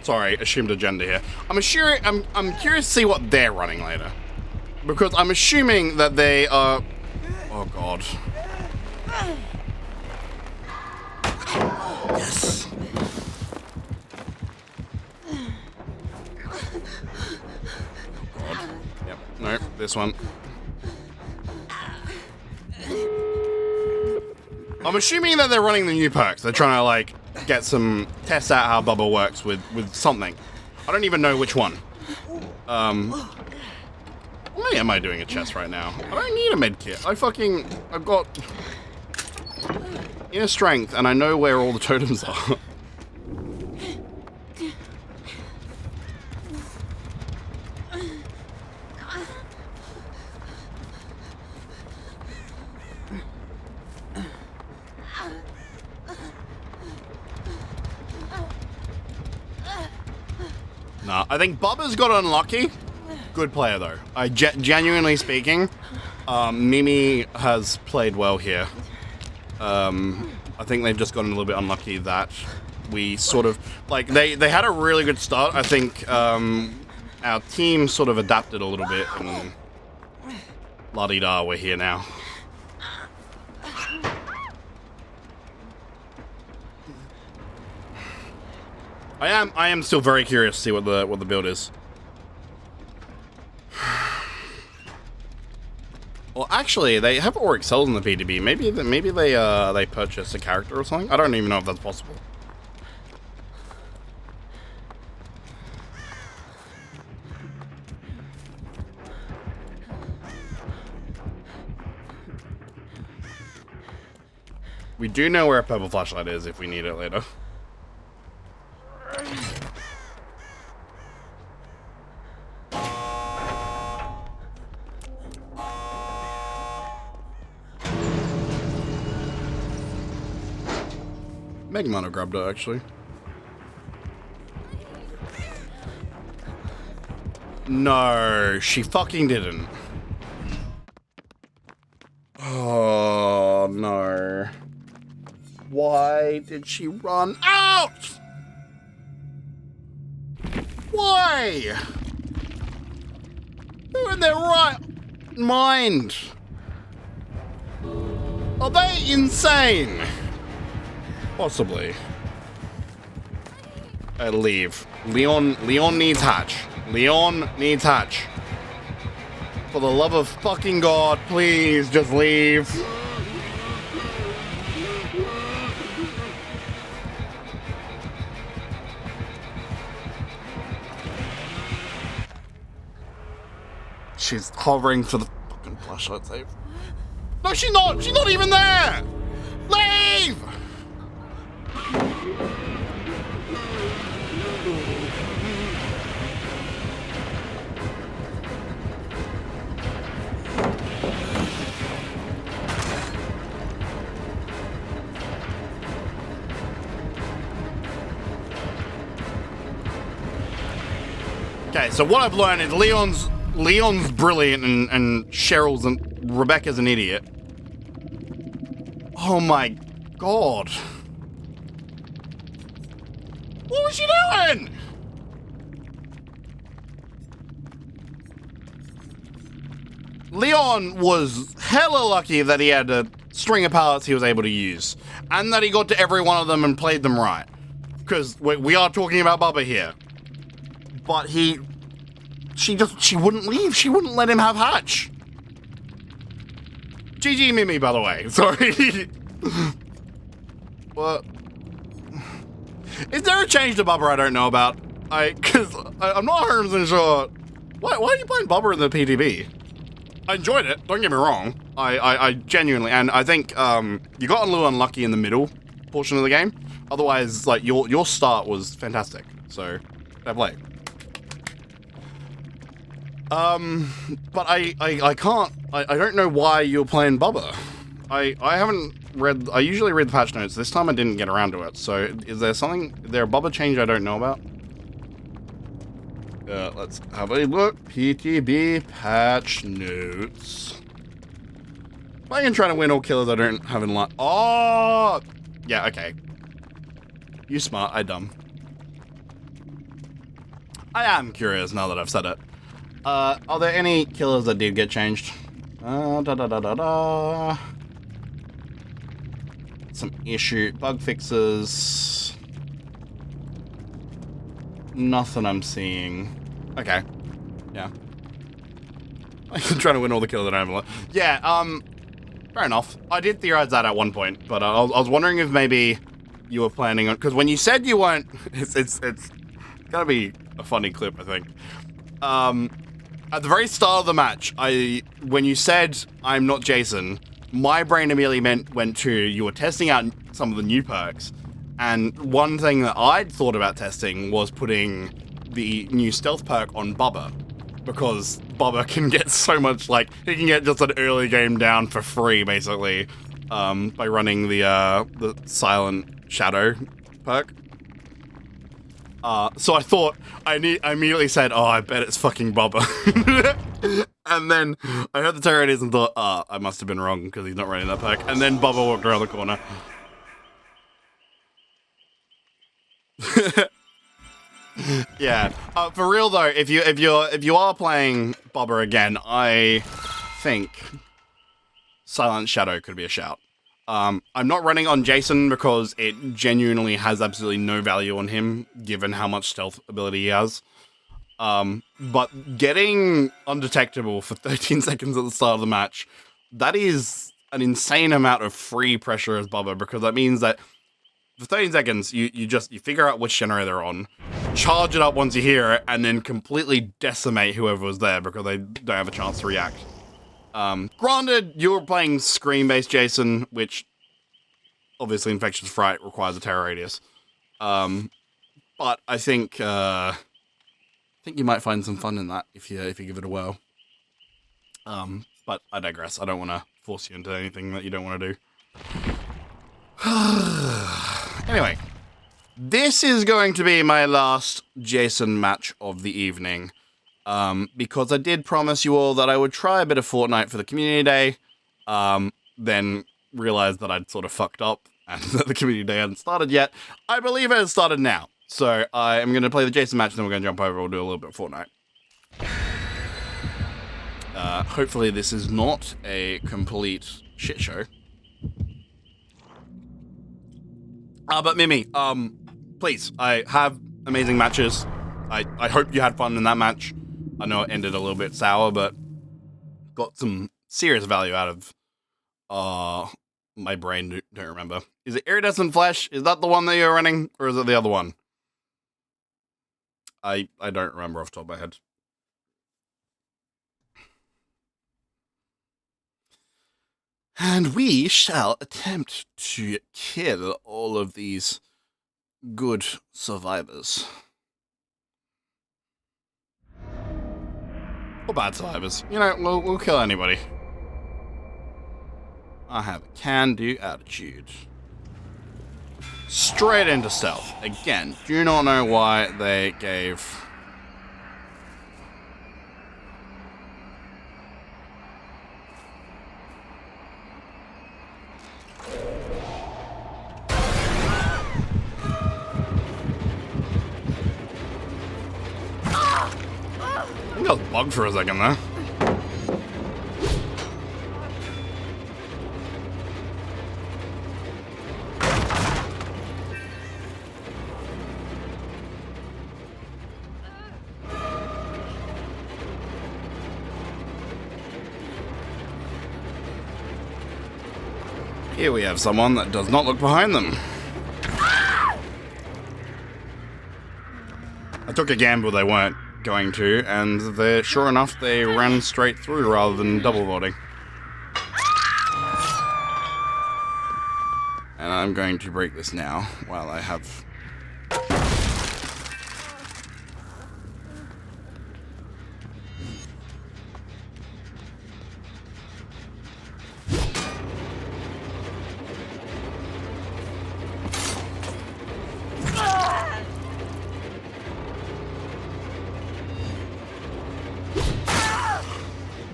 sorry, assumed agenda here. I'm curious to see what they're running later because I'm assuming that they are. Oh god. Yes. God. Yep. Nope. This one. I'm assuming that they're running the new perks. They're trying to like test out how bubble works with something. I don't even know which one. Why am I doing a chest right now? I don't need a med kit. I've got inner strength and I know where all the totems are. Nah, I think Bubba's got unlucky. Good player, though. Genuinely speaking, Mimi has played well here. I think they've just gotten a little bit unlucky that we sort of... Like, they had a really good start. I think our team sort of adapted a little bit, and la-di-da, we're here now. I am still very curious to see what the build is. Well, actually, they have Auric cells in the PTB. Maybe they purchased a character or something. I don't even know if that's possible. We do know where a purple flashlight is if we need it later. Meg might have grabbed it, actually. No, she fucking didn't. Oh, no. Why did she run out? Why? Who in their right mind? Are they insane? Possibly. Leave. Leon needs hatch. Leon needs hatch. For the love of fucking God, please just leave. She's hovering for the fucking flashlight save. No, she's not! She's not even there! Leave! Okay, so what I've learned is Leon's brilliant and Cheryl's and Rebecca's an idiot. Oh my God. What was she doing? Leon was hella lucky that he had a string of pallets he was able to use. And that he got to every one of them and played them right. Because we are talking about Bubba here. But she wouldn't leave. She wouldn't let him have hatch. GG Mimi, by the way. Sorry. What? Is there a change to Bubba I don't know about? Because I'm not 100% sure. Why are you playing Bubba in the PTB? I enjoyed it. Don't get me wrong. I genuinely, and I think you got a little unlucky in the middle portion of the game. Otherwise, like your start was fantastic. So, fair play. But I can't, I don't know why you're playing Bubba. I haven't read, I usually read the patch notes. This time I didn't get around to it. So is there a Bubba change I don't know about? Let's have a look. PTB patch notes. I can try to win all killers I don't have in line. Oh! Yeah, okay. You smart, I dumb. I am curious now that I've said it. Are there any killers that did get changed? Some bug fixes. Nothing I'm seeing. Okay. Yeah. I'm trying to win all the kills that I have left. Yeah, fair enough. I did theorize that at one point, but I was wondering if maybe you were planning on, because when you said you weren't, it's gonna be a funny clip, I think. At the very start of the match, when you said I'm not Jason, my brain immediately went to you were testing out some of the new perks, and one thing that I'd thought about testing was putting the new stealth perk on Bubba, because Bubba can get so much, like, he can get just an early game down for free, basically, by running the silent shadow perk. So I immediately said, oh, I bet it's fucking Bubba. And then I heard the terror radius and thought, I must have been wrong because he's not running that pack. And then Bubba walked around the corner. Yeah. For real though, if you are playing Bubba again, I think Silent Shadow could be a shout. I'm not running on Jason because it genuinely has absolutely no value on him, given how much stealth ability he has. But getting undetectable for 13 seconds at the start of the match, that is an insane amount of free pressure as Bubba, because that means that for 13 seconds, you figure out which generator they're on, charge it up once you hear it, and then completely decimate whoever was there because they don't have a chance to react. Granted, you're playing screen-based Jason, which obviously Infectious Fright requires a terror radius. But I think you might find some fun in that if you give it a whirl. But I digress. I don't want to force you into anything that you don't want to do. Anyway, this is going to be my last Jason match of the evening. Because I did promise you all that I would try a bit of Fortnite for the community day, then realized that I'd sort of fucked up and that the community day hadn't started yet. I believe it has started now. So I am going to play the Jason match and then we're going to jump over. We'll do a little bit of Fortnite. Hopefully this is not a complete shit show. But Mimi, please, I have amazing matches. I hope you had fun in that match. I know it ended a little bit sour, but got some serious value out of my brain don't remember. Is it Iridescent Flesh? Is that the one that you're running? Or is it the other one? I don't remember off the top of my head. And we shall attempt to kill all of these good survivors. Or bad survivors. You know, we'll kill anybody. I have a can-do attitude. Straight into stealth. Again, do not know why they gave... I think I was bugged for a second there. Here we have someone that does not look behind them. I took a gamble they weren't going to, and sure enough, they ran straight through rather than double voting. And I'm going to break this now while I have...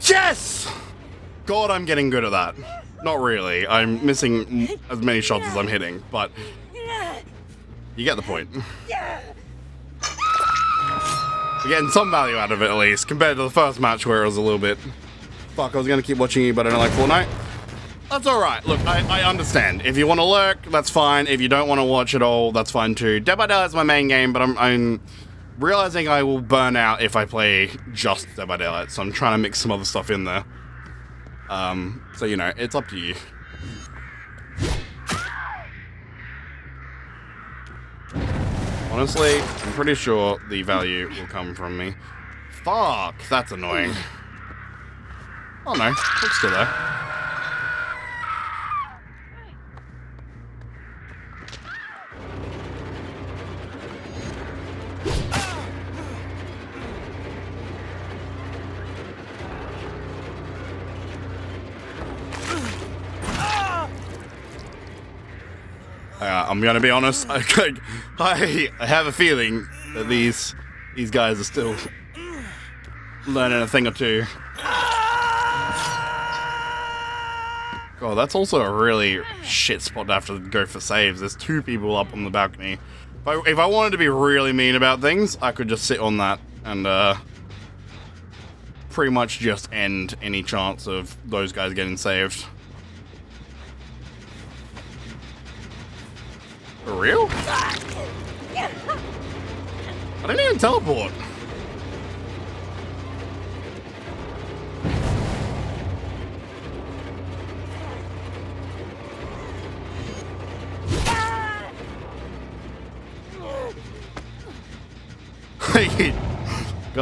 Yes! God, I'm getting good at that. Not really. I'm missing as many shots as I'm hitting, but you get the point. We're getting some value out of it, at least, compared to the first match where it was a little bit... Fuck, I was going to keep watching you, but I don't like Fortnite. That's alright. Look, I understand. If you want to lurk, that's fine. If you don't want to watch it all, that's fine too. Dead by Daylight is my main game, but I'm realizing I will burn out if I play just Dead by Daylight, so I'm trying to mix some other stuff in there. So, you know, it's up to you. Honestly, I'm pretty sure the value will come from me. Fuck, that's annoying. Oh no, it's still there. I'm gonna be honest, I have a feeling that these guys are still learning a thing or two. God, that's also a really shit spot to have to go for saves. There's 2 people up on the balcony. If I wanted to be really mean about things, I could just sit on that and pretty much just end any chance of those guys getting saved. For real? I didn't even teleport.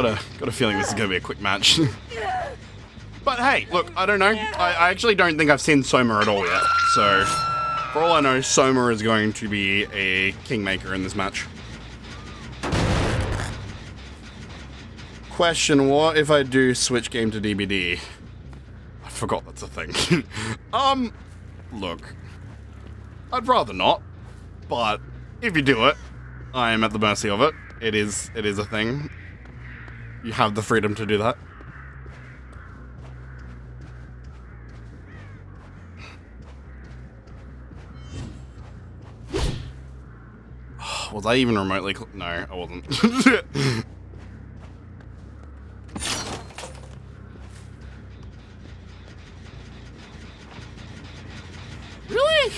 got a feeling this is gonna be a quick match. But hey, look, I don't know. I actually don't think I've seen Soma at all yet. So, for all I know, Soma is going to be a kingmaker in this match. Question, what if I do switch game to DBD? I forgot that's a thing. Look. I'd rather not. But, if you do it, I am at the mercy of it. It is a thing. You have the freedom to do that. Was I even remotely no, I wasn't. Really?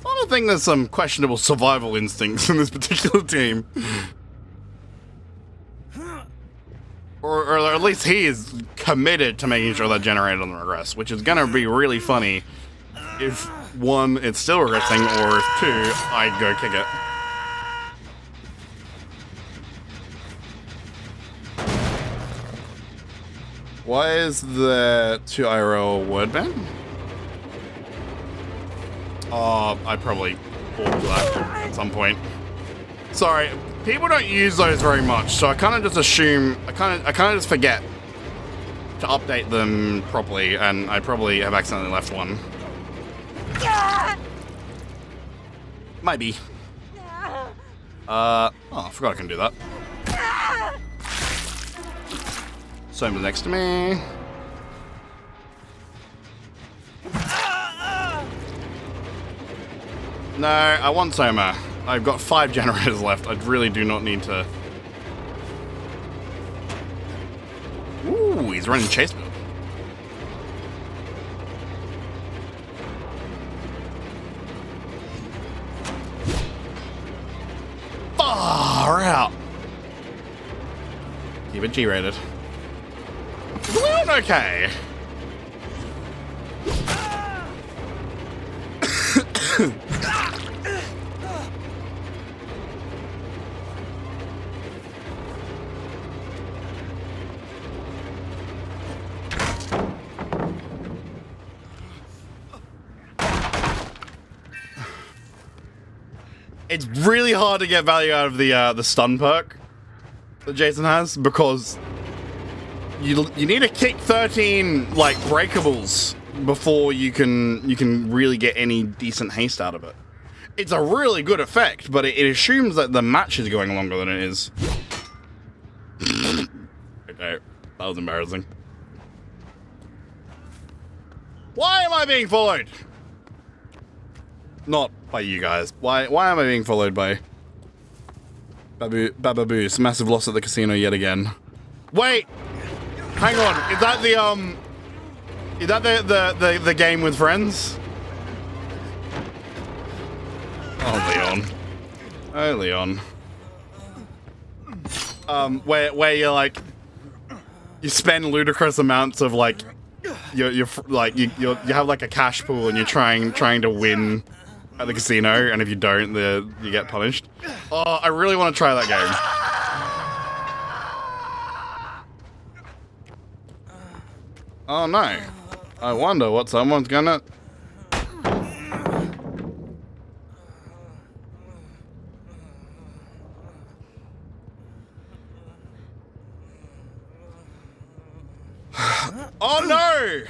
I think there's some questionable survival instincts in this particular team. Or at least he is committed to making sure that generator doesn't regress, which is gonna be really funny if 1, it's still regressing, or if 2, I go kick it. Why is the 2 IRL word ban? I probably ordered that at some point. Sorry, people don't use those very much, so I kind of just assume, I kind of just forget to update them properly, and I probably have accidentally left one. Maybe. Oh, I forgot I can do that. Someone's next to me. No, I want Soma. I've got 5 generators left. I really do not need to. Ooh, he's running chase build. Far out. Keep it G-rated. We're doing okay. It's really hard to get value out of the stun perk that Jason has, because you need to kick 13 like breakables before you can really get any decent haste out of it. It's a really good effect, but it assumes that the match is going longer than it is. Okay, that was embarrassing. Why am I being followed? Not by you guys. Why am I being followed by Bababoos? Massive loss at the casino yet again. Wait! Hang on, is that the game with friends? Oh, Leon. Oh, Leon. Where you're like, you spend ludicrous amounts of like, you have like a cash pool and you're trying to win at the casino, and if you don't, you get punished. Oh, I really want to try that game. Oh no. I wonder what someone's gonna... Oh no!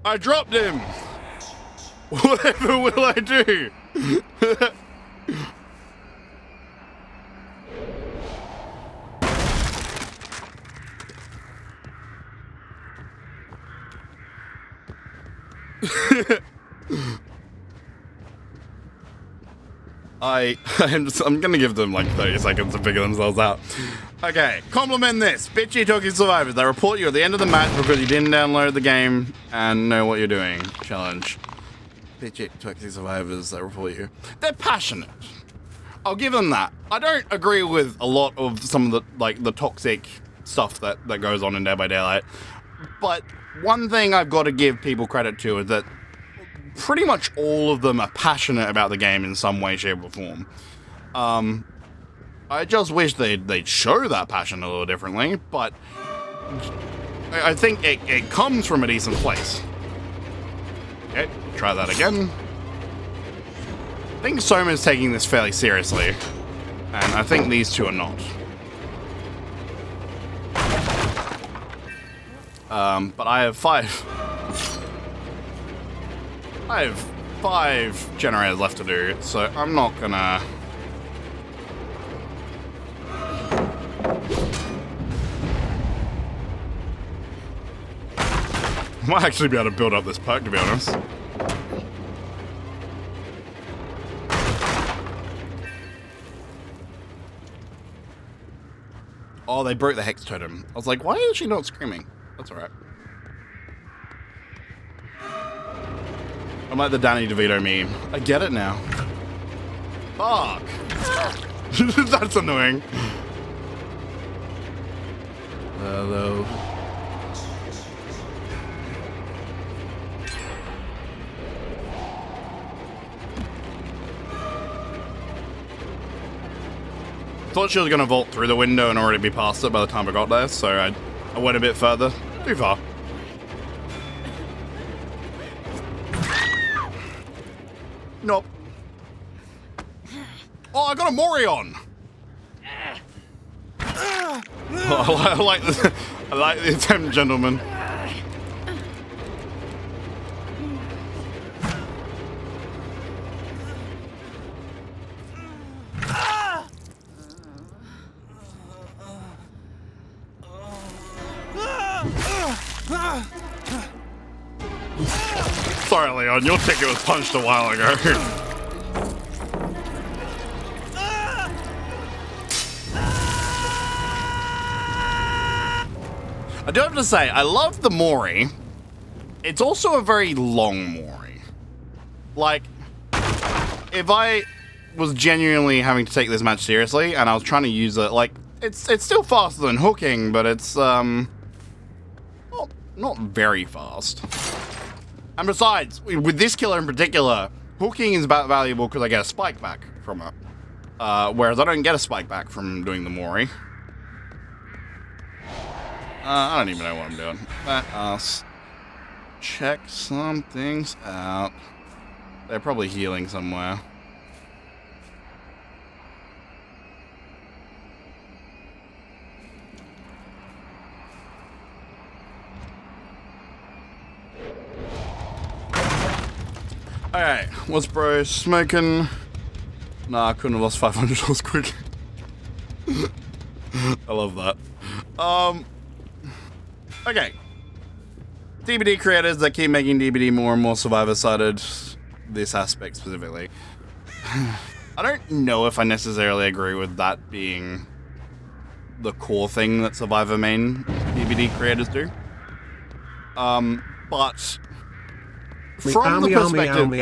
I dropped him. Whatever will I do? I'm gonna give them like 30 seconds to figure themselves out. Okay, compliment this. Bitchy talking survivors. They report you at the end of the match because you didn't download the game and know what you're doing. Challenge. Bitchy talking survivors. They report you. They're passionate. I'll give them that. I don't agree with a lot of some of the toxic stuff that goes on in Dead by Daylight. But one thing I've got to give people credit to is that pretty much all of them are passionate about the game in some way, shape, or form. I just wish they'd show that passion a little differently, but I think it comes from a decent place. Okay, try that again. I think Soma's taking this fairly seriously, and I think these two are not. But I have five generators left to do, so I'm not gonna... I might actually be able to build up this perk, to be honest. Oh, they broke the hex totem. I was like, why is she not screaming? That's alright. I'm like the Danny DeVito meme. I get it now. Fuck. That's annoying. Hello. Thought she was gonna vault through the window and already be past it by the time I got there, so I went a bit further. Too far. Nope. Oh, I got a Morion! Oh, I like the attempt, gentlemen. Sorry, Leon, your ticket was punched a while ago. I do have to say, I love the Mori. It's also a very long Mori. Like, if I was genuinely having to take this match seriously and I was trying to use it, like, it's still faster than hooking, but it's, not very fast. And besides, with this killer in particular, hooking is about valuable because I get a spike back from it. Whereas I don't get a spike back from doing the Mori. I don't even know what I'm doing. Let us check some things out. They're probably healing somewhere. Alright, what's bro smoking? Nah, I couldn't have lost $500 quick. I love that. Okay. DBD creators that keep making DBD more and more survivor-sided, this aspect specifically. I don't know if I necessarily agree with that being the core thing that survivor main DBD creators do. But from the perspective, I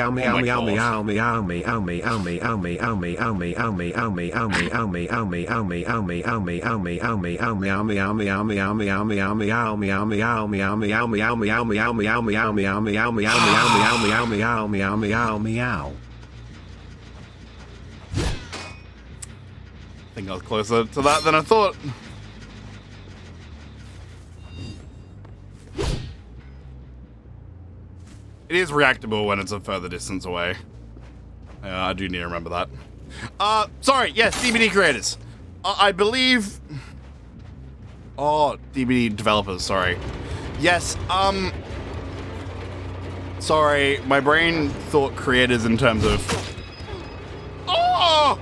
think I was closer to that than I thought. It is reactable when it's a further distance away. I do need to remember that. Sorry, yes, DBD creators. I believe... Oh, DBD developers, sorry. Yes, Sorry, my brain thought creators in terms of... Oh!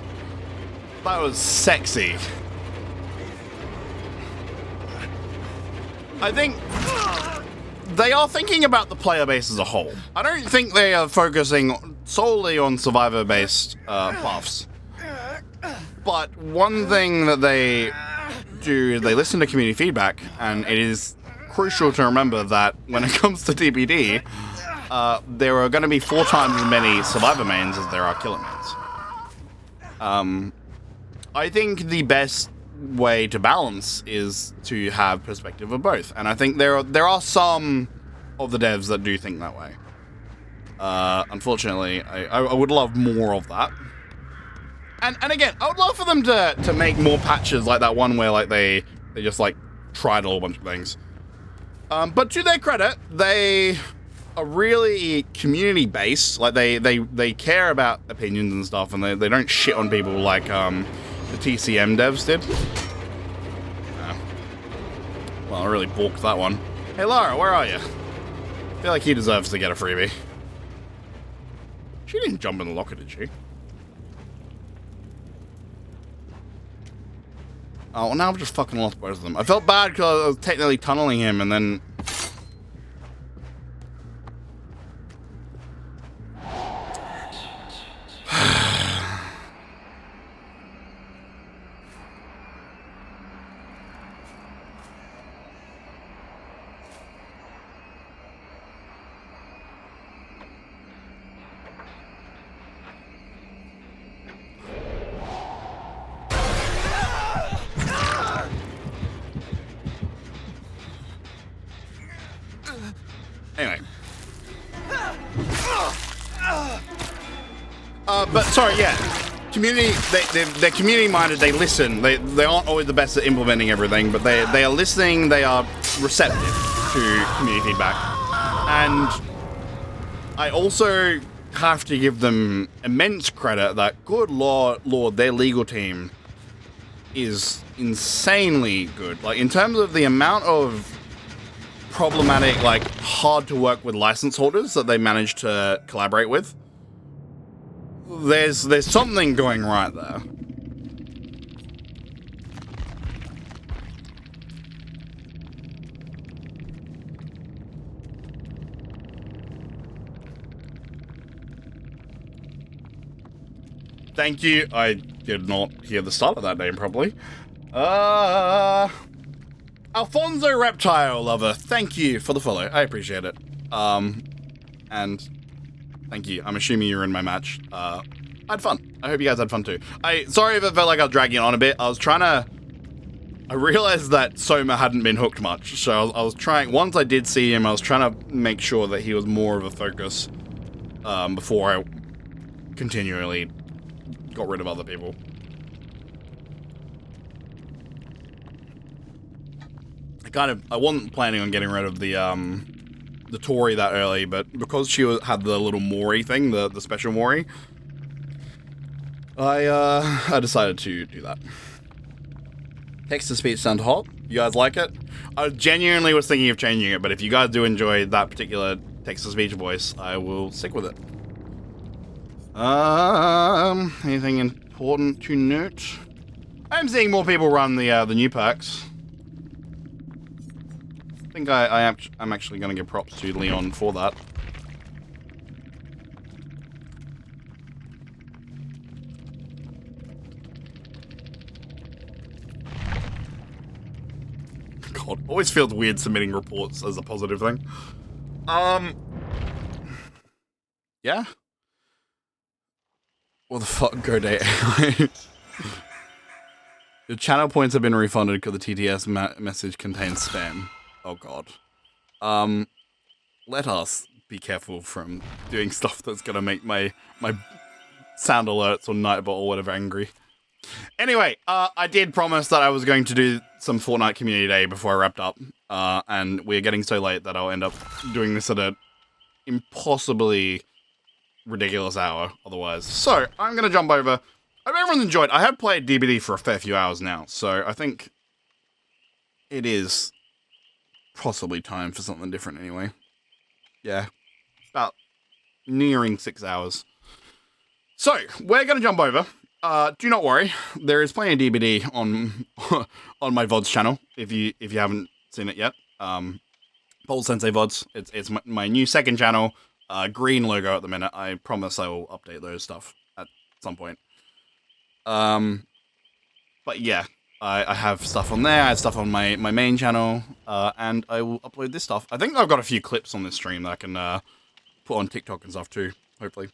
That was sexy. I think they are thinking about the player base as a whole. I don't think they are focusing solely on survivor-based paths. But one thing that they do is they listen to community feedback, and it is crucial to remember that when it comes to DBD, there are going to be 4 times as many survivor mains as there are killer mains. I think the best way to balance is to have perspective of both, and I think there are some of the devs that do think that way. Unfortunately, I would love more of that. And again, I would love for them to make more patches like that one where like they just like tried a whole bunch of things. But to their credit, they are really community based. Like they care about opinions and stuff, and they don't shit on people like the TCM devs did. Well, I really balked that one. Hey Lara, where are you? I feel like he deserves to get a freebie. She didn't jump in the locker, did she? Oh, well, now I've just fucking lost both of them. I felt bad because I was technically tunneling him, and then... Anyway. But sorry, yeah. Community, they're community minded, they listen. They aren't always the best at implementing everything, but they are listening, they are receptive to community feedback. And I also have to give them immense credit that, good lord, their legal team is insanely good. Like, in terms of the amount of problematic, like, hard to work with license holders that they managed to collaborate with, there's something going right there. Thank you. I did not hear the start of that name properly. Alfonso Reptile Lover, thank you for the follow. I appreciate it. And thank you. I'm assuming you're in my match. I had fun. I hope you guys had fun too. Sorry if it felt like I was dragging on a bit. I realized that Soma hadn't been hooked much, so I was trying, once I did see him, I was trying to make sure that he was more of a focus, before I continually got rid of other people. I wasn't planning on getting rid of the Tori that early, but because she had the little Mori thing, the special Mori, I decided to do that. Text-to-speech sound hot? You guys like it? I genuinely was thinking of changing it, but if you guys do enjoy that particular text-to-speech voice, I will stick with it. Anything important to note? I'm seeing more people run the new perks. I think I'm actually going to give props to Leon for that. God, always feels weird submitting reports as a positive thing. Yeah. What the fuck, go date AI? Your channel points have been refunded because the TTS message contains spam. Oh god. Let us be careful from doing stuff that's gonna make my sound alerts or Nightbot or whatever angry. Anyway, I did promise that I was going to do some Fortnite Community Day before I wrapped up, and we're getting so late that I'll end up doing this at an impossibly ridiculous hour otherwise. So, I'm gonna jump over. I hope everyone's enjoyed. I have played DBD for a fair few hours now, so I think it is possibly time for something different anyway. Yeah. about nearing 6 hours. So we're gonna jump over. Do not worry, there is plenty of DBD on on my VODs channel if you haven't seen it yet. Paul Sensei VODs. It's my new second channel. Green logo at the minute. I promise I will update those stuff at some point. But yeah, I have stuff on there. I have stuff on my main channel, and I will upload this stuff. I think I've got a few clips on this stream that I can put on TikTok and stuff too, hopefully.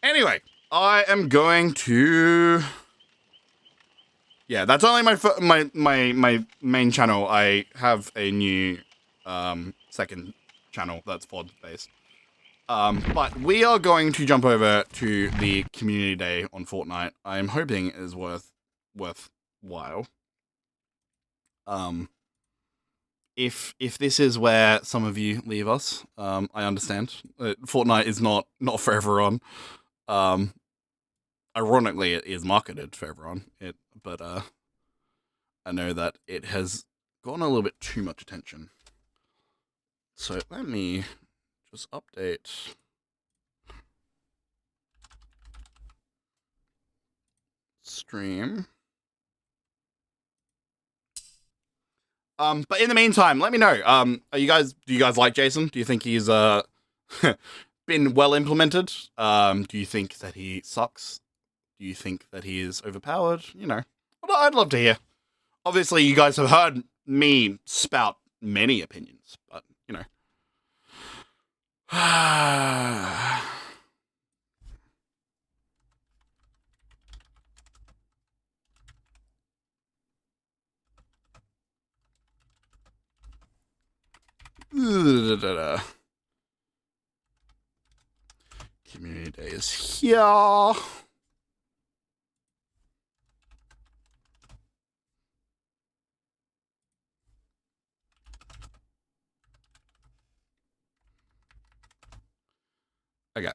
Anyway, I am going to... Yeah, that's only my main channel. I have a new second channel that's VOD based. But we are going to jump over to the community day on Fortnite. I'm hoping it is worthwhile. If this is where some of you leave us, I understand. Fortnite is not for everyone. Ironically, it is marketed for everyone. But I know that it has gotten a little bit too much attention. So let me just update. Stream. But in the meantime, let me know. Do you guys like Jason? Do you think he's been well implemented? Do you think that he sucks? Do you think that he is overpowered? You know, I'd love to hear. Obviously, you guys have heard me spout many opinions, but you know. Community day is here. Okay.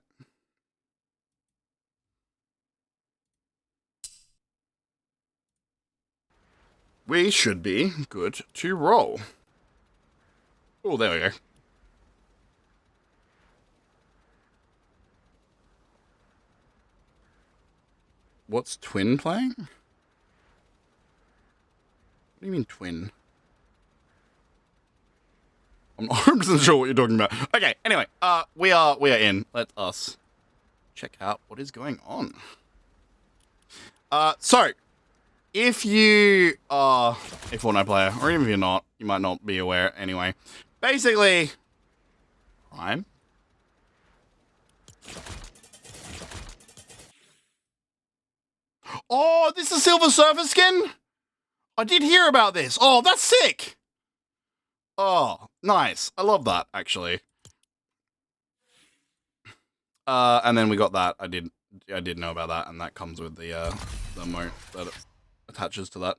We should be good to roll. Oh, there we go. What's Twin playing? What do you mean Twin? I'm not 100% sure what you're talking about. Okay, anyway, we are in. Let us check out what is going on. So, if you are a Fortnite player, or even if you're not, you might not be aware anyway. Basically, Prime. Oh, this is Silver Surfer skin? I did hear about this. Oh, that's sick. Oh, nice. I love that, actually. And then we got that. I did know about that, and that comes with the emote that attaches to that.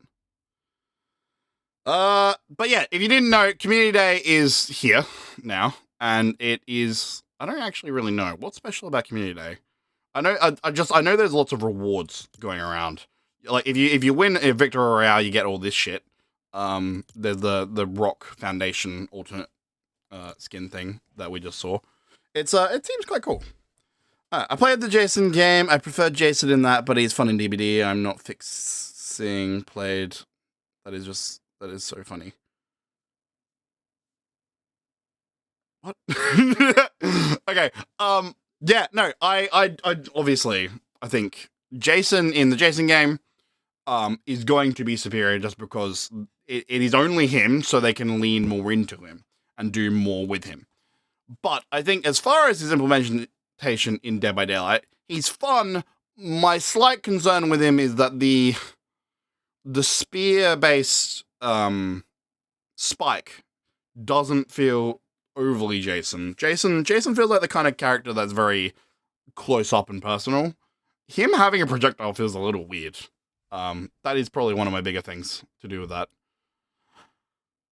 But yeah, if you didn't know, Community Day is here now, and it is... I don't actually really know what's special about Community Day. I know there's lots of rewards going around. Like if you win a Victory Royale, you get all this shit. There's the Rock Foundation alternate skin thing that we just saw. It seems quite cool. I played the Jason game. I preferred Jason in that, but he's fun in DBD. I'm not fixing played. That is so funny. What? Okay. Yeah, no, I obviously, I think Jason in the Jason game, is going to be superior just because it is only him, so they can lean more into him and do more with him. But I think as far as his implementation in Dead by Daylight, he's fun. My slight concern with him is that the spear-based, spike doesn't feel overly Jason. Jason feels like the kind of character that's very close up and personal. Him having a projectile feels a little weird. That is probably one of my bigger things to do with that.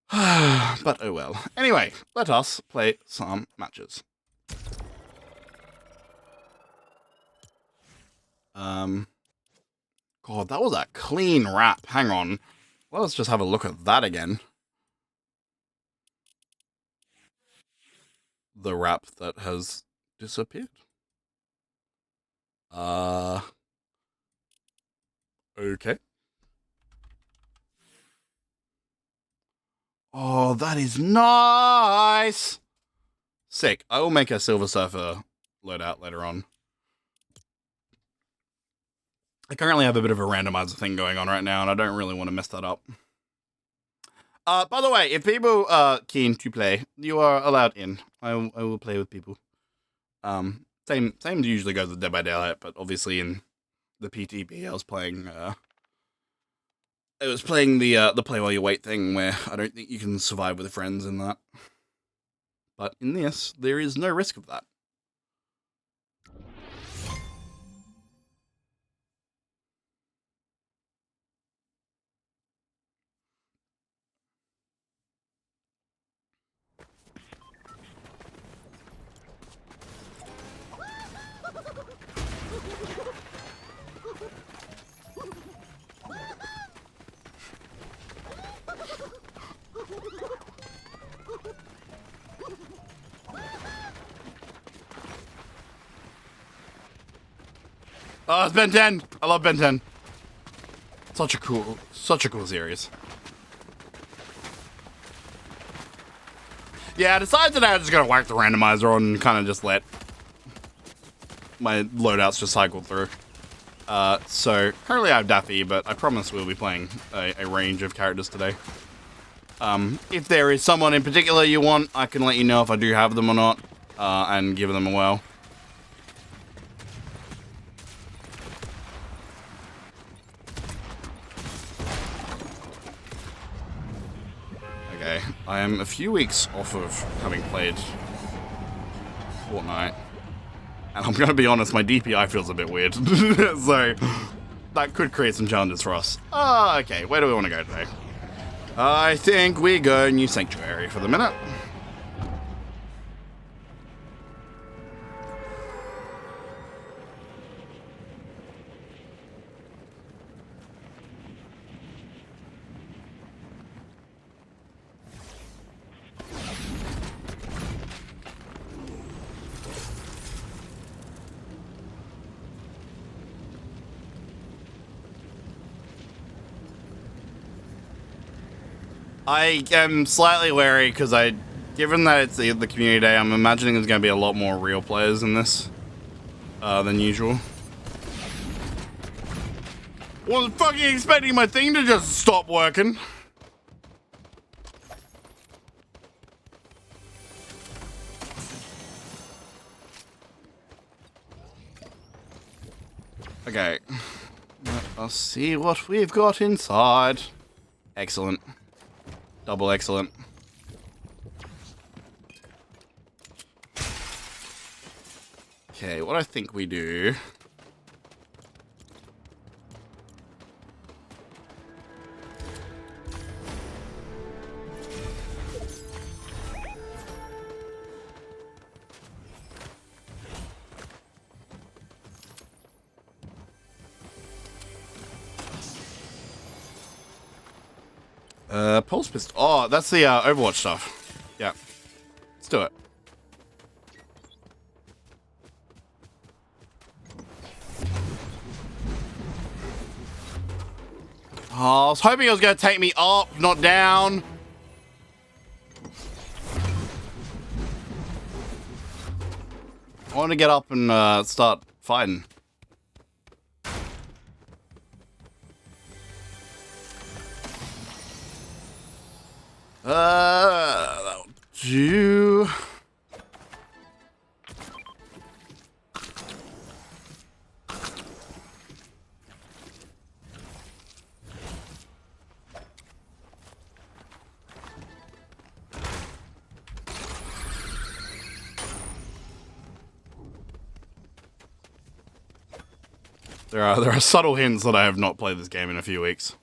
But oh well. Anyway, let us play some matches. God, that was a clean wrap. Hang on. Let's just have a look at that again. the wrap that has disappeared. Okay. Oh, that is nice. Sick. I will make a Silver Surfer loadout later on. I currently have a bit of a randomizer thing going on right now, and I don't really want to mess that up. By the way, if people are keen to play, you are allowed in. I will play with people. Same usually goes with Dead by Daylight, but obviously in the PTB, I was playing. It was playing the play while you wait thing, where I don't think you can survive with friends in that. But in this, there is no risk of that. Oh, it's Ben 10. I love Ben 10. Such a cool series. Yeah, I decided today I'm just gonna whack the randomizer on and kind of just let my loadouts just cycle through. So currently I have Daffy, but I promise we'll be playing a range of characters today. If there is someone in particular you want, I can let you know if I do have them or not, and give them a whirl. Okay, I am a few weeks off of having played Fortnite, and I'm gonna be honest, my DPI feels a bit weird, so that could create some challenges for us. Okay, where do we want to go today? I think we go New Sanctuary for the minute. I am slightly wary because given that it's the community day, I'm imagining there's going to be a lot more real players in this than usual. Wasn't fucking expecting my thing to just stop working. Okay. Let us see what we've got inside. Excellent. Double excellent. Okay, what I think we do... Pulse pistol. Oh, that's the Overwatch stuff. Yeah. Let's do it. Oh, I was hoping it was going to take me up, not down. I want to get up and start fighting. That'll do. There are subtle hints that I have not played this game in a few weeks.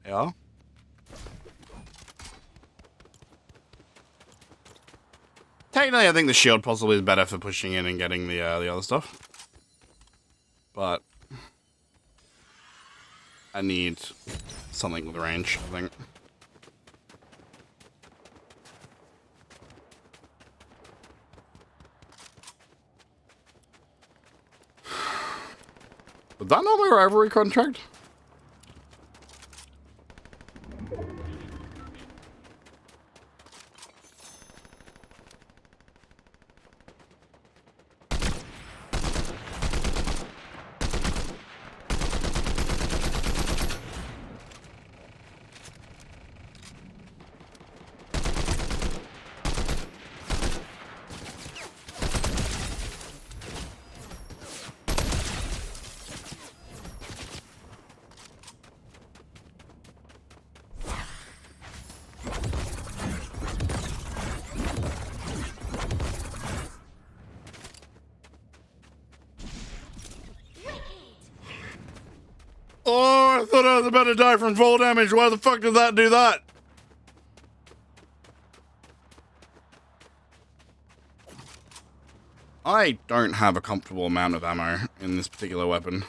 Yeah. Technically, I think the shield possibly is better for pushing in and getting the other stuff. But I need something with range, I think. Was that not my rivalry contract? Oh, I thought I was about to die from fall damage. Why the fuck did that do that? I don't have a comfortable amount of ammo in this particular weapon.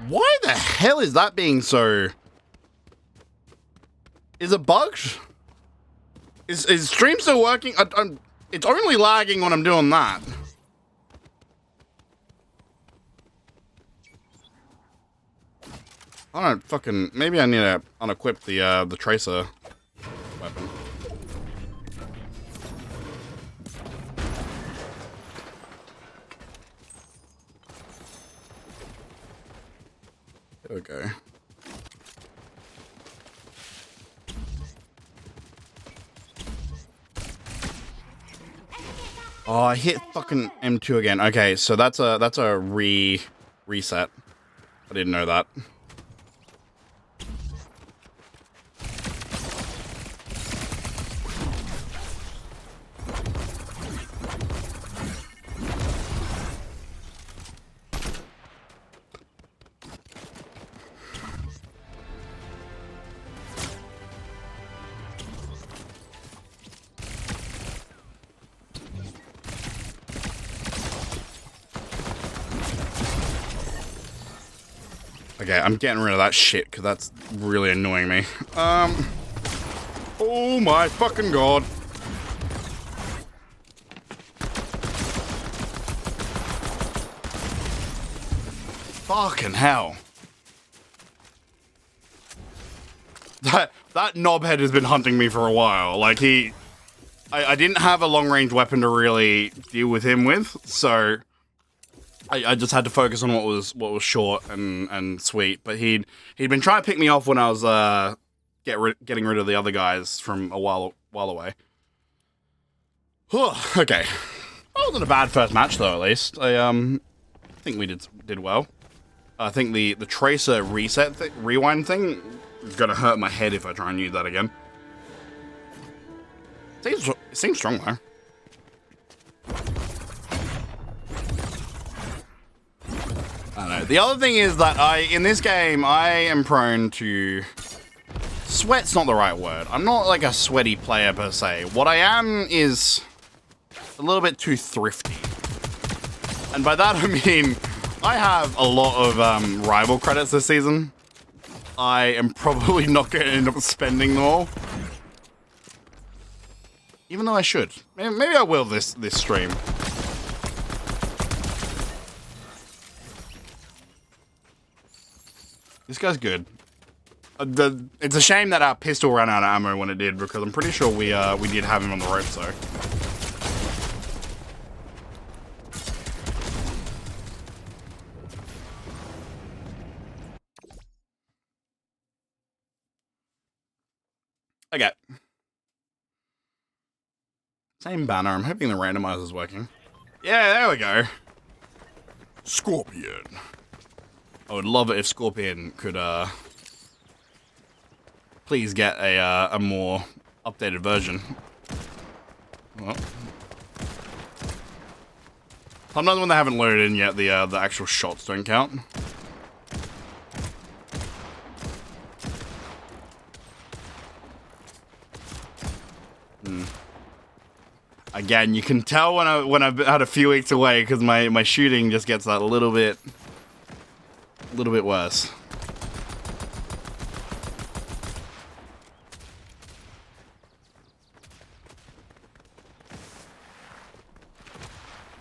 Why the hell is that being so... Is it bugged? Is stream still working? It's only lagging when I'm doing that. I don't fucking... Maybe I need to unequip the tracer weapon. There we go. Oh, I hit fucking M2 again. Okay, so that's a reset. I didn't know that. Okay, I'm getting rid of that shit because that's really annoying me. Oh my fucking god. Fucking hell. That knobhead has been hunting me for a while. Like I didn't have a long range weapon to really deal with him with, so I just had to focus on what was short and sweet. But he'd been trying to pick me off when I was getting rid of the other guys from a while away. Okay, that wasn't a bad first match though. At least I think we did well. I think the tracer rewind thing is gonna hurt my head if I try and use that again. It seems strong though. I don't know. The other thing is that in this game, I am prone to... Sweat's not the right word. I'm not like a sweaty player per se. What I am is a little bit too thrifty. And by that I mean, I have a lot of rival credits this season. I am probably not going to end up spending them all. Even though I should. Maybe I will this stream. This guy's good. It's a shame that our pistol ran out of ammo when it did, because I'm pretty sure we did have him on the rope, so. Okay. Same banner. I'm hoping the randomizer's working. Yeah, there we go. Scorpion. I would love it if Scorpion could, please get a more updated version. Well. Sometimes when they haven't loaded in yet, the actual shots don't count. Again, you can tell when I've had a few weeks away because my shooting just gets that little bit worse.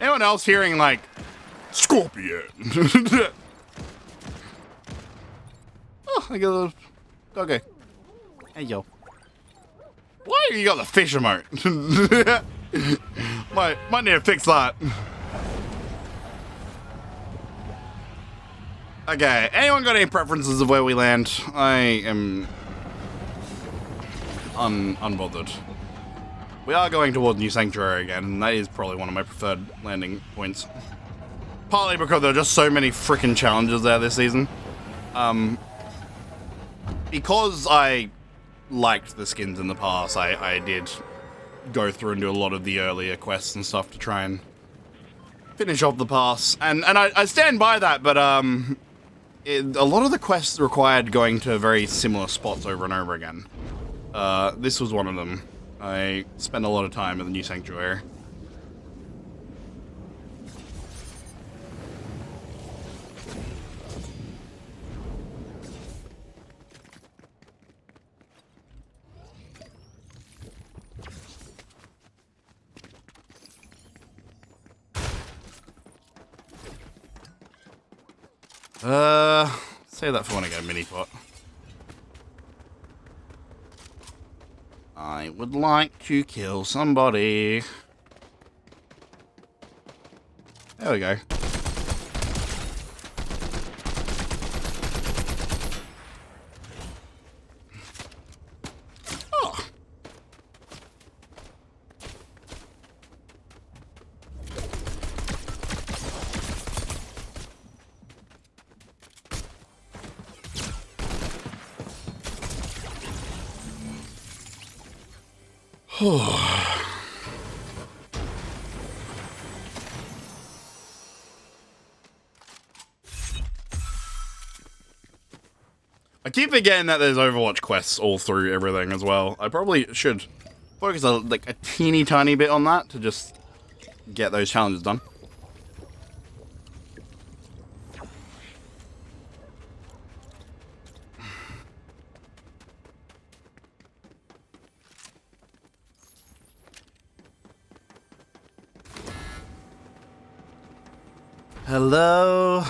Anyone else hearing like scorpion? Oh, I get a little doggo. Hey yo. Why you got the fish emote? might need to fix that. Okay, anyone got any preferences of where we land? I am unbothered. We are going towards New Sanctuary again, and that is probably one of my preferred landing points. Partly because there are just so many freaking challenges there this season. Because I liked the skins in the past, I did go through and do a lot of the earlier quests and stuff to try and finish off the pass. And I stand by that, but a lot of the quests required going to very similar spots over and over again. This was one of them. I spent a lot of time at the New Sanctuary. Save that for when I get a mini pot. I would like to kill somebody. There we go. Oh. I keep forgetting that there's Overwatch quests all through everything as well. I probably should focus like a teeny tiny bit on that to just get those challenges done. Hello?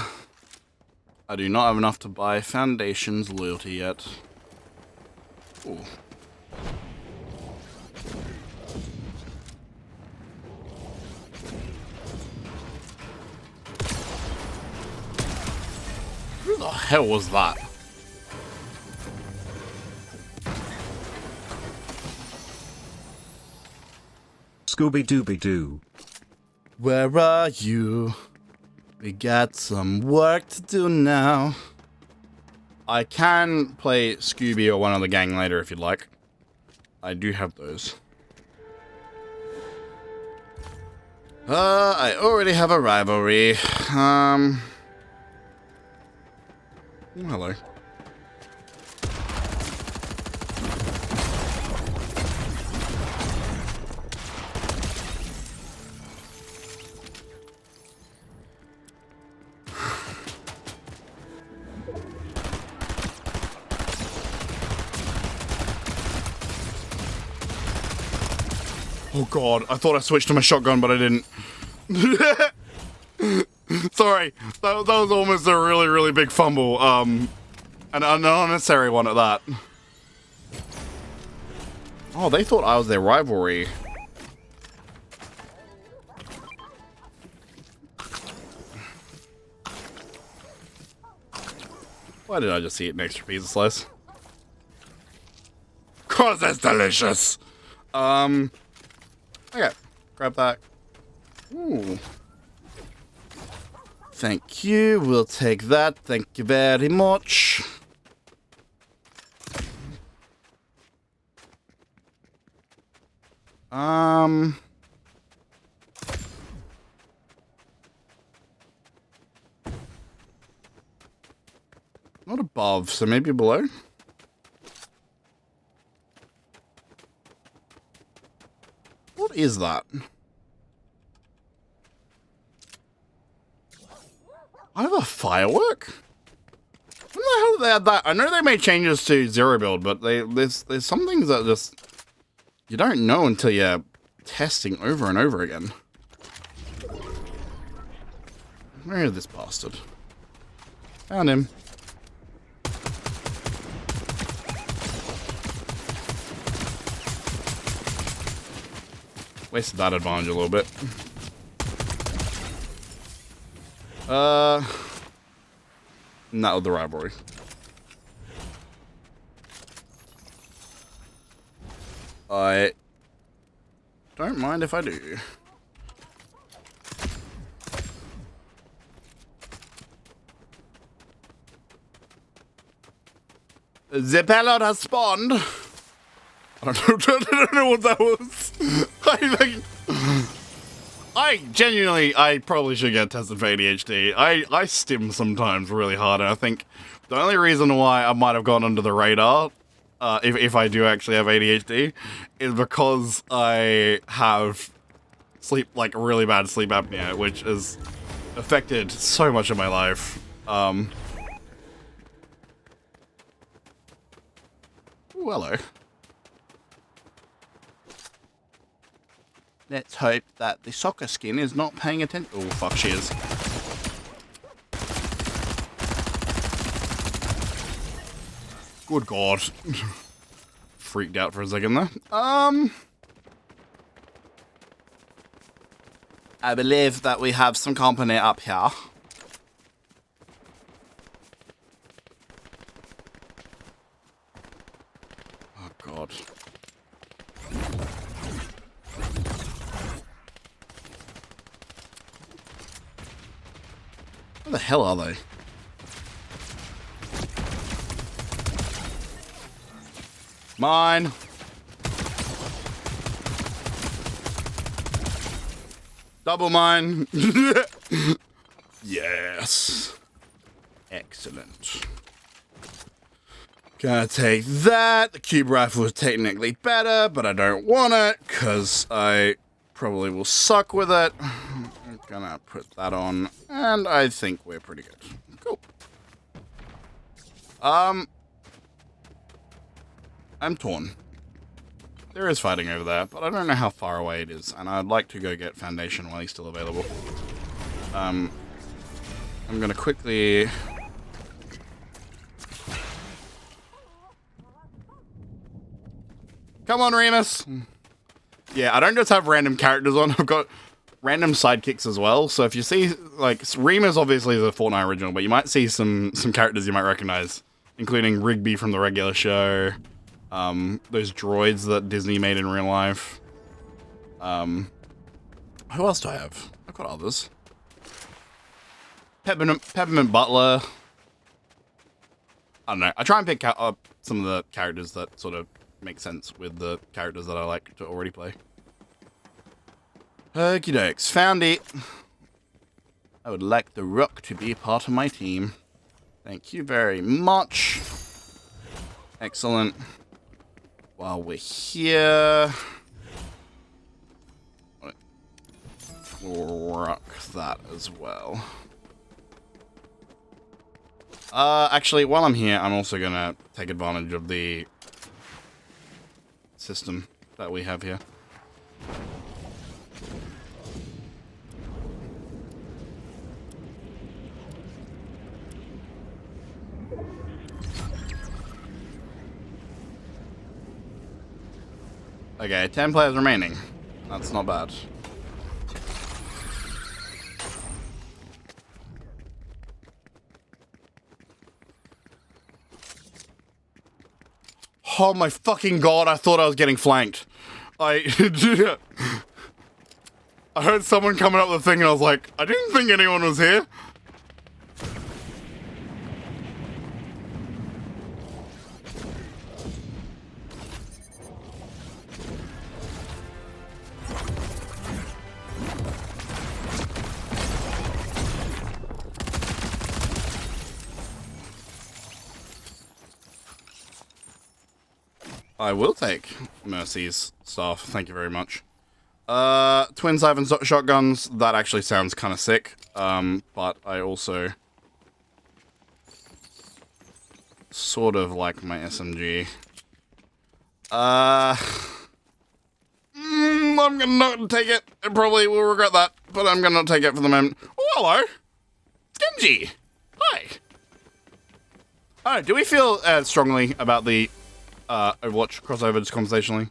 I do not have enough to buy Foundation's loyalty yet. Ooh. Who the hell was that? Scooby-Dooby-Doo. Where are you? We got some work to do now. I can play Scooby or one of the gang later if you'd like. I do have those. I already have a rivalry. Oh, hello. Oh god, I thought I switched to my shotgun, but I didn't. Sorry, that was almost a really, really big fumble. An unnecessary one at that. Oh, they thought I was their rivalry. Why did I just eat an extra pizza slice? 'Cause it's delicious. Okay, grab that. Ooh. Thank you, we'll take that, thank you very much. Not above, so maybe below? What is that? I have a firework? When the hell did they add that? I know they made changes to Zero Build, but there's some things that just you don't know until you're testing over and over again. Where is this bastard? Found him. Wasted that advantage a little bit. Not with the rivalry. I don't mind if I do. The payload has spawned. I don't know what that was. I genuinely, I probably should get tested for ADHD. I stim sometimes really hard, and I think the only reason why I might have gone under the radar, if I do actually have ADHD, is because I have really bad sleep apnea, which has affected so much of my life. Ooh, hello. Let's hope that the soccer skin is not paying attention. Oh, fuck, she is. Good God. Freaked out for a second there. I believe that we have some company up here. Oh, God. Where the hell are they? Mine. Double mine. Yes. Excellent. Gonna take that. The cube rifle is technically better, but I don't want it because I probably will suck with it. I'm gonna put that on, and I think we're pretty good. Cool. I'm torn. There is fighting over there, but I don't know how far away it is, and I'd like to go get Foundation while he's still available. I'm gonna quickly... Come on, Remus! Yeah, I don't just have random characters on, I've got random sidekicks as well, so if you see, like, Remus obviously is a Fortnite original, but you might see some characters you might recognize, including Rigby from the regular show, those droids that Disney made in real life. Who else do I have? I've got others. Peppermint Butler. I don't know. I try and pick up some of the characters that sort of make sense with the characters that I like to already play. Okie dokes. Found it. I would like the Rook to be part of my team. Thank you very much. Excellent. While we're here, we'll rock that as well. Actually, while I'm here, I'm also gonna take advantage of the system that we have here. Okay, 10 players remaining. That's not bad. Oh my fucking God, I thought I was getting flanked. I heard someone coming up the thing and I was like, I didn't think anyone was here. I will take Mercy's staff, thank you very much. Twin siphon shotguns. That actually sounds kind of sick. But I also sort of like my SMG. I'm gonna not take it. I probably will regret that, but I'm gonna not take it for the moment. Oh, hello. Genji. Hi. Oh, do we feel strongly about the Overwatch crossovers conversationally?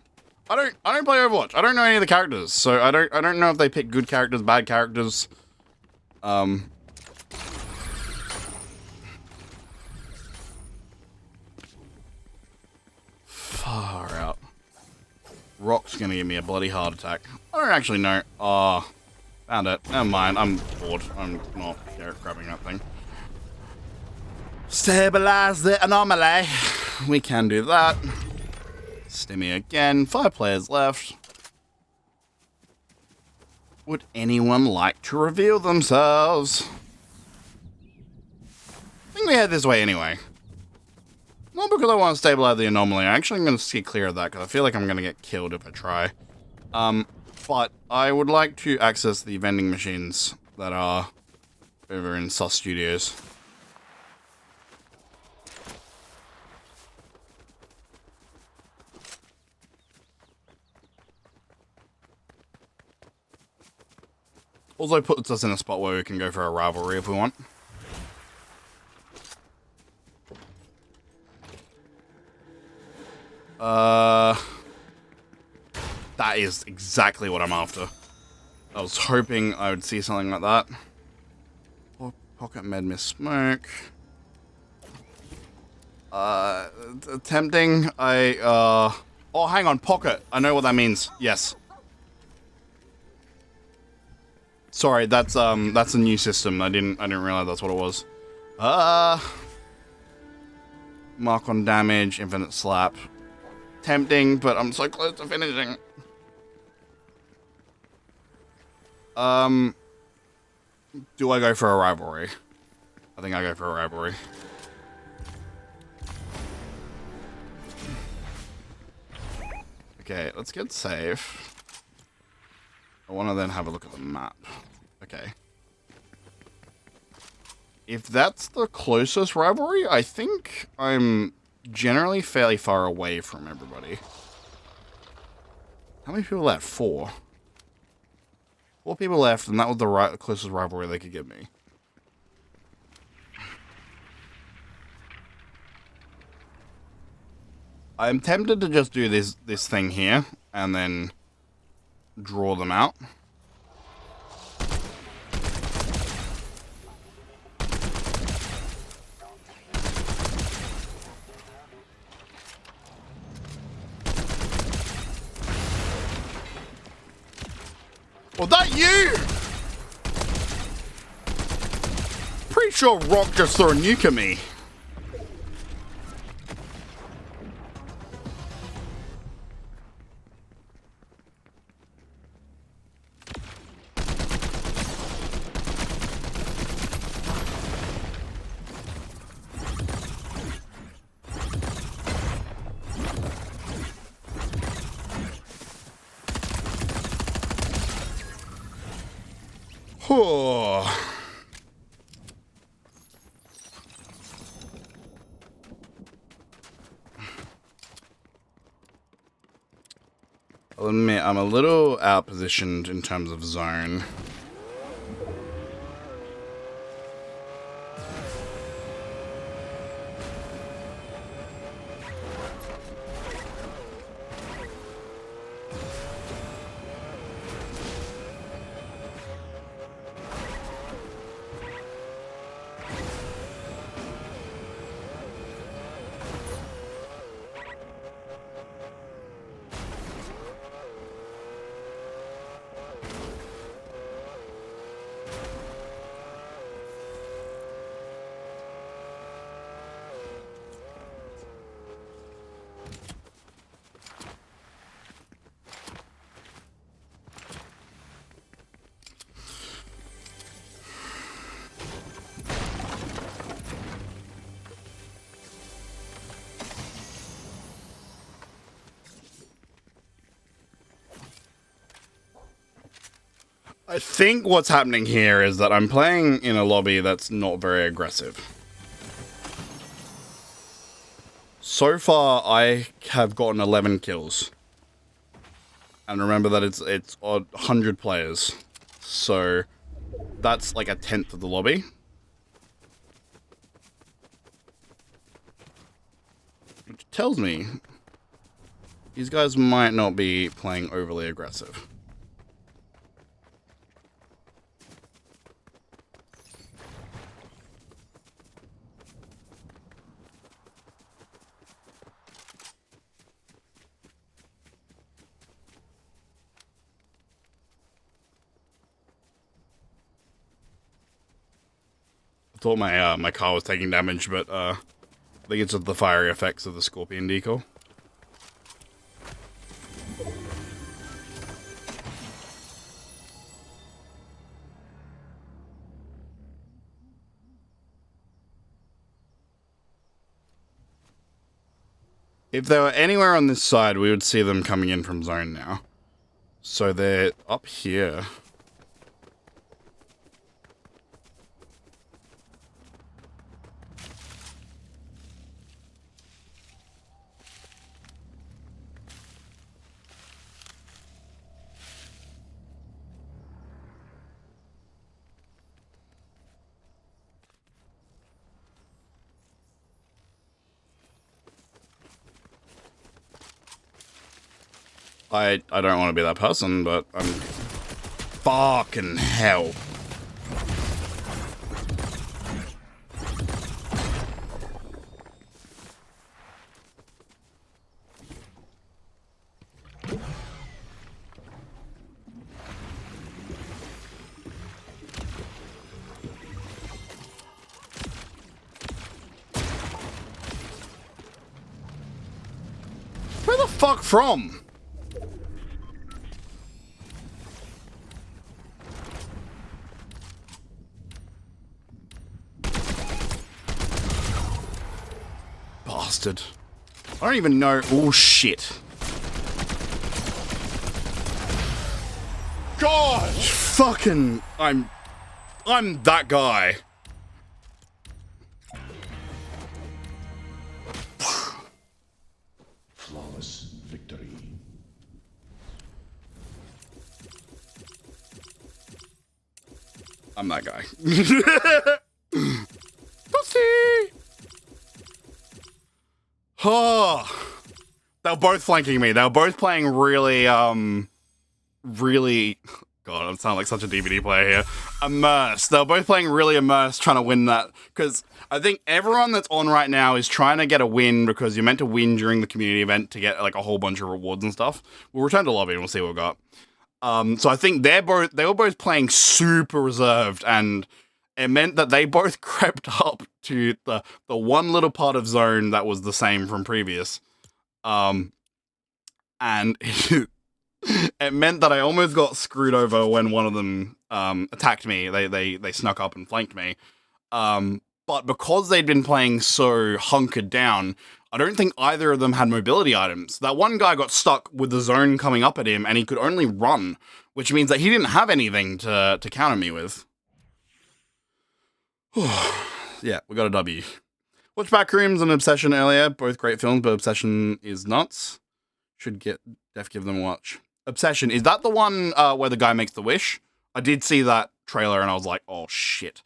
I don't play Overwatch. I don't know any of the characters, so I don't know if they pick good characters, bad characters. Far out. Rock's gonna give me a bloody heart attack. I don't actually know. Oh, found it. Never mind. I'm bored. I'm not grabbing that thing. Stabilize the anomaly. We can do that. Stimmy again. 5 players left. Would anyone like to reveal themselves? I think we head this way anyway. Not because I want to stabilize the anomaly. I'm going to steer clear of that because I feel like I'm going to get killed if I try. But I would like to access the vending machines that are over in Sus Studios. Also puts us in a spot where we can go for a rivalry if we want. That is exactly what I'm after. I was hoping I would see something like that. Pocket med miss smoke. Tempting. Oh, hang on, pocket. I know what that means. Yes. Sorry, that's a new system. I didn't realize that's what it was. Mark on damage, infinite slap. Tempting, but I'm so close to finishing. Do I go for a rivalry? I think I go for a rivalry. Okay, let's get safe. I want to then have a look at the map. Okay. If that's the closest rivalry, I think I'm generally fairly far away from everybody. How many people left? 4. 4 people left, and that was the closest rivalry they could give me. I'm tempted to just do this thing here, and then draw them out. Was that you? Pretty sure Rock just threw a nuke at me. I'll admit, I'm a little outpositioned in terms of zone. I think what's happening here is that I'm playing in a lobby that's not very aggressive. So far, I have gotten 11 kills. And remember that it's 100 players. So that's like a tenth of the lobby. Which tells me these guys might not be playing overly aggressive. I thought my car was taking damage, but I think it's just the fiery effects of the Scorpion decal. If they were anywhere on this side, we would see them coming in from zone now. So they're up here. I don't want to be that person, but I'm fucking hell. Where the fuck from? Bastard. I don't even know. Oh shit. God, fucking, I'm that guy. Flawless victory. I'm that guy. Pussy. Oh, they were both flanking me. They were both playing really, really. God, I sound like such a DVD player here. Immersed. They were both playing really immersed, trying to win that. Because I think everyone that's on right now is trying to get a win because you're meant to win during the community event to get like a whole bunch of rewards and stuff. We'll return to lobby and we'll see what we got. So I think they were both playing super reserved, and it meant that they both crept up to the one little part of zone that was the same from previous. And it meant that I almost got screwed over when one of them attacked me. They snuck up and flanked me. But because they'd been playing so hunkered down, I don't think either of them had mobility items. That one guy got stuck with the zone coming up at him, and he could only run, which means that he didn't have anything to counter me with. Yeah, we got a W. Watched Backrooms and Obsession earlier. Both great films, but Obsession is nuts. Should give them a watch. Obsession, is that the one where the guy makes the wish? I did see that trailer and I was like, oh shit.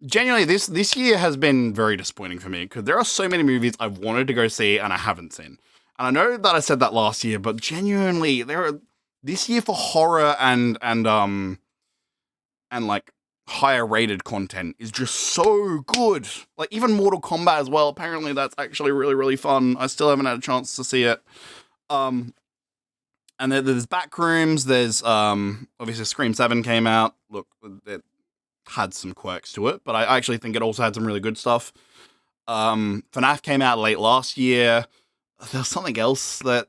Genuinely, this year has been very disappointing for me because there are so many movies I've wanted to go see and I haven't seen. And I know that I said that last year, but genuinely, this year for horror and like higher rated content is just so good. Like even Mortal Kombat as well. Apparently, that's actually really, really fun. I still haven't had a chance to see it. And there's Backrooms. There's obviously Scream 7 came out. Look, it had some quirks to it, but I actually think it also had some really good stuff. FNAF came out late last year. There's something else that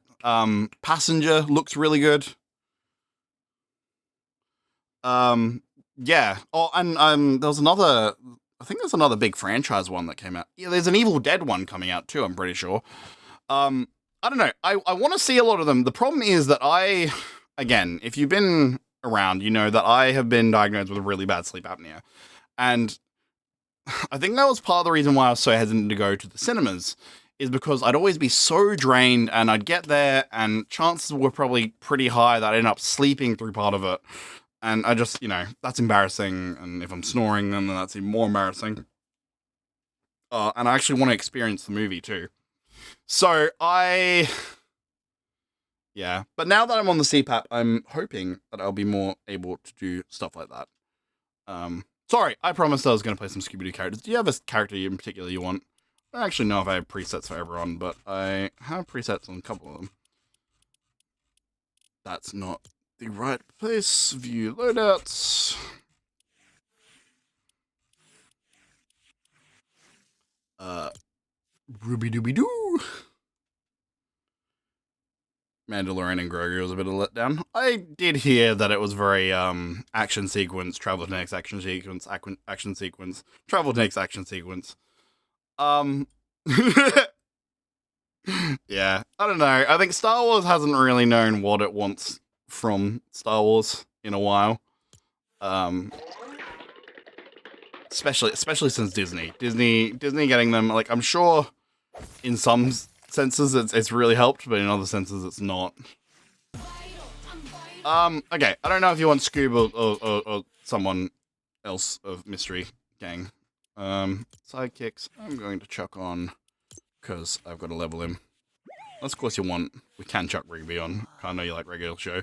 Passenger looks really good. Yeah. Oh, and there was another. I think there's another big franchise one that came out. Yeah, there's an Evil Dead one coming out too. I'm pretty sure. I don't know. I want to see a lot of them. The problem is that again, if you've been around, you know that I have been diagnosed with really bad sleep apnea. And I think that was part of the reason why I was so hesitant to go to the cinemas, is because I'd always be so drained and I'd get there and chances were probably pretty high that I'd end up sleeping through part of it. And I just, you know, that's embarrassing. And if I'm snoring, then that's even more embarrassing. And I actually want to experience the movie too. So yeah. But now that I'm on the CPAP, I'm hoping that I'll be more able to do stuff like that. Sorry, I promised I was going to play some Scooby-Doo characters. Do you have a character in particular you want? I don't actually know if I have presets for everyone, but I have presets on a couple of them. That's not the right place. View loadouts. Ruby-dooby-doo. Mandalorian and Grogu was a bit of a letdown. I did hear that it was very action sequence, travel to next action sequence, action sequence, travel to next action sequence. Yeah, I don't know. I think Star Wars hasn't really known what it wants from Star Wars in a while. Especially since Disney getting them, like, I'm sure in some senses it's really helped, but in other senses it's not. Okay, I don't know if you want Scoob or someone else of Mystery Gang. Sidekicks, I'm going to chuck on, because I've got to level him. Unless, of course, we can chuck Rigby on. I know you like regular show.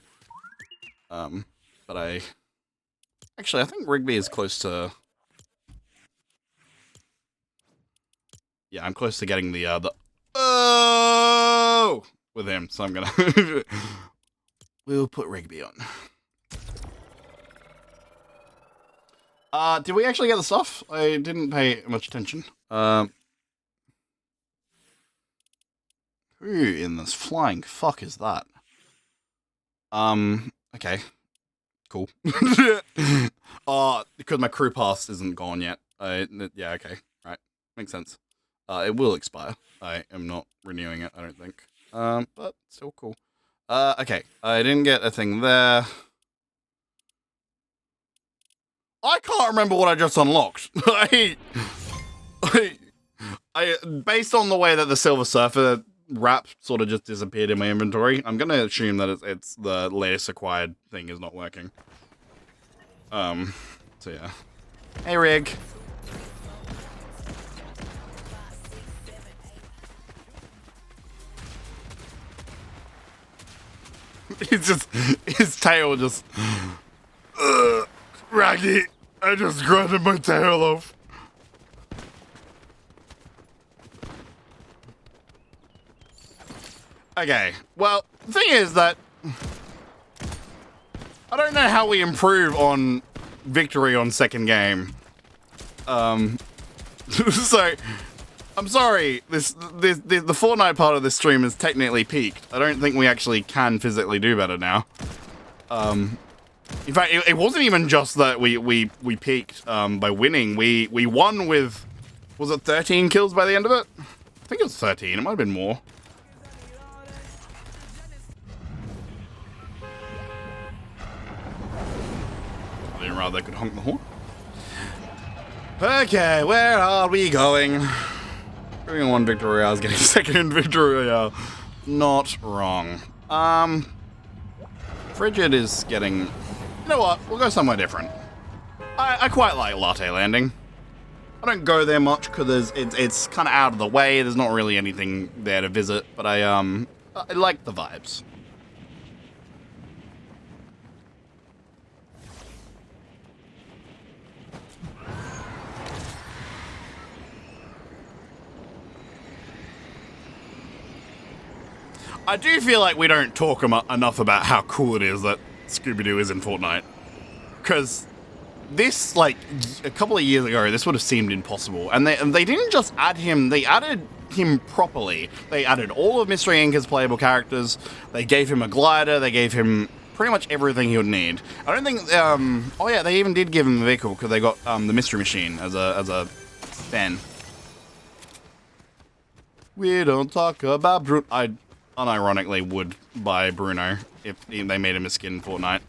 But I think Rigby is close to... Yeah, I'm close to getting the oh! With him, so I'm gonna... We'll put Rigby on. Did we actually get the stuff? I didn't pay much attention. Who in this flying fuck is that? Okay. Cool. Because my crew pass isn't gone yet. Yeah, okay. Right. Makes sense. It will expire. I am not renewing it, I don't think. But still cool. Okay. I didn't get a thing there. I can't remember what I just unlocked. I based on the way that the Silver Surfer wrap sort of just disappeared in my inventory, I'm gonna assume that it's the latest acquired thing is not working. So yeah. Hey, Rig. His tail just... Raggy, I just grunted my tail off. Okay, well, the thing is that I don't know how we improve on victory on second game. So I'm sorry, the Fortnite part of this stream is technically peaked. I don't think we actually can physically do better now. In fact, it wasn't even just that we peaked by winning. We won with, was it 13 kills by the end of it? I think it was 13. It might have been more. I didn't realize they could honk the horn. Okay, where are we going? Bringing one victory royale is getting second victory royale. Not wrong. Frigid is getting... You know what? We'll go somewhere different. I quite like Latte Landing. I don't go there much because it's kind of out of the way. There's not really anything there to visit, but I like the vibes. I do feel like we don't talk enough about how cool it is that Scooby-Doo is in Fortnite. Because this, like, a couple of years ago, this would have seemed impossible. And they didn't just add him, they added him properly. They added all of Mystery Inc.'s playable characters. They gave him a glider. They gave him pretty much everything he would need. I don't think, oh yeah, they even did give him a vehicle because they got the Mystery Machine as a fan. We don't talk about Bruno. I unironically would buy Bruno if they made him a skin in Fortnite.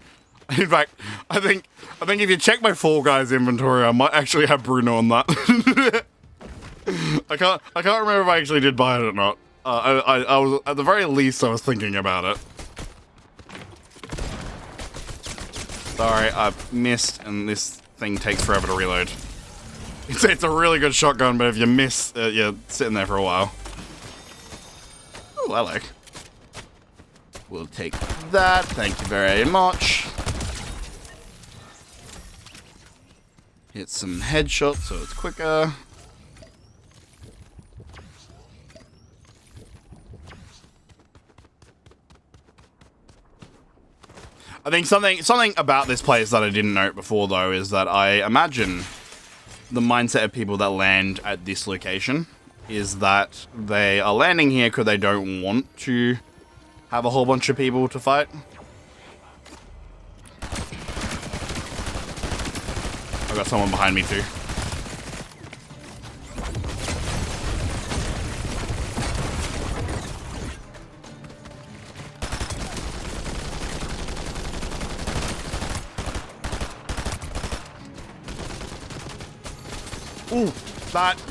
In fact, I think if you check my Fall Guys inventory, I might actually have Bruno on that. I can't remember if I actually did buy it or not. I was, at the very least, I was thinking about it. Sorry, I missed, and this thing takes forever to reload. It's a really good shotgun, but if you miss, you're sitting there for a while. Oh, hello. We'll take that. Thank you very much. Hit some headshots so it's quicker. I think something about this place that I didn't note before, though, is that I imagine the mindset of people that land at this location is that they are landing here because they don't want to have a whole bunch of people to fight. I got someone behind me too. Ooh, that.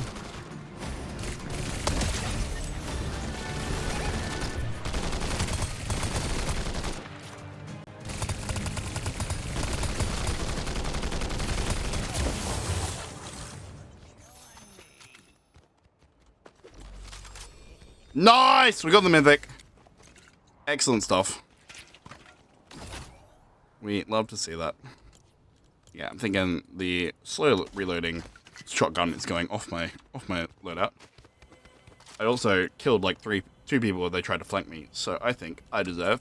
Nice! We got the mythic. Excellent stuff. We love to see that. Yeah, I'm thinking the slow reloading shotgun is going off my loadout. I also killed like two people when they tried to flank me, so I think I deserve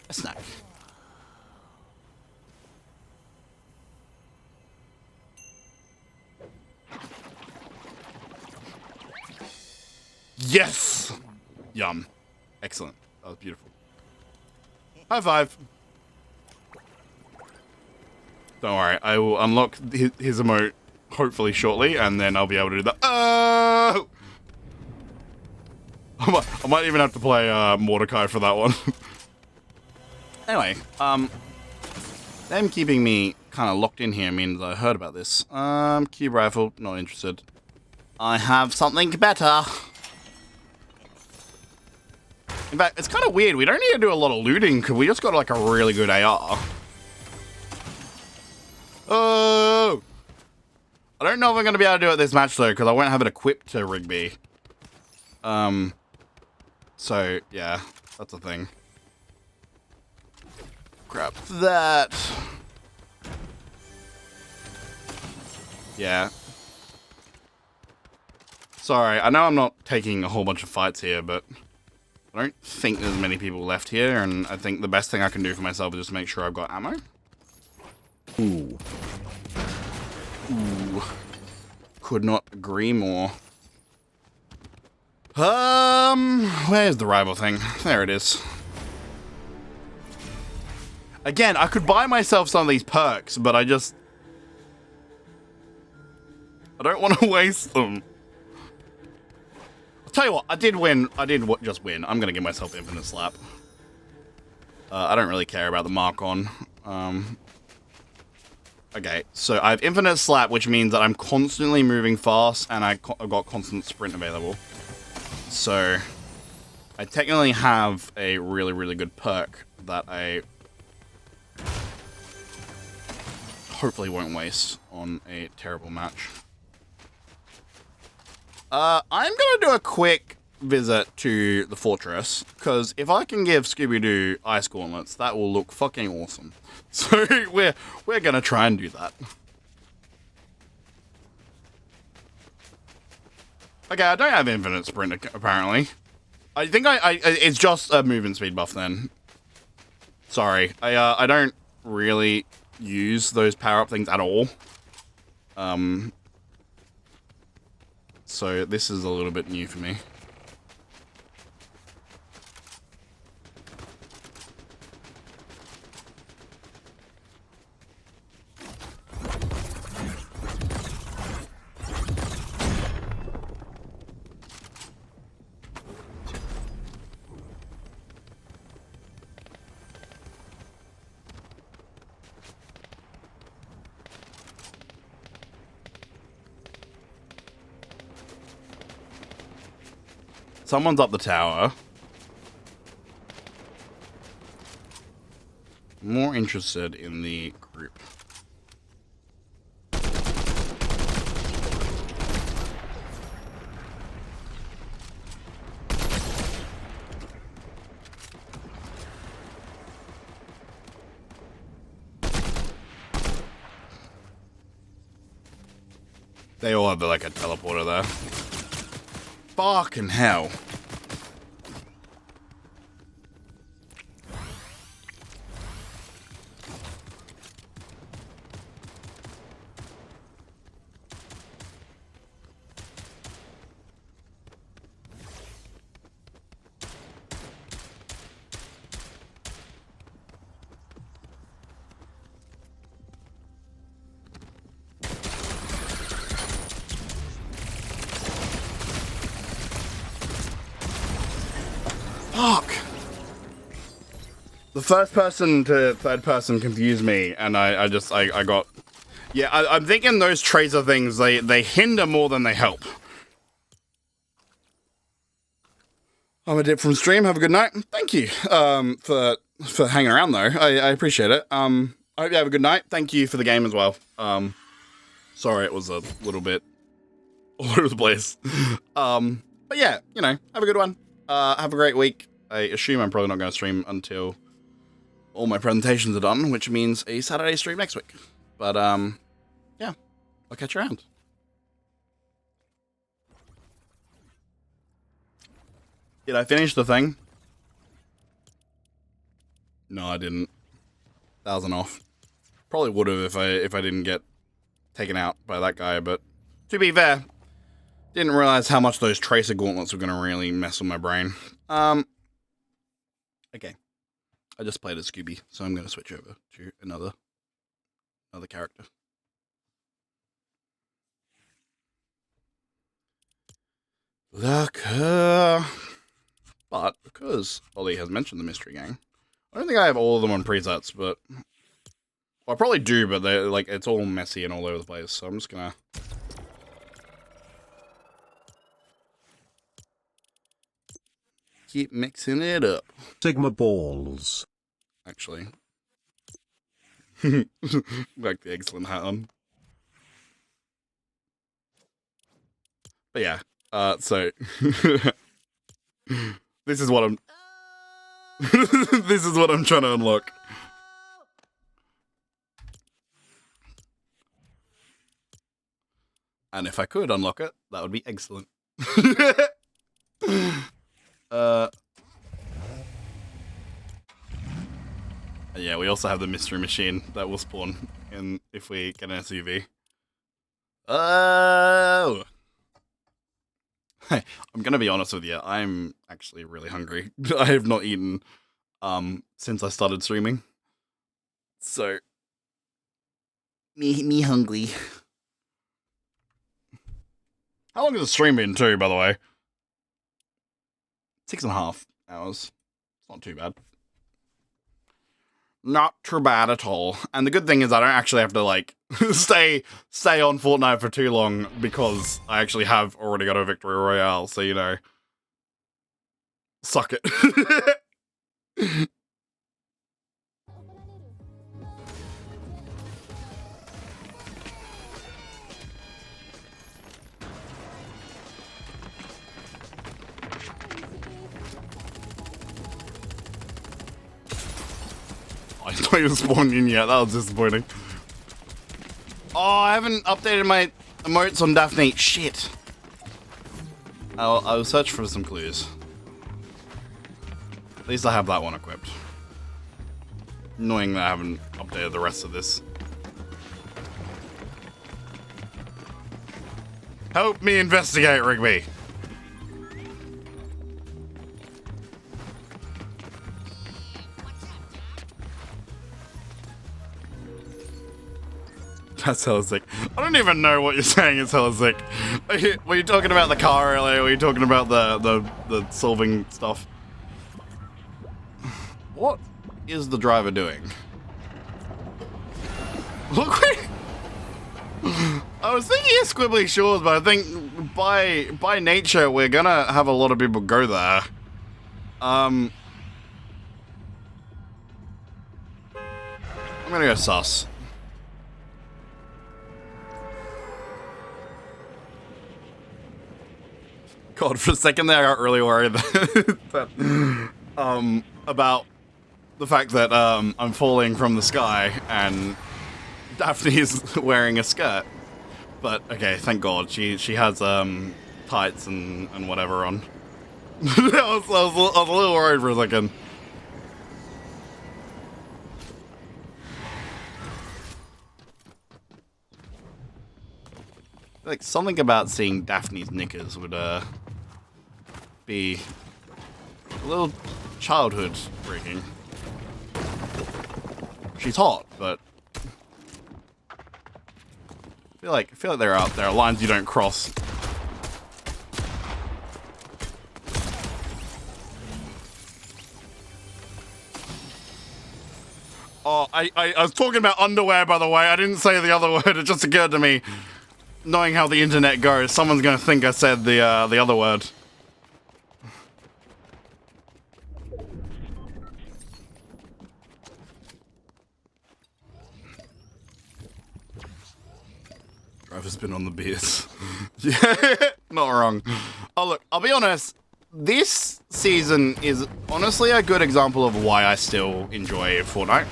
a snack. Yes! Yum. Excellent. That was beautiful. High five. Don't worry, I will unlock his emote hopefully shortly, and then I'll be able to do that. Oh! I might even have to play Mordecai for that one. Anyway, them keeping me kind of locked in here means I heard about this. Cube rifle, not interested. I have something better. In fact, it's kind of weird. We don't need to do a lot of looting because we just got like a really good AR. Oh! I don't know if I'm going to be able to do it this match though because I won't have it equipped to Rigby. So, yeah, that's a thing. Grab that. Yeah. Sorry, I know I'm not taking a whole bunch of fights here, but I don't think there's many people left here, and I think the best thing I can do for myself is just make sure I've got ammo. Ooh. Ooh. Could not agree more. Where's the rival thing? There it is. Again, I could buy myself some of these perks, but I don't want to waste them. I'll tell you what, I did win. I did just win. I'm gonna give myself infinite slap. I don't really care about the mark on. Okay, so I have infinite slap, which means that I'm constantly moving fast, and I've got constant sprint available. So I technically have a really, really good perk that I hopefully won't waste on a terrible match. I'm gonna do a quick visit to the fortress, because if I can give Scooby-Doo ice gauntlets, that will look fucking awesome. So we're gonna try and do that. Okay, I don't have infinite sprint apparently. I think it's just a movement speed buff then. Sorry, I don't really use those power-up things at all. So this is a little bit new for me. someone's up the tower. More interested in the group. They all have like a teleporter there. Fucking hell. Fuck! The first person to third person confused me, and I got... Yeah, I'm thinking those tracer things, they hinder more than they help. I'm a dip from stream, have a good night. Thank you for hanging around, though. I appreciate it. I hope you have a good night. Thank you for the game as well. Sorry it was a little bit all over the place. But yeah, you know, have a good one. Have a great week. I assume I'm probably not going to stream until all my presentations are done, which means a Saturday stream next week. But, yeah, I'll catch you around. Did I finish the thing? No, I didn't. That was an off. Probably would have if I didn't get taken out by that guy, but to be fair, didn't realize how much those tracer gauntlets were going to really mess with my brain. Okay. I just played as Scooby, so I'm going to switch over to another character. Lurker. But because Ollie has mentioned the Mystery Gang, I don't think I have all of them on presets, but well, I probably do, but they're like it's all messy and all over the place, so I'm just gonna keep mixing it up. Sigma balls. Actually. Like the excellent hat on. But yeah, so this is what I'm this is what I'm trying to unlock. And if I could unlock it, that would be excellent. Yeah, we also have the mystery machine that will spawn in if we get an SUV. Oh! I'm gonna be honest with you, I'm actually really hungry. I have not eaten since I started streaming. So me hungry. How long has the stream been too, by the way? 6.5 hours. It's not too bad. Not too bad at all. And the good thing is I don't actually have to, like, stay on Fortnite for too long because I actually have already got a victory royale, so, you know. Suck it. I thought you were spawning in yet. That was disappointing. Oh, I haven't updated my emotes on Daphne. Shit. I'll search for some clues. At least I have that one equipped. Annoying that I haven't updated the rest of this. Help me investigate, Rigby. That's hella sick. I don't even know what you're saying is hella sick. Were you talking about the car earlier? Were you talking about the solving stuff? What is the driver doing? Look where... I was thinking of Squibbly Shores, but I think by nature we're gonna have a lot of people go there. I'm gonna go sus. God, for a second there, I got really worried that, about the fact that I'm falling from the sky and Daphne is wearing a skirt. But okay, thank God she has tights and whatever on. I was a little worried for a second. Like something about seeing Daphne's knickers would be a little childhood breaking. She's hot, but I feel like there are lines you don't cross. Oh, I was talking about underwear, by the way. I didn't say the other word. It just occurred to me. Knowing how the internet goes, someone's gonna think I said the other word. Driver's been on the beers. Yeah, not wrong. Oh look, I'll be honest. This season is honestly a good example of why I still enjoy Fortnite,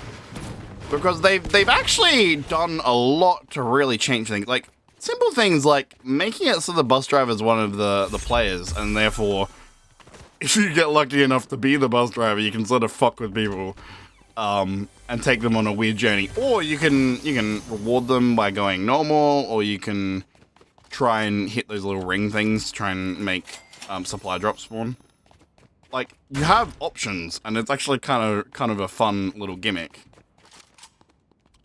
because they've actually done a lot to really change things. Like simple things like making it so the bus driver is one of the players, and therefore, if you get lucky enough to be the bus driver, you can sort of fuck with people, and take them on a weird journey. Or you can reward them by going normal, or you can try and hit those little ring things to try and make supply drops spawn. Like you have options, and it's actually kind of a fun little gimmick.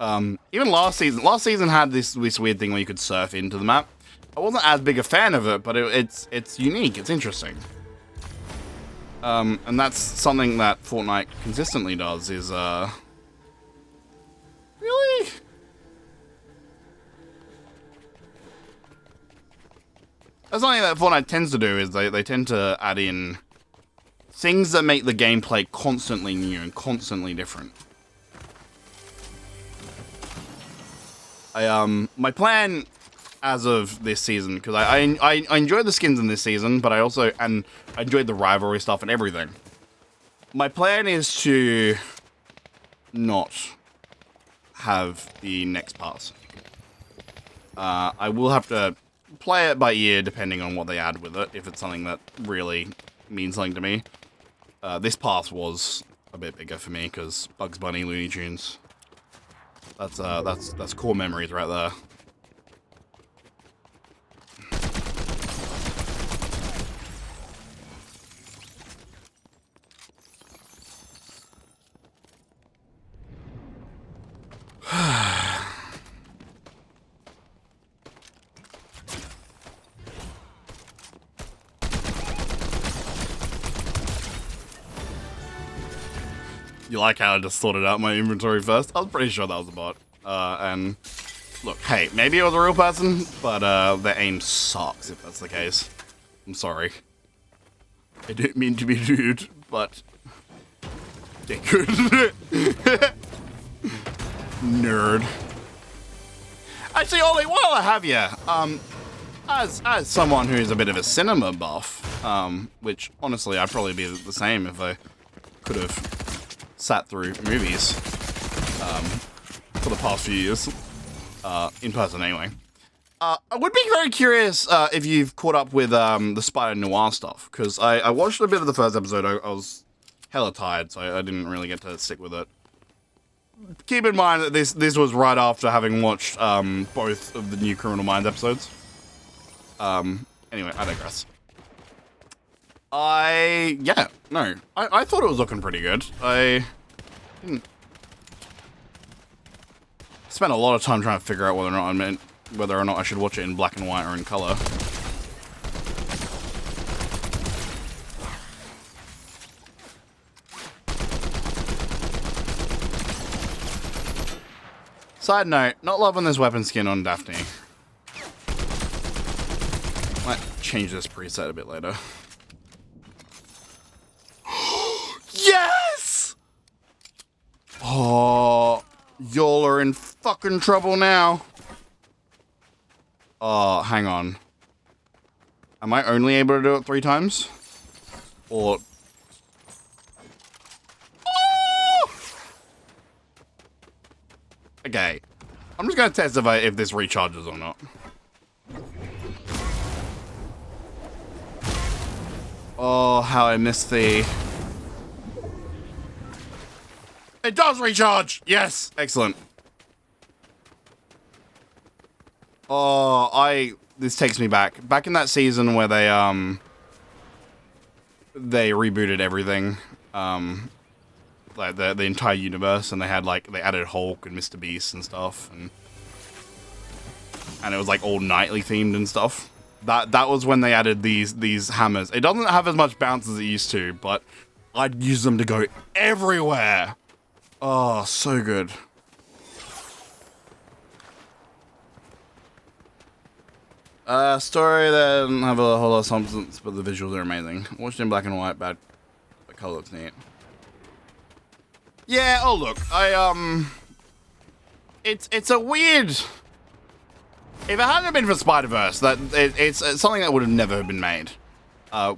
Even last season had this weird thing where you could surf into the map. I wasn't as big a fan of it, but it's unique, it's interesting. And that's something that Fortnite consistently does, is, really? That's something that Fortnite tends to do, is they tend to add in things that make the gameplay constantly new and constantly different. My plan as of this season, because I enjoyed the skins in this season, but I enjoyed the rivalry stuff and everything. My plan is to not have the next pass. I will have to play it by ear depending on what they add with it, if it's something that really means something to me. This pass was a bit bigger for me because Bugs Bunny, Looney Tunes. That's core memories right there. You like how I just sorted out my inventory first? I was pretty sure that was a bot. And look, hey, maybe it was a real person, but their aim sucks if that's the case. I'm sorry. I didn't mean to be rude, but they could. Nerd. Actually, Ollie, while I have you, as someone who's a bit of a cinema buff, which honestly I'd probably be the same if I could have sat through movies for the past few years, in person anyway. I would be very curious if you've caught up with the Spider Noir stuff, because I watched a bit of the first episode. I was hella tired, so I didn't really get to stick with it. Keep in mind that this was right after having watched both of the new Criminal Minds episodes. Anyway, I digress. I thought it was looking pretty good. I didn't spend a lot of time trying to figure out whether or not I should watch it in black and white or in color. Side note, not loving this weapon skin on Daphne. change this preset a bit later. Yes! Oh, y'all are in fucking trouble now. Oh, hang on. Am I only able to do it 3 times? Or... Oh! Okay. I'm just gonna test if this recharges or not. Oh, how I missed the... It does recharge! Yes! Excellent. Oh, this takes me back. Back in that season where they rebooted everything. Like the entire universe, and they added Hulk and Mr. Beast and stuff, and it was like all nightly themed and stuff. That was when they added these hammers. It doesn't have as much bounce as it used to, but I'd use them to go everywhere. Oh, so good. Story that doesn't have a whole lot of substance, but the visuals are amazing. Watched in black and white, but the color looks neat. Yeah, oh look, it's a weird... If it hadn't been for Spider-Verse, it's something that would have never been made.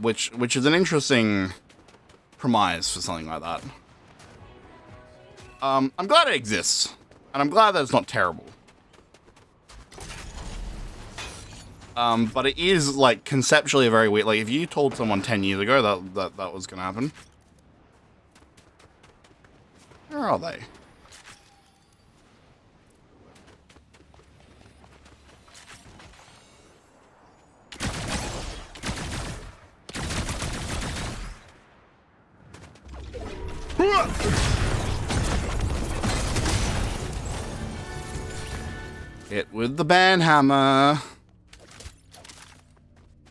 Which is an interesting premise for something like that. I'm glad it exists, and I'm glad that it's not terrible. But it is, like, conceptually a very weird... Like, if you told someone 10 years ago that was gonna happen... Where are they? Hit with the banhammer.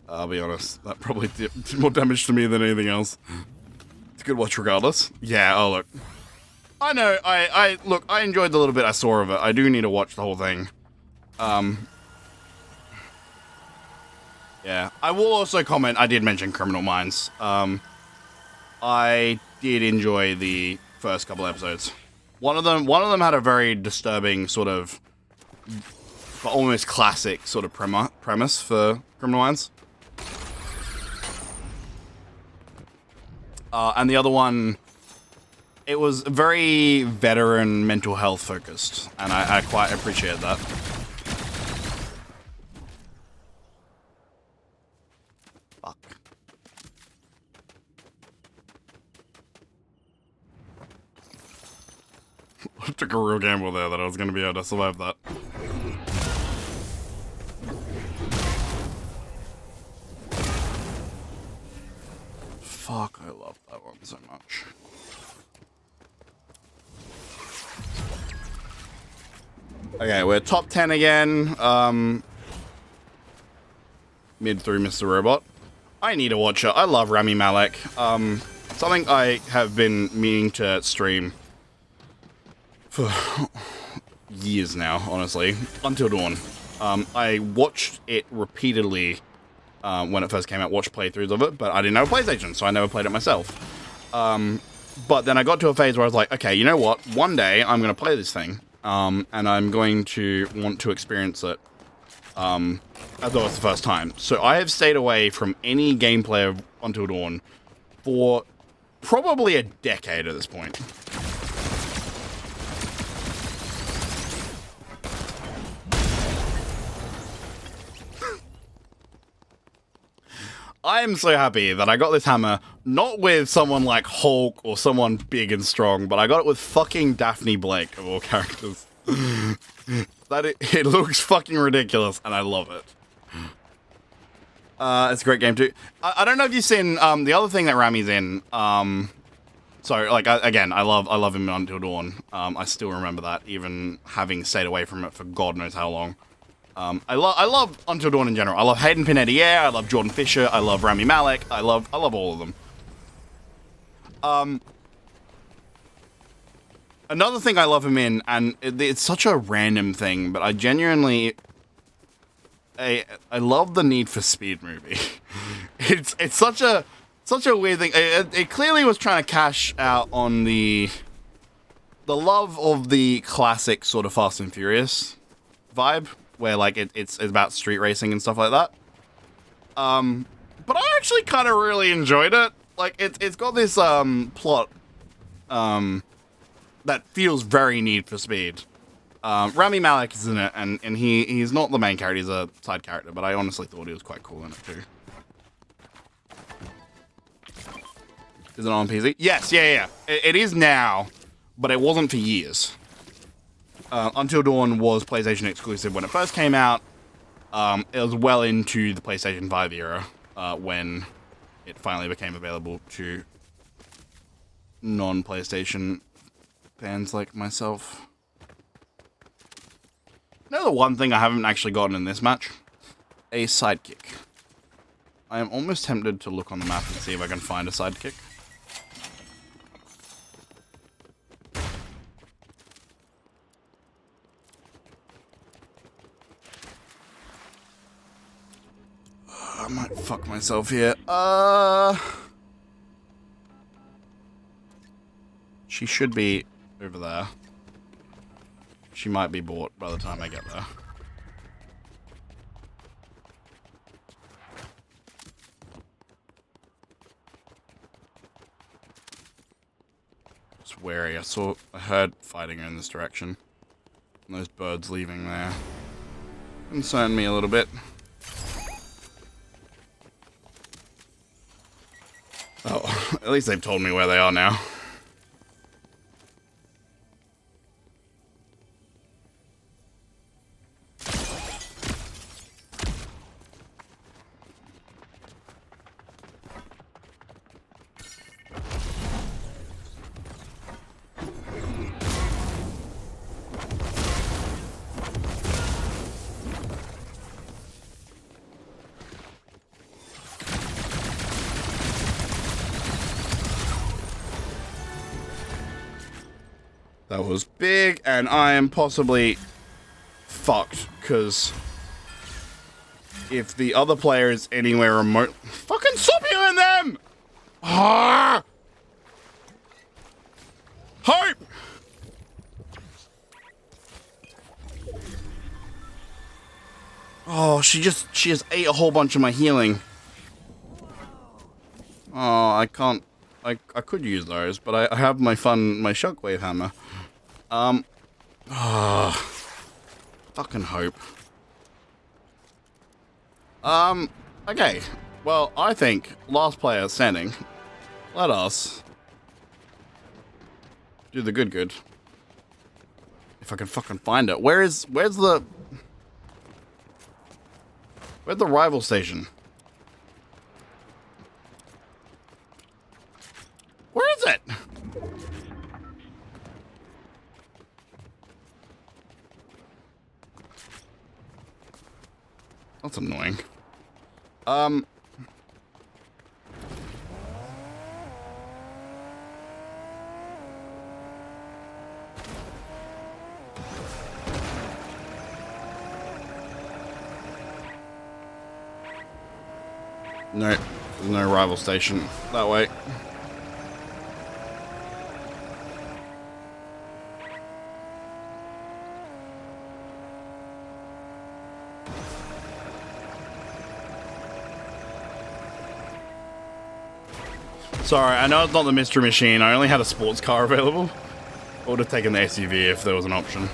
I'll be honest, that probably did more damage to me than anything else. It's a good watch regardless. Yeah, oh look. I know, look, I enjoyed the little bit I saw of it. I do need to watch the whole thing. Yeah. I will also comment, I did mention Criminal Minds. I did enjoy the first couple episodes. One of them had a very disturbing sort of, but almost classic sort of premise for Criminal Minds. And the other one, it was very veteran mental health focused, and I quite appreciate that. Fuck. I took a real gamble there that I was going to be able to survive that. Fuck, I love that one so much. Okay, we're top 10 again. Mid through Mr. Robot. I need to watch it. I love Rami Malek. Something I have been meaning to stream for years now, honestly. Until Dawn. I watched it repeatedly when it first came out, watched playthroughs of it, but I didn't have a PlayStation, so I never played it myself. But then I got to a phase where I was like, okay, you know what? One day I'm going to play this thing, and I'm going to want to experience it as though it's the first time. So I have stayed away from any gameplay of Until Dawn for probably a decade at this point. I am so happy that I got this hammer, not with someone like Hulk or someone big and strong, but I got it with fucking Daphne Blake, of all characters. It looks fucking ridiculous, and I love it. It's a great game, too. I don't know if you've seen the other thing that Rami's in. So, like, again, I love him in Until Dawn. I still remember that, even having stayed away from it for God knows how long. I love Until Dawn in general. I love Hayden Panettiere, I love Jordan Fisher, I love Rami Malek, I love all of them. Another thing I love him in, and it's such a random thing, but I genuinely I love the Need for Speed movie. It's such a weird thing. It clearly was trying to cash out on the love of the classic sort of Fast and Furious vibe, where like it's about street racing and stuff like that. But I actually kind of really enjoyed it. Like it's got this plot that feels very Need for Speed. Rami Malek is in it, and he's not the main character, he's a side character, but I honestly thought he was quite cool in it too. Is it on PC? Yes, yeah. It is now, but it wasn't for years. Until Dawn was PlayStation exclusive when it first came out. It was well into the PlayStation 5 era when it finally became available to non-PlayStation fans like myself. You know the one thing I haven't actually gotten in this match? A sidekick. I am almost tempted to look on the map and see if I can find a sidekick. I might fuck myself here. She should be over there. She might be bought by the time I get there. Just wary. I heard fighting in this direction. And those birds leaving there concerned me a little bit. Oh, at least they've told me where they are now. That was big, and I am possibly fucked, because if the other player is anywhere remote... Fucking stop healing them! Ah! Hope! Oh, she just ate a whole bunch of my healing. Oh, I can't... I could use those, but I have my shockwave hammer. Fucking hope. Okay. Well, I think last player standing. Let us do the good. If I can fucking find it. Where's the rival station? Where is it? That's annoying. No, there's no rival station that way. Sorry, I know it's not the mystery machine. I only had a sports car available. I would have taken the SUV if there was an option.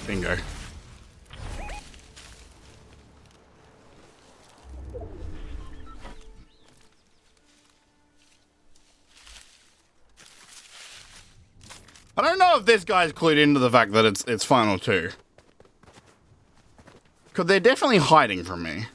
Bingo. I don't know if this guy's clued into the fact that it's Final 2. Because they're definitely hiding from me.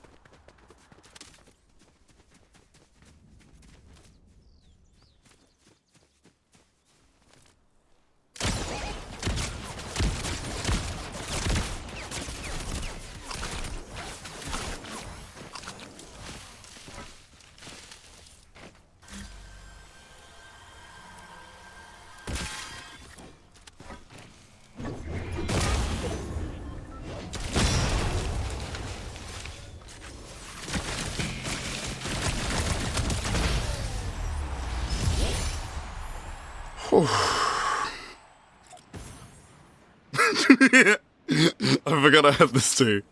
I forgot I have this too.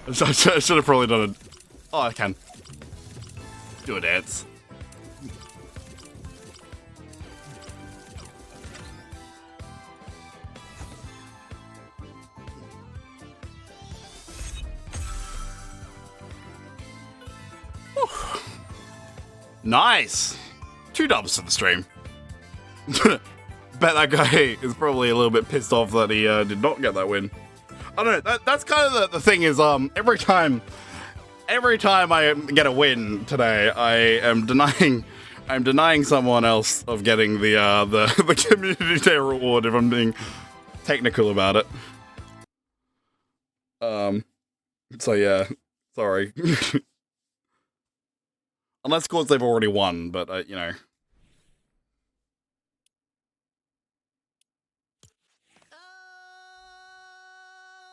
I should have probably done it. Oh, I can. Do a dance. Nice! 2 dubs to the stream. Bet that guy is probably a little bit pissed off that he did not get that win. I don't know, that's kind of the thing is, every time I get a win today, I'm denying someone else of getting the community day reward if I'm being technical about it. So yeah, sorry. Unless, of course, they've already won, but, you know.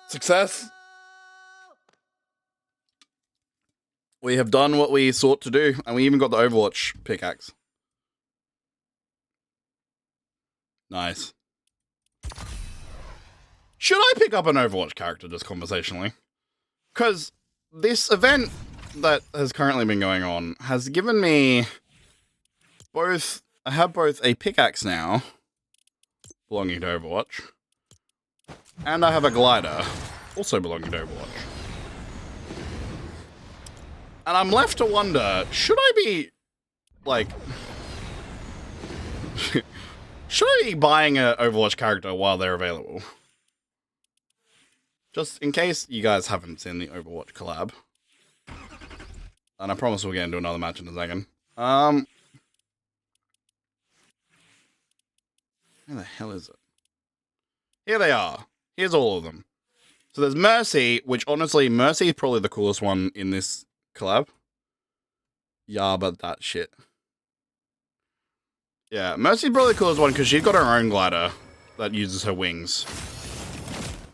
Success! We have done what we sought to do, and we even got the Overwatch pickaxe. Nice. Should I pick up an Overwatch character just conversationally? Because this event that has currently been going on has given me both... I have both a pickaxe now, belonging to Overwatch, and I have a glider, also belonging to Overwatch. And I'm left to wonder, should I be, like... should I be buying an Overwatch character while they're available? Just in case you guys haven't seen the Overwatch collab. And I promise we'll get into another match in a second. Where the hell is it? Here they are. Here's all of them. So there's Mercy, which honestly, Mercy is probably the coolest one in this collab. Yeah, but that shit. Yeah, Mercy's probably the coolest one because she's got her own glider that uses her wings.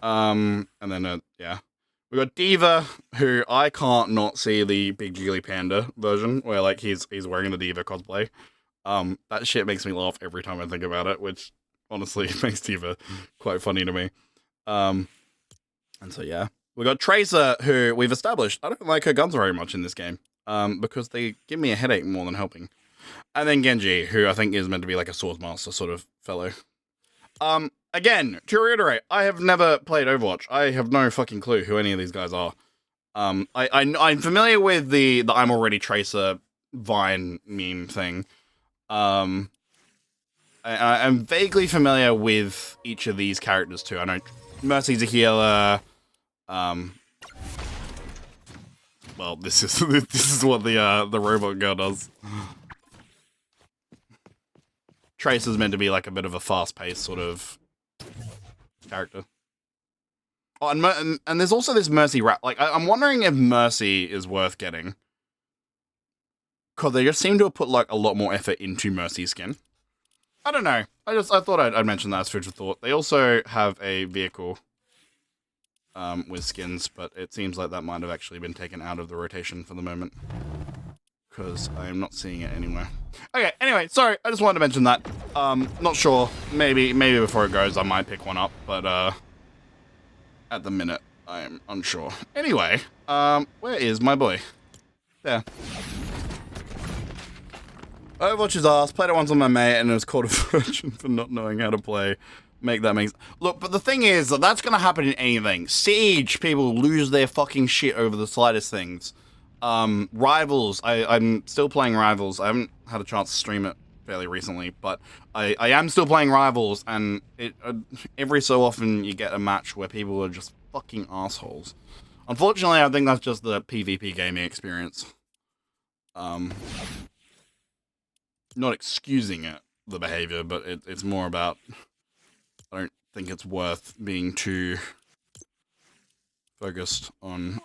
And then, yeah. We got Diva, who I can't not see the Big Jiggly Panda version, where, like, he's wearing the Diva cosplay. That shit makes me laugh every time I think about it, which, honestly, makes Diva quite funny to me. And so, yeah. We got Tracer, who we've established. I don't like her guns very much in this game, because they give me a headache more than helping. And then Genji, who I think is meant to be like a Swordsmaster sort of fellow. Again, to reiterate, I have never played Overwatch. I have no fucking clue who any of these guys are. I'm familiar with the I'm already Tracer Vine meme thing. I'm vaguely familiar with each of these characters too. I know Mercy's a healer. Well, this is what the robot girl does. Tracer's meant to be like a bit of a fast-paced sort of character. Oh, and there's also this Mercy rap. Like, I'm wondering if Mercy is worth getting. Because they just seem to have put, like, a lot more effort into Mercy's skin. I don't know. I thought I'd mention that as food for thought. They also have a vehicle with skins, but it seems like that might have actually been taken out of the rotation for the moment. Because I am not seeing it anywhere. Okay, anyway, sorry, I just wanted to mention that. Not sure. Maybe before it goes, I might pick one up, but at the minute, I am unsure. Anyway, where is my boy? There. Overwatch is ass. Played it once on my mate, and it was called a virgin for not knowing how to play. Make that make sense. Look, but the thing is, that's gonna happen in anything. Siege, people lose their fucking shit over the slightest things. Rivals, I'm still playing Rivals. I haven't had a chance to stream it fairly recently, but I am still playing Rivals, and every so often you get a match where people are just fucking assholes. Unfortunately, I think that's just the PvP gaming experience. Not excusing it, the behavior, but it's more about, I don't think it's worth being too focused on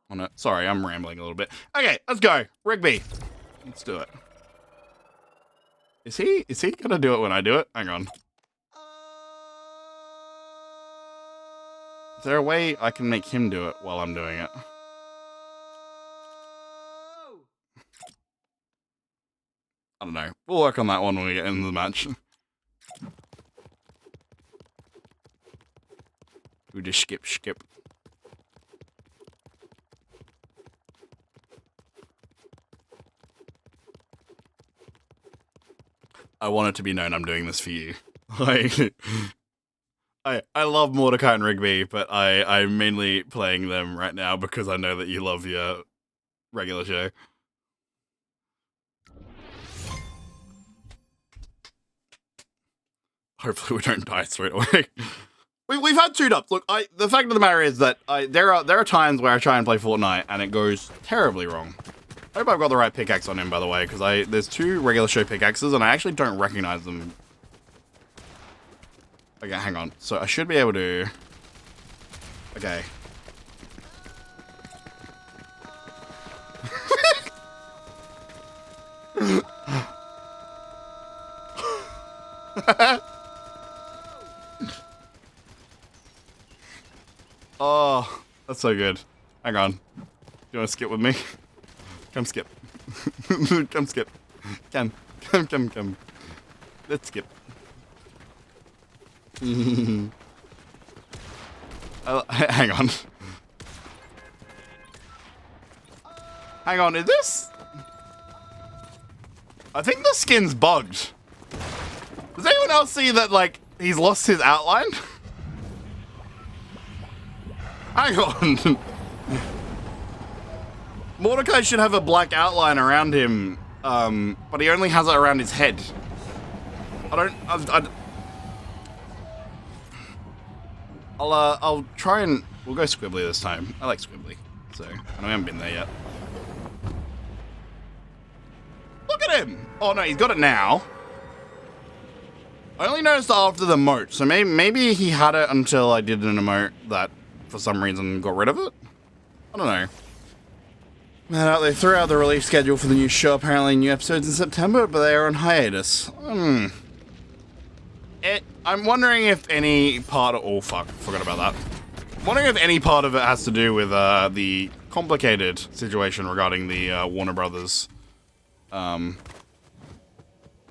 it. Sorry, I'm rambling a little bit. Okay, let's go. Rigby. Let's do it. Is he gonna do it when I do it? Hang on. Is there a way I can make him do it while I'm doing it? know. We'll work on that one when we get into the match. We just skip. I want it to be known I'm doing this for you. Like, I love Mordecai and Rigby, but I'm mainly playing them right now because I know that you love your regular show. Hopefully we don't die straight away. We've had 2 dubs. Look, the fact of the matter is that there are times where I try and play Fortnite and it goes terribly wrong. I hope I've got the right pickaxe on him, by the way, because there's 2 regular show pickaxes and I actually don't recognize them. Okay, hang on. So I should be able to... Okay. Oh, that's so good. Hang on. You want to skip with me? Come skip. Come skip. Come. Let's skip. Hang on. Hang on, is this? I think the skin's bugged. Does anyone else see that, like, he's lost his outline? Hang on. Mordecai should have a black outline around him, but he only has it around his head. I'll try and... We'll go squibbly this time. I like squibbly, so... I know we haven't been there yet. Look at him! Oh no, he's got it now. I only noticed after the emote, so maybe he had it until I did an emote that, for some reason, got rid of it? I don't know. Man, they threw out the release schedule for the new show, apparently new episodes in September, but they are on hiatus. I'm wondering if any part of... Oh, fuck. Forgot about that. I'm wondering if any part of it has to do with the complicated situation regarding the Warner Brothers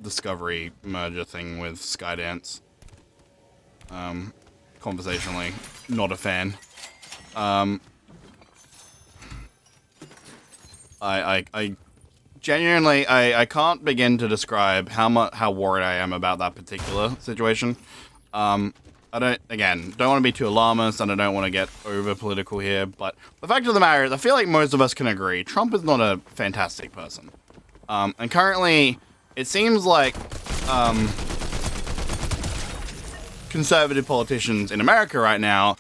Discovery merger thing with Skydance. Conversationally, not a fan. I genuinely, I can't begin to describe how worried I am about that particular situation. I don't want to be too alarmist and I don't want to get over political here, but the fact of the matter is I feel like most of us can agree Trump is not a fantastic person. And currently, it seems like conservative politicians in America right now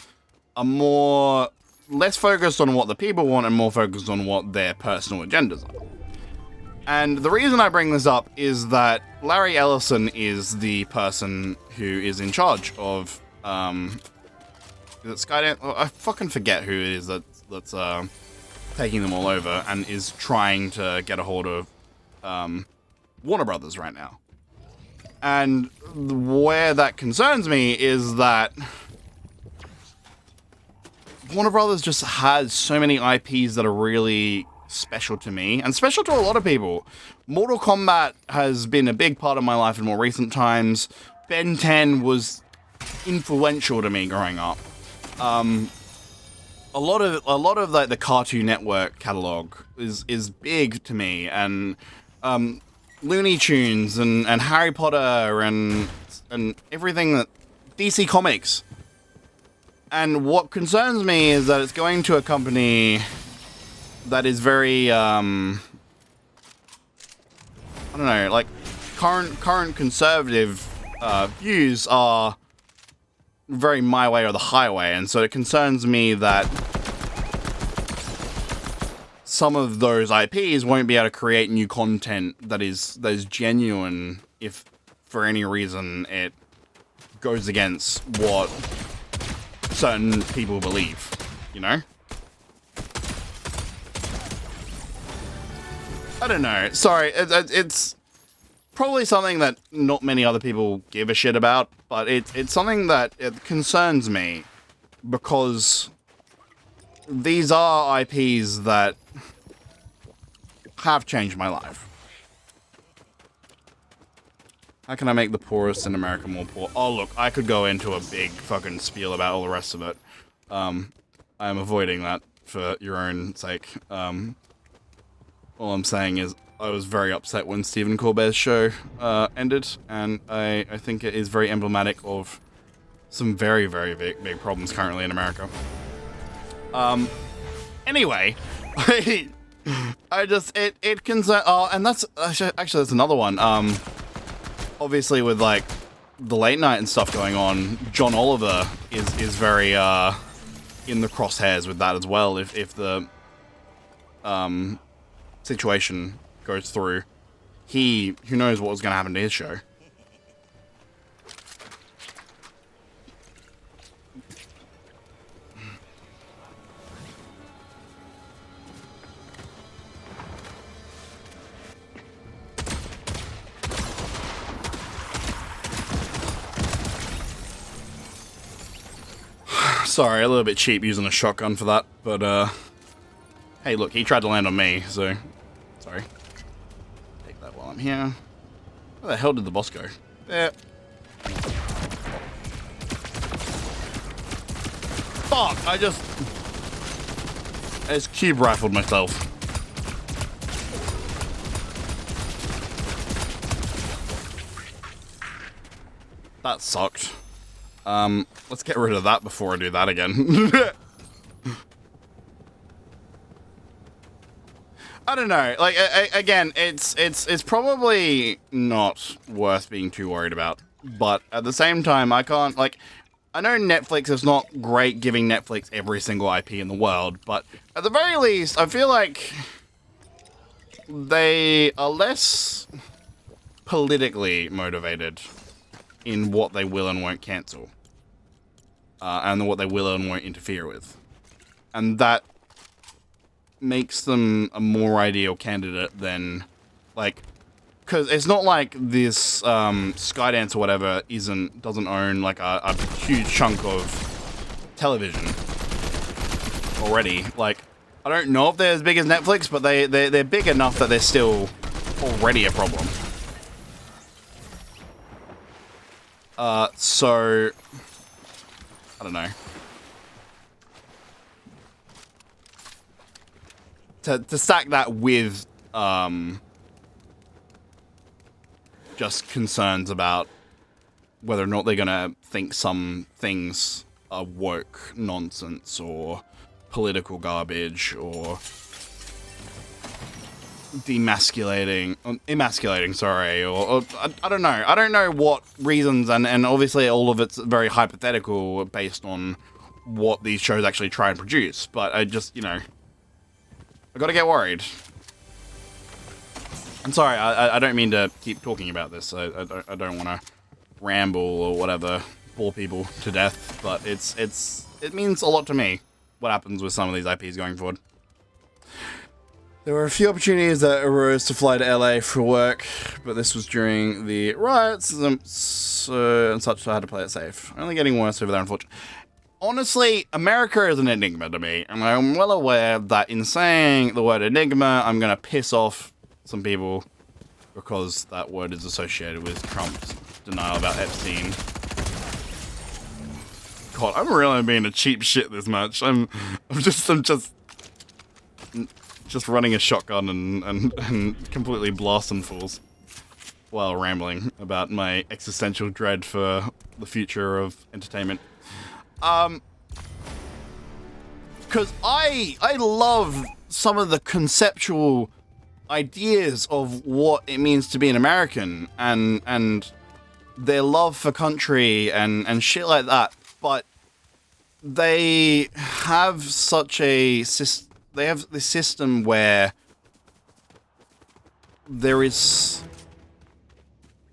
are less focused on what the people want and more focused on what their personal agendas are. And the reason I bring this up is that Larry Ellison is the person who is in charge of, is it Skydance? Oh, I fucking forget who it is that's taking them all over and is trying to get a hold of Warner Brothers right now. And where that concerns me is that Warner Brothers just has so many IPs that are really special to me and special to a lot of people. Mortal Kombat has been a big part of my life in more recent times. Ben 10 was influential to me growing up. A lot of like the Cartoon Network catalog is big to me, and Looney Tunes and Harry Potter and everything that DC Comics. And what concerns me is that it's going to a company that is very, I don't know, like current conservative views are very my way or the highway, and so it concerns me that some of those IPs won't be able to create new content that is genuine if for any reason it goes against what certain people believe, you know? I don't know. Sorry, it's probably something that not many other people give a shit about, but it's something that it concerns me because these are IPs that have changed my life. How can I make the poorest in America more poor? Oh, look, I could go into a big fucking spiel about all the rest of it. I am avoiding that for your own sake. All I'm saying is I was very upset when Stephen Colbert's show ended, and I think it is very emblematic of some very, very big problems currently in America. Anyway, I just, it concern, oh, and that's, actually that's another one. Obviously with, like, the late night and stuff going on, John Oliver is very, in the crosshairs with that as well, if the, situation goes through. Who knows what was going to happen to his show. Sorry, a little bit cheap using a shotgun for that, but, hey, look, he tried to land on me, so, sorry. Take that while I'm here. Where the hell did the boss go? There. Fuck, I just cube rifled myself. That sucked. Let's get rid of that before I do that again. I don't know. Like, again, it's probably not worth being too worried about. But at the same time, I can't, like, I know Netflix is not great giving Netflix every single IP in the world, but at the very least, I feel like they are less politically motivated in what they will and won't cancel. And what they will and won't interfere with. And that makes them a more ideal candidate than, like, because it's not like this Skydance or whatever doesn't own, like, a huge chunk of television already. Like, I don't know if they're as big as Netflix, but they're big enough that they're still already a problem. So I don't know. To stack that with just concerns about whether or not they're gonna think some things are woke nonsense or political garbage or emasculating, sorry, or I don't know. I don't know what reasons, and obviously all of it's very hypothetical based on what these shows actually try and produce, but I just, you know, I gotta get worried. I'm sorry, I don't mean to keep talking about this. I don't want to ramble or whatever, bore people to death, but it means a lot to me what happens with some of these IPs going forward. There were a few opportunities that arose to fly to LA for work, but this was during the riots and such, so I had to play it safe. Only getting worse over there, unfortunately. Honestly, America is an enigma to me, and I'm well aware that in saying the word enigma, I'm going to piss off some people because that word is associated with Trump's denial about Epstein. God, I'm really being a cheap shit this much. I'm just running a shotgun and completely blasting fools while rambling about my existential dread for the future of entertainment. Because I love some of the conceptual ideas of what it means to be an American and their love for country and shit like that, but they have such a they have this system where there is...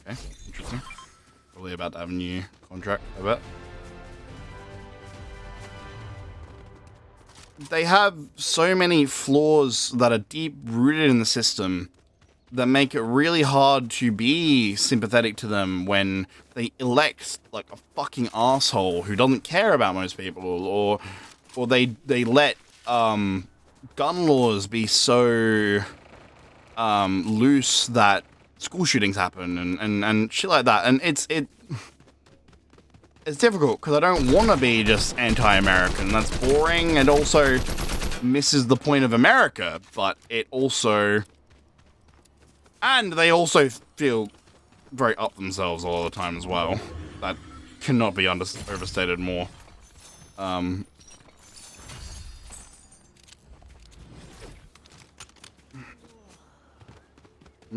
Okay, interesting. Probably about to have a new contract, I bet. They have so many flaws that are deep-rooted in the system that make it really hard to be sympathetic to them when they elect, like, a fucking asshole who doesn't care about most people, or they let, gun laws be so loose that school shootings happen and shit like that. And it's difficult because I don't want to be just anti-American. That's boring and also misses the point of America. But it also, and they also feel very up themselves all the time as well. That cannot be overstated more. I'm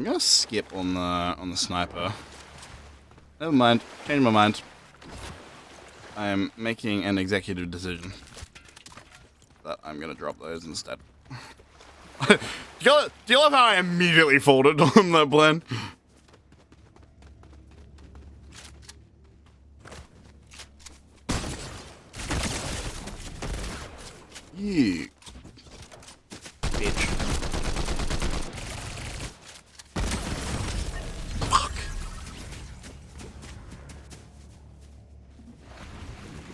gonna skip on the sniper. Never mind. Change my mind. I am making an executive decision that I'm gonna drop those instead. do you love how I immediately folded on that plan? You bitch. Fuck.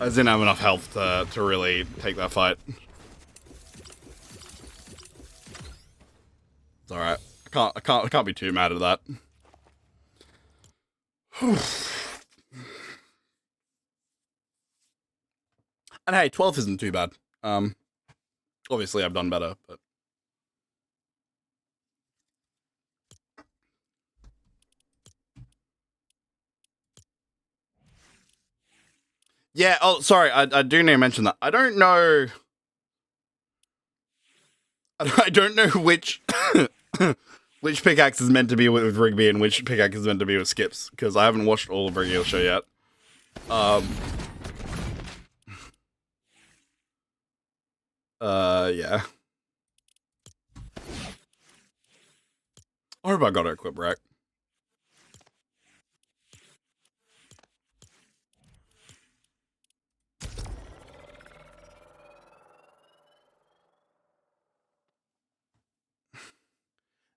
I didn't have enough health to really take that fight. It's alright. I can't be too mad at that. And hey, 12 isn't too bad. Obviously I've done better, but yeah, oh sorry, I do need to mention that. I don't know which which pickaxe is meant to be with Rigby and which pickaxe is meant to be with Skips, because I haven't watched all of Rigby's show yet. Yeah. I hope I got it equipped right.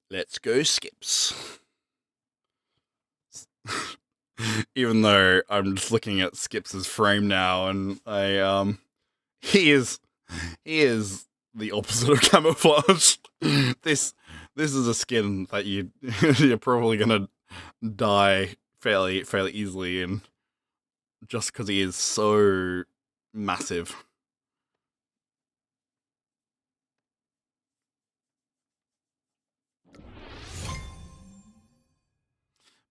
Let's go Skips. Even though I'm just looking at Skips' frame now, and he is the opposite of camouflage. This is a skin that you're probably gonna die fairly easily in, just because he is so massive.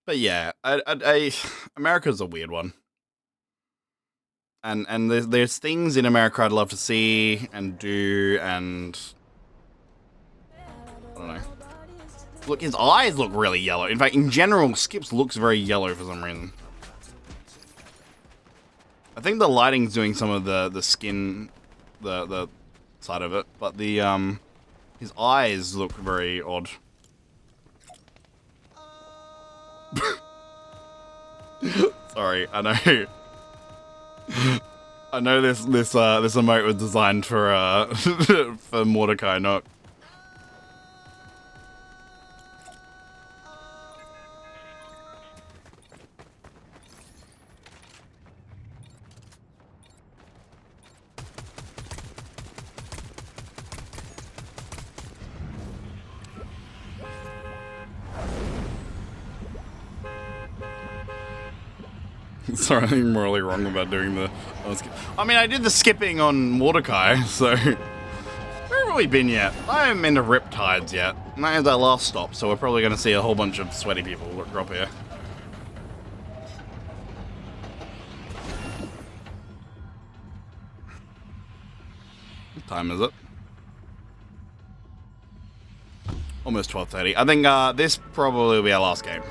But yeah, America's a weird one. And there's things in America I'd love to see and do, and I don't know. Look, his eyes look really yellow. In fact, in general, Skips looks very yellow for some reason. I think the lighting's doing some of the skin, the side of it, but the his eyes look very odd. Sorry, I know. I know this emote was designed for for Mordecai, not. Sorry, nothing morally wrong about doing the. I mean, I did the skipping on Mordecai, so where have we been yet? I haven't been to Riptides yet, and that is our last stop. So we're probably going to see a whole bunch of sweaty people drop here. What time is it? Almost 12:30. I think this probably will be our last game.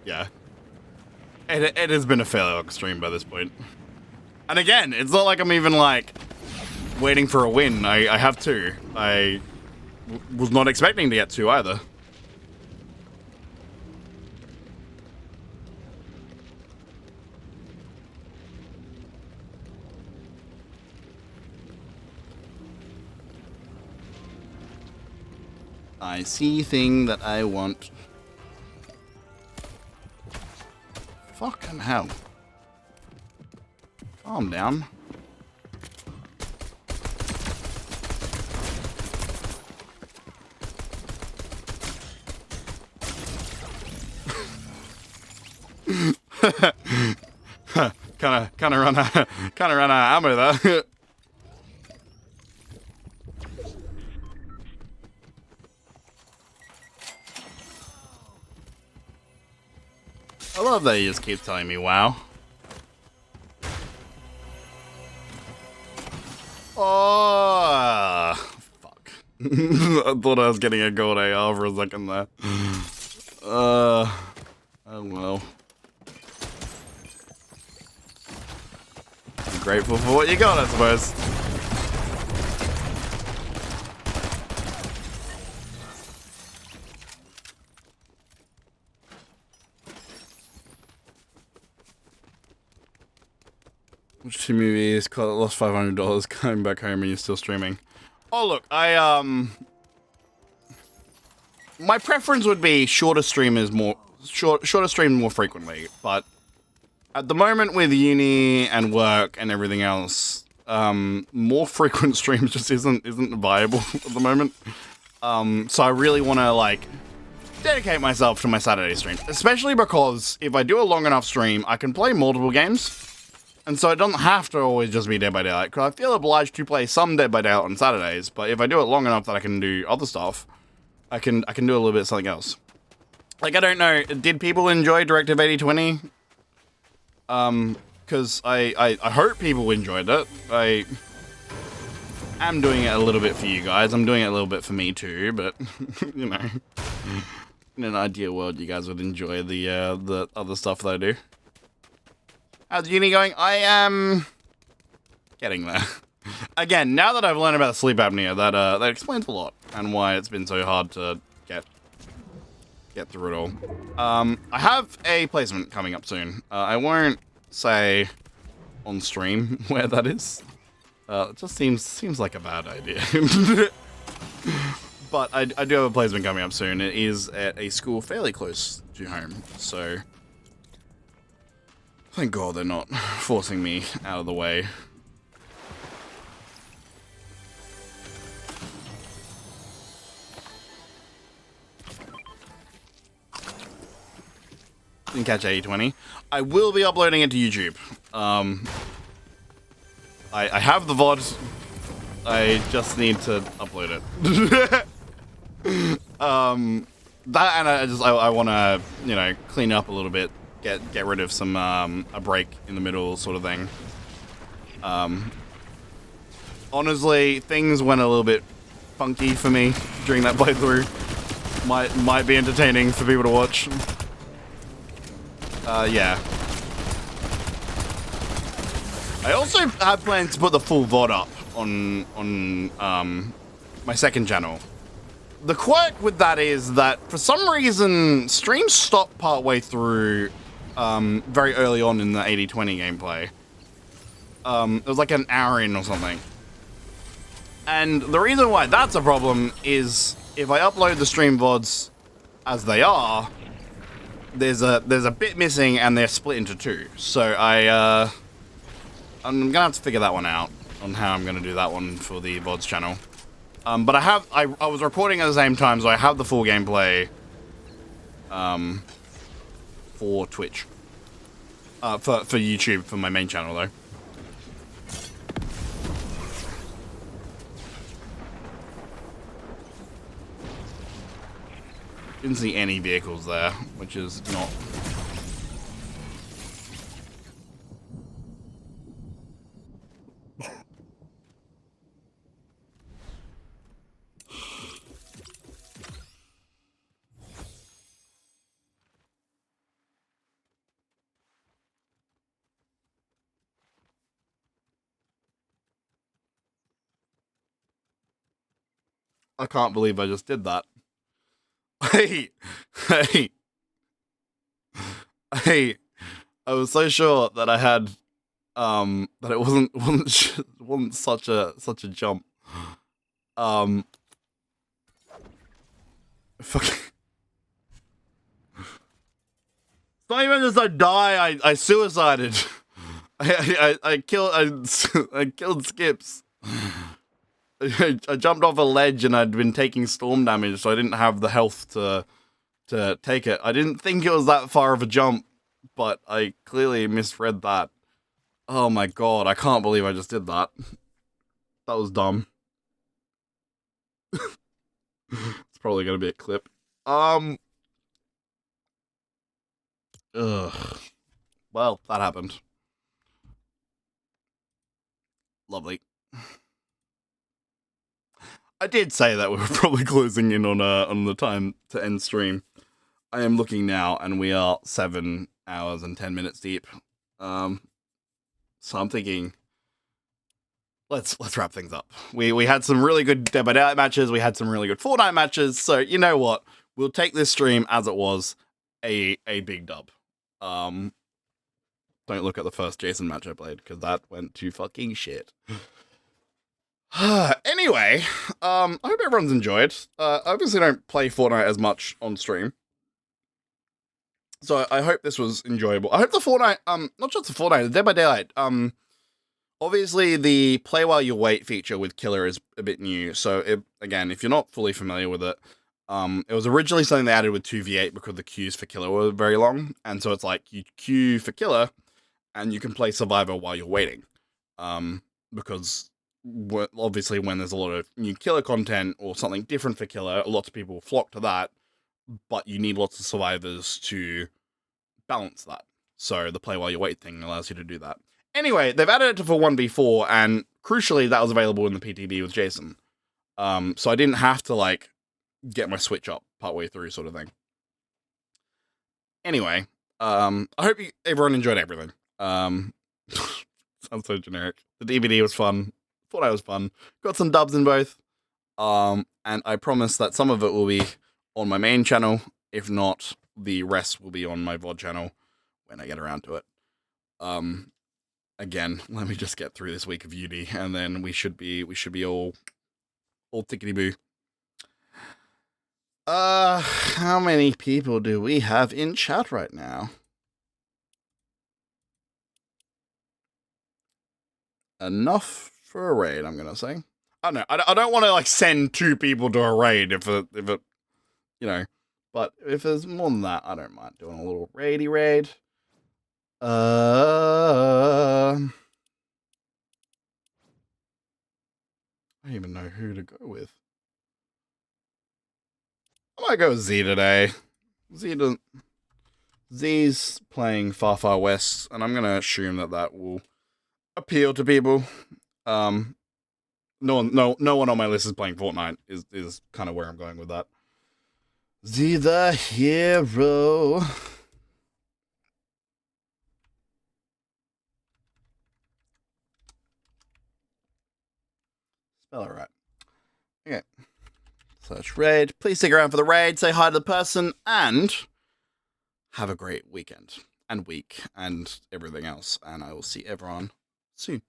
Yeah. It has been a fairly long stream by this point. And again, it's not like I'm even, like, waiting for a win. I have two. I was not expecting to get two either. I see thing that I want. Fucking hell. Calm down. Kind of run out of ammo there. I love that he just keeps telling me, wow. Oh, fuck. I thought I was getting a gold AR for a second there. Oh well. I'm grateful for what you got, I suppose. Which two movies lost $500 coming back home and you're still streaming? Oh look, my preference would be shorter stream more frequently, but at the moment with uni and work and everything else, more frequent streams just isn't viable at the moment. So I really want to like dedicate myself to my Saturday stream, especially because if I do a long enough stream, I can play multiple games. And so it doesn't have to always just be Dead by Daylight, because I feel obliged to play some Dead by Daylight on Saturdays, but if I do it long enough that I can do other stuff, I can do a little bit of something else. Like, I don't know, did people enjoy Directive 8020? Because I hope people enjoyed it. I am doing it a little bit for you guys. I'm doing it a little bit for me too, but, you know, in an ideal world, you guys would enjoy the other stuff that I do. How's uni going? I am getting there. Again, now that I've learned about sleep apnea, that explains a lot and why it's been so hard to get through it all. I have a placement coming up soon. I won't say on stream where that is. It just seems like a bad idea. But I do have a placement coming up soon. It is at a school fairly close to home, so thank God they're not forcing me out of the way. Didn't catch 8020. I will be uploading it to YouTube. I have the VOD. I just need to upload it. That and I want to, you know, clean up a little bit. Get rid of some a break in the middle sort of thing. Honestly, things went a little bit funky for me during that playthrough. Might be entertaining for people to watch. Yeah. I also have plans to put the full VOD up on my second channel. The quirk with that is that for some reason streams stop partway through. Very early on in the 8020 gameplay. It was like an hour in or something. And the reason why that's a problem is if I upload the stream VODs as they are, there's a bit missing and they're split into two. So I'm gonna have to figure that one out on how I'm gonna do that one for the VODs channel. But I was recording at the same time, so I have the full gameplay for Twitch. For YouTube, for my main channel, though. Didn't see any vehicles there, which is not... I can't believe I just did that. Hey, I was so sure that I had, that it wasn't such a jump. Fuck. It's not even just I die. I suicided. I killed Skips. I jumped off a ledge and I'd been taking storm damage, so I didn't have the health to take it. I didn't think it was that far of a jump but I clearly misread that. Oh my god, I can't believe I just did that. That was dumb. It's probably gonna be a clip. Ugh. Well, that happened. Lovely. I did say that we were probably closing in on the time to end stream. I am looking now, and we are 7 hours and 10 minutes deep. So I'm thinking, let's wrap things up. We had some really good Dead by Daylight matches. We had some really good Fortnite matches. So you know what? We'll take this stream as it was, a big dub. Don't look at the first Jason match I played, because that went to fucking shit. Anyway, I hope everyone's enjoyed. I obviously don't play Fortnite as much on stream, so I hope this was enjoyable. I hope the Fortnite, not just the Fortnite, the Dead by Daylight, obviously the play while you wait feature with Killer is a bit new. So again, if you're not fully familiar with it, it was originally something they added with 2v8 because the queues for Killer were very long, and so it's like you queue for Killer, and you can play Survivor while you're waiting, because obviously when there's a lot of new Killer content or something different for Killer, lots of people flock to that, but you need lots of survivors to balance that. So the play while you wait thing allows you to do that. Anyway, they've added it for 1v4, and crucially, that was available in the PTB with Jason. So I didn't have to, like, get my Switch up partway through sort of thing. Anyway, I hope everyone enjoyed everything. Sounds so generic. The DVD was fun. Fortnite was fun. Got some dubs in both. And I promise that some of it will be on my main channel. If not, the rest will be on my VOD channel when I get around to it. Again, let me just get through this week of uni, and then we should be all tickety-boo. How many people do we have in chat right now? Enough for a raid, I'm gonna say. I don't know. I don't want to like send 2 people to a raid if it, you know. But if there's more than that, I don't mind doing a little raidy raid. I don't even know who to go with. I might go with Z today. Z's playing Far Far West, and I'm gonna assume that will appeal to people. No one on my list is playing Fortnite. Is kind of where I'm going with that. Z the hero. Spell it right. Okay. Search raid. Please stick around for the raid. Say hi to the person, and have a great weekend and week and everything else. And I will see everyone soon.